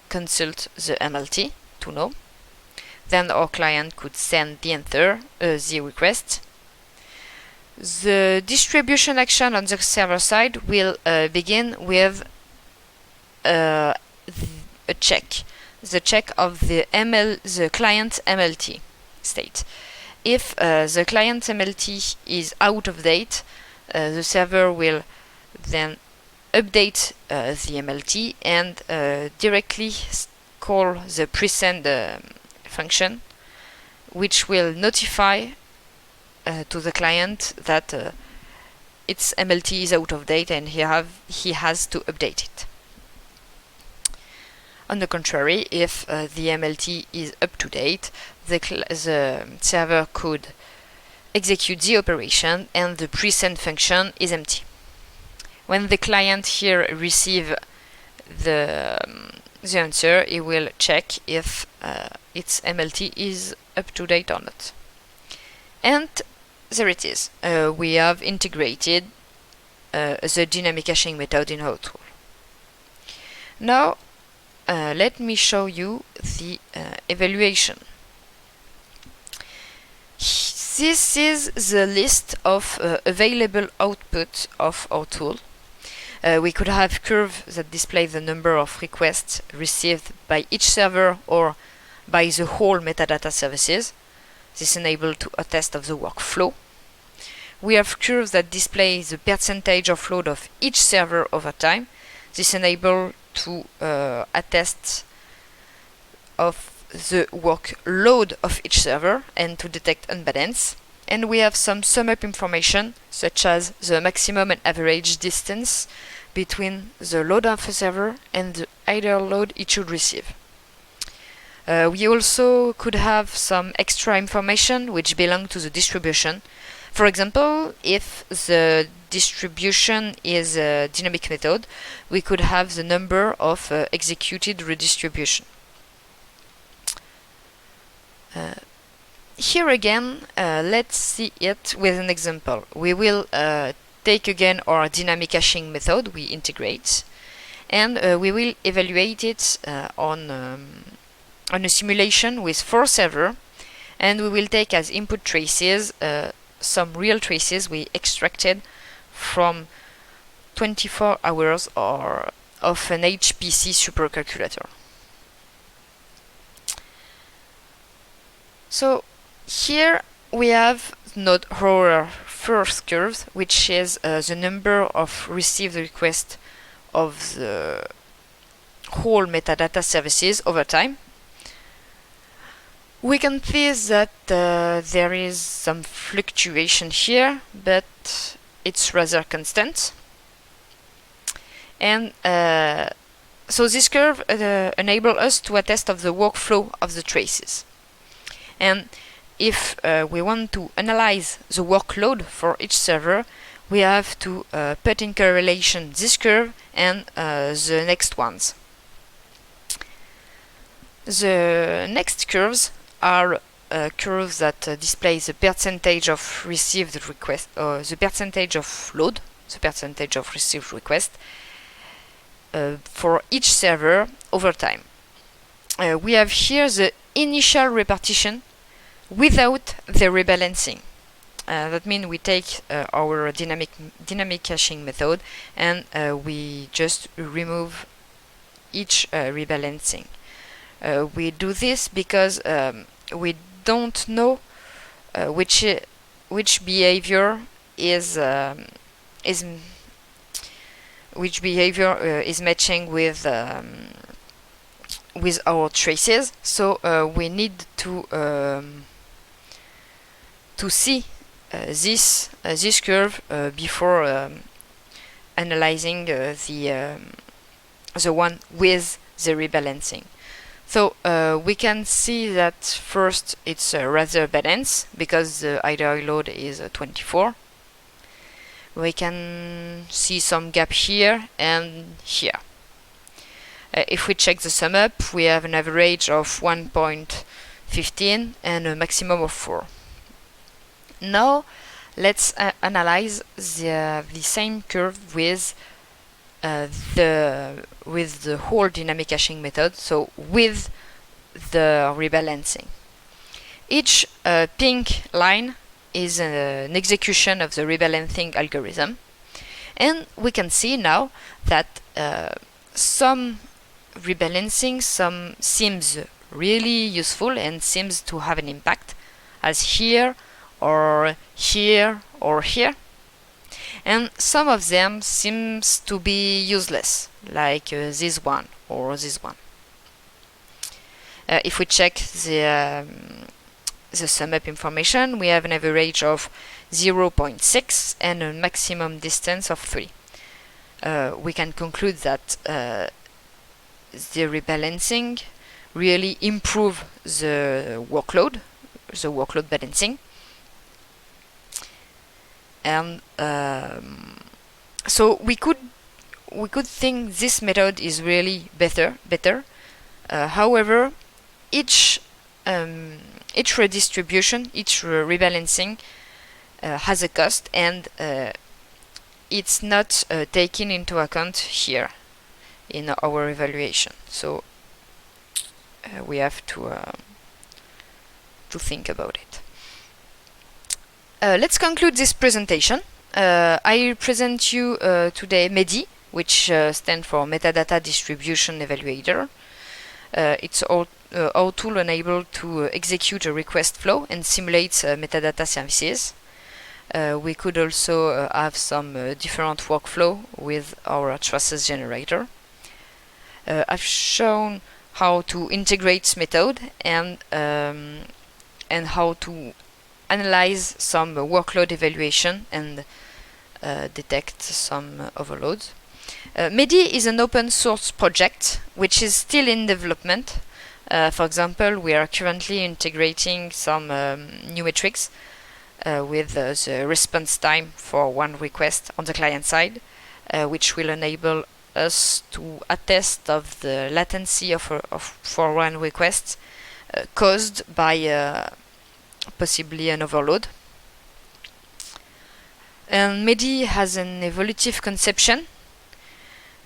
consult the MLT to know. Then our client could send the answer, the request. The distribution action on the server side will begin with a check, the check of the client MLT state. If the client MLT is out of date, the server will then update the MLT and directly call the presend function, which will notify to the client that its MLT is out of date and he has to update it. On the contrary, if the MLT is up to date, the server could execute the operation and the presend function is empty. When the client here receives the answer, it will check if its MLT is up to date or not. And there it is. We have integrated the dynamic hashing method in our tool. Now, let me show you the evaluation. This is the list of available output of our tool. We could have curves that display the number of requests received by each server or by the whole metadata services. This enables to attest of the workflow. We have curves that display the percentage of load of each server over time. This enables to attest of the workload of each server and to detect unbalance. And we have some sum-up information, such as the maximum and average distance between the load of a server and the ideal load it should receive. We also could have some extra information which belong to the distribution. For example, if the distribution is a dynamic method, we could have the number of executed redistribution. Here again, let's see it with an example. We will take again our dynamic hashing method we integrate, and we will evaluate it on a simulation with 4 servers, and we will take as input traces some real traces we extracted from 24 hours or of an HPC supercalculator. So here we have not our first curve, which is the number of received requests of the whole metadata services over time. We can see that there is some fluctuation here, but it's rather constant. And so this curve enables us to attest of the workflow of the traces. And if we want to analyze the workload for each server, we have to put in correlation this curve and the next ones. The next curves are curves that display the percentage of received requests, or the percentage of load, the percentage of received requests for each server over time. We have here the initial repartition without the rebalancing. that means we take our dynamic caching method and we just remove each rebalancing. We do this because we don't know which behavior is matching with our traces. So we need to see this curve before analyzing the one with the rebalancing. So we can see that first it's rather balanced because the ideal load is 24. We can see some gap here and here. If we check the sum up, we have an average of 1.15 and a maximum of 4. Now let's analyze the same curve with the whole dynamic caching method, so with the rebalancing. Each pink line is an execution of the rebalancing algorithm, and we can see now that some rebalancing seems really useful and seems to have an impact, as here or here or here, and some of them seems to be useless, like this one or this one. If we check the sum up information, we have an average of 0.6 and a maximum distance of 3. We can conclude that the rebalancing really improve the workload balancing. And so we could think this method is really better. However, each redistribution, each rebalancing has a cost, and it's not taken into account here in our evaluation. So we have to think about it. Let's conclude this presentation. I present you today MEDI, which stands for Metadata Distribution Evaluator. It's our tool enabled to execute a request flow and simulate metadata services. We could also have some different workflow with our traces generator. I've shown how to integrate method and how to analyze some workload evaluation and detect some overloads. MEDI is an open source project which is still in development. For example, we are currently integrating some new metrics with the response time for one request on the client side, which will enable us to attest of the latency for one request caused by possibly an overload. And MEDI has an evolutive conception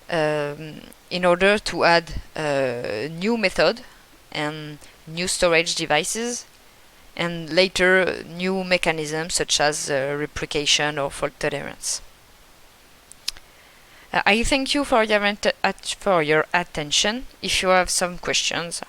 in order to add new method and new storage devices, and later new mechanisms such as replication or fault tolerance. I thank you for your attention. If you have some questions.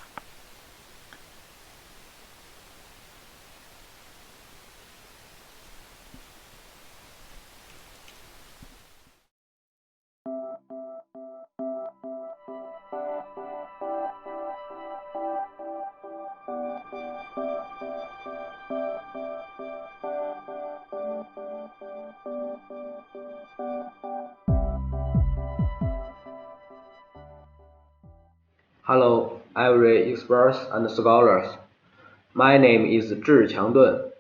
Hello, every experts and scholars. My name is Zhi Qiangdun.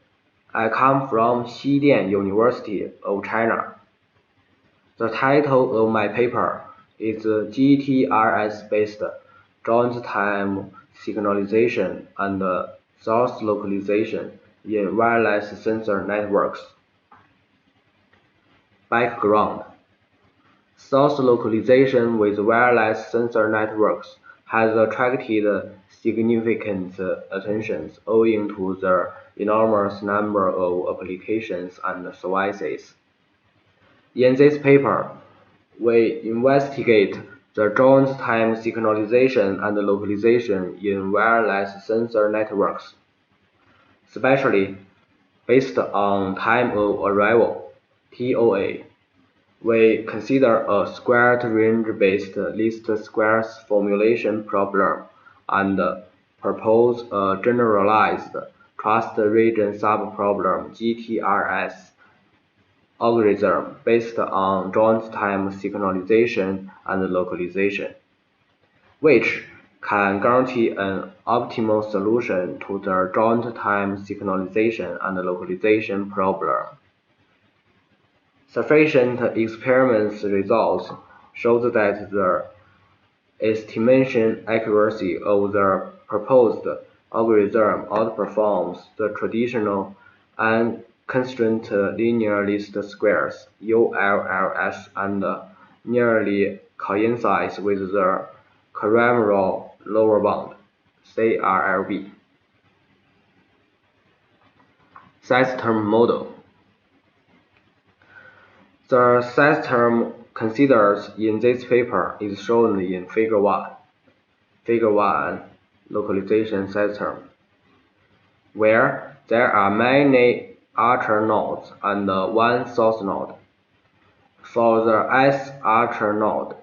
I come from Xidian University of China. The title of my paper is GTRS-based joint-time synchronization and source localization in wireless sensor networks. Background: source localization with wireless sensor networks has attracted significant attention owing to the enormous number of applications and services. In this paper, we investigate the joint time synchronization and localization in wireless sensor networks, especially based on time of arrival (TOA). We consider a squared range-based least squares formulation problem and propose a generalized trust region subproblem (GTRS) algorithm based on joint time synchronization and localization, which can guarantee an optimal solution to the joint time synchronization and localization problem. Sufficient experiments results showed that the estimation accuracy of the proposed algorithm outperforms the traditional unconstrained linear least squares (ULLS) and nearly coincides with the Curvelet lower bound (CRLB). Size-term model. The size-term considered in this paper is shown in Figure 1. Figure 1 localization size-term, where there are many archer nodes and one source node. For the S archer node,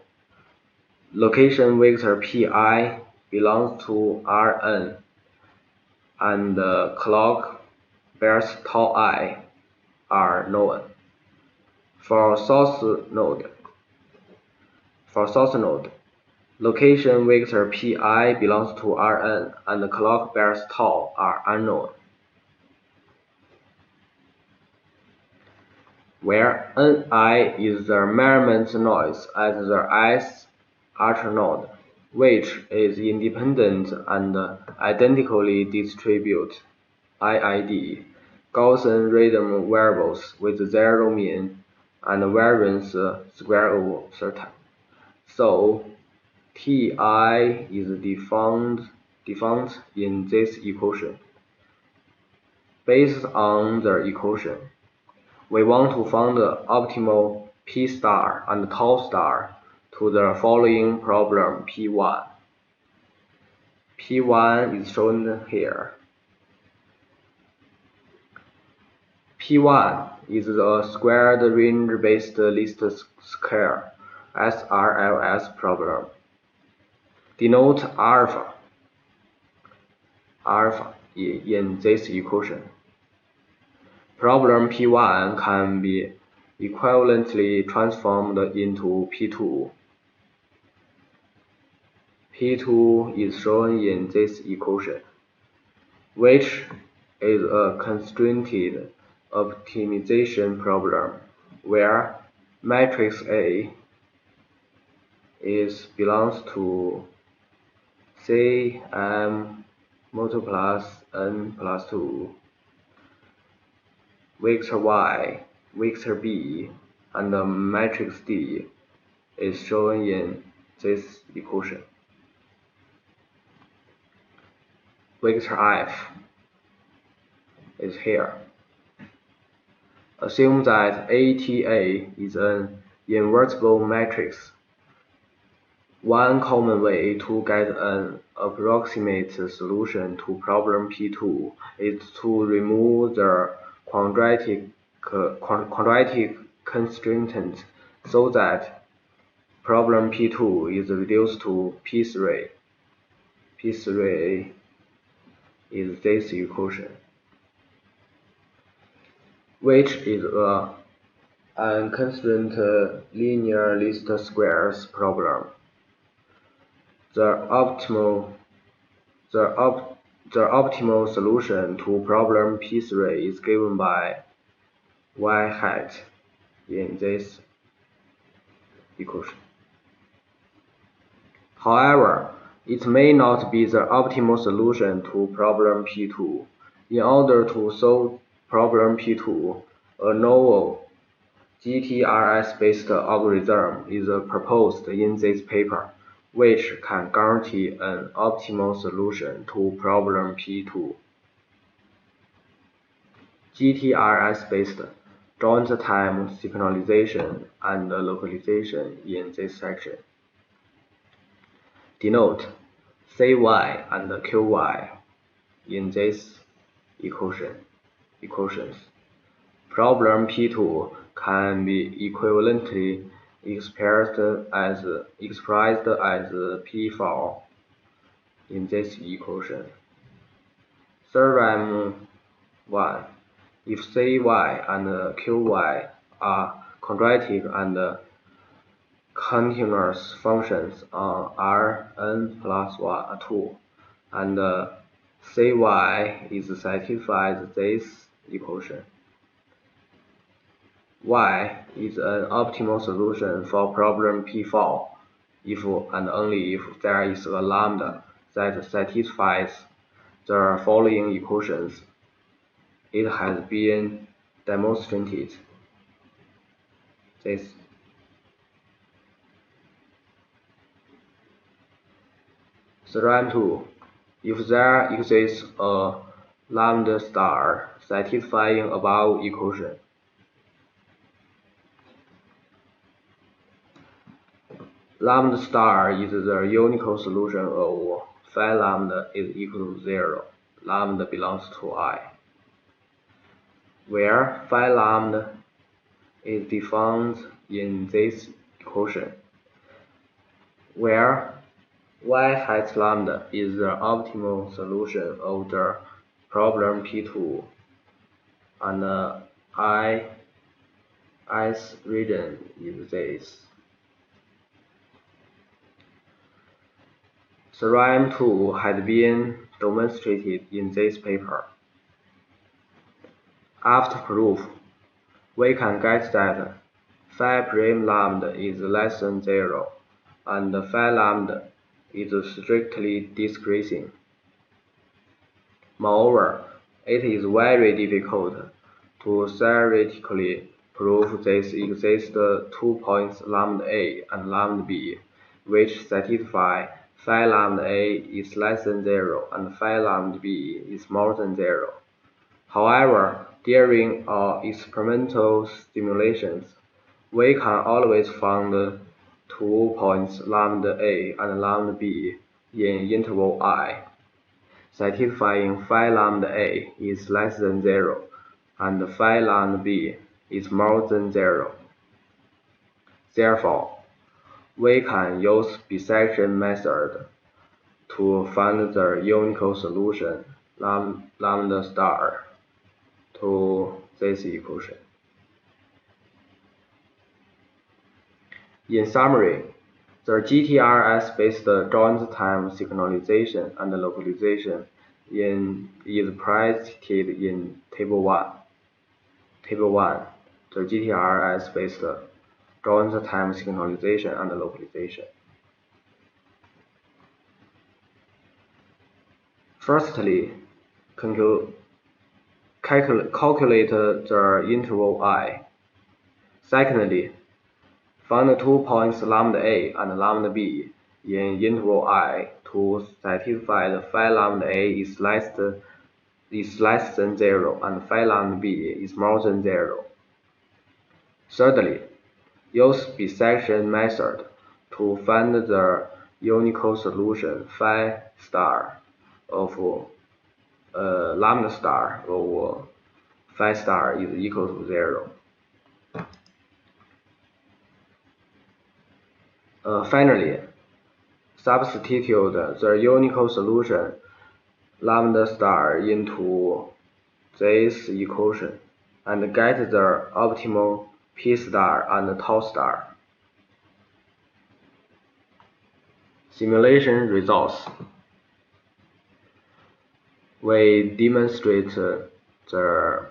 location vector Pi belongs to Rn, and clock bears tau I are known. For source node, location vector Pi belongs to Rn, and clock bears tau are unknown. Where Ni is the measurement noise at the S archer node, which is independent and identically distributed IID Gaussian random variables with zero mean and variance square of certain. So Ti is defined in this equation. Based on the equation, we want to find the optimal P star and tau star to the following problem P1. P1 is shown here. P1 is a squared range-based least square SRLS problem. Denote alpha in this equation. Problem P1 can be equivalently transformed into P2. P2 is shown in this equation, which is a constrained optimization problem where matrix A belongs to Cm multiplies n plus 2, vector Y, vector B, and the matrix D is shown in this equation. Vector F is here. Assume that ATA is an invertible matrix. One common way to get an approximate solution to problem P2 is to remove the quadratic constraint so that problem P2 is reduced to P3. P3 is this equation, which is a unconstrained linear least squares problem. The optimal solution to problem P3 is given by y hat in this equation. However, it may not be the optimal solution to problem P2. In order to solve problem P2, a novel GTRS-based algorithm is proposed in this paper, which can guarantee an optimal solution to problem P2. GTRS-based joint-time synchronization and localization in this section. Denote CY and QY in these equations. Problem P2 can be equivalently expressed as P4 in this equation. Theorem 1. If CY and QY are quadratic and continuous functions on Rn plus 2, and CY is satisfies this equation, Y is an optimal solution for problem P4 if and only if there is a lambda that satisfies the following equations. It has been demonstrated. This Theorem 2. If there exists a lambda star satisfying above equation, lambda star is the unique solution of phi lambda is equal to 0, lambda belongs to I, where phi lambda is defined in this equation, where Y hat lambda is the optimal solution of the problem P2, and I's region is this. Theorem 2 had been demonstrated in this paper. After proof, we can get that phi prime lambda is less than 0, and phi lambda is strictly decreasing. Moreover, it is very difficult to theoretically prove this exist 2 points lambda A and lambda B, which satisfy phi lambda A is less than 0 and phi lambda B is more than 0. However, during our experimental simulations, we can always find 2 points lambda A and lambda B in interval I, satisfying phi lambda A is less than 0 and phi lambda B is more than 0. Therefore, we can use bisection method to find the unique solution lambda star to this equation. In summary, the GTRS-based joint-time synchronization and localization is presented in Table 1. Table 1, the GTRS-based joint-time synchronization and localization. Firstly, calculate the interval I. Secondly, find 2 points lambda A and lambda B in interval I to satisfy the phi lambda A is less than 0 and phi lambda B is more than 0. Thirdly, use bisection method to find the unique solution phi star of lambda star of phi star is equal to 0. Finally, substitute the unique solution lambda star into this equation and get the optimal P star and tau star. Simulation results. We demonstrate the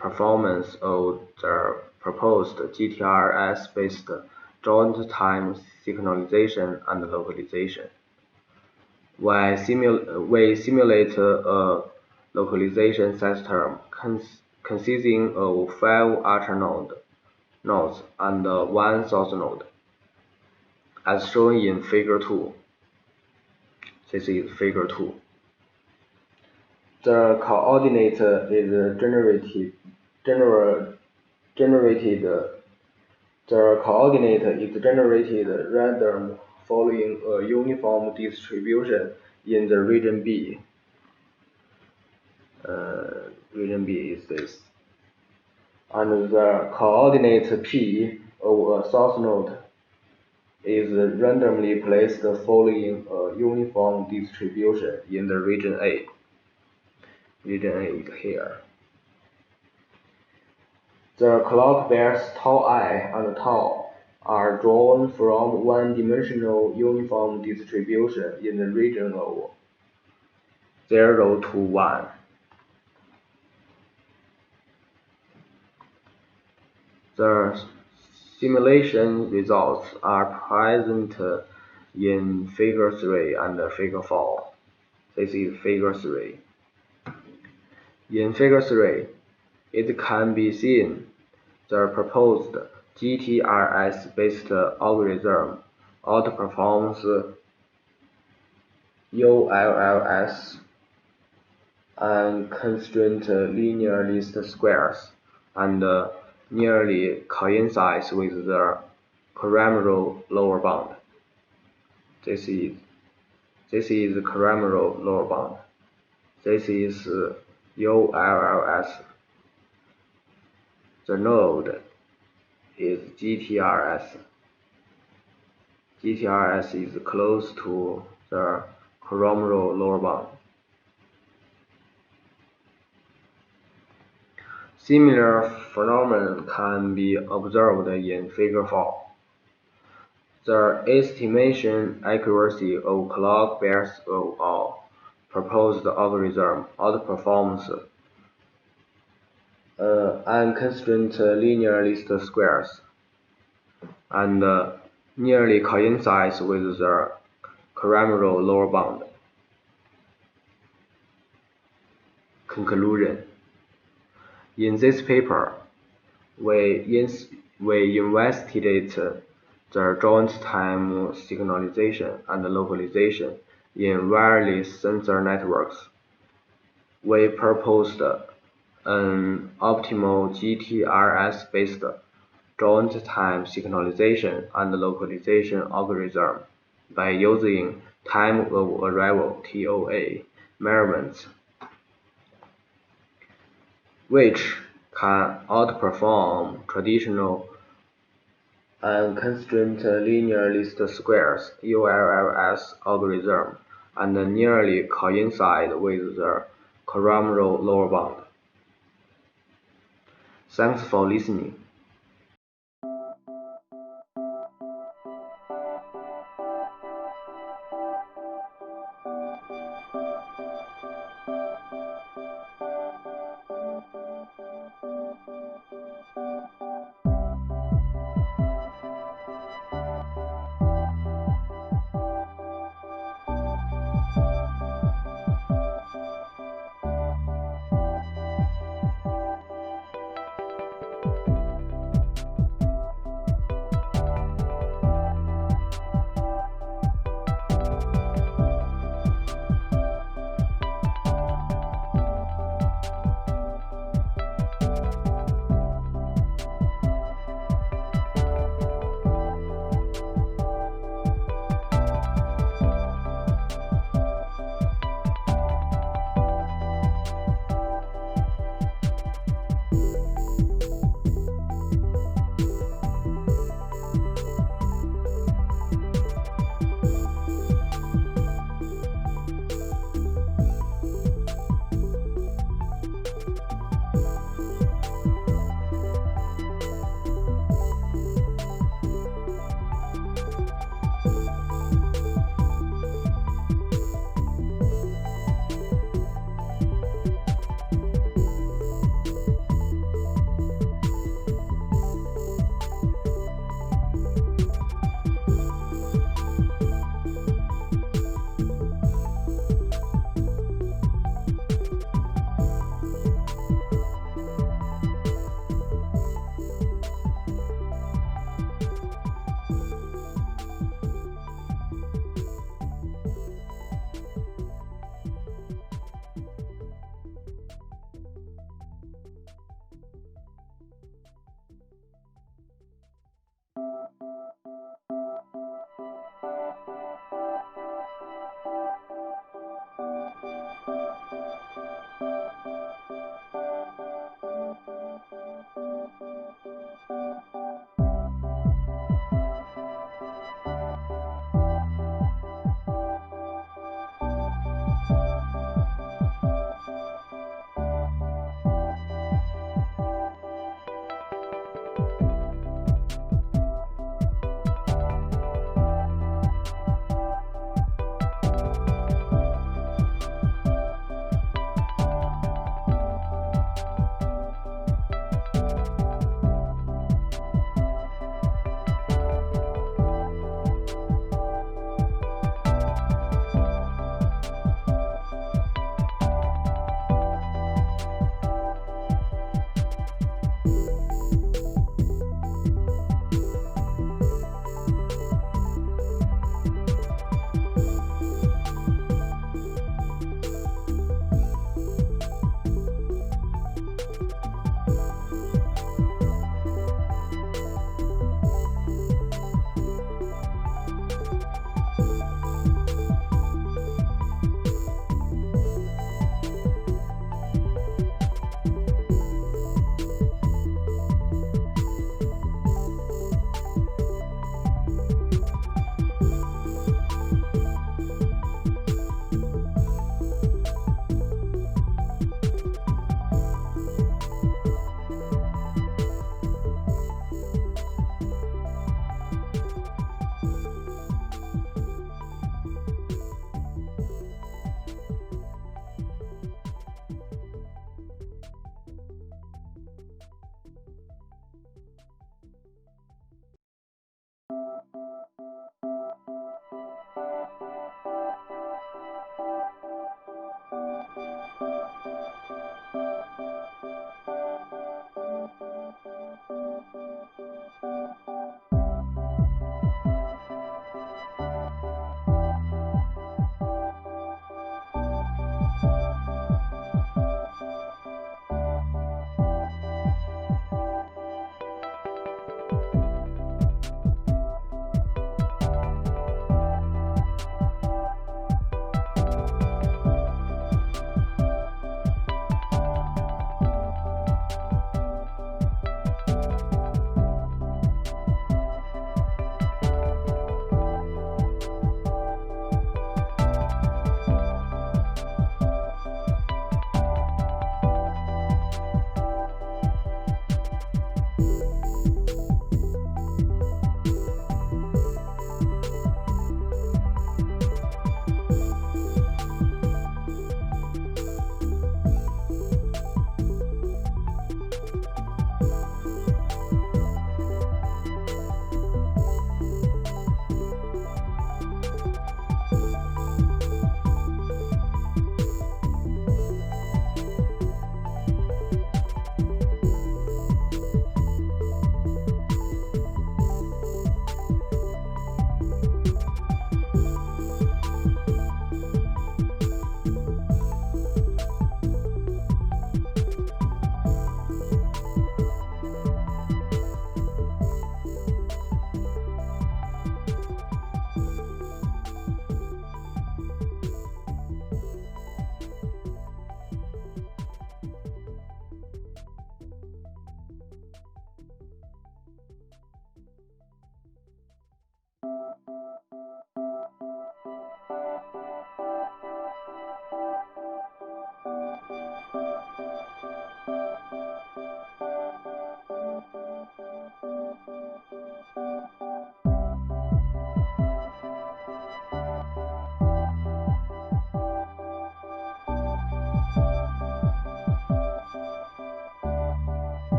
performance of the proposed GTRS-based joint-time synchronization and localization. We simulate a localization system consisting of 5 ultra nodes and 1 source node, as shown in Figure 2. This is figure 2. The coordinate is generated. The coordinate is generated random following a uniform distribution in the region B. Region B is this. And the coordinate P of a source node is randomly placed following a uniform distribution in the region A. Region A is here. The clock bears tau I and tau are drawn from one-dimensional uniform distribution in the region of 0 to 1. The simulation results are present in figure 3 and figure 4. This is figure 3. In figure 3, it can be seen the proposed GTRS-based algorithm outperforms ULLS and constraint linear least squares and nearly coincides with the Karamarov lower bound. This is the Karamarov lower bound. This is ULLS. The node is GTRS. GTRS is close to the Karamarov lower bound. Similar phenomenon can be observed in figure 4. The estimation accuracy of clock bears of our proposed algorithm outperforms unconstrained linear least squares and nearly coincides with the Karamarov lower bound. Conclusion. In this paper, we investigate the joint time synchronization and localization in wireless sensor networks. We proposed an optimal GTRS-based joint time synchronization and localization algorithm by using time of arrival (TOA) measurements, which can outperform traditional unconstrained linear least squares (ULLS) algorithm and nearly coincide with the Karamarov lower bound. Thanks for listening.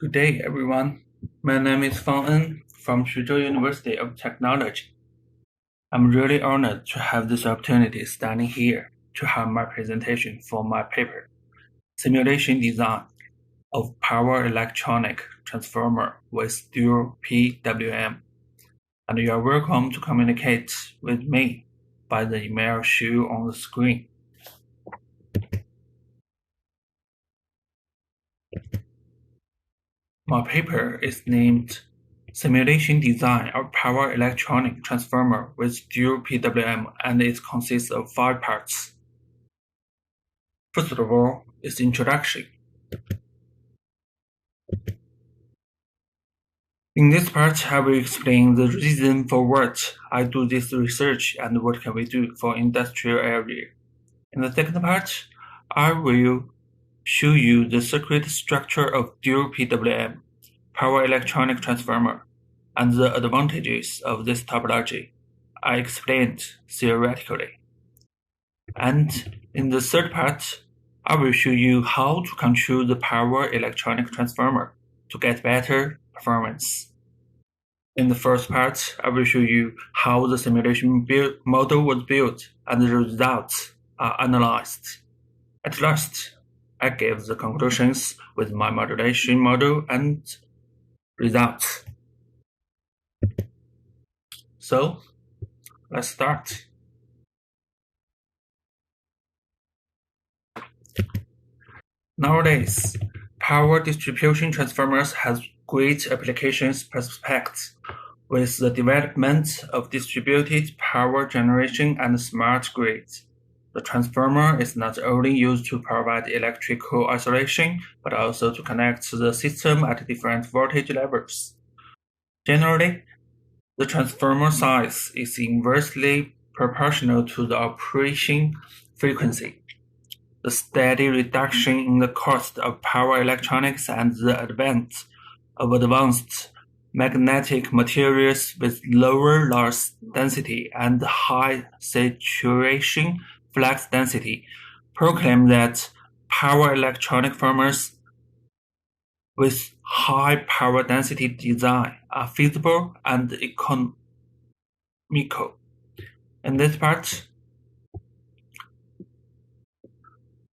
Good day, everyone. My name is Fang En from Suzhou University of Technology. I'm really honored to have this opportunity standing here to have my presentation for my paper, Simulation Design of Power Electronic Transformer with Dual-PWM. And you are welcome to communicate with me by the email shown on the screen. My paper is named Simulation Design of Power Electronic Transformer with Dual-PWM, and it consists of 5 parts. First of all, its introduction. In this part, I will explain the reason for what I do this research and what can we do for industrial area. In the second part, I will show you the circuit structure of Dual-PWM, Power Electronic Transformer, and the advantages of this topology I explained theoretically. And in the third part, I will show you how to control the power electronic transformer to get better performance. In the first part, I will show you how the simulation model was built and the results are analyzed. At last, I gave the conclusions with my modulation model and results. So, let's start. Nowadays, power distribution transformers have great applications prospects with the development of distributed power generation and smart grids. The transformer is not only used to provide electrical isolation, but also to connect the system at different voltage levels. Generally, the transformer size is inversely proportional to the operation frequency. The steady reduction in the cost of power electronics and the advent of advanced magnetic materials with lower loss density and high saturation flux density proclaim that power electronic transformers with high power density design are feasible and economical. In this part,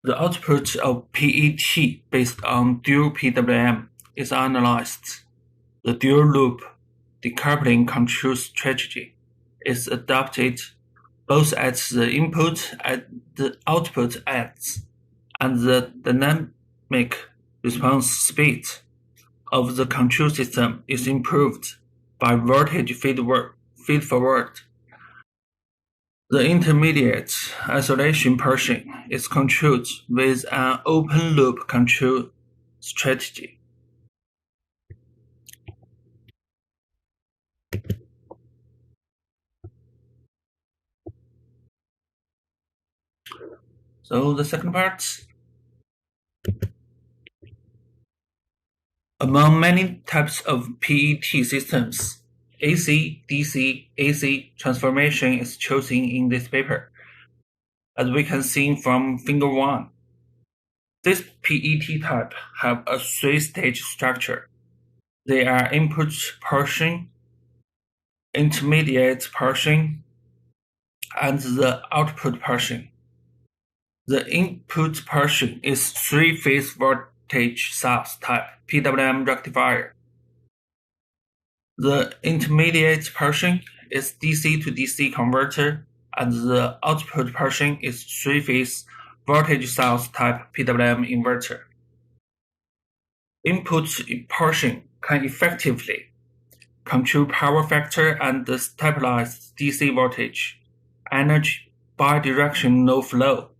the output of PET based on Dual-PWM is analyzed. The dual-loop decoupling control strategy is adopted both at the input and the output ends, and the dynamic response speed of the control system is improved by voltage feed-forward. The intermediate isolation portion is controlled with an open-loop control strategy. So the second part. Among many types of PET systems, AC, DC, AC transformation is chosen in this paper, as we can see from figure 1. This PET type have a 3-stage structure. They are input portion, intermediate portion, and the output portion. The input portion is 3-phase voltage source type PWM rectifier. The intermediate portion is DC to DC converter, and the output portion is 3-phase voltage source type PWM inverter. Input portion can effectively control power factor and stabilize DC voltage, energy bidirectional flow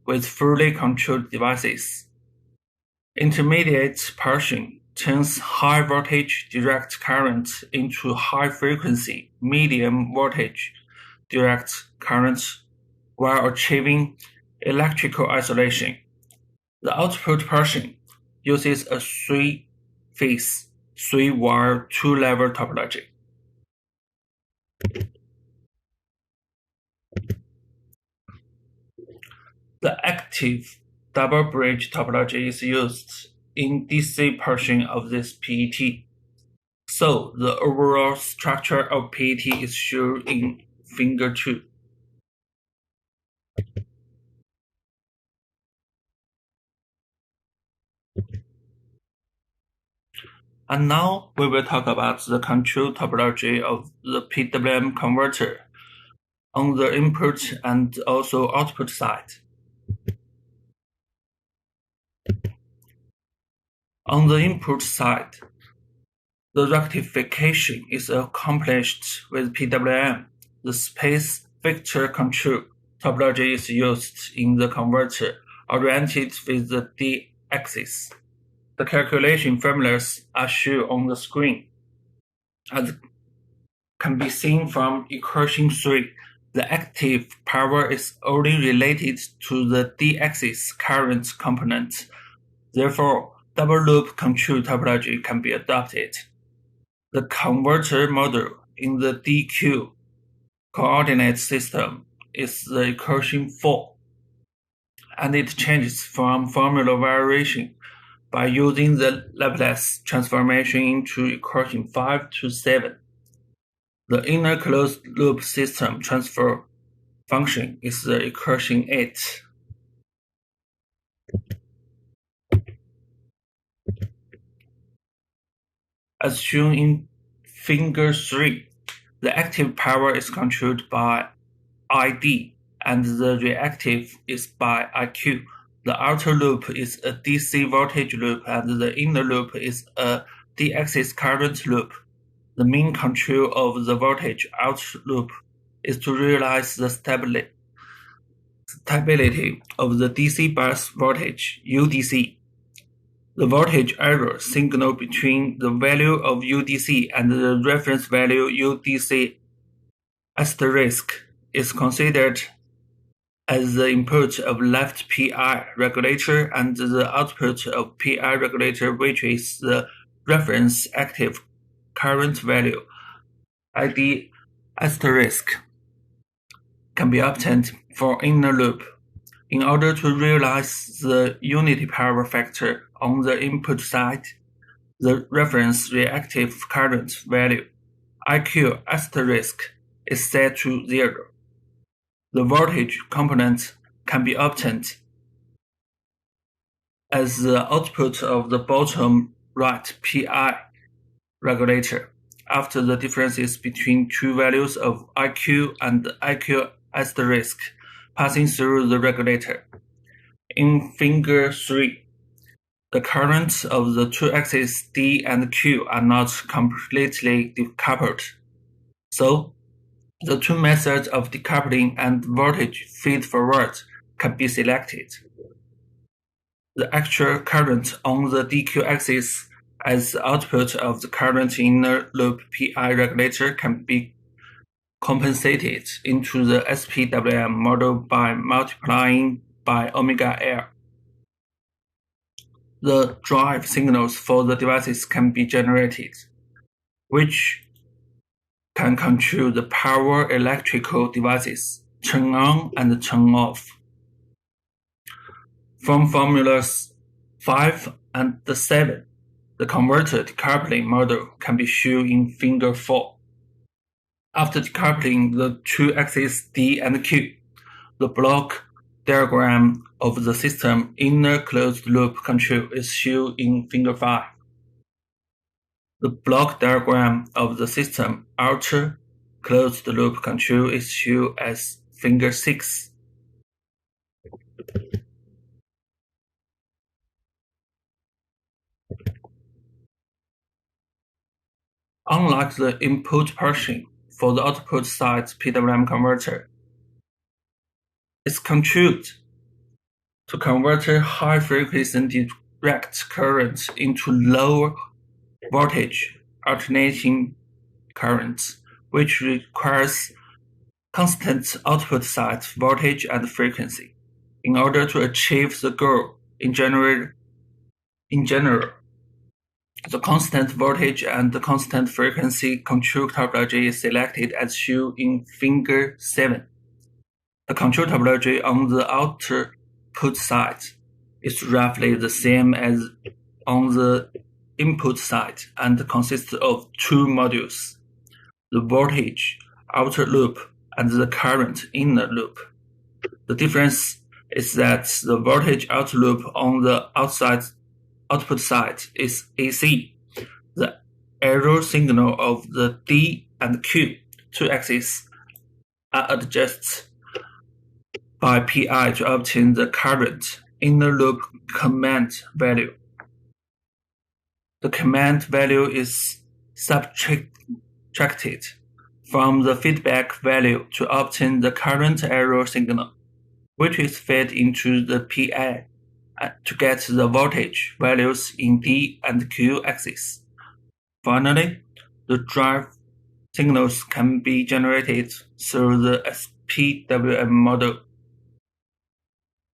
with fully controlled devices. Intermediate portion turns high voltage direct current into high frequency medium voltage direct current while achieving electrical isolation. The output portion uses a 3-phase, 3-wire, 2-level topology. The active double bridge topology is used in DC portion of this PET. So the overall structure of PET is shown in Figure 2. And now we will talk about the control topology of the PWM converter on the input and also output side. On the input side, the rectification is accomplished with PWM. The space vector control topology is used in the converter oriented with the D-axis. The calculation formulas are shown on the screen. As can be seen from equation 3, the active power is only related to the D-axis current component. Therefore, double-loop control topology can be adopted. The converter model in the DQ coordinate system is the equation 4, and it changes from formula variation by using the Laplace transformation into equation 5 to 7. The inner closed-loop system transfer function is the equation 8. As shown in Figure 3, the active power is controlled by ID, and the reactive is by IQ. The outer loop is a DC voltage loop, and the inner loop is a D-axis current loop. The main control of the voltage out loop is to realize the stability of the DC bus voltage, UDC. The voltage error signal between the value of UDC and the reference value UDC asterisk is considered as the input of left PI regulator and the output of PI regulator, which is the reference active current value, ID asterisk, can be obtained for inner loop. In order to realize the unity power factor on the input side, the reference reactive current value, IQ asterisk, is set to 0. The voltage component can be obtained as the output of the bottom right PI regulator after the differences between two values of IQ and IQ asterisk passing through the regulator. In Figure 3, the currents of the two axes D and Q are not completely decoupled. So, the two methods of decoupling and voltage feed-forward can be selected. The actual current on the DQ axis as the output of the current inner loop PI regulator can be compensated into the SPWM model by multiplying by omega L. The drive signals for the devices can be generated, which can control the power electrical devices, turn on and turn off. From formulas 5 and 7, the converter decoupling model can be shown in Figure 4. After decoupling the two axes D and Q, the block diagram of the system inner closed loop control is shown in Figure 5. The block diagram of the system outer closed loop control is shown as Figure 6. Unlike the input portion for the output side PWM converter, it's controlled to convert high frequency direct current into low voltage alternating currents, which requires constant output side voltage and frequency. In order to achieve the goal, in general, the constant voltage and the constant frequency control topology is selected as shown in Figure 7. The control topology on the output side is roughly the same as on the input side and consists of two modules: the voltage outer loop and the current inner loop. The difference is that the voltage outer loop on the output side is AC. The error signal of the D and Q, two axes, are adjusted by PI to obtain the current inner loop command value. The command value is subtracted from the feedback value to obtain the current error signal, which is fed into the PI to get the voltage values in D and Q axes. Finally, the drive signals can be generated through the SPWM model.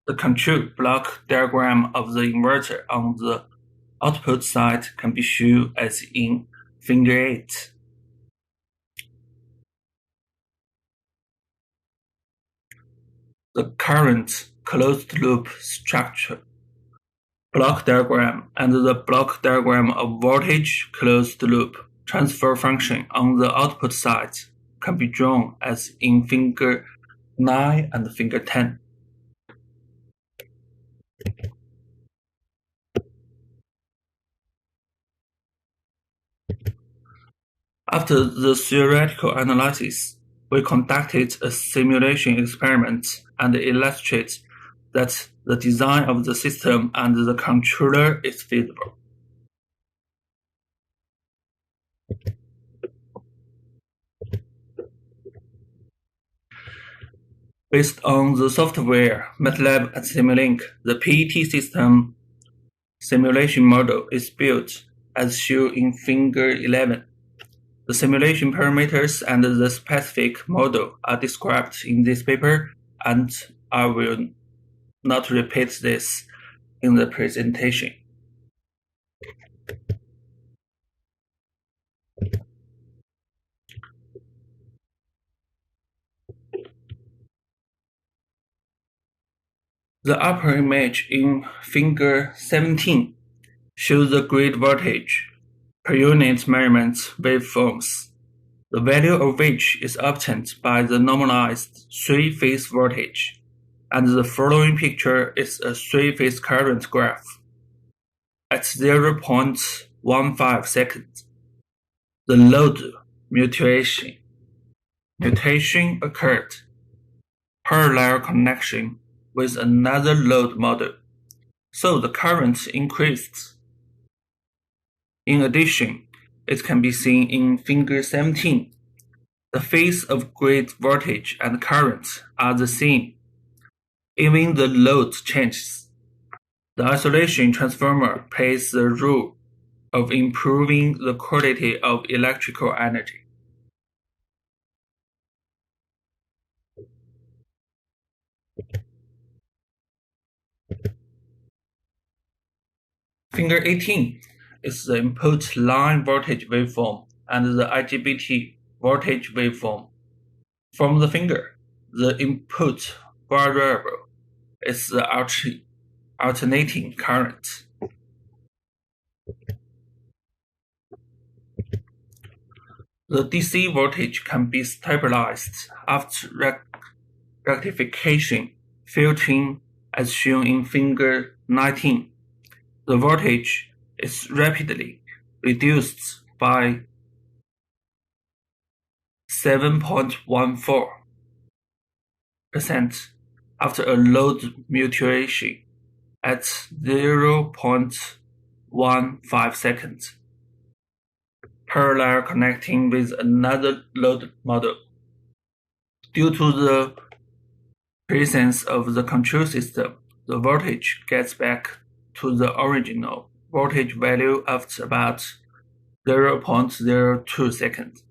The control block diagram of the inverter on the output side can be shown as in Figure 8. The current closed-loop structure block diagram and the block diagram of voltage closed-loop transfer function on the output side can be drawn as in Figure 9 and Figure 10. After the theoretical analysis, we conducted a simulation experiment and illustrated that the design of the system and the controller is feasible. Based on the software MATLAB and Simulink, the PET system simulation model is built as shown in Figure 11. The simulation parameters and the specific model are described in this paper, and I will not repeat this in the presentation. The upper image in Figure 17 shows the grid voltage per unit measurement waveforms, the value of which is obtained by the normalized three-phase voltage, and the following picture is a three-phase current graph. At 0.15 seconds, the load mutation occurred, parallel connection with another load model, so the current increased. In addition, it can be seen in Figure 17. The phase of grid voltage and current are the same. Even the load changes. The isolation transformer plays the role of improving the quality of electrical energy. Figure 18 is the input line voltage waveform and the IGBT voltage waveform. From the figure, the input variable is the alternating current. The DC voltage can be stabilized after rectification filtering as shown in Figure 19. The voltage is rapidly reduced by 7.14% after a load mutation at 0.15 seconds, parallel connecting with another load model. Due to the presence of the control system, the voltage gets back to the original voltage value after about 0.02 seconds.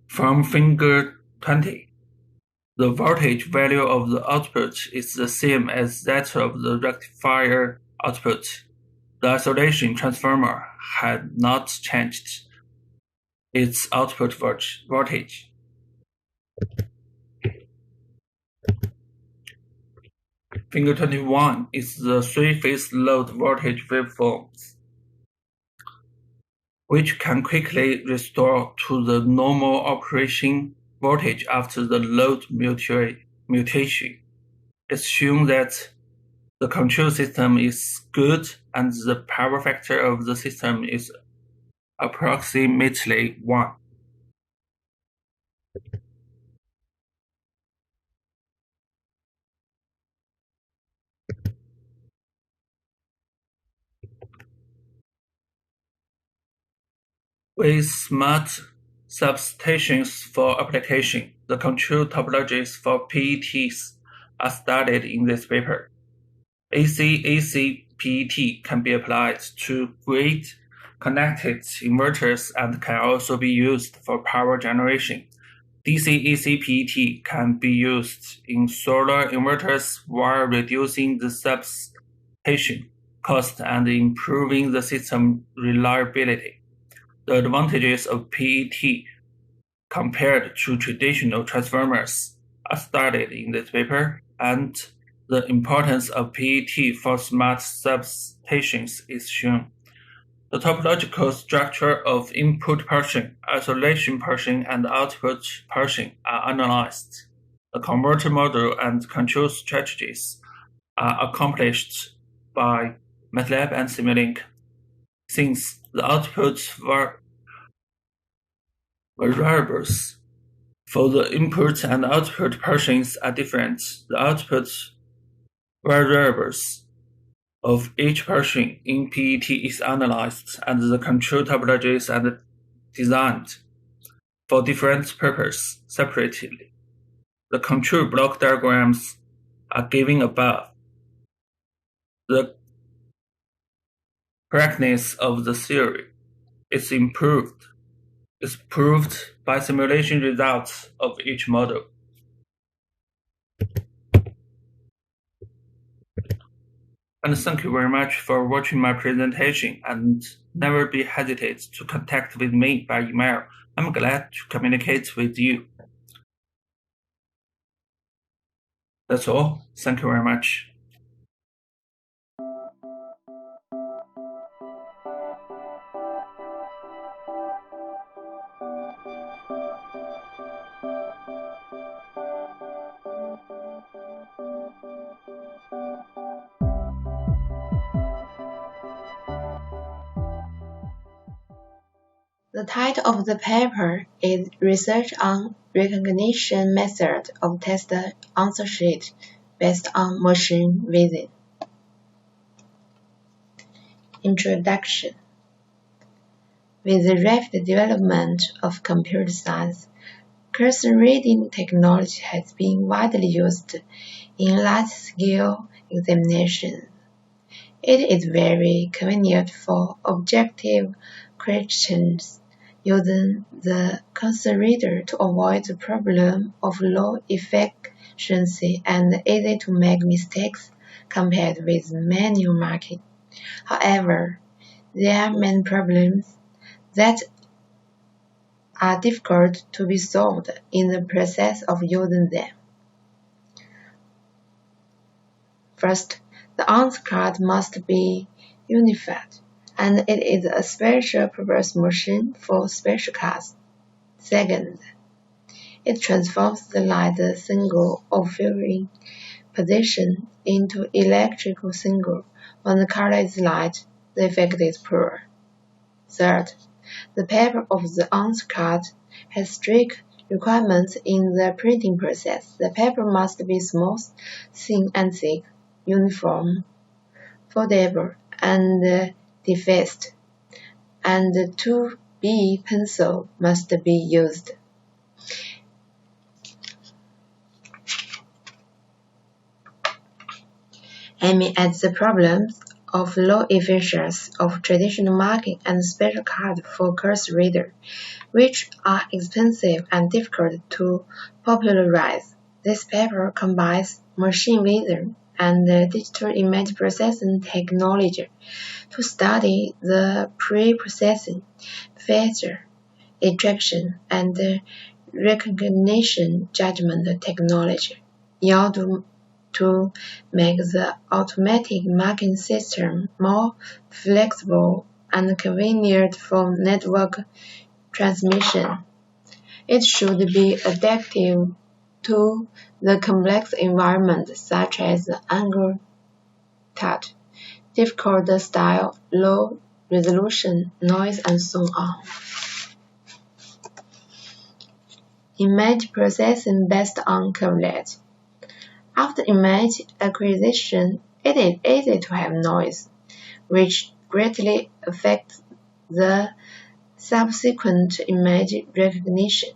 From Figure 20, the voltage value of the output is the same as that of the rectifier output. The isolation transformer had not changed its output voltage. Figure 21 is the three-phase load voltage waveforms, which can quickly restore to the normal operation voltage after the load mutation. It's shown that the control system is good and the power factor of the system is approximately 1. With smart substations for application, the control topologies for PETs are studied in this paper. AC PET can be applied to grid-connected inverters and can also be used for power generation. DC-AC PET can be used in solar inverters while reducing the substation cost and improving the system reliability. The advantages of PET compared to traditional transformers are studied in this paper, and the importance of PET for smart substations is shown. The topological structure of input portion, isolation portion, and output portion are analyzed. The converter model and control strategies are accomplished by MATLAB and Simulink. Since the output variables for the input and output portions are different, the output variables of each portion in PET is analyzed, and the control topologies are designed for different purposes separately. The control block diagrams are given above. The correctness of the theory is proved by simulation results of each model. And thank you very much for watching my presentation, and never be hesitant to contact with me by email. I'm glad to communicate with you. That's all. Thank you very much. The title of the paper is Research on Recognition Method of Test Answer Sheet Based on Machine Vision. Introduction. With the rapid development of computer science, cursor reading technology has been widely used in large-scale examinations. It is very convenient for objective questions using the cursor reader to avoid the problem of low efficiency and easy to make mistakes compared with manual marking. However, there are many problems that are difficult to be solved in the process of using them. First, the answer card must be unified, and it is a special-purpose machine for special cards. Second, it transforms the light signal of viewing position into electrical signal. When the color is light, the effect is poor. Third, the paper of the answer card has strict requirements in the printing process. The paper must be smooth, thin and thick, uniform, foldable, and defaced, and 2B pencil must be used. Aiming at the problems of low efficiency of traditional marking and special card for cursor reader, which are expensive and difficult to popularize. This paper combines machine vision and digital image processing technology to study the pre-processing, feature extraction, and recognition judgment technology in order to make the automatic marking system more flexible and convenient for network transmission. It should be adaptive to the complex environment such as angle touch, difficult style, low resolution, noise, and so on. Image processing based on Curvelet. After image acquisition, it is easy to have noise, which greatly affects the subsequent image recognition.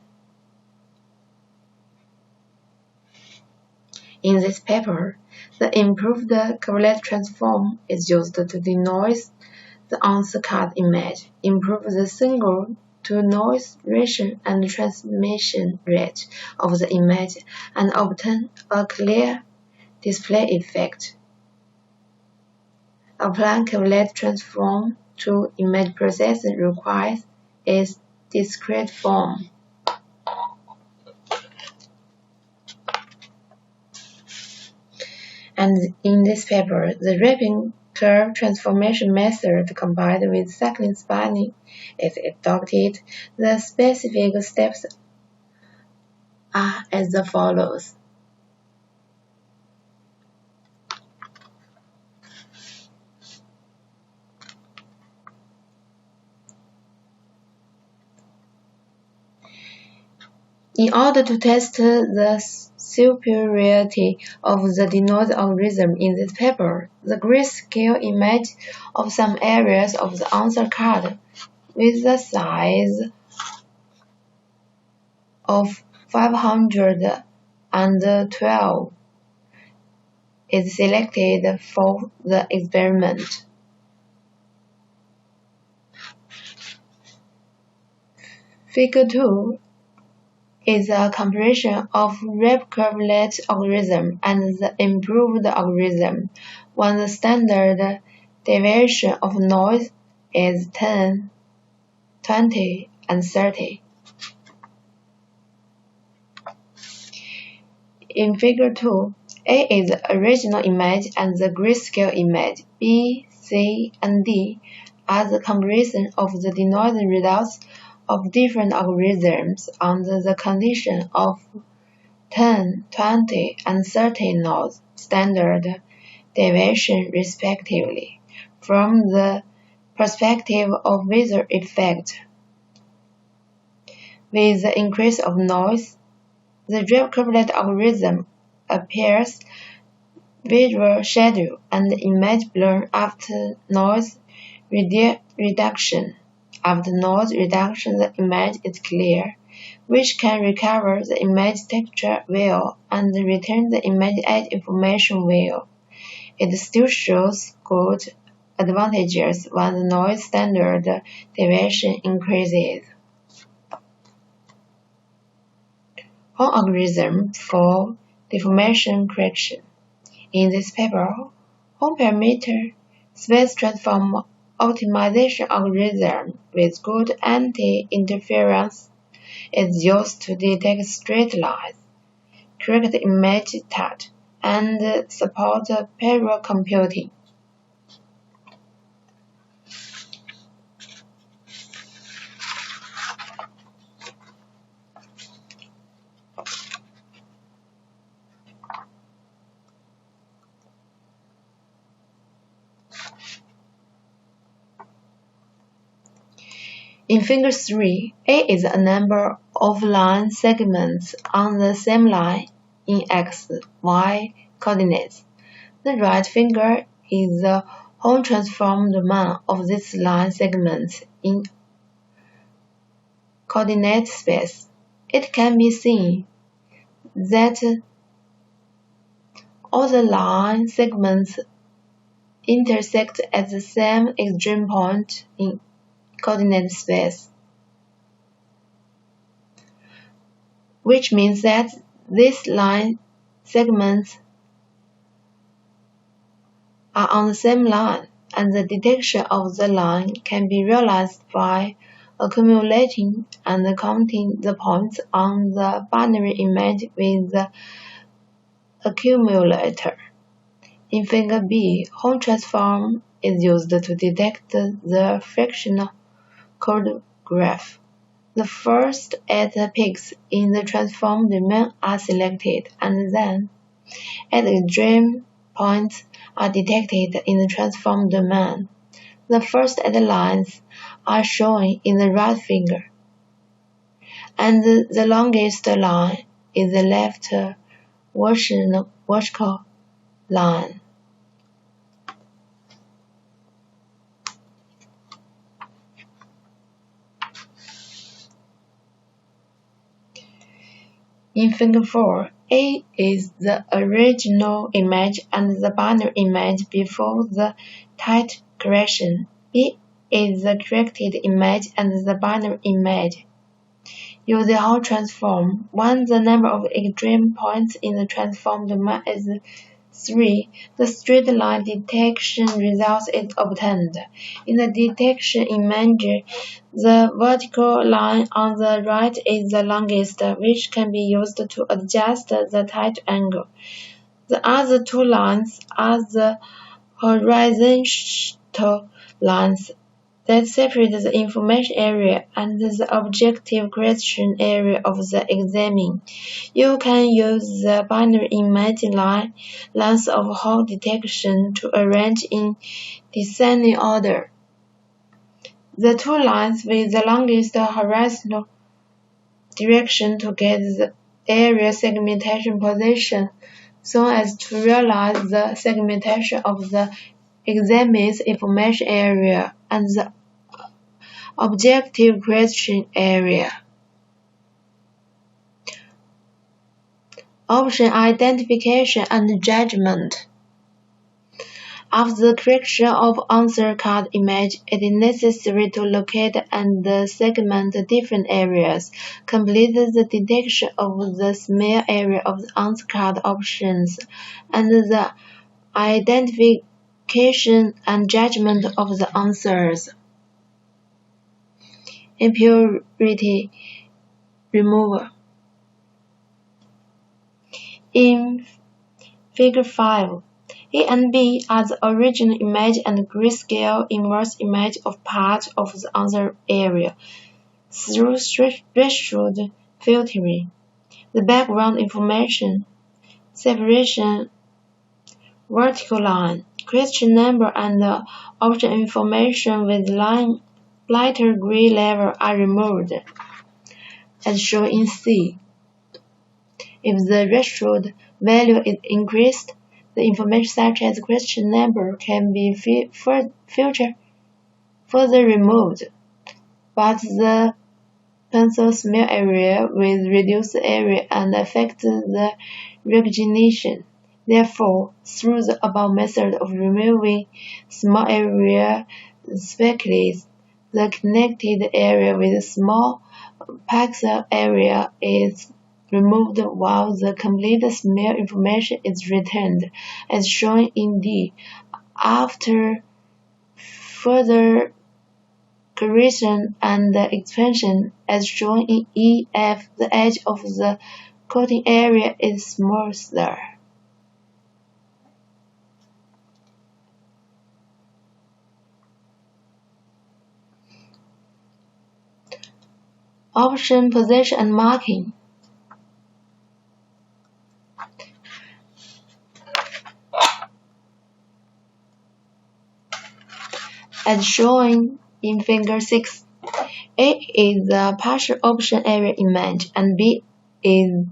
In this paper, the improved Curvelet transform is used to denoise the answer-cut image, improve the signal-to-noise ratio and transmission rate of the image, and obtain a clear display effect. Applying Curvelet transform to image processing requires its discrete form. And in this paper, the wrapping curve transformation method combined with cyclic spanning is adopted. The specific steps are as follows. In order to test the superiority of the denoising algorithm in this paper, the grayscale image of some areas of the answer card with the size of 512 is selected for the experiment. Figure 2 is a comparison of Curvelet algorithm and the improved algorithm when the standard deviation of noise is 10, 20, and 30. In Figure 2, A is the original image and the grayscale image. B, C, and D are the comparison of the denoising results of different algorithms under the condition of 10, 20, and 30 noise standard deviation respectively, from the perspective of visual effect. With the increase of noise, the Curvelet algorithm appears visual shadow and image blur after noise reduction. After noise reduction, the image is clear, which can recover the image texture well and return the image edge information well. It still shows good advantages when the noise standard deviation increases. Home algorithm for deformation correction. In this paper, home parameter space transform optimization algorithm with good anti-interference is used to detect straight lines, correct image touch, and support parallel computing. In Figure 3, A is a number of line segments on the same line in x, y coordinates. The right finger is the whole transformed domain of these line segments in coordinate space. It can be seen that all the line segments intersect at the same extreme point in coordinate space, which means that these line segments are on the same line, and the detection of the line can be realized by accumulating and counting the points on the binary image with the accumulator. In Figure B, Home transform is used to detect the fractional code graph. The first 8 peaks in the transform domain are selected, and then at extreme points are detected in the transform domain. The first 8 lines are shown in the right figure, and the longest line is the left vertical line. In Figure 4, A is the original image and the binary image before the tight correction. B is the corrected image and the binary image. Use the whole transform. When the number of extreme points in the transform domain is 3, the straight line detection result is obtained. In the detection image, the vertical line on the right is the longest, which can be used to adjust the tight angle. The other 2 lines are the horizontal lines that separate the information area and the objective question area of the examine. You can use the binary image lines of whole detection to arrange in descending order. The 2 lines with the longest horizontal direction to get the area segmentation position so as to realize the segmentation of the examine's information area and the objective question area. Option identification and judgment. After the correction of answer card image, it is necessary to locate and segment different areas. Complete the detection of the small area of the answer card options and the identification and judgment of the answers. Impurity removal. In Figure 5, A and B are the original image and grayscale inverse image of part of the answer area. Through threshold filtering, the background information, separation, vertical line, question number, and the option information with lighter gray level are removed, as shown in C. If the threshold value is increased, the information such as question number can be further removed, but the pencil small area will reduce the area and affect the recognition. Therefore, through the above method of removing small area speckles, the connected area with small pixel area is removed while the complete small information is returned, as shown in D. After further correction and expansion, as shown in E, F, the edge of the coating area is smoother. Option position and marking. As shown in Figure 6, A is the partial option area image and B is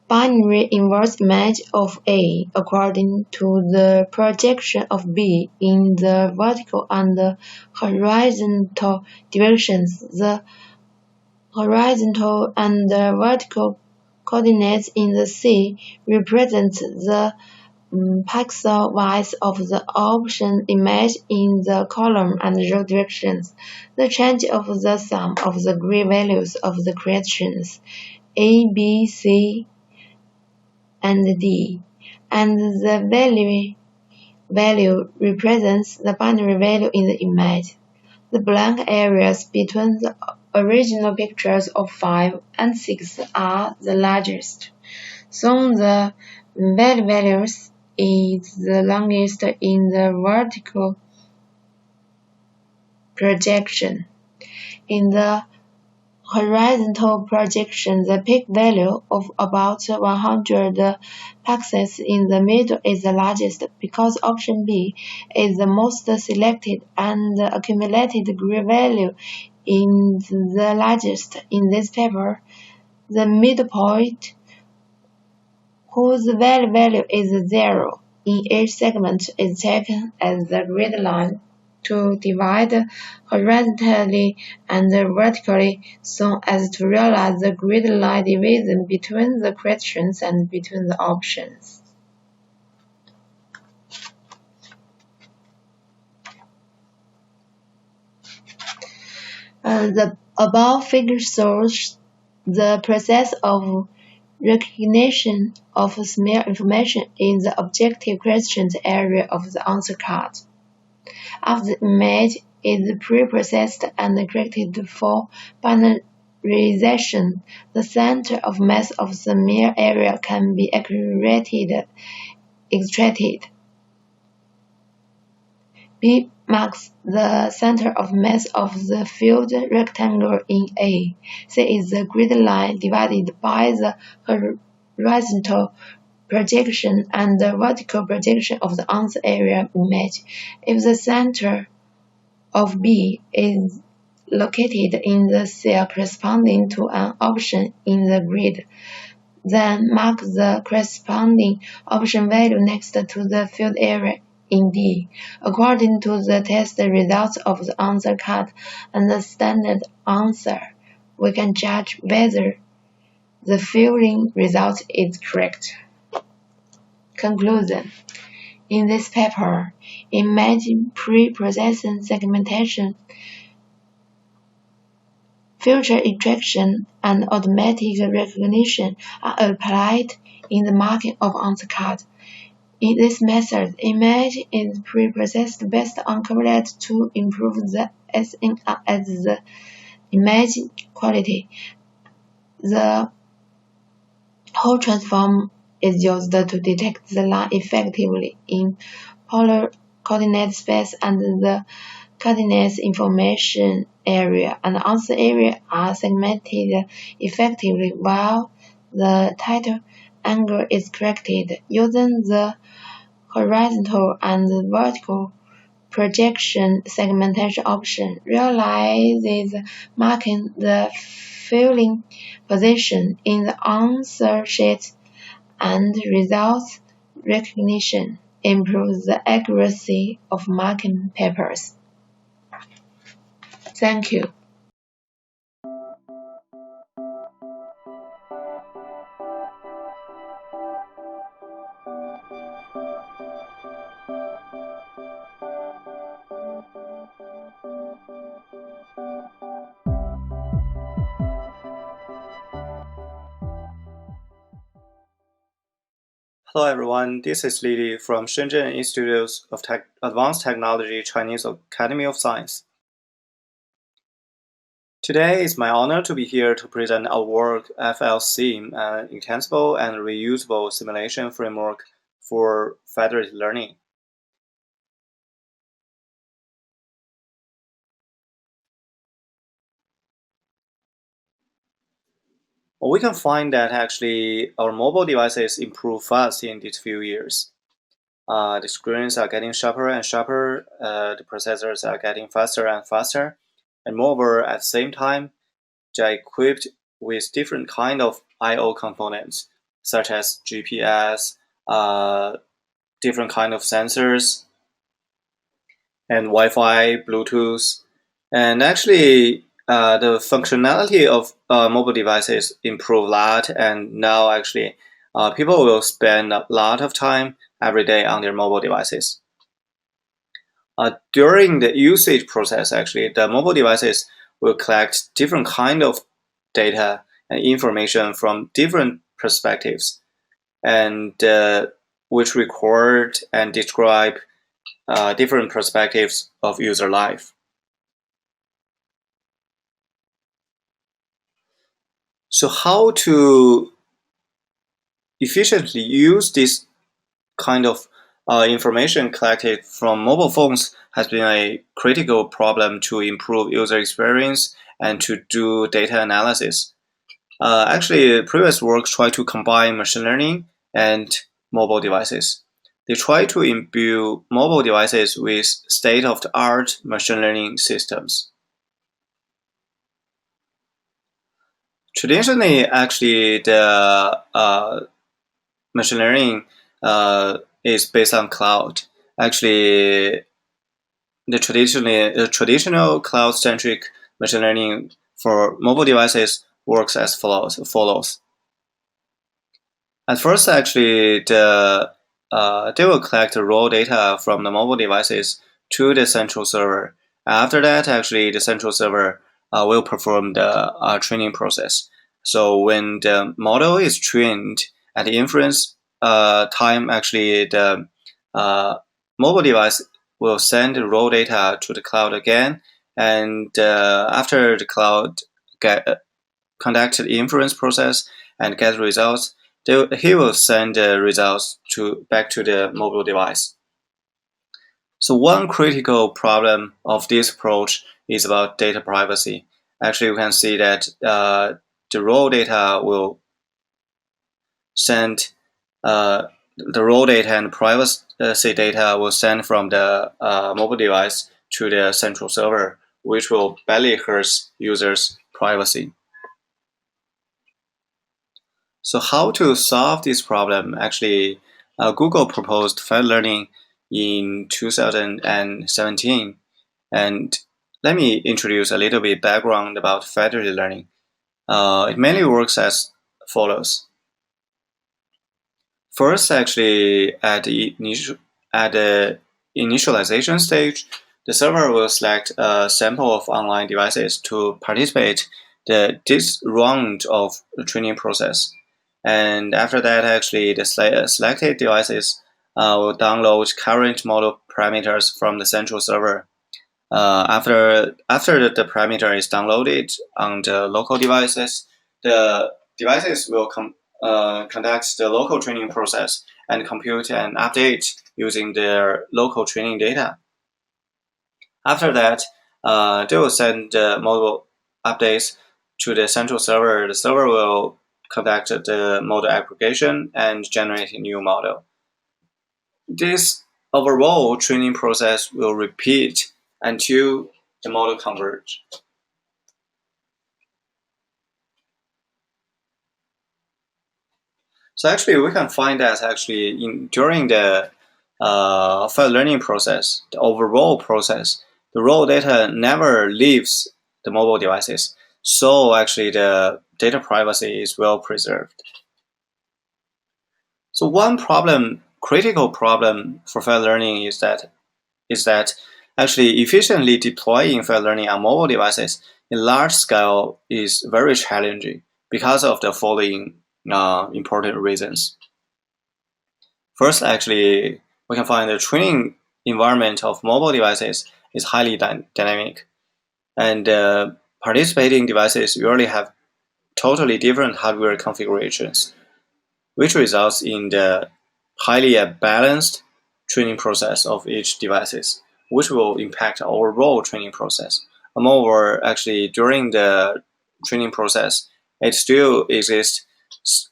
binary inverse image of A according to the projection of B in the vertical and the horizontal directions. The horizontal and the vertical coordinates in the C represent the pixel-wise of the option image in the column and row directions. The change of the sum of the gray values of the questions A, B, C, and D, and the value represents the binary value in the image. The blank areas between the original pictures of 5 and 6 are the largest. So the values is the longest in the vertical projection. In the horizontal projection, the peak value of about 100 pixels in the middle is the largest, because option B is the most selected and the accumulated grid value is the largest. In this paper, the midpoint, whose value is 0 in each segment, is taken as the grid line to divide horizontally and vertically so as to realize the grid line division between the questions and between the options. The above figure shows the process of recognition of smear information in the objective questions area of the answer card. After the image is pre-processed and corrected for binarization, the center of mass of the smear area can be accurately extracted. B marks the center of mass of the filled rectangle in A. C is the grid line divided by the horizontal projection and the vertical projection of the answer area image. If the center of B is located in the cell corresponding to an option in the grid, then mark the corresponding option value next to the field area in D. According to the test results of the answer card and the standard answer, we can judge whether the filling result is correct. Conclusion. In this paper, imagine pre-processing segmentation, feature extraction, and automatic recognition are applied in the marking of answer card. In this method, image is pre-processed based on Curvelet to improve the image quality. The whole transform is used to detect the line effectively in polar coordinate space, and the coordinates information area and answer area are segmented effectively while the title angle is corrected. Using the horizontal and vertical projection segmentation option realizes marking the filling position in the answer sheet and results recognition improves the accuracy of marking papers. Thank you. Hello everyone, this is Lili from Shenzhen Institute of Advanced Technology Chinese Academy of Science. Today it's my honor to be here to present our work FLSim, an extensible and reusable simulation framework for federated learning. We can find that actually our mobile devices improve fast in these few years. The screens are getting sharper and sharper, the processors are getting faster and faster, and moreover, at the same time, they are equipped with different kind of I/O components, such as GPS, different kind of sensors, and Wi-Fi, Bluetooth, and actually the functionality of mobile devices improve a lot, and now actually people will spend a lot of time every day on their mobile devices. During the usage process, actually, the mobile devices will collect different kind of data and information from different perspectives, and which record and describe different perspectives of user life. So how to efficiently use this kind of information collected from mobile phones has been a critical problem to improve user experience and to do data analysis. Actually, previous work tried to combine machine learning and mobile devices. They try to imbue mobile devices with state-of-the-art machine learning systems. Traditionally, actually, the machine learning is based on cloud. Actually, the traditional cloud-centric machine learning for mobile devices works as follows. At first, actually, they will collect raw data from the mobile devices to the central server. After that, actually, the central server will perform the training process. So when the model is trained at the inference time, actually, the mobile device will send the raw data to the cloud again. And after the cloud conduct the inference process and get results, he will send the results back to the mobile device. So one critical problem of this approach is about data privacy. Actually, we can see that the raw data will send the raw data and privacy data will send from the mobile device to the central server, which will badly hurt users' privacy. So how to solve this problem? Actually, Google proposed fed learning in 2017. And let me introduce a little bit background about fed learning. It mainly works as follows. First, actually, at the initialization stage, the server will select a sample of online devices to participate this round of the training process. And after that, actually, the selected devices will download current model parameters from the central server. After the parameter is downloaded on the local devices, the devices will conduct the local training process and compute and update using their local training data. After that, they will send the model updates to the central server. The server will conduct the model aggregation and generate a new model. This overall training process will repeat until the model converge. So actually, we can find that actually during the fed learning process, the overall process, the raw data never leaves the mobile devices. So actually, the data privacy is well preserved. So one critical problem for fed learning is that actually efficiently deploying fed learning on mobile devices in large scale is very challenging because of the following important reasons. First, actually, we can find the training environment of mobile devices is highly dynamic, and participating devices usually have totally different hardware configurations, which results in the highly balanced training process of each devices, which will impact our overall training process. Moreover, actually, during the training process, it still exists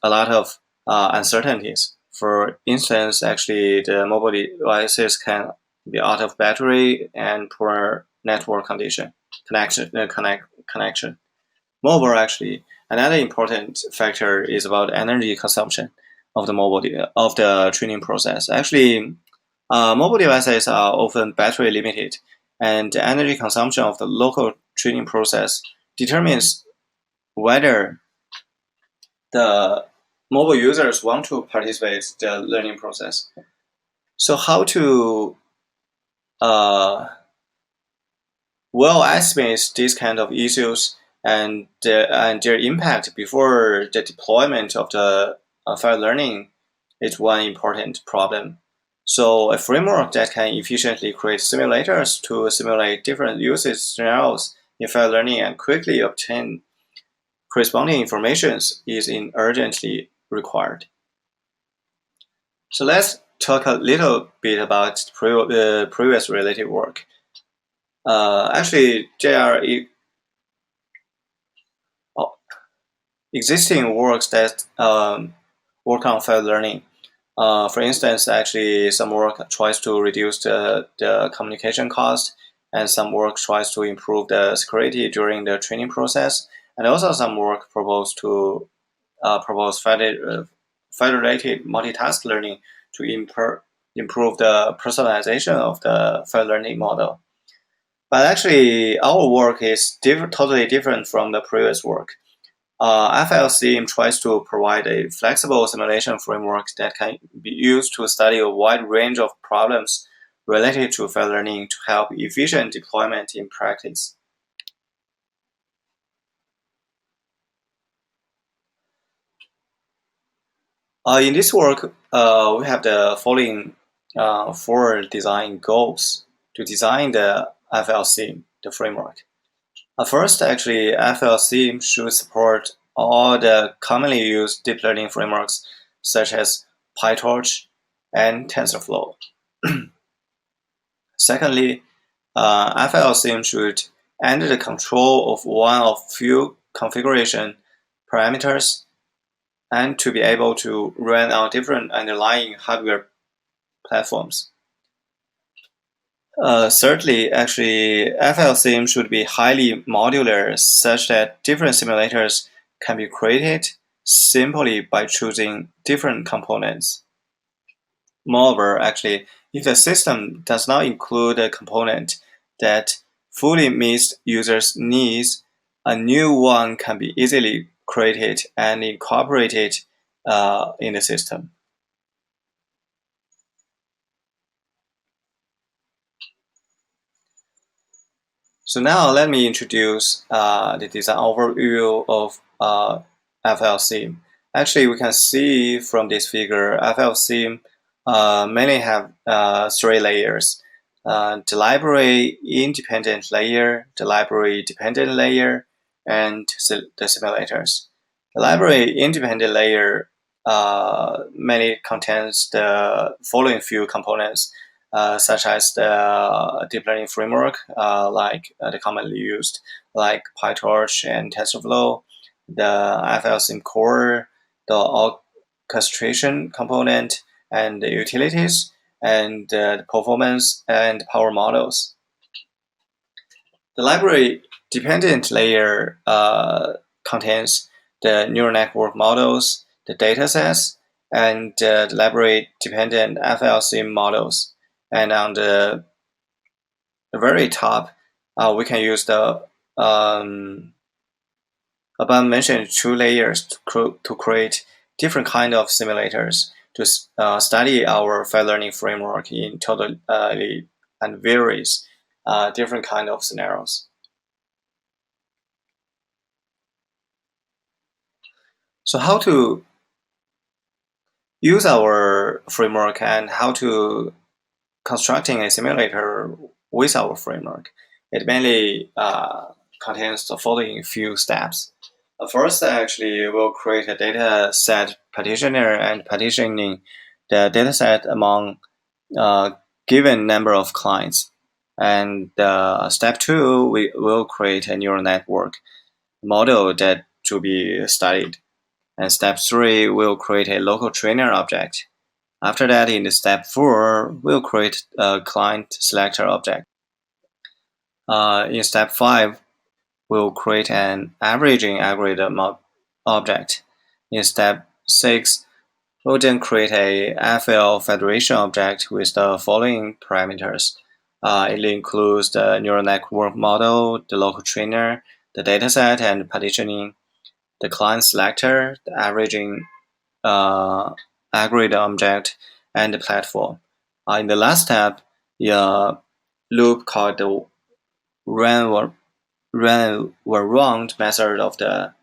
a lot of uncertainties. For instance, actually, the mobile devices can be out of battery and poor network connection. Moreover, actually, another important factor is about energy consumption of the training process. Actually, mobile devices are often battery limited, and the energy consumption of the local training process determines whether the mobile users want to participate in the learning process. So how to well estimate these kind of issues and their impact before the deployment of the fed learning is one important problem. So a framework that can efficiently create simulators to simulate different usage scenarios in fed learning and quickly obtain corresponding information is urgently required. So let's talk a little bit about previous related work. Actually, there are existing works that work on felt learning. For instance, actually, some work tries to reduce the communication cost, and some work tries to improve the security during the training process, and also some work propose federated multitask learning to improve the personalization of the felt learning model. But actually, our work is totally different from the previous work. FLSim tries to provide a flexible simulation framework that can be used to study a wide range of problems related to felt learning to help efficient deployment in practice. In this work, we have the following 4 design goals to design the FLSim, the framework. First, actually, FLSim should support all the commonly used deep learning frameworks such as PyTorch and TensorFlow. Secondly, FLSim should under the control of one of few configuration parameters and to be able to run on different underlying hardware platforms. Thirdly, actually, FLSim should be highly modular such that different simulators can be created simply by choosing different components. Moreover, actually, if the system does not include a component that fully meets users' needs, a new one can be easily created and incorporated in the system. So now let me introduce the design overview of FLSim. Actually, we can see from this figure, FLSim mainly have 3 layers. The library independent layer, the library dependent layer, and the simulators. The library independent layer mainly contains the following few components, such as the deep learning framework, like the commonly used, like PyTorch and TensorFlow, the FLSim core, the orchestration component, and the utilities, and the performance and power models. The library-dependent layer contains the neural network models, the datasets, and the library-dependent FLSim models. And on the very top, we can use the above mentioned 2 layers to create different kind of simulators to study our felt learning framework in totally and various different kind of scenarios. So how to use our framework and how to constructing a simulator with our framework. It mainly contains the following few steps. First, actually, we'll create a data set partitioner and partitioning the data set among given number of clients. And step 2, we will create a neural network model that to be studied. And step 3, we'll create a local trainer object. After that, in step 4, we'll create a client selector object. In step 5, we'll create an averaging algorithm object. In step 6, we'll then create a FL federation object with the following parameters. It includes the neural network model, the local trainer, the dataset and partitioning, the client selector, the averaging algorithm object, and the platform. In the last step, a loop called the run or round method of the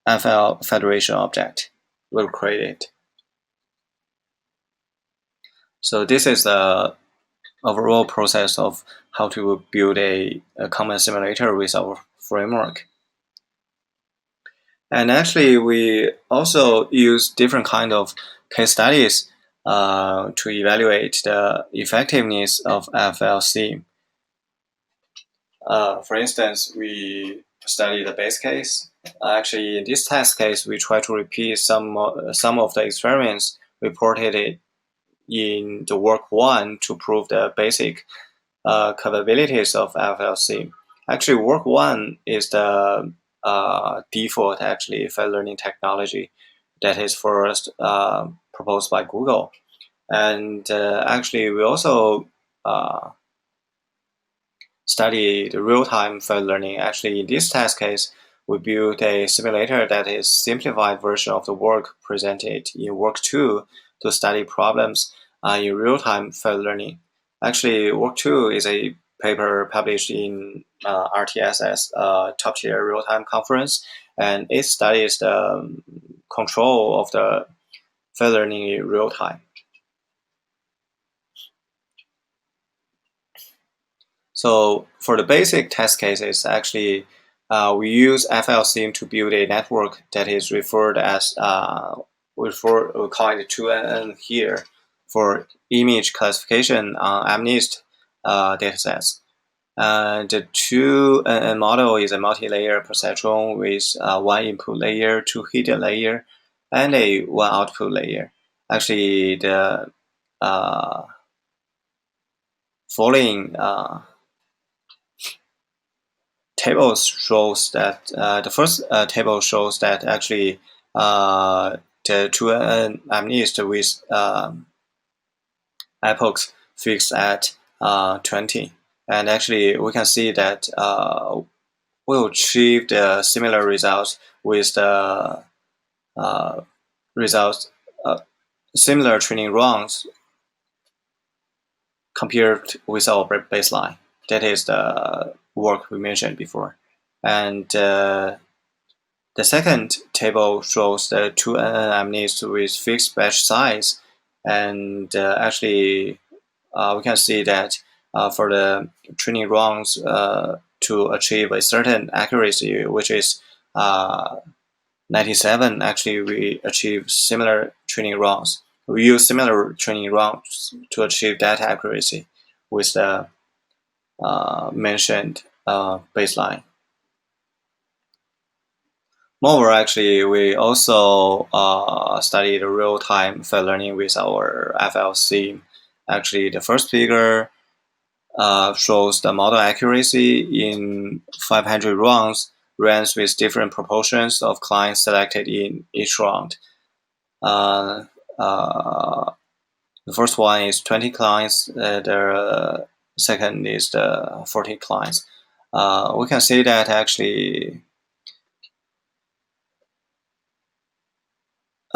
FL federation object will create it. So this is the overall process of how to build a common simulator with our framework. And actually, we also use different kind of case studies to evaluate the effectiveness of FLSim. For instance, we study the base case. Actually, in this test case, we try to repeat some of the experiments reported in the work 1 to prove the basic capabilities of FLSim. Actually, work 1 is the default felt learning technology that is first proposed by Google. And actually, we also study the real-time felt learning. Actually, in this test case, we built a simulator that is simplified version of the work presented in work 2 to study problems in real-time felt learning. Actually, work 2 is a paper published in RTSS, top-tier real-time conference, and it studies the control of the felt learning in real time. So for the basic test cases, actually, we use FLSim to build a network that is referred as we call it 2NN here for image classification on MNIST datasets. The 2NN model is a multi-layer perceptron with one input layer, two hidden layer, and a one output layer. Actually, the following tables shows that the first table shows that actually the 2NN MNIST with epochs fixed at 20. And actually, we can see that we achieved similar results with the similar training runs compared with our baseline. That is the work we mentioned before. And the second table shows the 2NN MNIST with fixed batch size. And actually, we can see that for the training runs to achieve a certain accuracy, which is 97, actually we achieve similar training runs. We use similar training runs to achieve that accuracy with the mentioned baseline. Moreover, actually, we also studied real-time felt learning with our FLSim. Actually, the first figure shows the model accuracy in 500 runs, runs with different proportions of clients selected in each round. The first one is 20 clients, the second is the 40 clients. We can see that actually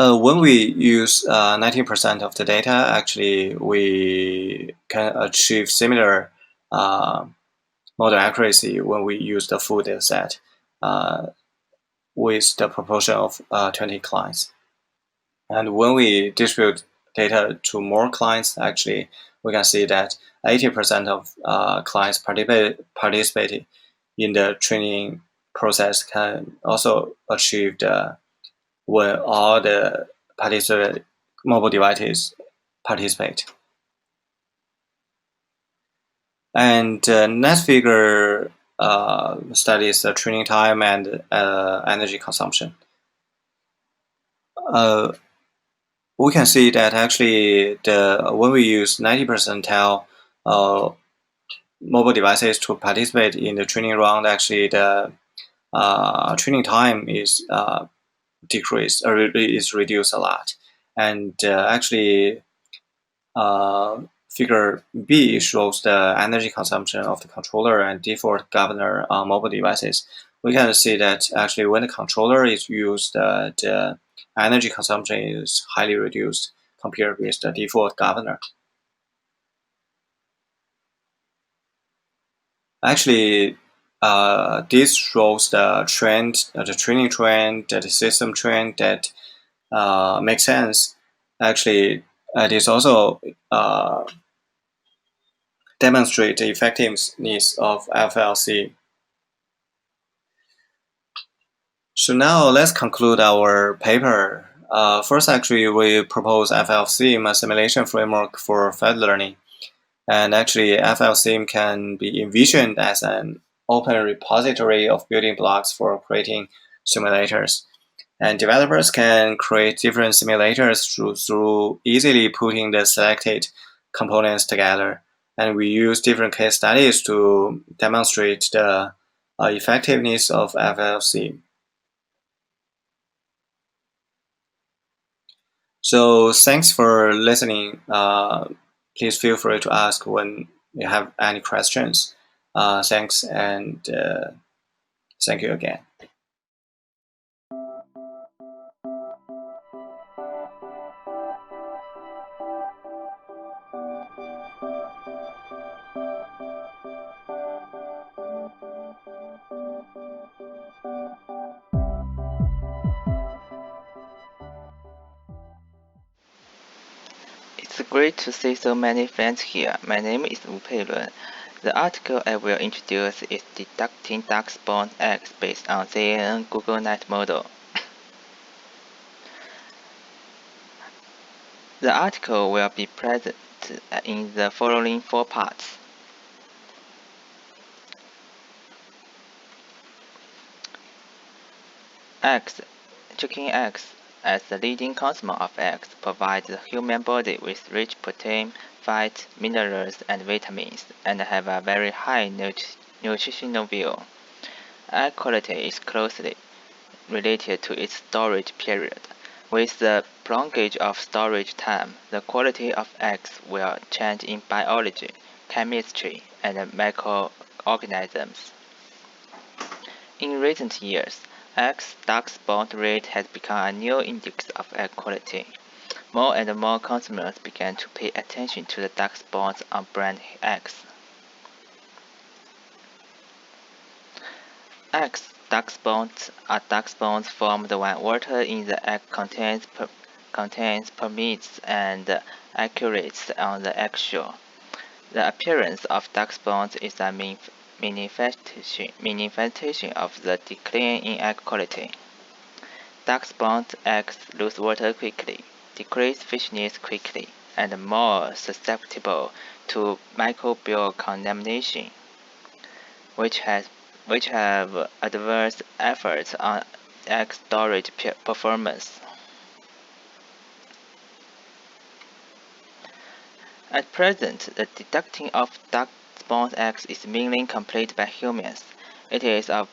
when we use 90% of the data, actually we can achieve similar model accuracy when we use the full data set with the proportion of 20 clients. And when we distribute data to more clients, actually we can see that 80% of clients participating in the training process can also achieve the when all the mobile devices participate. And next figure studies the training time and energy consumption. We can see that actually when we use 90 percentile mobile devices to participate in the training round, actually the training time is decreased or is reduced a lot. And actually figure B shows the energy consumption of the controller and default governor on mobile devices. We can see that actually when the controller is used, the energy consumption is highly reduced compared with the default governor. Actually, this shows the trend, the training trend, the system trend that makes sense. Actually, this also demonstrate the effectiveness of FLSim. So now let's conclude our paper. First, actually, we propose FLSim, a simulation framework for fed learning. And actually, FLSim can be envisioned as an open repository of building blocks for creating simulators. And developers can create different simulators through easily putting the selected components together. And we use different case studies to demonstrate the effectiveness of FLSim. So thanks for listening. Please feel free to ask when you have any questions. Thanks, and thank you again. It's great to see so many friends here. My name is Wu Peilun. The article I will introduce is Detecting Dark-Spawned Eggs based on CNN Google Net model. The article will be presented in the following 4 parts. Eggs. Chicken eggs, as the leading consumer of eggs, provide the human body with rich protein, fat, minerals, and vitamins, and have a very high nutritional value. Egg quality is closely related to its storage period. With the prolongation of storage time, the quality of eggs will change in biology, chemistry, and microorganisms. In recent years, eggs dark-spawned rate has become a new index of egg quality. More and more consumers began to pay attention to the dark spots on brand eggs. Dark spots are dark spots formed when water in the egg contains permeates and accumulates on the eggshell. The appearance of dark spots is a manifestation of the decline in egg quality. Dark spot eggs lose water quickly, decrease fishiness quickly, and are more susceptible to microbial contamination, which have adverse effects on egg storage performance. At present, the detecting of dark-spawned eggs is mainly completed by humans. It is of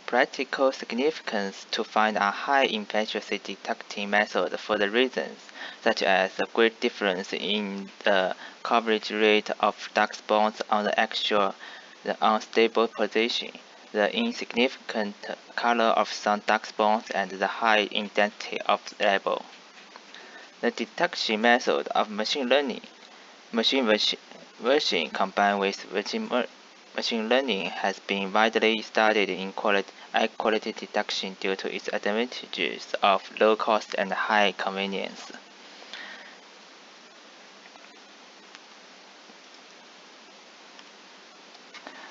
practical significance to find a high efficiency detecting method for the reasons such as the great difference in the coverage rate of dark spots on the eggshell, the unstable position, the insignificant color of some dark spots, and the high intensity of the label. The detection method of machine version combined with machine learning has been widely studied in egg quality detection due to its advantages of low cost and high convenience.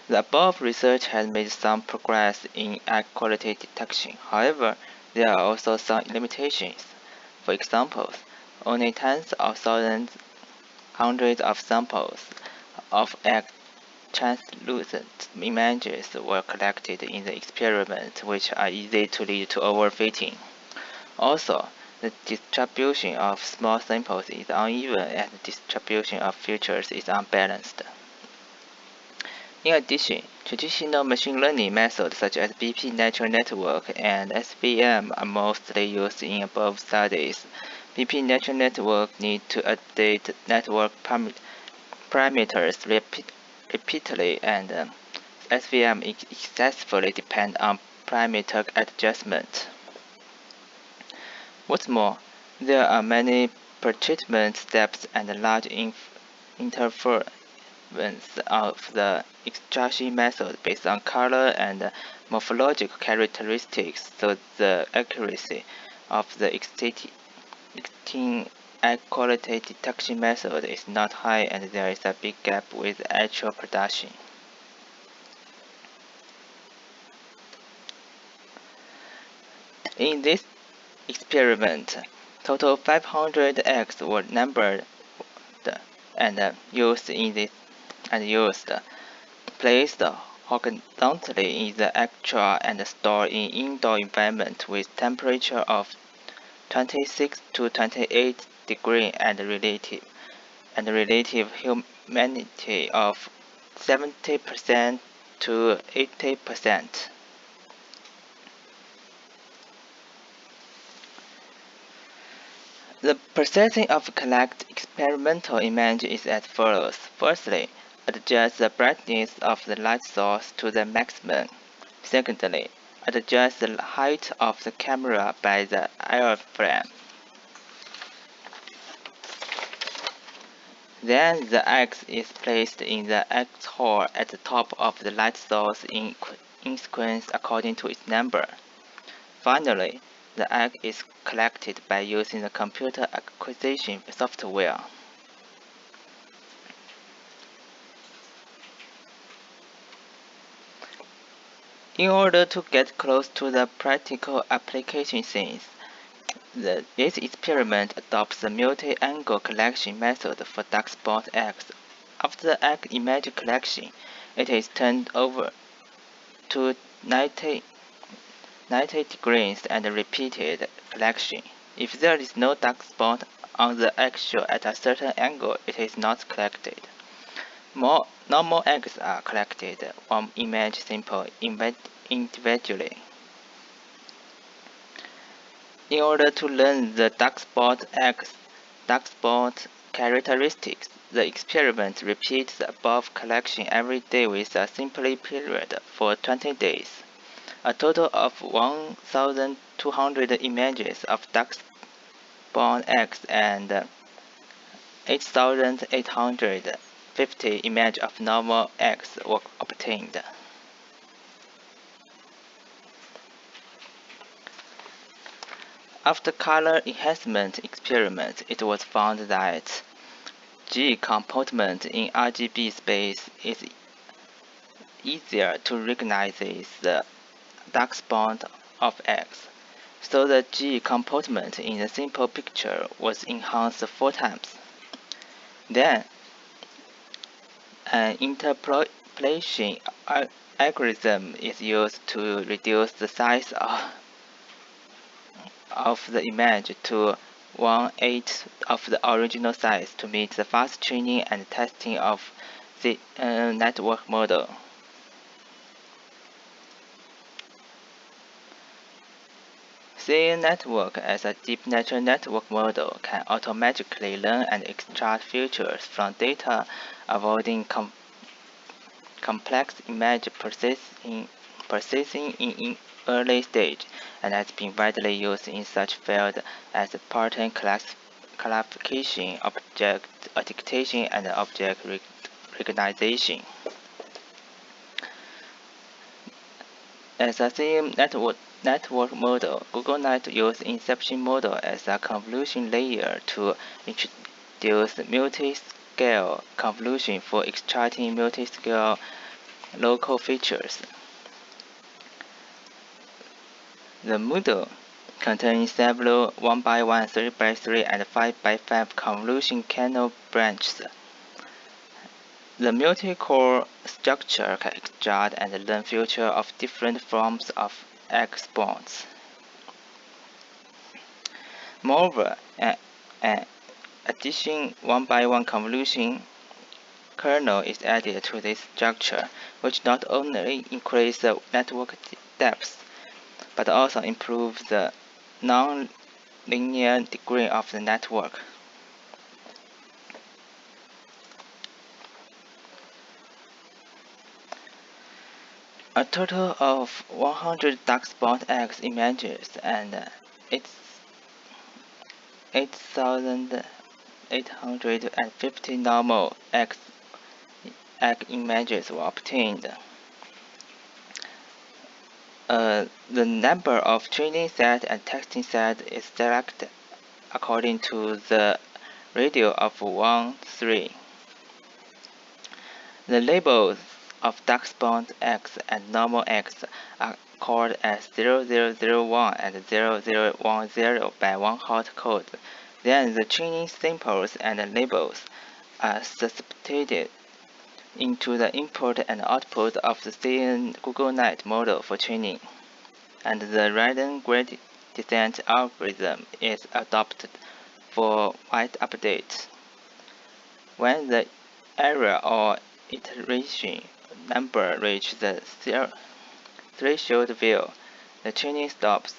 The above research has made some progress in egg quality detection. However, there are also some limitations. For example, only tens of thousands, hundreds of samples of egg translucent images were collected in the experiment, which are easy to lead to overfitting. Also, the distribution of small samples is uneven and the distribution of features is unbalanced. In addition, traditional machine learning methods such as BP neural network and FLSim are mostly used in above studies. BP neural network need to update network parameters repeatedly, and FLSim excessively depend on parameter adjustment. What's more, there are many pretreatment steps and large interference of the extraction method based on color and morphological characteristics, so the accuracy of the existing egg quality detection method is not high, and there is a big gap with actual production. In this experiment, total 500 eggs were numbered and used, placed horizontally in the actual and stored in indoor environment with temperature of 26 to 28 degrees and relative humidity of 70% to 80%. The processing of collect experimental image is as follows. Firstly, adjust the brightness of the light source to the maximum. Secondly, adjust the height of the camera by the wireframe. Then the X is placed in the X hole at the top of the light source in sequence according to its number. Finally, the X is collected by using the computer acquisition software. In order to get close to the practical application scenes, this experiment adopts the multi-angle collection method for dark spot X. After the X image collection, it is turned over to 90 degrees and repeated collection. If there is no dark spot on the axis at a certain angle, it is not collected. Normal eggs are collected, one image sample individually. In order to learn the dark spot characteristics, the experiment repeats the above collection every day with a sample period for 20 days. A total of 1,200 images of dark spot eggs and 8,850 images of normal eggs were obtained. After color enhancement experiment, it was found that G component in RGB space is easier to recognize the dark spot of X, so the G component in the simple picture was enhanced 4 times. Then, an interpolation algorithm is used to reduce the size of the image to 1/8 of the original size to meet the fast training and testing of the network model. Saying network as a deep neural network model can automatically learn and extract features from data, avoiding complex image processing in early stage, and has been widely used in such fields as pattern classification, object adaptation, and object recognition. As a theme network model, GoogleNet used inception model as a convolution layer to introduce multi-scale convolution for extracting multi-scale local features. The model contains several 1x1, 3x3, and 5x5 convolution kernel branches. The multi-core structure can extract and learn features of different forms of X bonds. Moreover, an addition 1x1 convolution kernel is added to this structure, which not only increases the network depth, but also improves the non-linear degree of the network. A total of 100 dark spot X images and 8,850 normal X images were obtained. The number of training set and testing set is selected according to the ratio of 1:3. The labels of dark spot X and normal X are called as 0001 and 0010 by one hot code. Then the training samples and labels are substituted into the input and output of the CNN GoogleNet model for training, and the random gradient descent algorithm is adopted for white updates. When the area or iteration number reaches the threshold value, the training stops.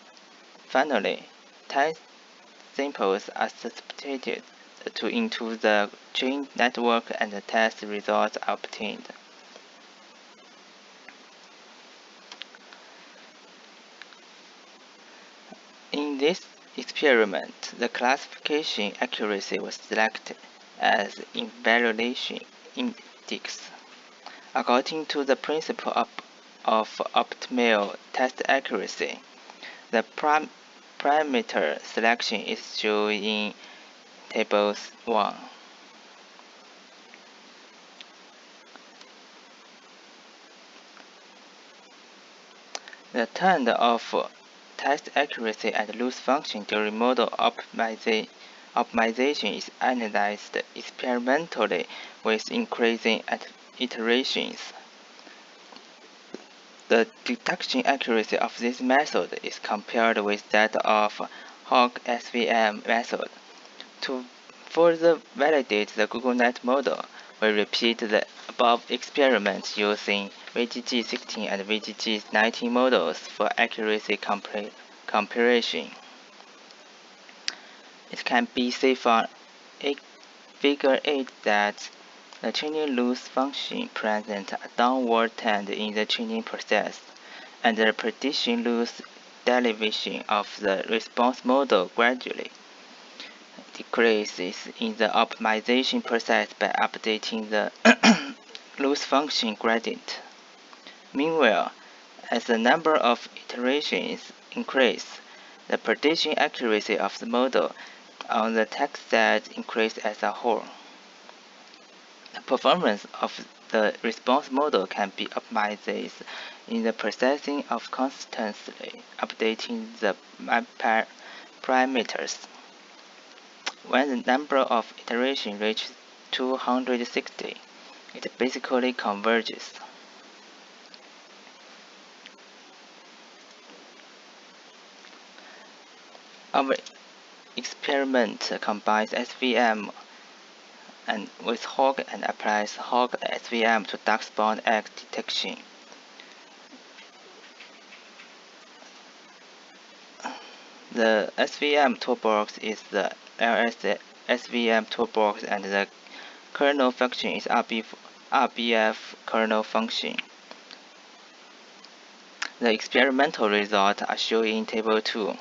Finally, test samples are substituted into the trained network and the test results are obtained. In this experiment, the classification accuracy was selected as evaluation index. According to the principle of optimal test accuracy, the parameter selection is shown in Table 1. The trend of test accuracy and loss function during model optimization is analyzed experimentally with increasing iterations. The detection accuracy of this method is compared with that of Hawk SVM method. To further validate the GoogleNet model, we repeat the above experiments using VGG16 and VGG19 models for accuracy comparison. It can be seen from Figure 8 that the training loss function presents a downward trend in the training process, and the prediction loss derivation of the response model gradually decreases in the optimization process by updating the loss function gradient. Meanwhile, as the number of iterations increase, the prediction accuracy of the model on the text set increases as a whole. The performance of the response model can be optimized in the processing of constantly updating the parameters. When the number of iterations reaches 260, it basically converges. Our experiment combines SVM and with Hawk and applies Hawk SVM to dark spot X detection. The SVM toolbox is the SVM toolbox, and the kernel function is RBF kernel function. The experimental results are shown in Table 2.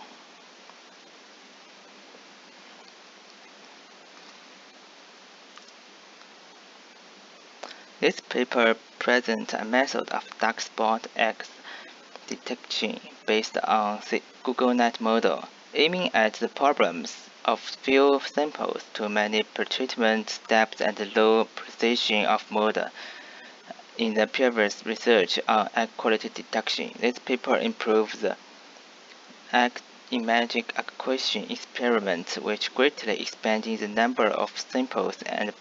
This paper presents a method of dark spot X detection based on the GoogleNet model, aiming at the problems of few samples, too many pretreatment steps, and low precision of model. In the previous research on egg quality detection, this paper improves the egg imaging acquisition experiment, which greatly expanding the number of samples and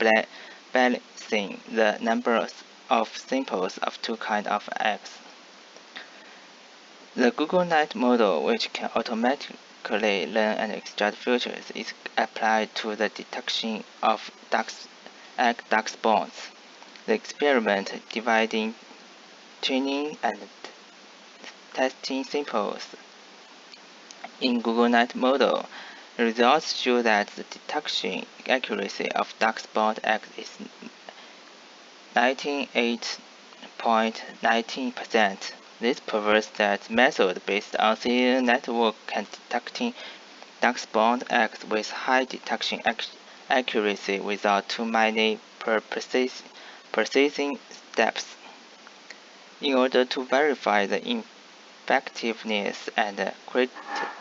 balancing the number of samples of two kinds of eggs. The GoogleNet model, which can automatically learn and extract features, is applied to the detection of egg dark spots. The experiment dividing training and testing samples in GoogleNet model. The results show that the detection accuracy of dark spot eggs is 98.19%. This proves that method based on CNN network can detecting dark spot eggs with high detection accuracy without too many processing steps. In order to verify the effectiveness and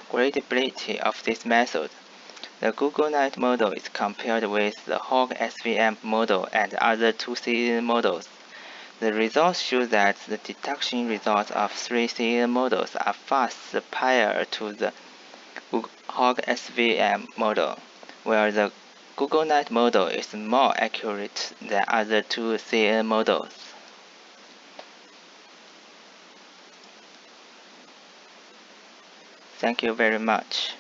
credibility of this method, the GoogleNet model is compared with the Hawk SVM model and other 2 CNN models. The results show that the detection results of 3 CAN models are fast superior to the Hog SVM model, where the GoogleNet model is more accurate than other 2 CAN models. Thank you very much.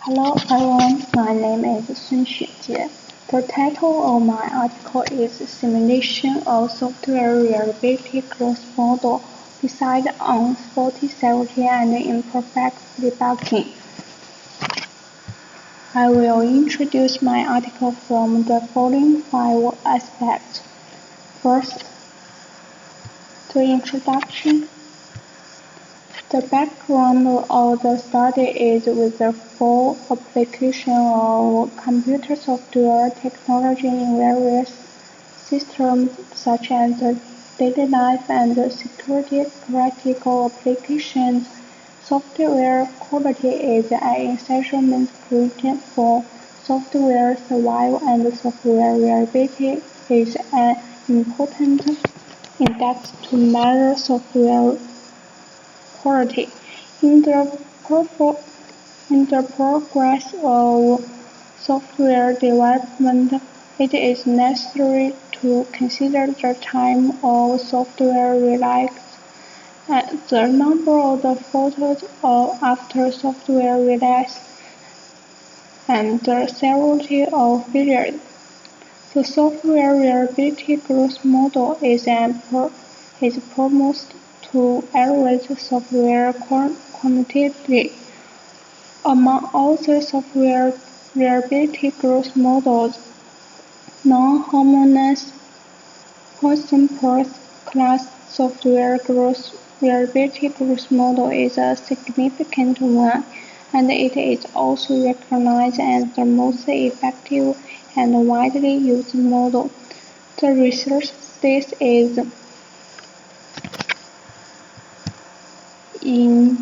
Hello everyone, my name is Sun Xujie. The title of my article is Simulation of Software Reliability Growth Model Beside Unfaulty Safety and Imperfect Debugging. I will introduce my article from the following 5 aspects. First, the introduction. The background of the study is with the full application of computer software technology in various systems such as daily life and security critical applications. Software quality is an essential ingredient for software survival, and software reliability is an important index to measure software quality. In the progress of software development, it is necessary to consider the time of software release, the number of the faults after software release, and the severity of failures. The software reliability growth model is promised to elevate software quantity. Among other software reliability growth models, non-homogeneous Poisson class software reliability growth model is a significant one, and it is also recognized as the most effective and widely used model. The research status is in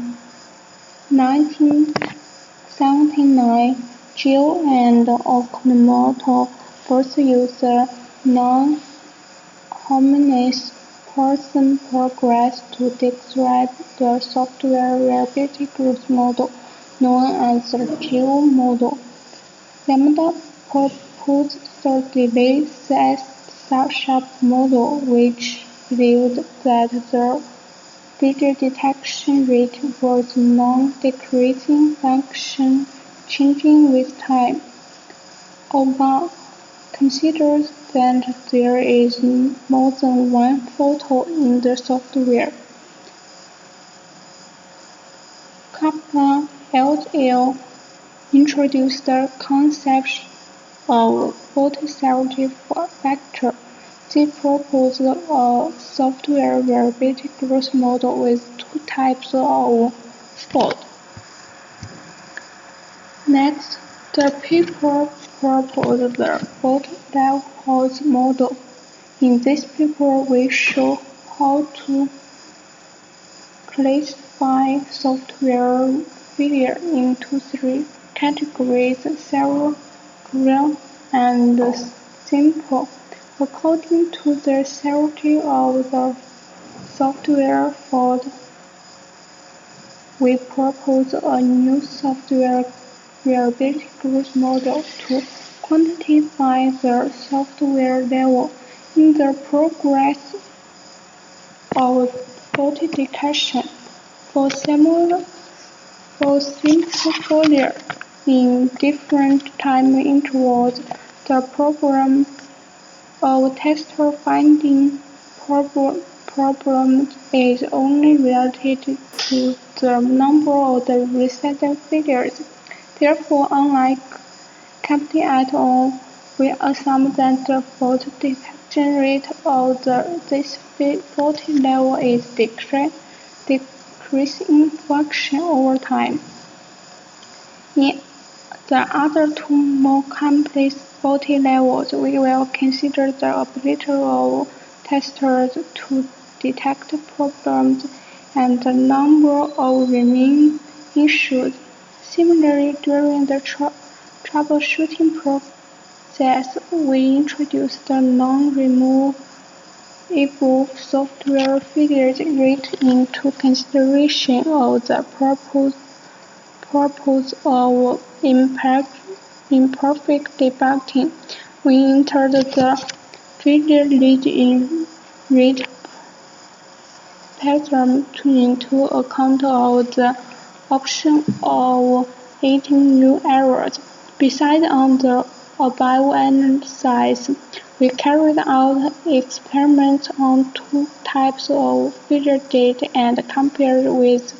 1979, Gill and Okamoto first used the non-homogeneous Poisson progress to describe the software reliability growth model, known as the Gill model. Lambda proposed the delay sharp model, which believed that the digit detection rate was non-decreasing function changing with time. Oba considers that there is more than one fault in the software. Kaplan et al. Introduced the concept of fault-severity factor. They proposed a software reliability growth model with 2 types of fault. Next, the paper proposed the fault level model. In this paper, we show how to classify software failure into 3 categories: severe, grave, and simple. According to the severity of the software fault, we propose a new software reliability growth model to quantify the software level in the progress of fault detection. For simple failure in different time intervals, the program of tester finding problems is only related to the number of the recent failures. Therefore, unlike Kaplan et al., we assume that the fault detection rate of this faulty level is decreasing function over time. In The other two more complex faulty levels, we will consider the ability of testers to detect problems and the number of remaining issues. Similarly, during the troubleshooting process, we introduce the non-removable software failure rate into consideration of the purpose of imperfect debugging. We entered the failure rate pattern into account of the option of adding new errors. Besides on the above analysis, we carried out experiments on two types of failure data and compared with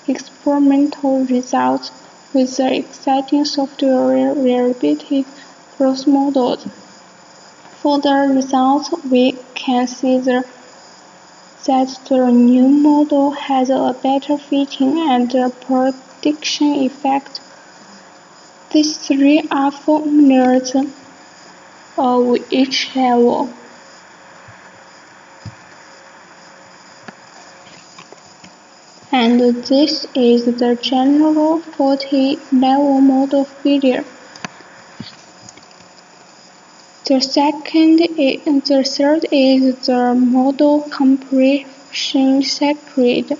experimental results with the existing software reliability growth models. For the results, we can see that the new model has a better fitting and prediction effect. These three are formulas of each level. And this is the general faulty level model failure. The third is the model compression secret.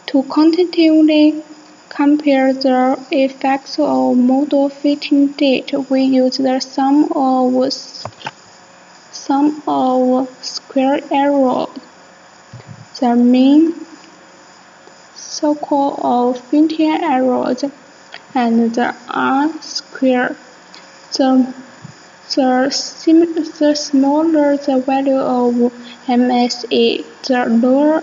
To quantitatively compare the effects of model fitting data, we use the sum of square errors, the mean circle of fitting errors, and the R-square. The smaller the value of MSE, the lower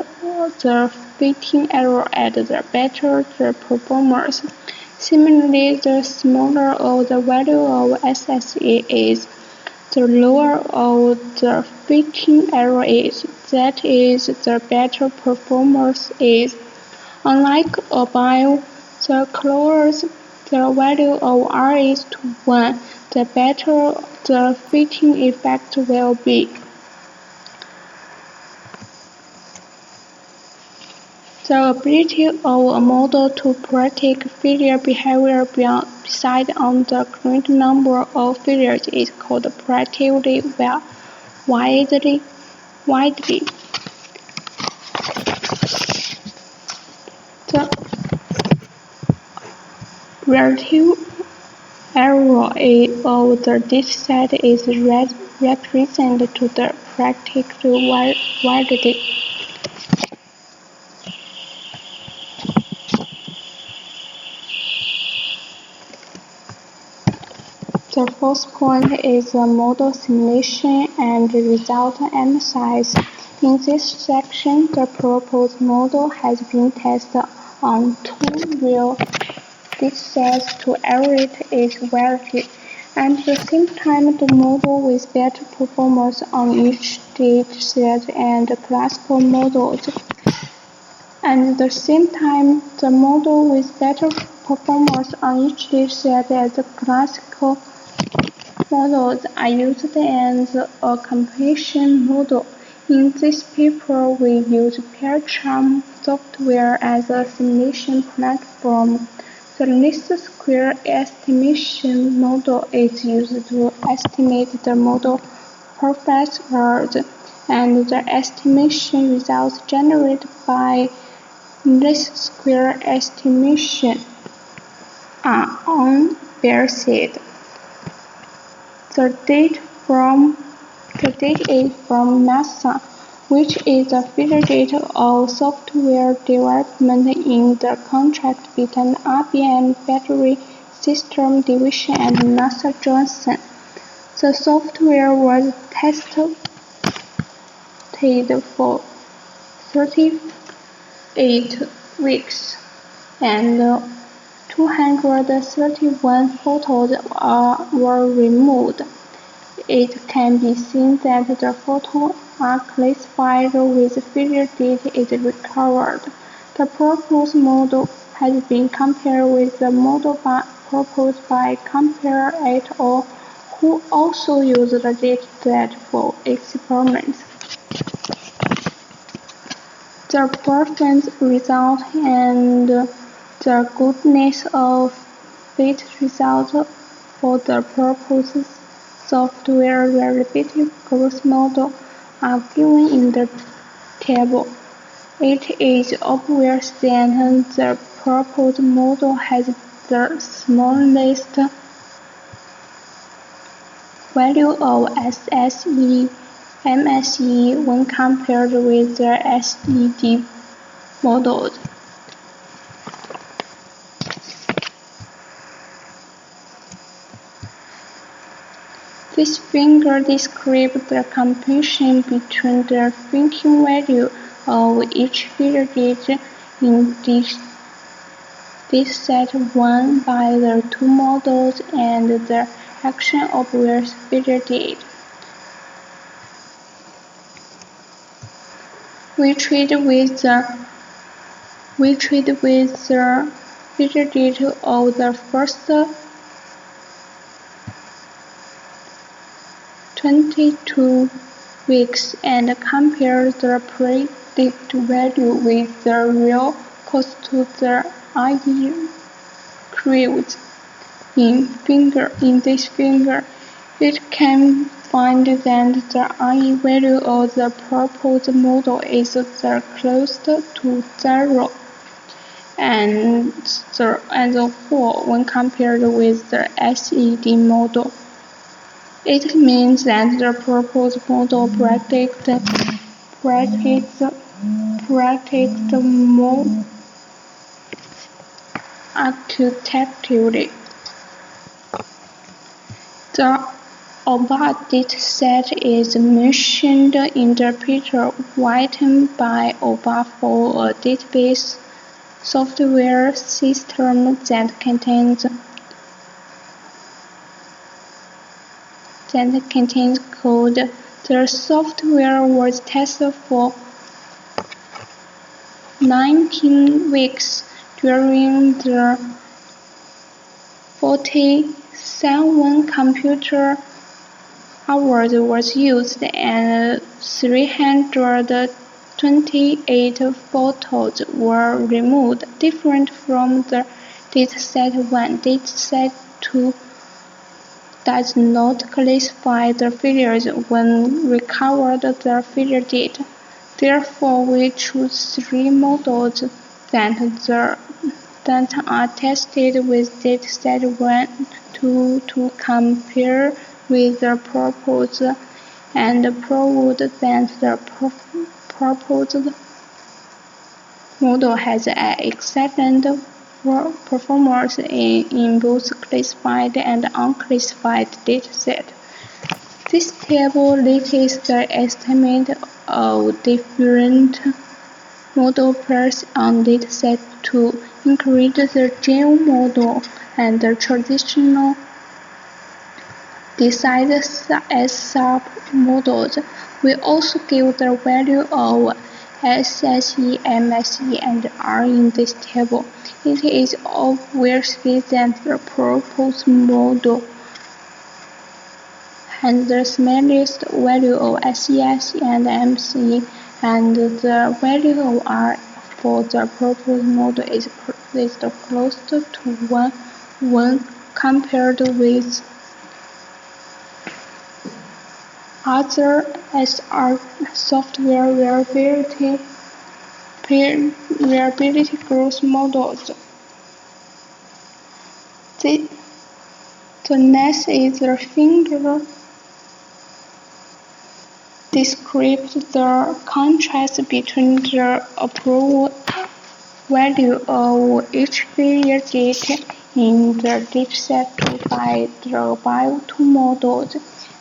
the fitting error and the better the performance. Similarly, the smaller the value of SSE is, the lower of the fitting error is, that is, the better performance is. Unlike above, the closer the value of R is to 1, the better the fitting effect will be. The ability of a model to predict failure behavior beside on the current number of failures is called predictively widely. The relative error of the dataset is represented to the predictive widely. The fourth point is the model simulation and result analysis. In this section, the proposed model has been tested on two real datasets to evaluate its validity. At the same time, the model with better performance on each dataset and classical models. At the same time, the model with better performance on each dataset and the classical models are used as a comparison model. In this paper, we use PairCharm software as a simulation platform. The least square estimation model is used to estimate the model parameters, and the estimation results generated by least square estimation are unbiased. The data is from NASA, which is the field data of software development in the contract between IBM Battery System Division and NASA Johnson. The software was tested for 38 weeks, and 231 photos were removed. It can be seen that the photos are classified with failure data is recovered. The proposed model has been compared with the model proposed by Compare et al., who also used the dataset for experiments. The performance result and the goodness of fit result for the proposed software relative growth model are given in the table. It is obvious that the proposed model has the smallest value of SSE, MSE when compared with the SED models. This figure describes the comparison between the thinking value of each feature data in this set 1 by the two models and the action obvious feature data. We trade with the feature data of the first 22 weeks and compare the predicted value with the real cost to the IE curves. In this figure, it can find that the IE value of the proposed model is the closest to 0 and therefore when compared with the SED model. It means that the proposed model predicts more accurately. The above dataset is mentioned in the picture written by above for a database software system that contains code. The software was tested for 19 weeks during the 47 computer hours was used and 328 photos were removed, different from the dataset 1. Dataset 2 does not classify the features when recovered the feature data. Therefore, we choose 3 models that are tested with dataset 1 to compare with the proposed and proved that the proposed model has an excellent performance in both classified and unclassified datasets. This table lists the estimate of different model pairs on dataset 2, include the gel model and the traditional decide as sub-models. We also give the value of SSE, MSE, and R in this table. It is obvious that the proposed model has the smallest value of SES and MSE, and the value of R for the proposed model is the closest to 1 when compared with other SR software variability growth models. The next is the figure describes the contrast between the approved value of each failure data in the dataset 2 by the above 2 models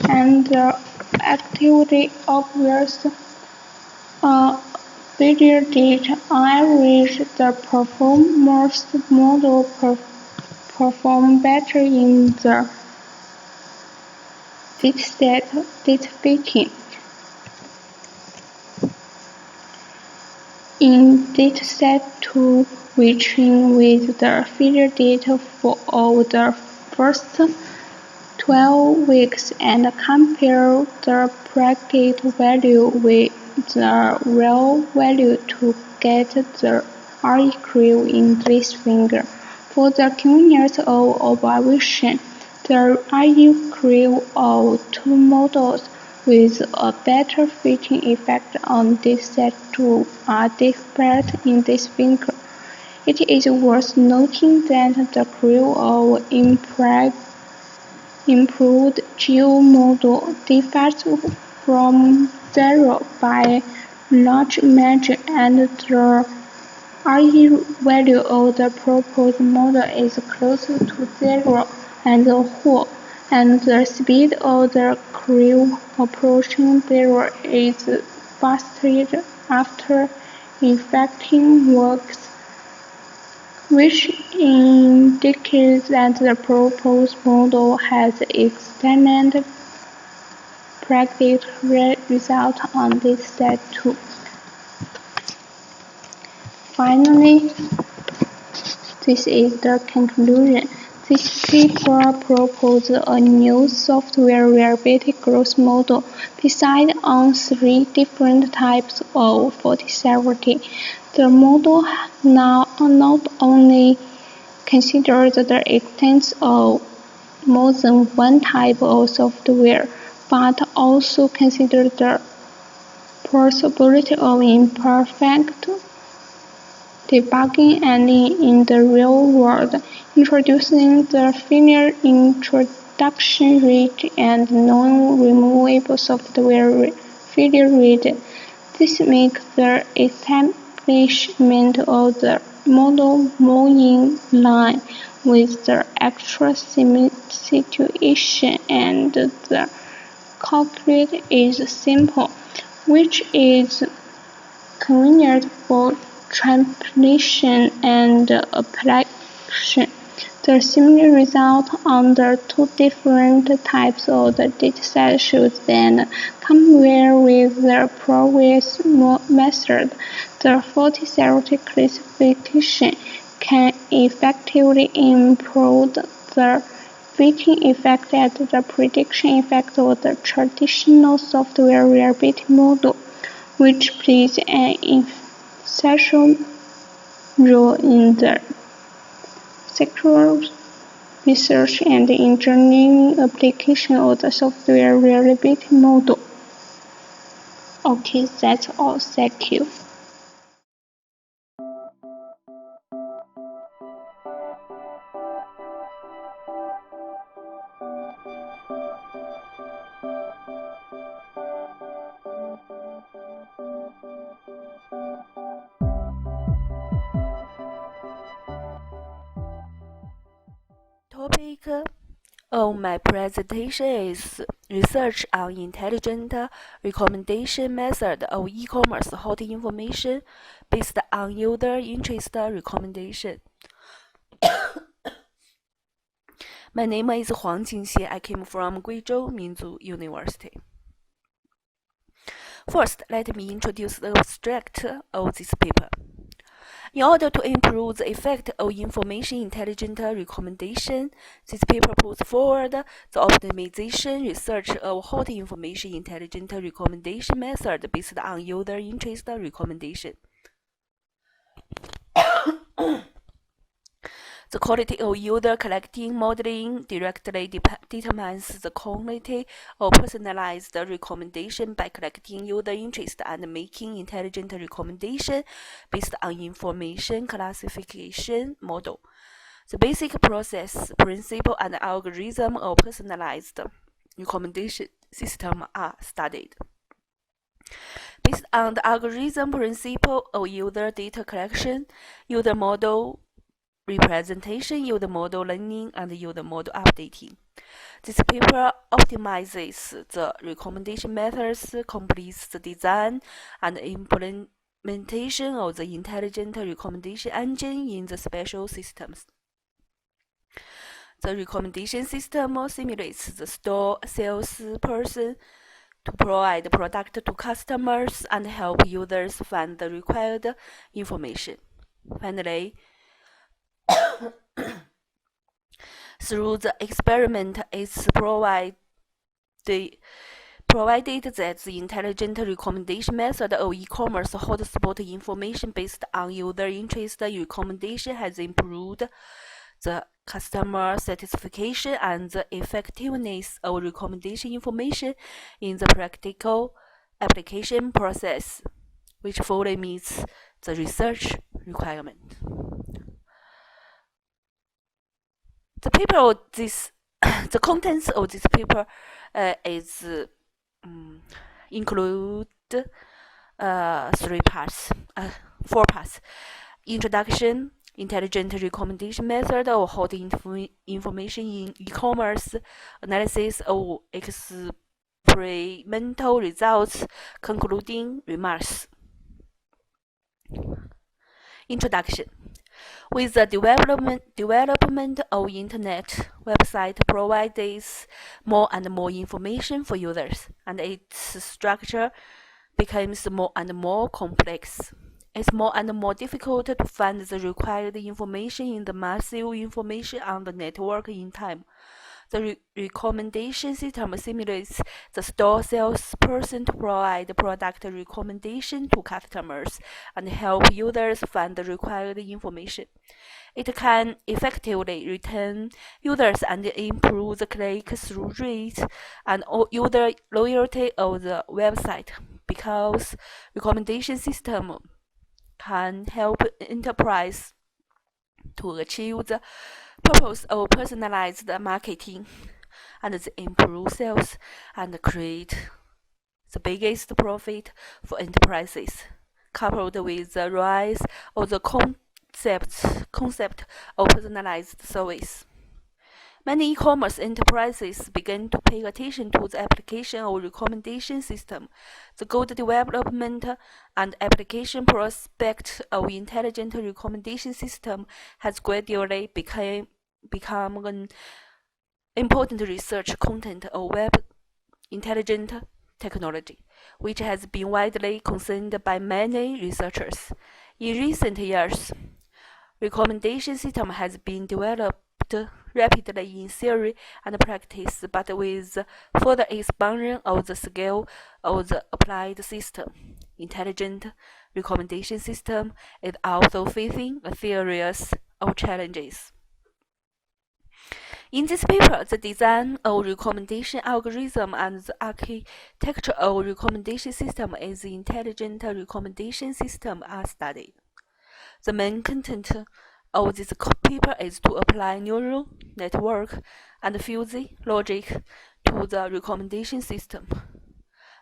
and the actively obvious failure data. On average, the performance model perform better in the dataset data fitting. In dataset 2, we train with the feeder data for all the first 12 weeks and compare the predicted value with the real value to get the RE curve in this figure. For the convenience of observation, the RE curve of two models with a better fitting effect on dataset 2 are displayed in this figure. It is worth noting that the curve of improved geo model differs from zero by large measure, and the RE value of the proposed model is closer to zero as a whole, and the speed of the curve approaching zero is faster after effecting works, which indicates that the proposed model has excellent predicted result on this set too. Finally, this is the conclusion. This paper proposes a new software reliability growth model based on three different types of faulty severity. The model now not only considers the existence of more than one type of software, but also considers the possibility of imperfect debugging and in the real world, introducing the final introduction rate and non-removable software failure rate. This makes the establishment of the model more in line with the actual situation, and the calculate is simple, which is convenient for translation and application. The similar result on the two different types of the dataset should then compare with the previous method. The faulty severity classification can effectively improve the fitting effect and the prediction effect of the traditional software reliability model, which plays an essential role in the sectoral research and engineering application of the software reliability model. Okay, that's all. Thank you. Topic of my presentation is research on intelligent recommendation method of e-commerce hot information based on user interest recommendation. My name is Huang Jingxie. I came from Guizhou Minzu University. First, let me introduce the abstract of this paper. In order to improve the effect of information intelligent recommendation, this paper puts forward the optimization research of hot information intelligent recommendation method based on user interest recommendation. The quality of user collecting modeling directly determines the quality of personalized recommendation by collecting user interest and making intelligent recommendation based on information classification model. The basic process, principle, and algorithm of personalized recommendation system are studied. Based on the algorithm principle of user data collection, user model representation, user model learning, and user model updating. This paper optimizes the recommendation methods, completes the design and implementation of the intelligent recommendation engine in the special systems. The recommendation system simulates the store salesperson to provide product to customers and help users find the required information. Finally, through the experiment, it's provided that the intelligent recommendation method of e-commerce hotspot information based on user interest recommendation has improved the customer satisfaction and the effectiveness of recommendation information in the practical application process, which fully meets the research requirement. The paper of this, the contents of this paper include 4 parts: introduction, intelligent recommendation method of hot information in e-commerce, analysis of experimental results, concluding remarks. Introduction. With the development of Internet, website provides more and more information for users, and its structure becomes more and more complex. It's more and more difficult to find the required information in the massive information on the network in time. The recommendation system simulates the store salesperson to provide product recommendation to customers and help users find the required information. It can effectively retain users and improve the click-through rate and user loyalty of the website, because recommendation system can help enterprise to achieve the purpose of personalized marketing and improve sales and create the biggest profit for enterprises, coupled with the rise of the concept of personalized service. Many e-commerce enterprises began to pay attention to the application of recommendation system. The good development and application prospect of intelligent recommendation system has gradually become an important research content of web intelligent technology, which has been widely considered by many researchers. In recent years, recommendation system has been developed rapidly in theory and practice, but with further expansion of the scale of the applied system, intelligent recommendation system is also facing a series of challenges. In this paper, the design of recommendation algorithm and the architecture of recommendation system as the intelligent recommendation system are studied. The main content of this paper is to apply neural network and fuzzy logic to the recommendation system,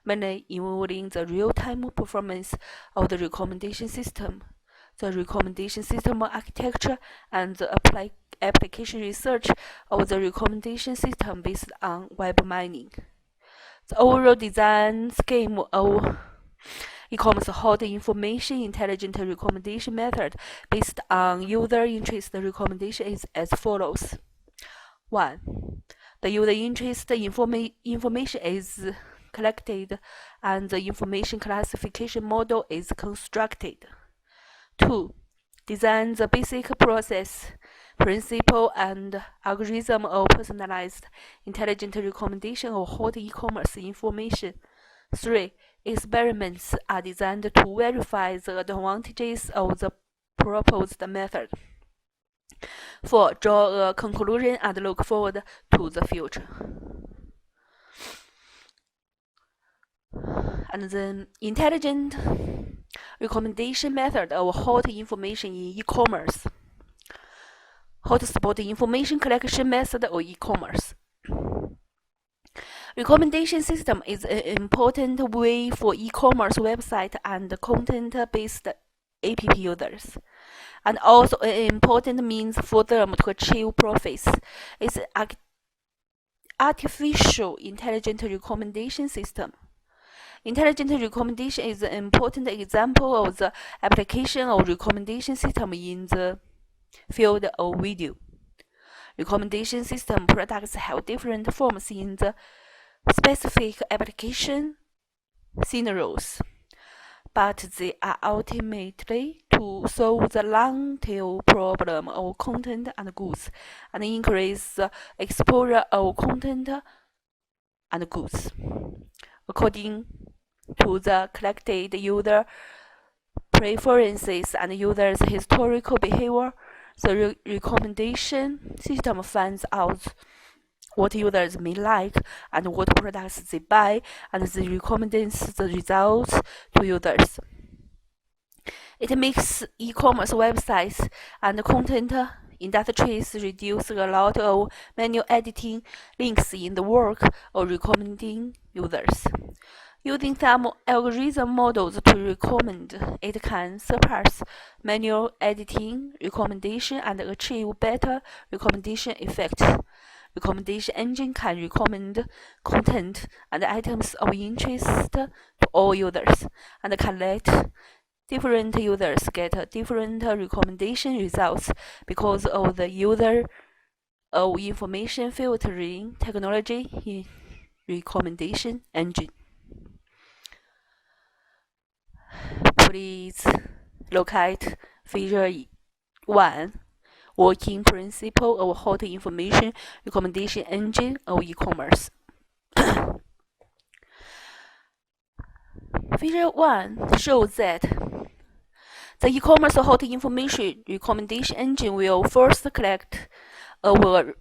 mainly involving the real-time performance of the recommendation system, the recommendation system architecture, and the application research of the recommendation system based on web mining. The overall design scheme of e-commerce hot information intelligent recommendation method based on user interest recommendation is as follows. 1. The user interest information is collected and the information classification model is constructed. 2. Design the basic process, principle, and algorithm of personalized intelligent recommendation of hot e-commerce information. 3. Experiments are designed to verify the advantages of the proposed method. 4. Draw a conclusion and look forward to the future. And the intelligent recommendation method of hot information in e-commerce. Hotspot information collection method of e-commerce. Recommendation system is an important way for e-commerce website and content-based app users, and also an important means for them to achieve profits. It's an artificial intelligent recommendation system. Intelligent recommendation is an important example of the application of recommendation system in the field of video. Recommendation system products have different forms in the specific application scenarios, but they are ultimately to solve the long-tail problem of content and goods and increase the exposure of content and goods. According to the collected user preferences and users' historical behavior, the recommendation system finds out what users may like and what products they buy, and then recommends the results to users. It makes e-commerce websites and content industries reduce a lot of manual editing links in the work of recommending users. Using some algorithm models to recommend, it can surpass manual editing recommendation and achieve better recommendation effects. Recommendation engine can recommend content and items of interest to all users and can let different users get different recommendation results because of the user of information filtering technology in recommendation engine. Please locate Figure 1, Working Principle of Hot Information Recommendation Engine of E-commerce. Figure 1 shows that the e-commerce hot information recommendation engine will first collect a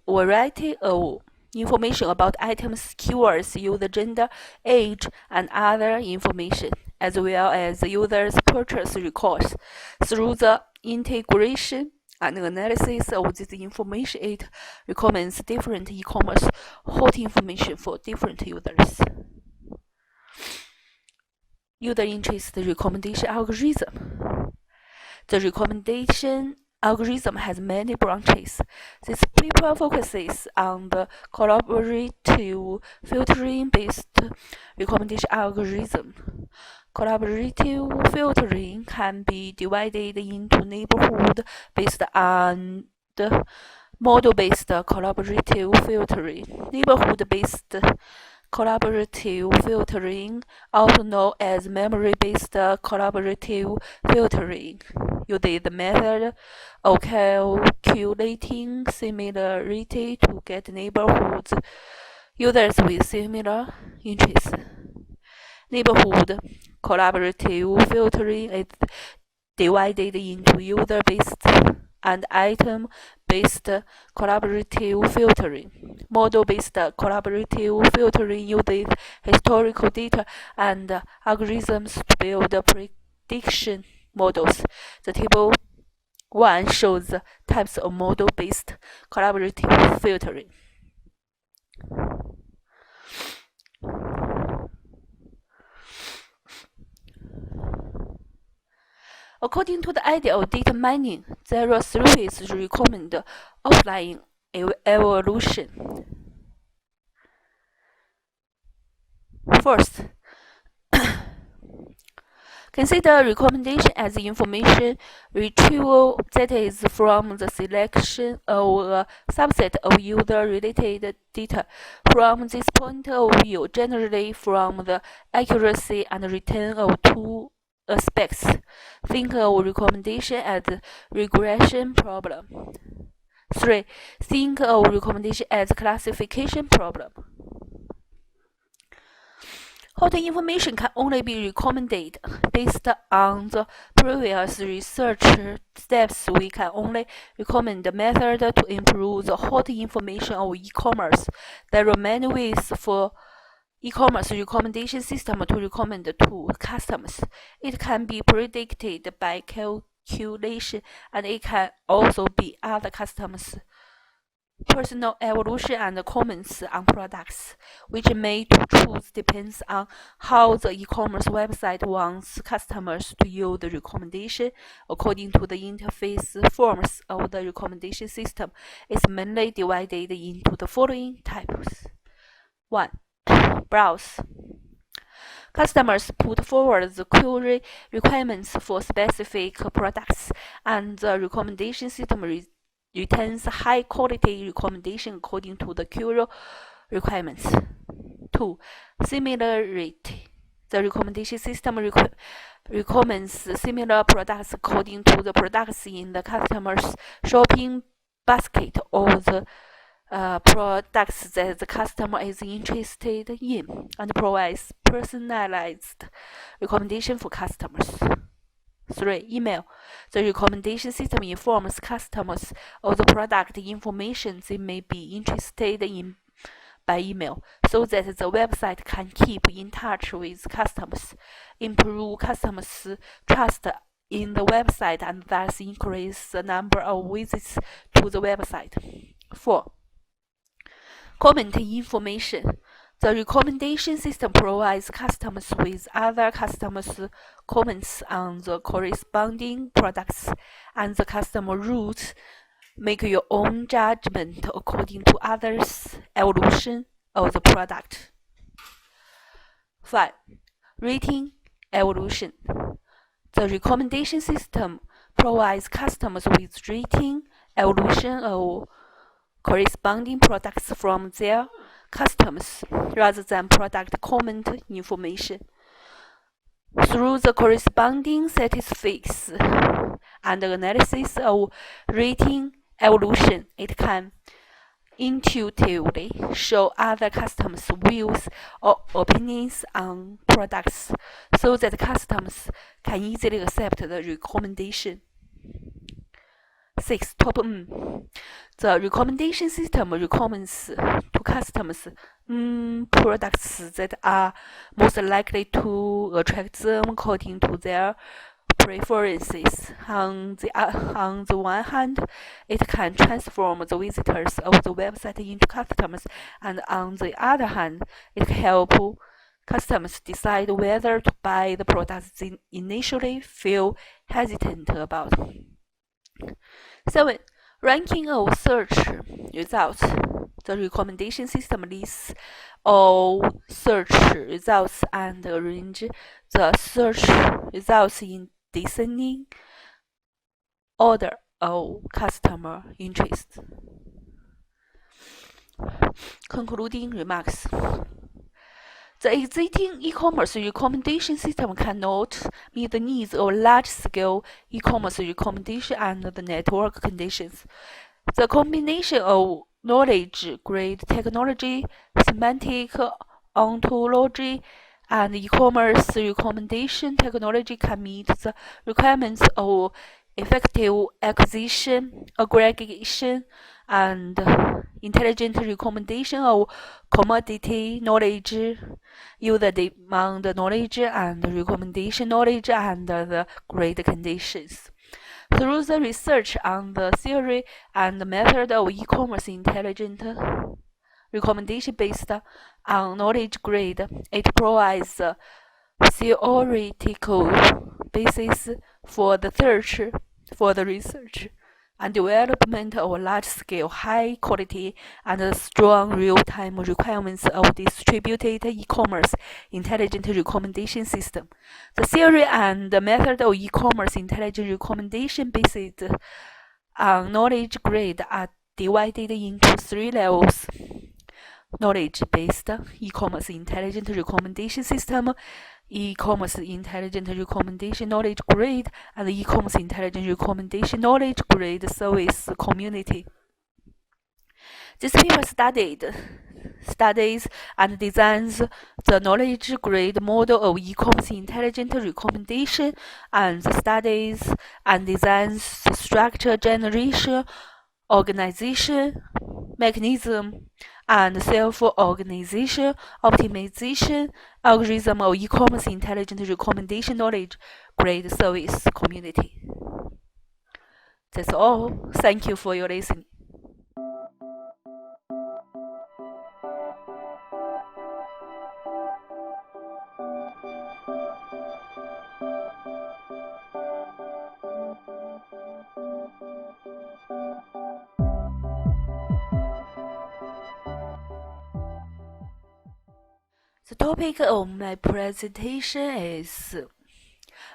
variety of information about items, keywords, user gender, age, and other information, as well as the user's purchase records. Through the integration and analysis of this information, it recommends different e-commerce hot information for different users. User interest recommendation algorithm. The recommendation algorithm has many branches. This paper focuses on the collaborative filtering-based recommendation algorithm. Collaborative filtering can be divided into neighborhood-based and model-based collaborative filtering. Neighborhood-based collaborative filtering, also known as memory-based collaborative filtering, uses the method of calculating similarity to get neighborhoods users with similar interests. Neighborhood collaborative filtering is divided into user-based and item-based collaborative filtering. Model-based collaborative filtering uses historical data and algorithms to build prediction models. The table 1 shows the types of model-based collaborative filtering. According to the idea of data mining, there are 3 ways to recommend offline evaluation. First, consider recommendation as information retrieval that is from the selection of a subset of user-related data. From this point of view, generally from the accuracy and return of 2 aspects. Think of recommendation as a regression problem. 3. Think of recommendation as a classification problem. Hot information can only be recommended based on the previous research steps. We can only recommend the method to improve the hot information of e-commerce. There are many ways for e-commerce recommendation system to recommend to customers. It can be predicted by calculation, and it can also be other customers' personal evaluation and comments on products. Which may to choose depends on how the e-commerce website wants customers to use the recommendation. According to the interface forms of the recommendation system, it's mainly divided into the following types. 1. Browse. Customers put forward the query requirements for specific products, and the recommendation system returns high-quality recommendation according to the query requirements. 2. Similarity. The recommendation system recommends similar products according to the products in the customer's shopping basket or the products that the customer is interested in, and provides personalized recommendation for customers. 3. Email. The recommendation system informs customers of the product information they may be interested in by email, so that the website can keep in touch with customers, improve customers' trust in the website, and thus increase the number of visits to the website. 4. Comment information. The recommendation system provides customers with other customers' comments on the corresponding products, and the customer routes. Make your own judgment according to others' evolution of the product. 5. Rating evolution. The recommendation system provides customers with rating evolution of corresponding products from their customers rather than product comment information. Through the corresponding statistics and analysis of rating evolution, it can intuitively show other customers' views or opinions on products so that customers can easily accept the recommendation. 6. Top-N. The recommendation system recommends to customers products that are most likely to attract them according to their preferences. On the one hand, it can transform the visitors of the website into customers, and on the other hand, it can help customers decide whether to buy the products they initially feel hesitant about. 7. Ranking of search results. The recommendation system lists all search results and arrange the search results in descending order of customer interest. Concluding remarks. The existing e-commerce recommendation system cannot meet the needs of large-scale e-commerce recommendation under the network conditions. The combination of knowledge-grade technology, semantic ontology, and e-commerce recommendation technology can meet the requirements of effective acquisition, aggregation, and intelligent recommendation of commodity knowledge, user demand knowledge, and recommendation knowledge under the great conditions. Through the research on the theory and method of e-commerce intelligent recommendation based on knowledge grade, it provides a theoretical basis for the research and development of large-scale, high-quality, and strong real-time requirements of distributed e-commerce intelligent recommendation system. The theory and method of e-commerce intelligent recommendation based on knowledge grade are divided into 3 levels: knowledge-based e-commerce intelligent recommendation system, e-commerce intelligent recommendation knowledge grade, and e-commerce intelligent recommendation knowledge grade service community. This paper studies and designs the knowledge grade model of e-commerce intelligent recommendation, and studies and designs the structure generation, organization, mechanism, and self-organization, optimization, algorithm of e-commerce intelligent recommendation knowledge grade service community. That's all. Thank you for your listening. The topic of my presentation is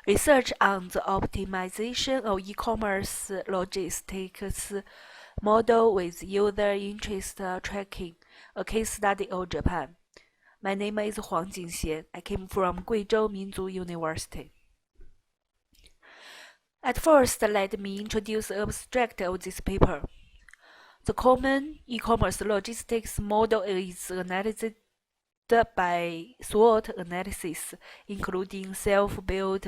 research on the optimization of e-commerce logistics model with user interest tracking, a case study of Japan. My name is Huang Jingxian. I came from Guizhou Minzu University. At first, let me introduce the abstract of this paper. The common e-commerce logistics model is analyzed by SWOT analysis, including self-built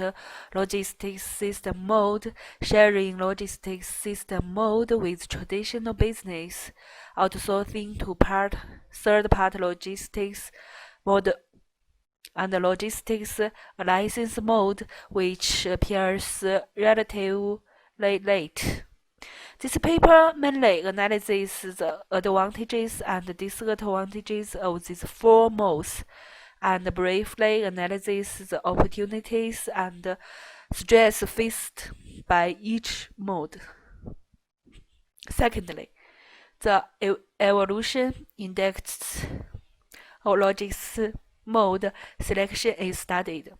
logistics system mode, sharing logistics system mode with traditional business, outsourcing to third-party logistics mode, and logistics license mode, which appears relatively late. This paper mainly analyzes the advantages and disadvantages of these four modes, and briefly analyzes the opportunities and stress faced by each mode. Secondly, the evolution index of logistics mode selection is studied.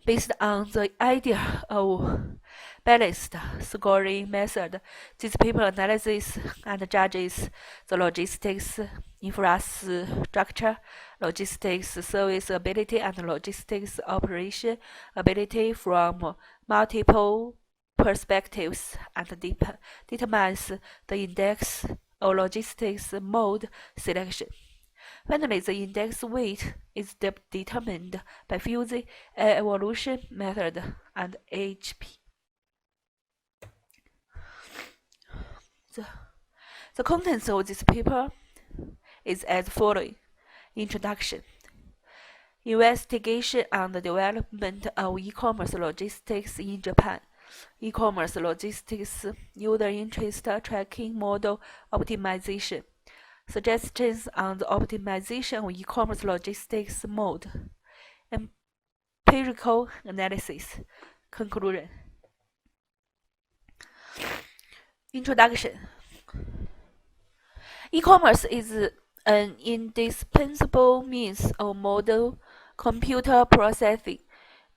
Based on the idea of balanced scoring method, this paper analyzes and judges the logistics infrastructure, logistics service ability, and logistics operation ability from multiple perspectives and determines the index of logistics mode selection. Finally, the index weight is determined by fusing evolution method and HP. The contents of this paper is as following. Introduction. Investigation on the development of e-commerce logistics in Japan. E-commerce logistics user interest tracking model optimization. Suggestions on the optimization of e-commerce logistics mode. Empirical analysis. Conclusion. Introduction. E-commerce is an indispensable means of model computer processing.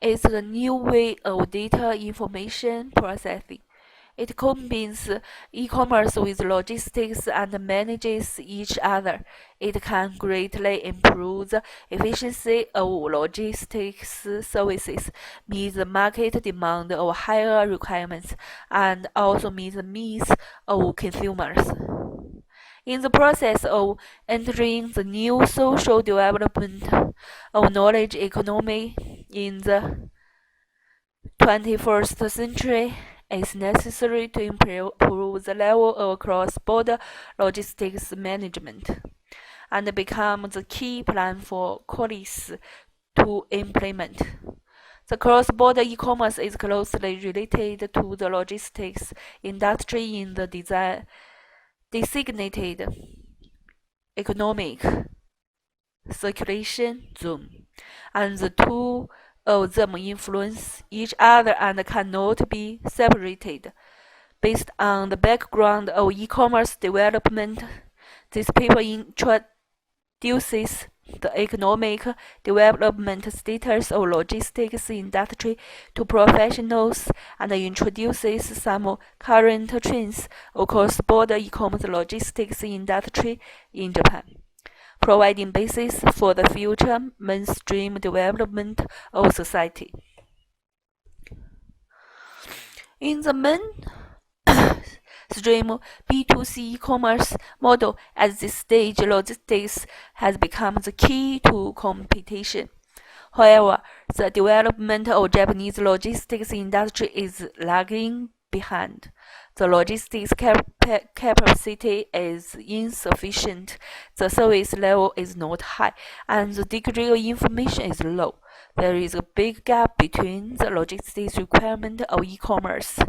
It's a new way of data information processing. It combines e-commerce with logistics and manages each other. It can greatly improve the efficiency of logistics services, meet the market demand of higher requirements, and also meet the needs of consumers. In the process of entering the new social development of knowledge economy in the 21st century, it's necessary to improve the level of cross-border logistics management and become the key plan for colleagues to implement. The cross-border e-commerce is closely related to the logistics industry in the designated economic circulation zone, and the two of them influence each other and cannot be separated. Based on the background of e-commerce development, this paper introduces the economic development status of logistics industry to professionals and introduces some current trends of cross-border e-commerce logistics industry in Japan, providing basis for the future mainstream development of society. In the mainstream B2C e-commerce model, at this stage, logistics has become the key to competition. However, the development of Japanese logistics industry is lagging behind. The logistics capacity is insufficient, the service level is not high, and the degree of information is low. There is a big gap between the logistics requirement of e-commerce.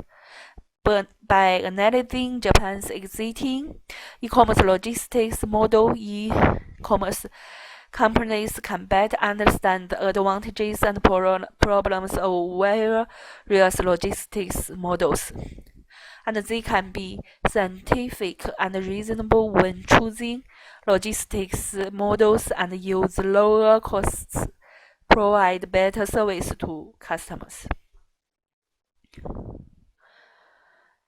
But by analyzing Japan's existing e-commerce logistics model, e-commerce companies can better understand the advantages and problems of various logistics models, and they can be scientific and reasonable when choosing logistics models and use lower costs, provide better service to customers.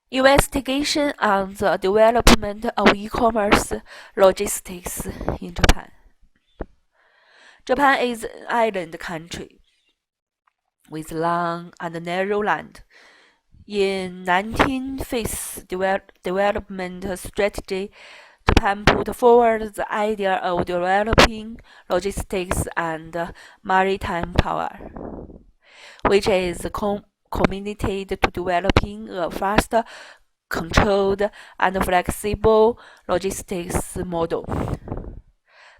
Investigation on the development of e-commerce logistics in Japan. Japan is an island country with long and narrow land. In 19th development strategy, Japan put forward the idea of developing logistics and maritime power, which is committed to developing a fast, controlled, and flexible logistics model.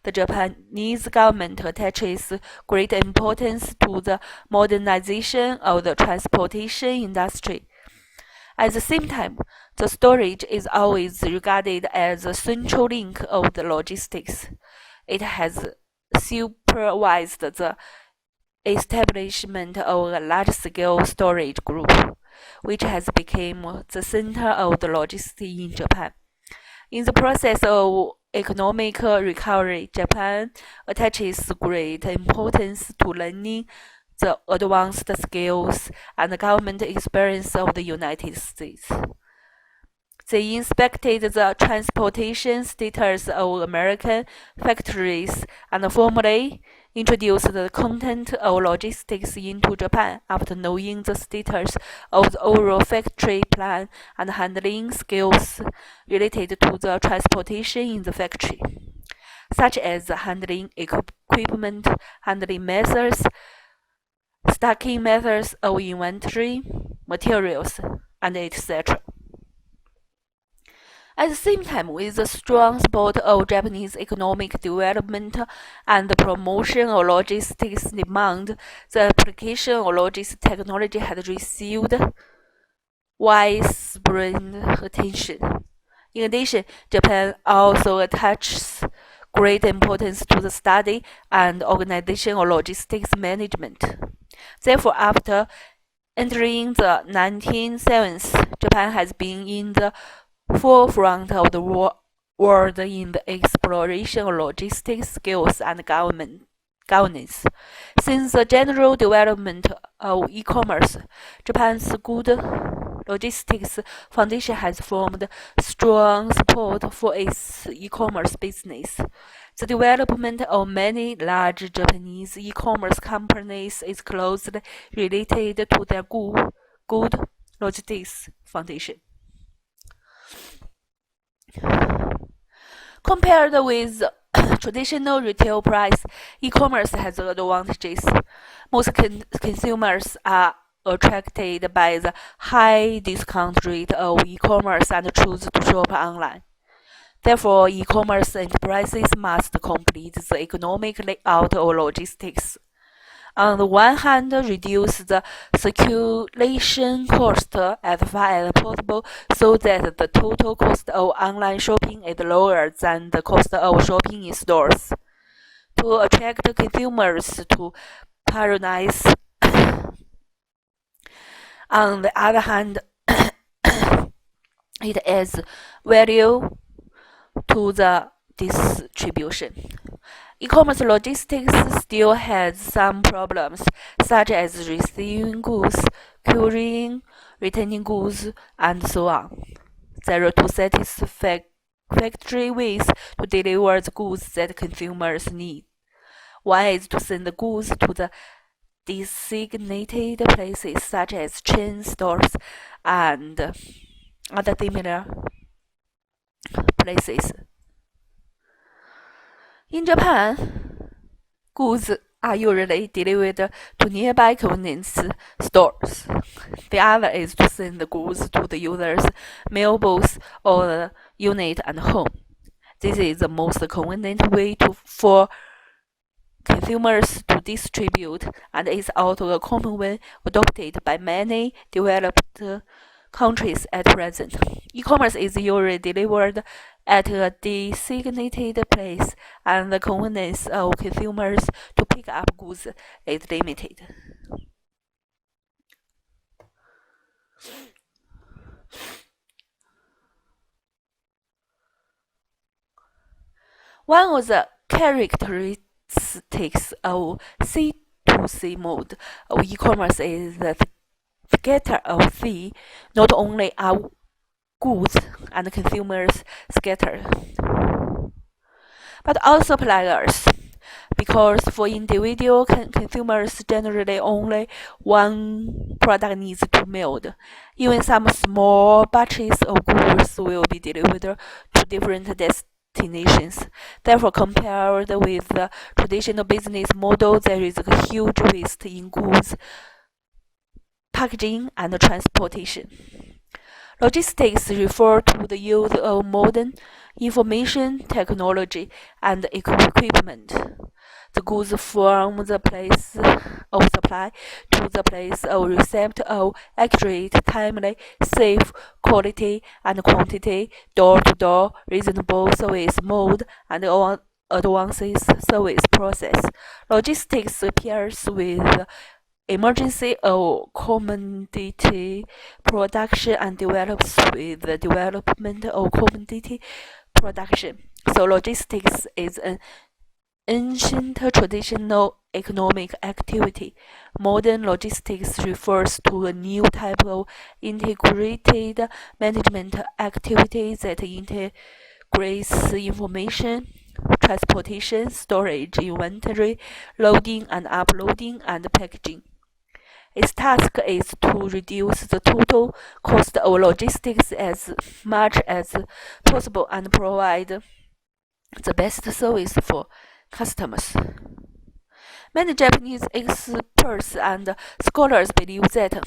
The Japanese government attaches great importance to the modernization of the transportation industry. At the same time, the storage is always regarded as a central link of the logistics. It has supervised the establishment of a large-scale storage group, which has become the center of the logistics in Japan. In the process of economic recovery, Japan attaches great importance to learning the advanced skills and government experience of the United States. They inspected the transportation status of American factories and formally introduced the content of logistics into Japan after knowing the status of the overall factory plan and handling skills related to the transportation in the factory, such as handling equipment, handling methods, stacking methods of inventory, materials, and etc. At the same time, with the strong support of Japanese economic development and the promotion of logistics demand, the application of logistics technology has received widespread attention. In addition, Japan also attaches great importance to the study and organization of logistics management. Therefore, after entering the 1970s, Japan has been in the forefront of the world in the exploration of logistics skills and governance. Since the general development of e-commerce, Japan's good logistics foundation has formed strong support for its e-commerce business. The development of many large Japanese e-commerce companies is closely related to their good logistics foundation. Compared with traditional retail price, e-commerce has advantages. Most consumers are attracted by the high discount rate of e-commerce and choose to shop online. Therefore, e-commerce enterprises must complete the economic layout of logistics. On the one hand, reduce the circulation cost as far as possible so that the total cost of online shopping is lower than the cost of shopping in stores. To attract consumers to patronize. On the other hand, it adds value to the distribution. E-commerce logistics still has some problems, such as receiving goods, queuing, returning goods, and so on. There are two satisfactory ways to deliver the goods that consumers need. One is to send the goods to the designated places, such as chain stores and other similar places. In Japan, goods are usually delivered to nearby convenience stores. The other is to send the goods to the user's mailbox or the unit at home. This is the most convenient way for consumers to distribute, and is also a common one adopted by many developed countries at present. E-commerce is usually delivered at a designated place, and the convenience of consumers to pick up goods is limited. One of the characteristics of C2C mode of e-commerce is that scatter of C, not only are goods and consumers scattered, but also players, because because for individual consumers, generally only one product needs to be made. Even some small batches of goods will be delivered to different destinations. Therefore, compared with the traditional business model, there is a huge waste in goods packaging and transportation. Logistics refer to the use of modern information technology and equipment. The goods from the place of supply to the place of receipt are accurate, timely, safe, quality and quantity, door-to-door, reasonable service mode, and advances service process. Logistics appears with emergency or commodity production and develops with the development of commodity production. So logistics is an ancient traditional economic activity. Modern logistics refers to a new type of integrated management activity that integrates information, transportation, storage, inventory, loading and uploading, and packaging. Its task is to reduce the total cost of logistics as much as possible and provide the best service for customers. Many Japanese experts and scholars believe that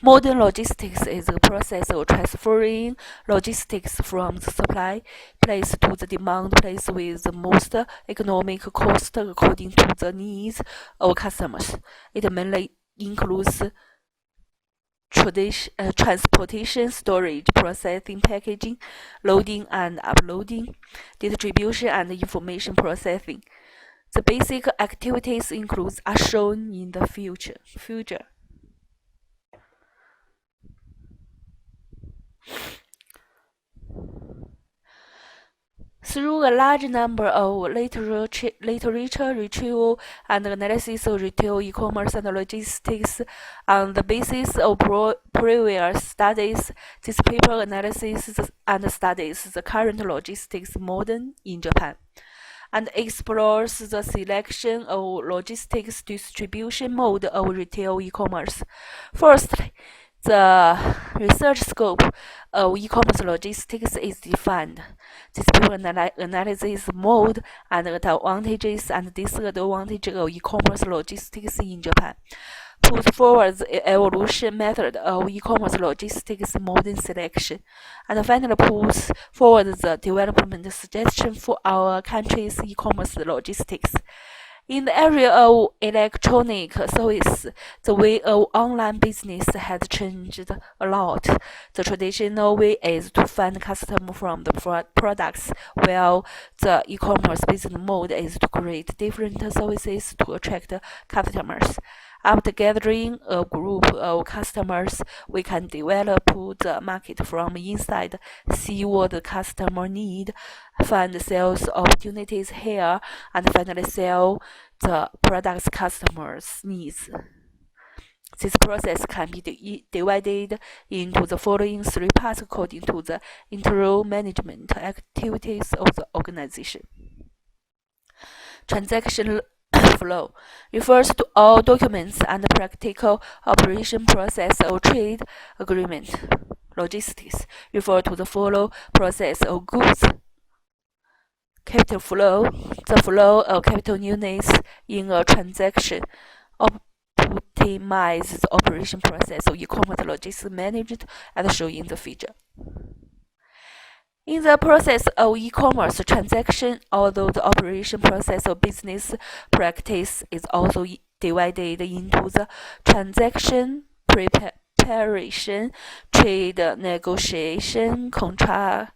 modern logistics is the process of transferring logistics from the supply place to the demand place with the most economic cost according to the needs of customers. It mainly includes transportation, storage, processing, packaging, loading and uploading, distribution, and information processing. The basic activities include are shown in the future. Through a large number of literature retrieval and analysis of retail, e-commerce, and logistics on the basis of previous studies, this paper analysis and studies the current logistics model in Japan and explores the selection of logistics distribution mode of retail e-commerce. Firstly, the research scope of e-commerce logistics is defined. This paper analyzes mode and advantages and disadvantages of e-commerce logistics in Japan, puts forward the evolution method of e-commerce logistics model selection, and finally puts forward the development suggestion for our country's e-commerce logistics. In the area of electronic service, the way of online business has changed a lot. The traditional way is to find customers from the products, while the e-commerce business mode is to create different services to attract customers. After gathering a group of customers, we can develop the market from inside, see what the customer need, find sales opportunities here, and finally sell the products customers needs. This process can be divided into the following three parts according to the internal management activities of the organization. Transaction flow refers to all documents and practical operation process of trade agreement. Logistics refer to the flow process of goods. Capital flow, the flow of capital units in a transaction. Optimize the operation process of e-commerce logistics managed as shown in the figure. In the process of e-commerce transaction, although the operation process of business practice is also divided into the transaction preparation, trade negotiation, contract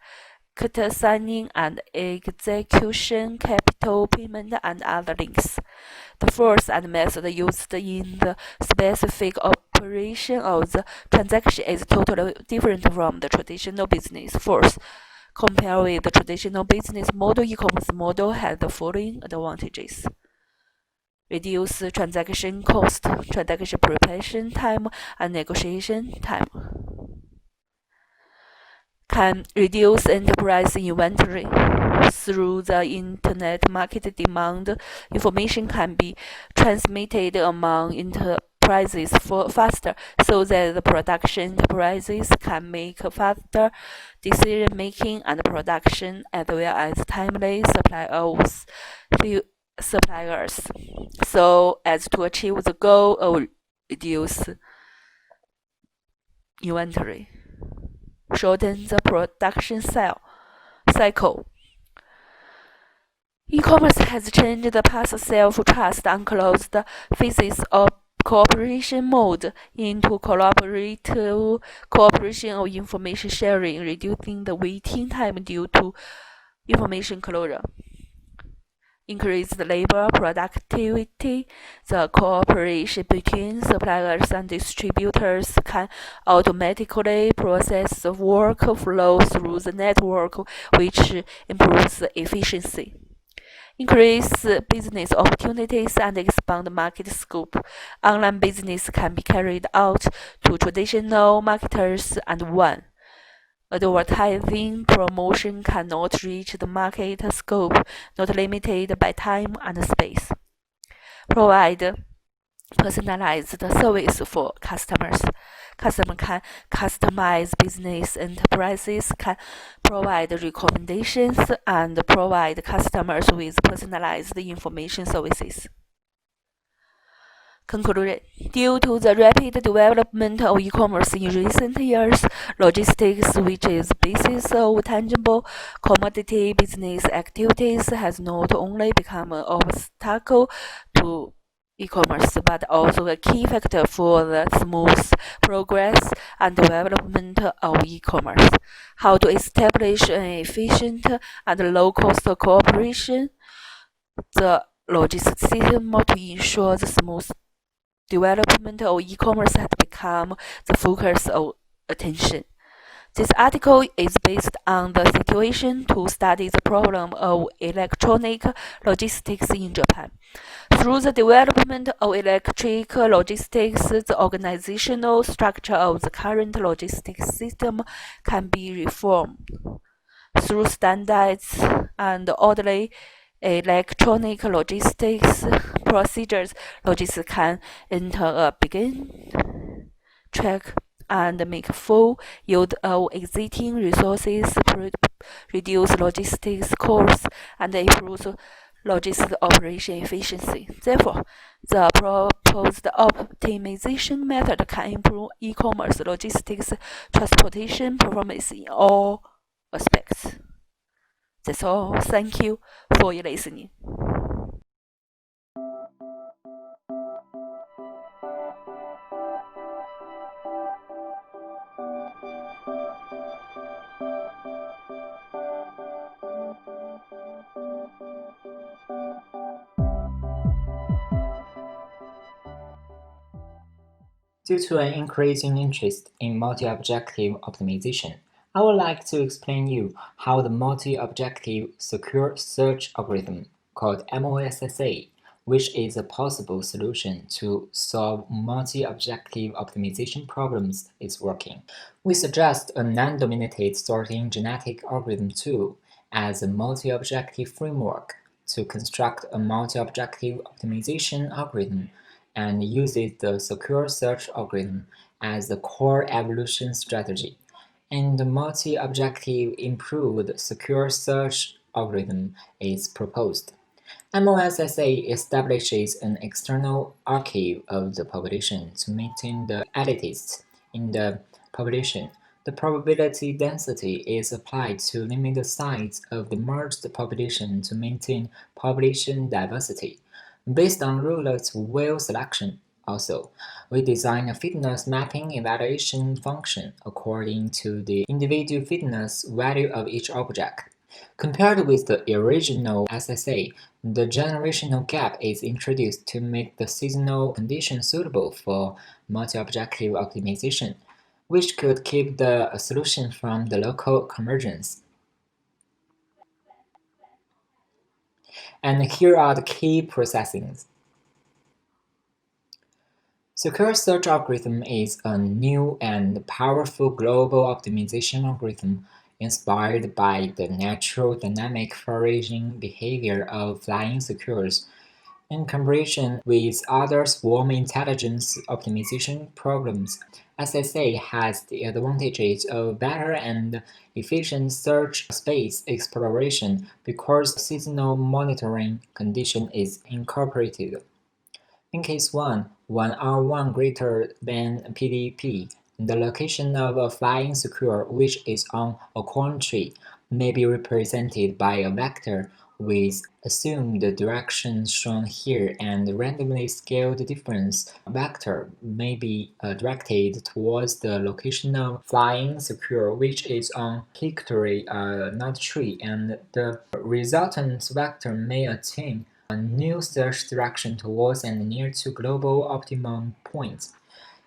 signing and execution, capital payment, and other links. The force and method used in the specific operation of the transaction is totally different from the traditional business force. Compared with the traditional business model, e-commerce model has the following advantages. Reduce transaction cost, transaction preparation time, and negotiation time. Can reduce enterprise inventory. through the internet market demand, information can be transmitted among enterprises faster, so that the production enterprises can make faster decision making and production, as well as timely supply of suppliers, so as to achieve the goal of reduce inventory, shorten the production cycle. E-commerce has changed the past self-trust and closed phases of cooperation mode into collaborative cooperation or information sharing, reducing the waiting time due to information closure. Increased labor productivity. The cooperation between suppliers and distributors can automatically process the workflow through the network, which improves efficiency. Increase business opportunities and expand market scope. Online business can be carried out to traditional marketers and one. Advertising promotion cannot reach the market scope, not limited by time and space. Provide personalized service for customers. Customers can customize business. Enterprises can provide recommendations and provide customers with personalized information services. Conclusion. Due to the rapid development of e-commerce in recent years, logistics, which is the basis of tangible commodity business activities, has not only become an obstacle to e-commerce, but also a key factor for the smooth progress and development of e-commerce. How to establish an efficient and low-cost cooperation? The logistics system to ensure the smooth development of e-commerce has become the focus of attention. This article is based on the situation to study the problem of electronic logistics in Japan. Through the development of electric logistics, the organizational structure of the current logistics system can be reformed. Through standards and orderly electronic logistics procedures, logistics can enter a begin, track, and make full use of existing resources, reduce logistics costs, and improve logistics operation efficiency. Therefore, the proposed optimization method can improve e-commerce logistics transportation performance in all aspects. That's all. Thank you for your listening. Due to an increasing interest in multi-objective optimization, I would like to explain you how the multi-objective secure search algorithm called MOSSA, which is a possible solution to solve multi-objective optimization problems, is working. We suggest a non-dominated sorting genetic algorithm tool as a multi-objective framework to construct a multi-objective optimization algorithm and uses the secure search algorithm as the core evolution strategy. And the multi-objective improved secure search algorithm is proposed. MOSSA establishes an external archive of the population to maintain the entities in the population. The probability density is applied to limit the size of the merged population to maintain population diversity. Based on roulette wheel selection, also, we design a fitness mapping evaluation function according to the individual fitness value of each object. Compared with the original SSA, the generational gap is introduced to make the seasonal condition suitable for multi-objective optimization, which could keep the solution from the local convergence. And here are the key processings. Secure search algorithm is a new and powerful global optimization algorithm inspired by the natural dynamic foraging behavior of flying secures. In comparison with other swarm intelligence optimization problems, SSA has the advantages of better and efficient search space exploration because seasonal monitoring condition is incorporated. In case 1, when R1 greater than PDP, the location of a flying secure which is on a corn tree may be represented by a vector with assumed direction shown here and randomly scaled difference vector may be directed towards the location of flying secure which is on hickory nut tree, and the resultant vector may attain a new search direction towards and near to global optimum points.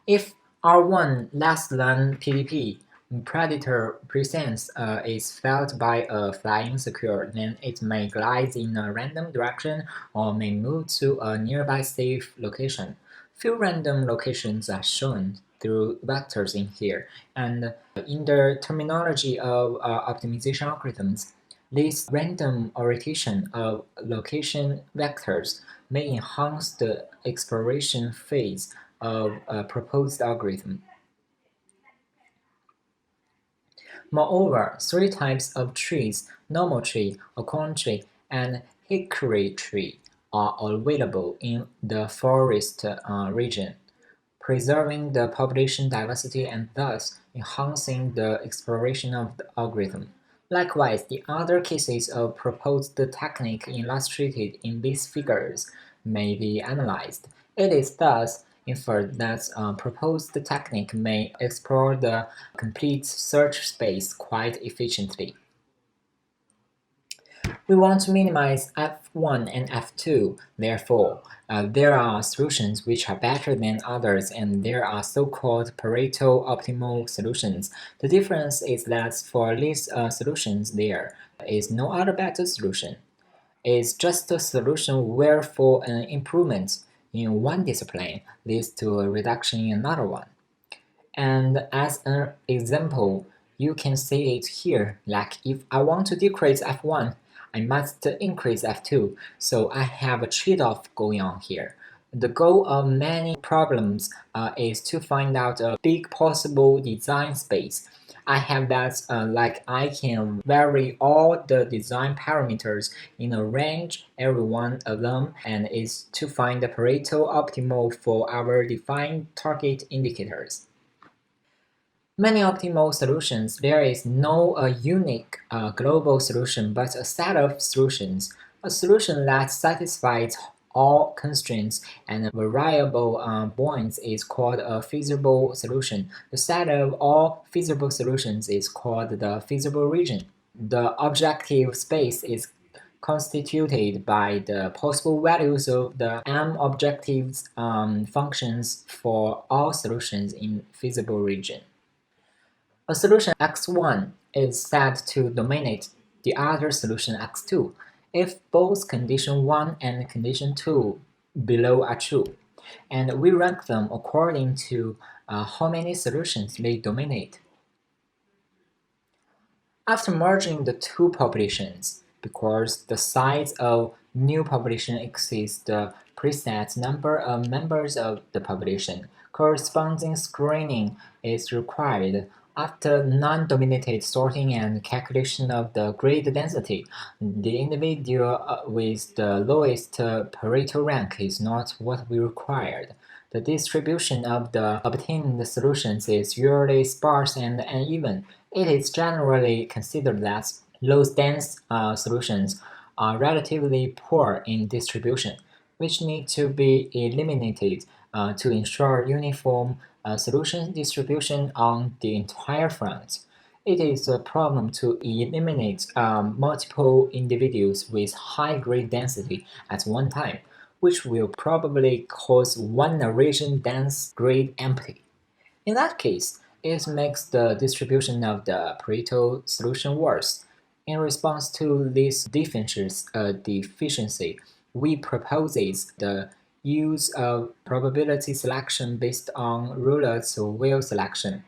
If R1 less than PDP, predator presence is felt by a flying secure, then it may glide in a random direction or may move to a nearby safe location. Few random locations are shown through vectors in here, and in the terminology of optimization algorithms, this random orientation of location vectors may enhance the exploration phase of a proposed algorithm. Moreover, three types of trees, normal tree, acorn tree, and hickory tree, are available in the forest region, preserving the population diversity and thus enhancing the exploration of the algorithm. Likewise, the other cases of proposed technique illustrated in these figures may be analyzed. It is thus inferred that proposed technique may explore the complete search space quite efficiently. We want to minimize F1 and F2, therefore, there are solutions which are better than others and there are so-called Pareto optimal solutions. The difference is that for these solutions there is no other better solution. It's just a solution where for an improvement in one discipline leads to a reduction in another one. And as an example, you can see it here, like if I want to decrease F1, I must increase F2, so I have a trade-off going on here. The goal of many problems is to find out a big possible design space. I have that like I can vary all the design parameters in a range, every one of them, and is to find the Pareto optimal for our defined target indicators. Many optimal solutions, there is no unique global solution but a set of solutions. A solution that satisfies all constraints and variable points is called a feasible solution. The set of all feasible solutions is called the feasible region. The objective space is constituted by the possible values of the m objectives functions for all solutions in feasible region. A solution x1 is said to dominate the other solution x2 if both condition 1 and condition 2 below are true, and we rank them according to how many solutions they dominate. After merging the two populations, because the size of new population exceeds the preset number of members of the population, corresponding screening is required. After non-dominated sorting and calculation of the grade density, the individual with the lowest Pareto rank is not what we required. The distribution of the obtained solutions is usually sparse and uneven. It is generally considered that low-dense solutions are relatively poor in distribution, which need to be eliminated to ensure uniform solution distribution on the entire front. It is a problem to eliminate multiple individuals with high grade density at one time, which will probably cause one region dense grade empty. In that case, it makes the distribution of the Pareto solution worse. In response to this deficiency, we propose the use of probability selection based on Reule's wheel selection.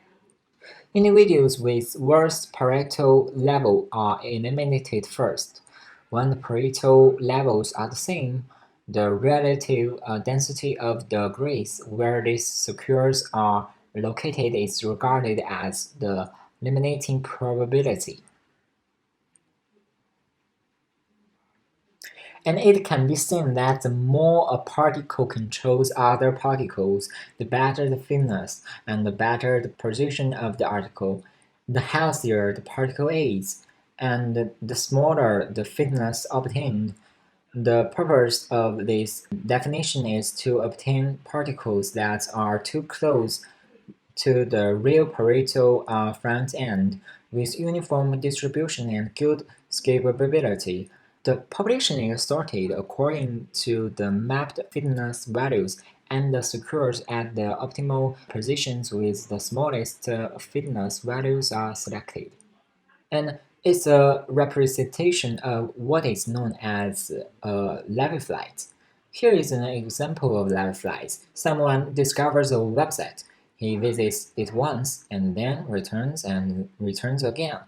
Individuals with worst Pareto level are eliminated first. When the Pareto levels are the same, the relative density of the grids where these circuits are located is regarded as the eliminating probability. And it can be seen that the more a particle controls other particles, the better the fitness, and the better the position of the article, the healthier the particle is, and the smaller the fitness obtained. The purpose of this definition is to obtain particles that are too close to the real Pareto front end, with uniform distribution and good scalability. The population is sorted according to the mapped fitness values and the secures at the optimal positions with the smallest fitness values are selected. And it's a representation of what is known as level flight. Here is an example of level flights. Someone discovers a website. He visits it once and then returns and returns again.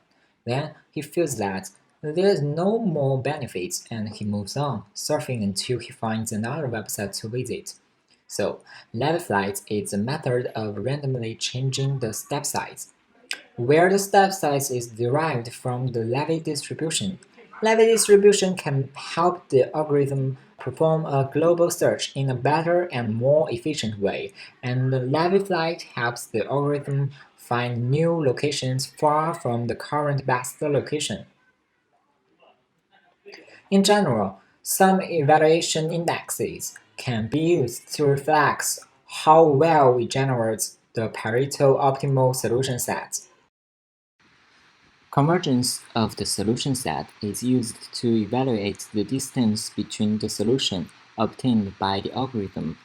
Then he feels that there is no more benefits and he moves on, surfing until he finds another website to visit. So, level flight is a method of randomly changing the step size where the step size is derived from the Levy distribution. Levy distribution can help the algorithm perform a global search in a better and more efficient way, and the Levy flight helps the algorithm find new locations far from the current best location. In general, some evaluation indexes can be used to reflect how well we generate the Pareto optimal solution set. Convergence of the solution set is used to evaluate the distance between the solution obtained by the algorithm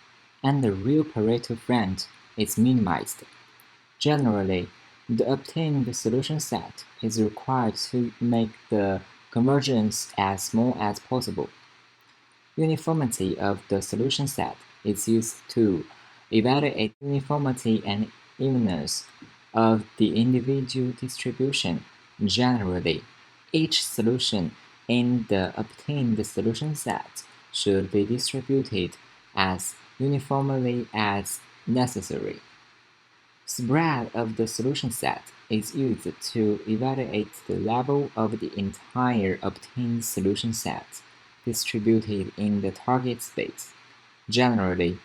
and the real Pareto friend is minimized. Generally, the obtained solution set is required to make the convergence as small as possible. Uniformity of the solution set is used to evaluate uniformity and evenness of the individual distribution. Generally, each solution in the obtained solution set should be distributed as uniformly as necessary. Spread of the solution set is used to evaluate the level of the entire obtained solution set distributed in the target space. Generally,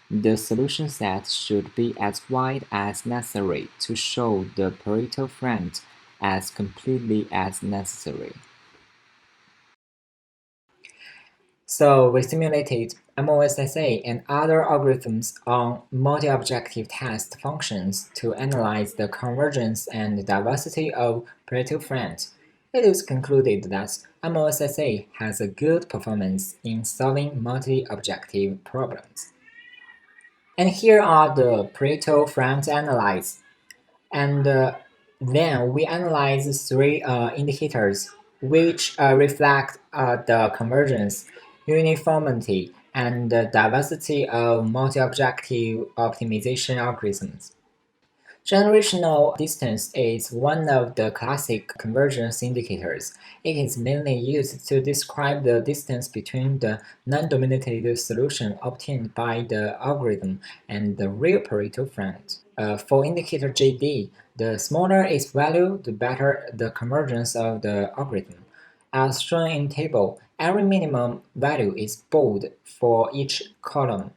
the solution set should be as wide as necessary to show the Pareto friend as completely as necessary. So we simulated MOSSA and other algorithms on multi-objective test functions to analyze the convergence and diversity of Pareto friends. It is concluded that MOSSA has a good performance in solving multi-objective problems. And here are the Pareto friends analyzed. And then we analyze three indicators which reflect the convergence, uniformity, and the diversity of multi-objective optimization algorithms. Generational distance is one of the classic convergence indicators. It is mainly used to describe the distance between the non-dominated solution obtained by the algorithm and the real Pareto friend. For indicator JD, the smaller its value, the better the convergence of the algorithm. As shown in table, every minimum value is bold for each column.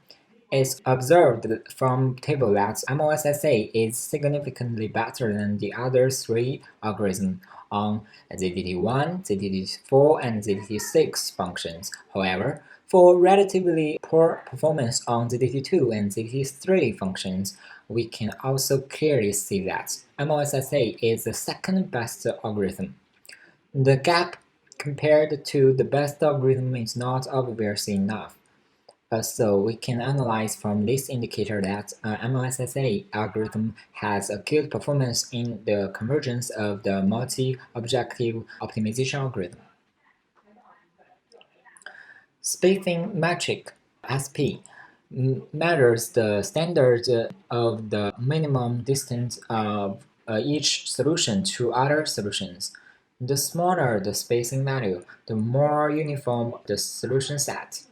It's observed from table that MOSSA is significantly better than the other three algorithms on ZTT1, ZTT4, and ZTT6 functions. However, for relatively poor performance on ZTT2 and ZTT3 functions, we can also clearly see that MOSSA is the second best algorithm. The gap compared to the best algorithm is not obvious enough. So we can analyze from this indicator that MOSSA algorithm has a good performance in the convergence of the multi-objective optimization algorithm. Spacing metric (SP) measures the standard of the minimum distance of each solution to other solutions. The smaller the spacing value, the more uniform the solution set.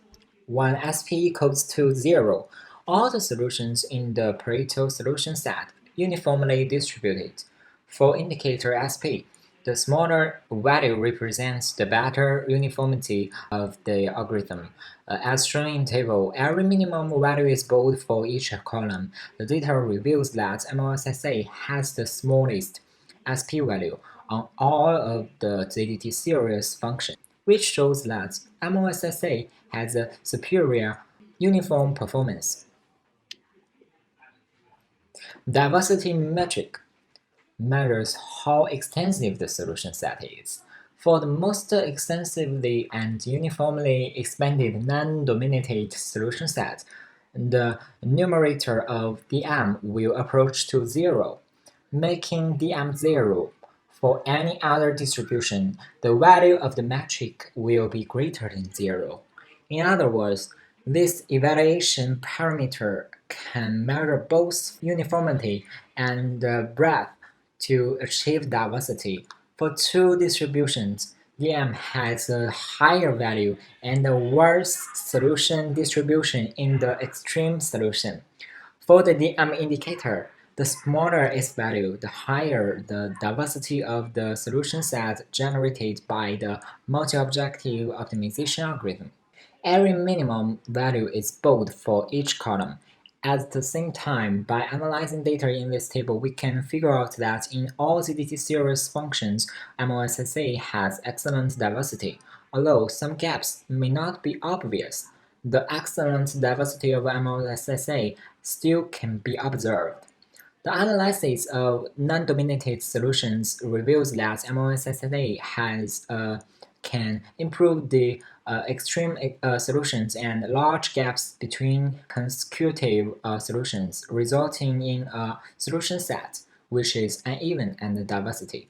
When SP equals to 0, all the solutions in the Pareto solution set uniformly distributed. For indicator SP, the smaller value represents the better uniformity of the algorithm. As shown in table, every minimum value is bold for each column. The data reveals that MOSSA has the smallest SP value on all of the ZDT series functions, which shows that MOSSA has a superior uniform performance. Diversity metric measures how extensive the solution set is. For the most extensively and uniformly expanded non-dominated solution set, the numerator of dm will approach to 0, making dm 0. For any other distribution, the value of the metric will be greater than 0. In other words, this evaluation parameter can measure both uniformity and breadth to achieve diversity. For two distributions, dm has a higher value and a worse solution distribution in the extreme solution. For the dm indicator, the smaller its value, the higher the diversity of the solution set generated by the multi-objective optimization algorithm. Every minimum value is bold for each column. At the same time, by analyzing data in this table, we can figure out that in all ZDT series functions, MOSSA has excellent diversity. Although some gaps may not be obvious, the excellent diversity of MOSSA still can be observed. The analysis of non-dominated solutions reveals that MOSSA can improve the extreme solutions and large gaps between consecutive solutions, resulting in a solution set which is uneven and diversity.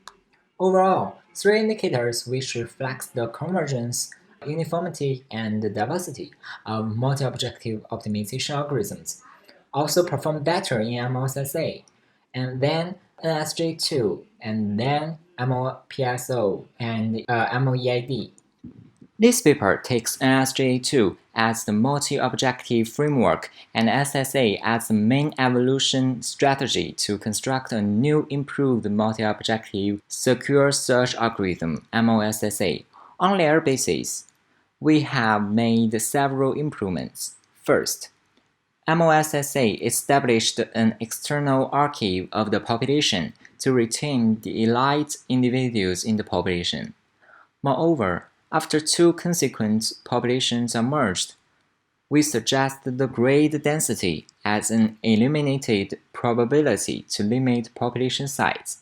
Overall, three indicators which reflect the convergence, uniformity, and diversity of multi-objective optimization algorithms also perform better in MOSSA, and then NSJ2, and then MOPSO, and MOEAD. This paper takes NSJ2 as the multi-objective framework and SSA as the main evolution strategy to construct a new improved multi-objective secure search algorithm, MOSSA. On their basis, we have made several improvements. First, MOSSA established an external archive of the population to retain the elite individuals in the population. Moreover, after two consequent populations are merged, we suggest the grade density as an eliminated probability to limit population size,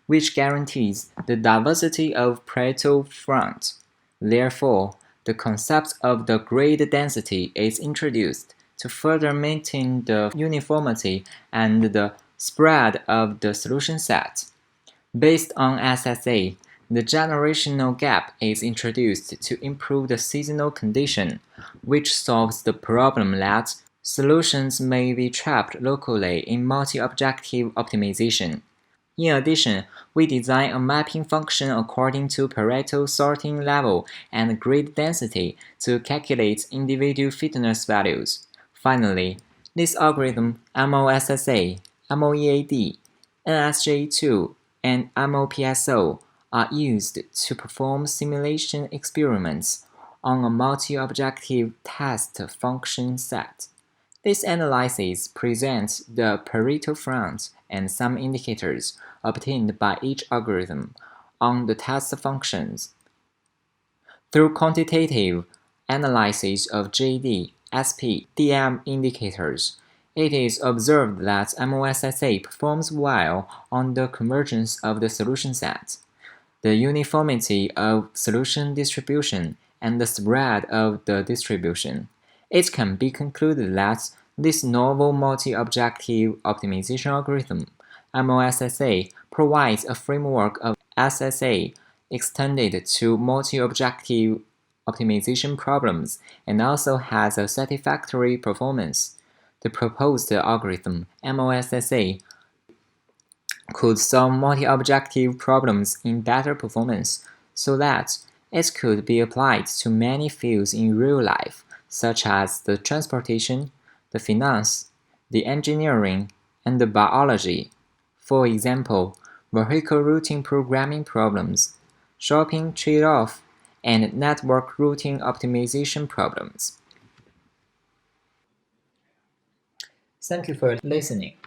which guarantees the diversity of Pareto front. Therefore, the concept of the grade density is introduced to further maintain the uniformity and the spread of the solution set. Based on SSA, the generational gap is introduced to improve the seasonal condition, which solves the problem that solutions may be trapped locally in multi-objective optimization. In addition, we design a mapping function according to Pareto sorting level and grade density to calculate individual fitness values. Finally, this algorithm MOSSA, MOEAD, NSJ2, and MOPSO are used to perform simulation experiments on a multi-objective test function set. This analysis presents the Pareto front and some indicators obtained by each algorithm on the test functions. Through quantitative analysis of JD, SP, DM indicators, it is observed that MOSSA performs well on the convergence of the solution set, the uniformity of solution distribution, and the spread of the distribution. It can be concluded that this novel multi-objective optimization algorithm, MOSSA, provides a framework of SSA extended to multi-objective optimization problems and also has a satisfactory performance. The proposed algorithm, MOSSA, could solve multi-objective problems in better performance so that it could be applied to many fields in real life, such as the transportation, the finance, the engineering, and the biology. For example, vehicle routing programming problems, shopping trade-off, and network routing optimization problems. Thank you for listening.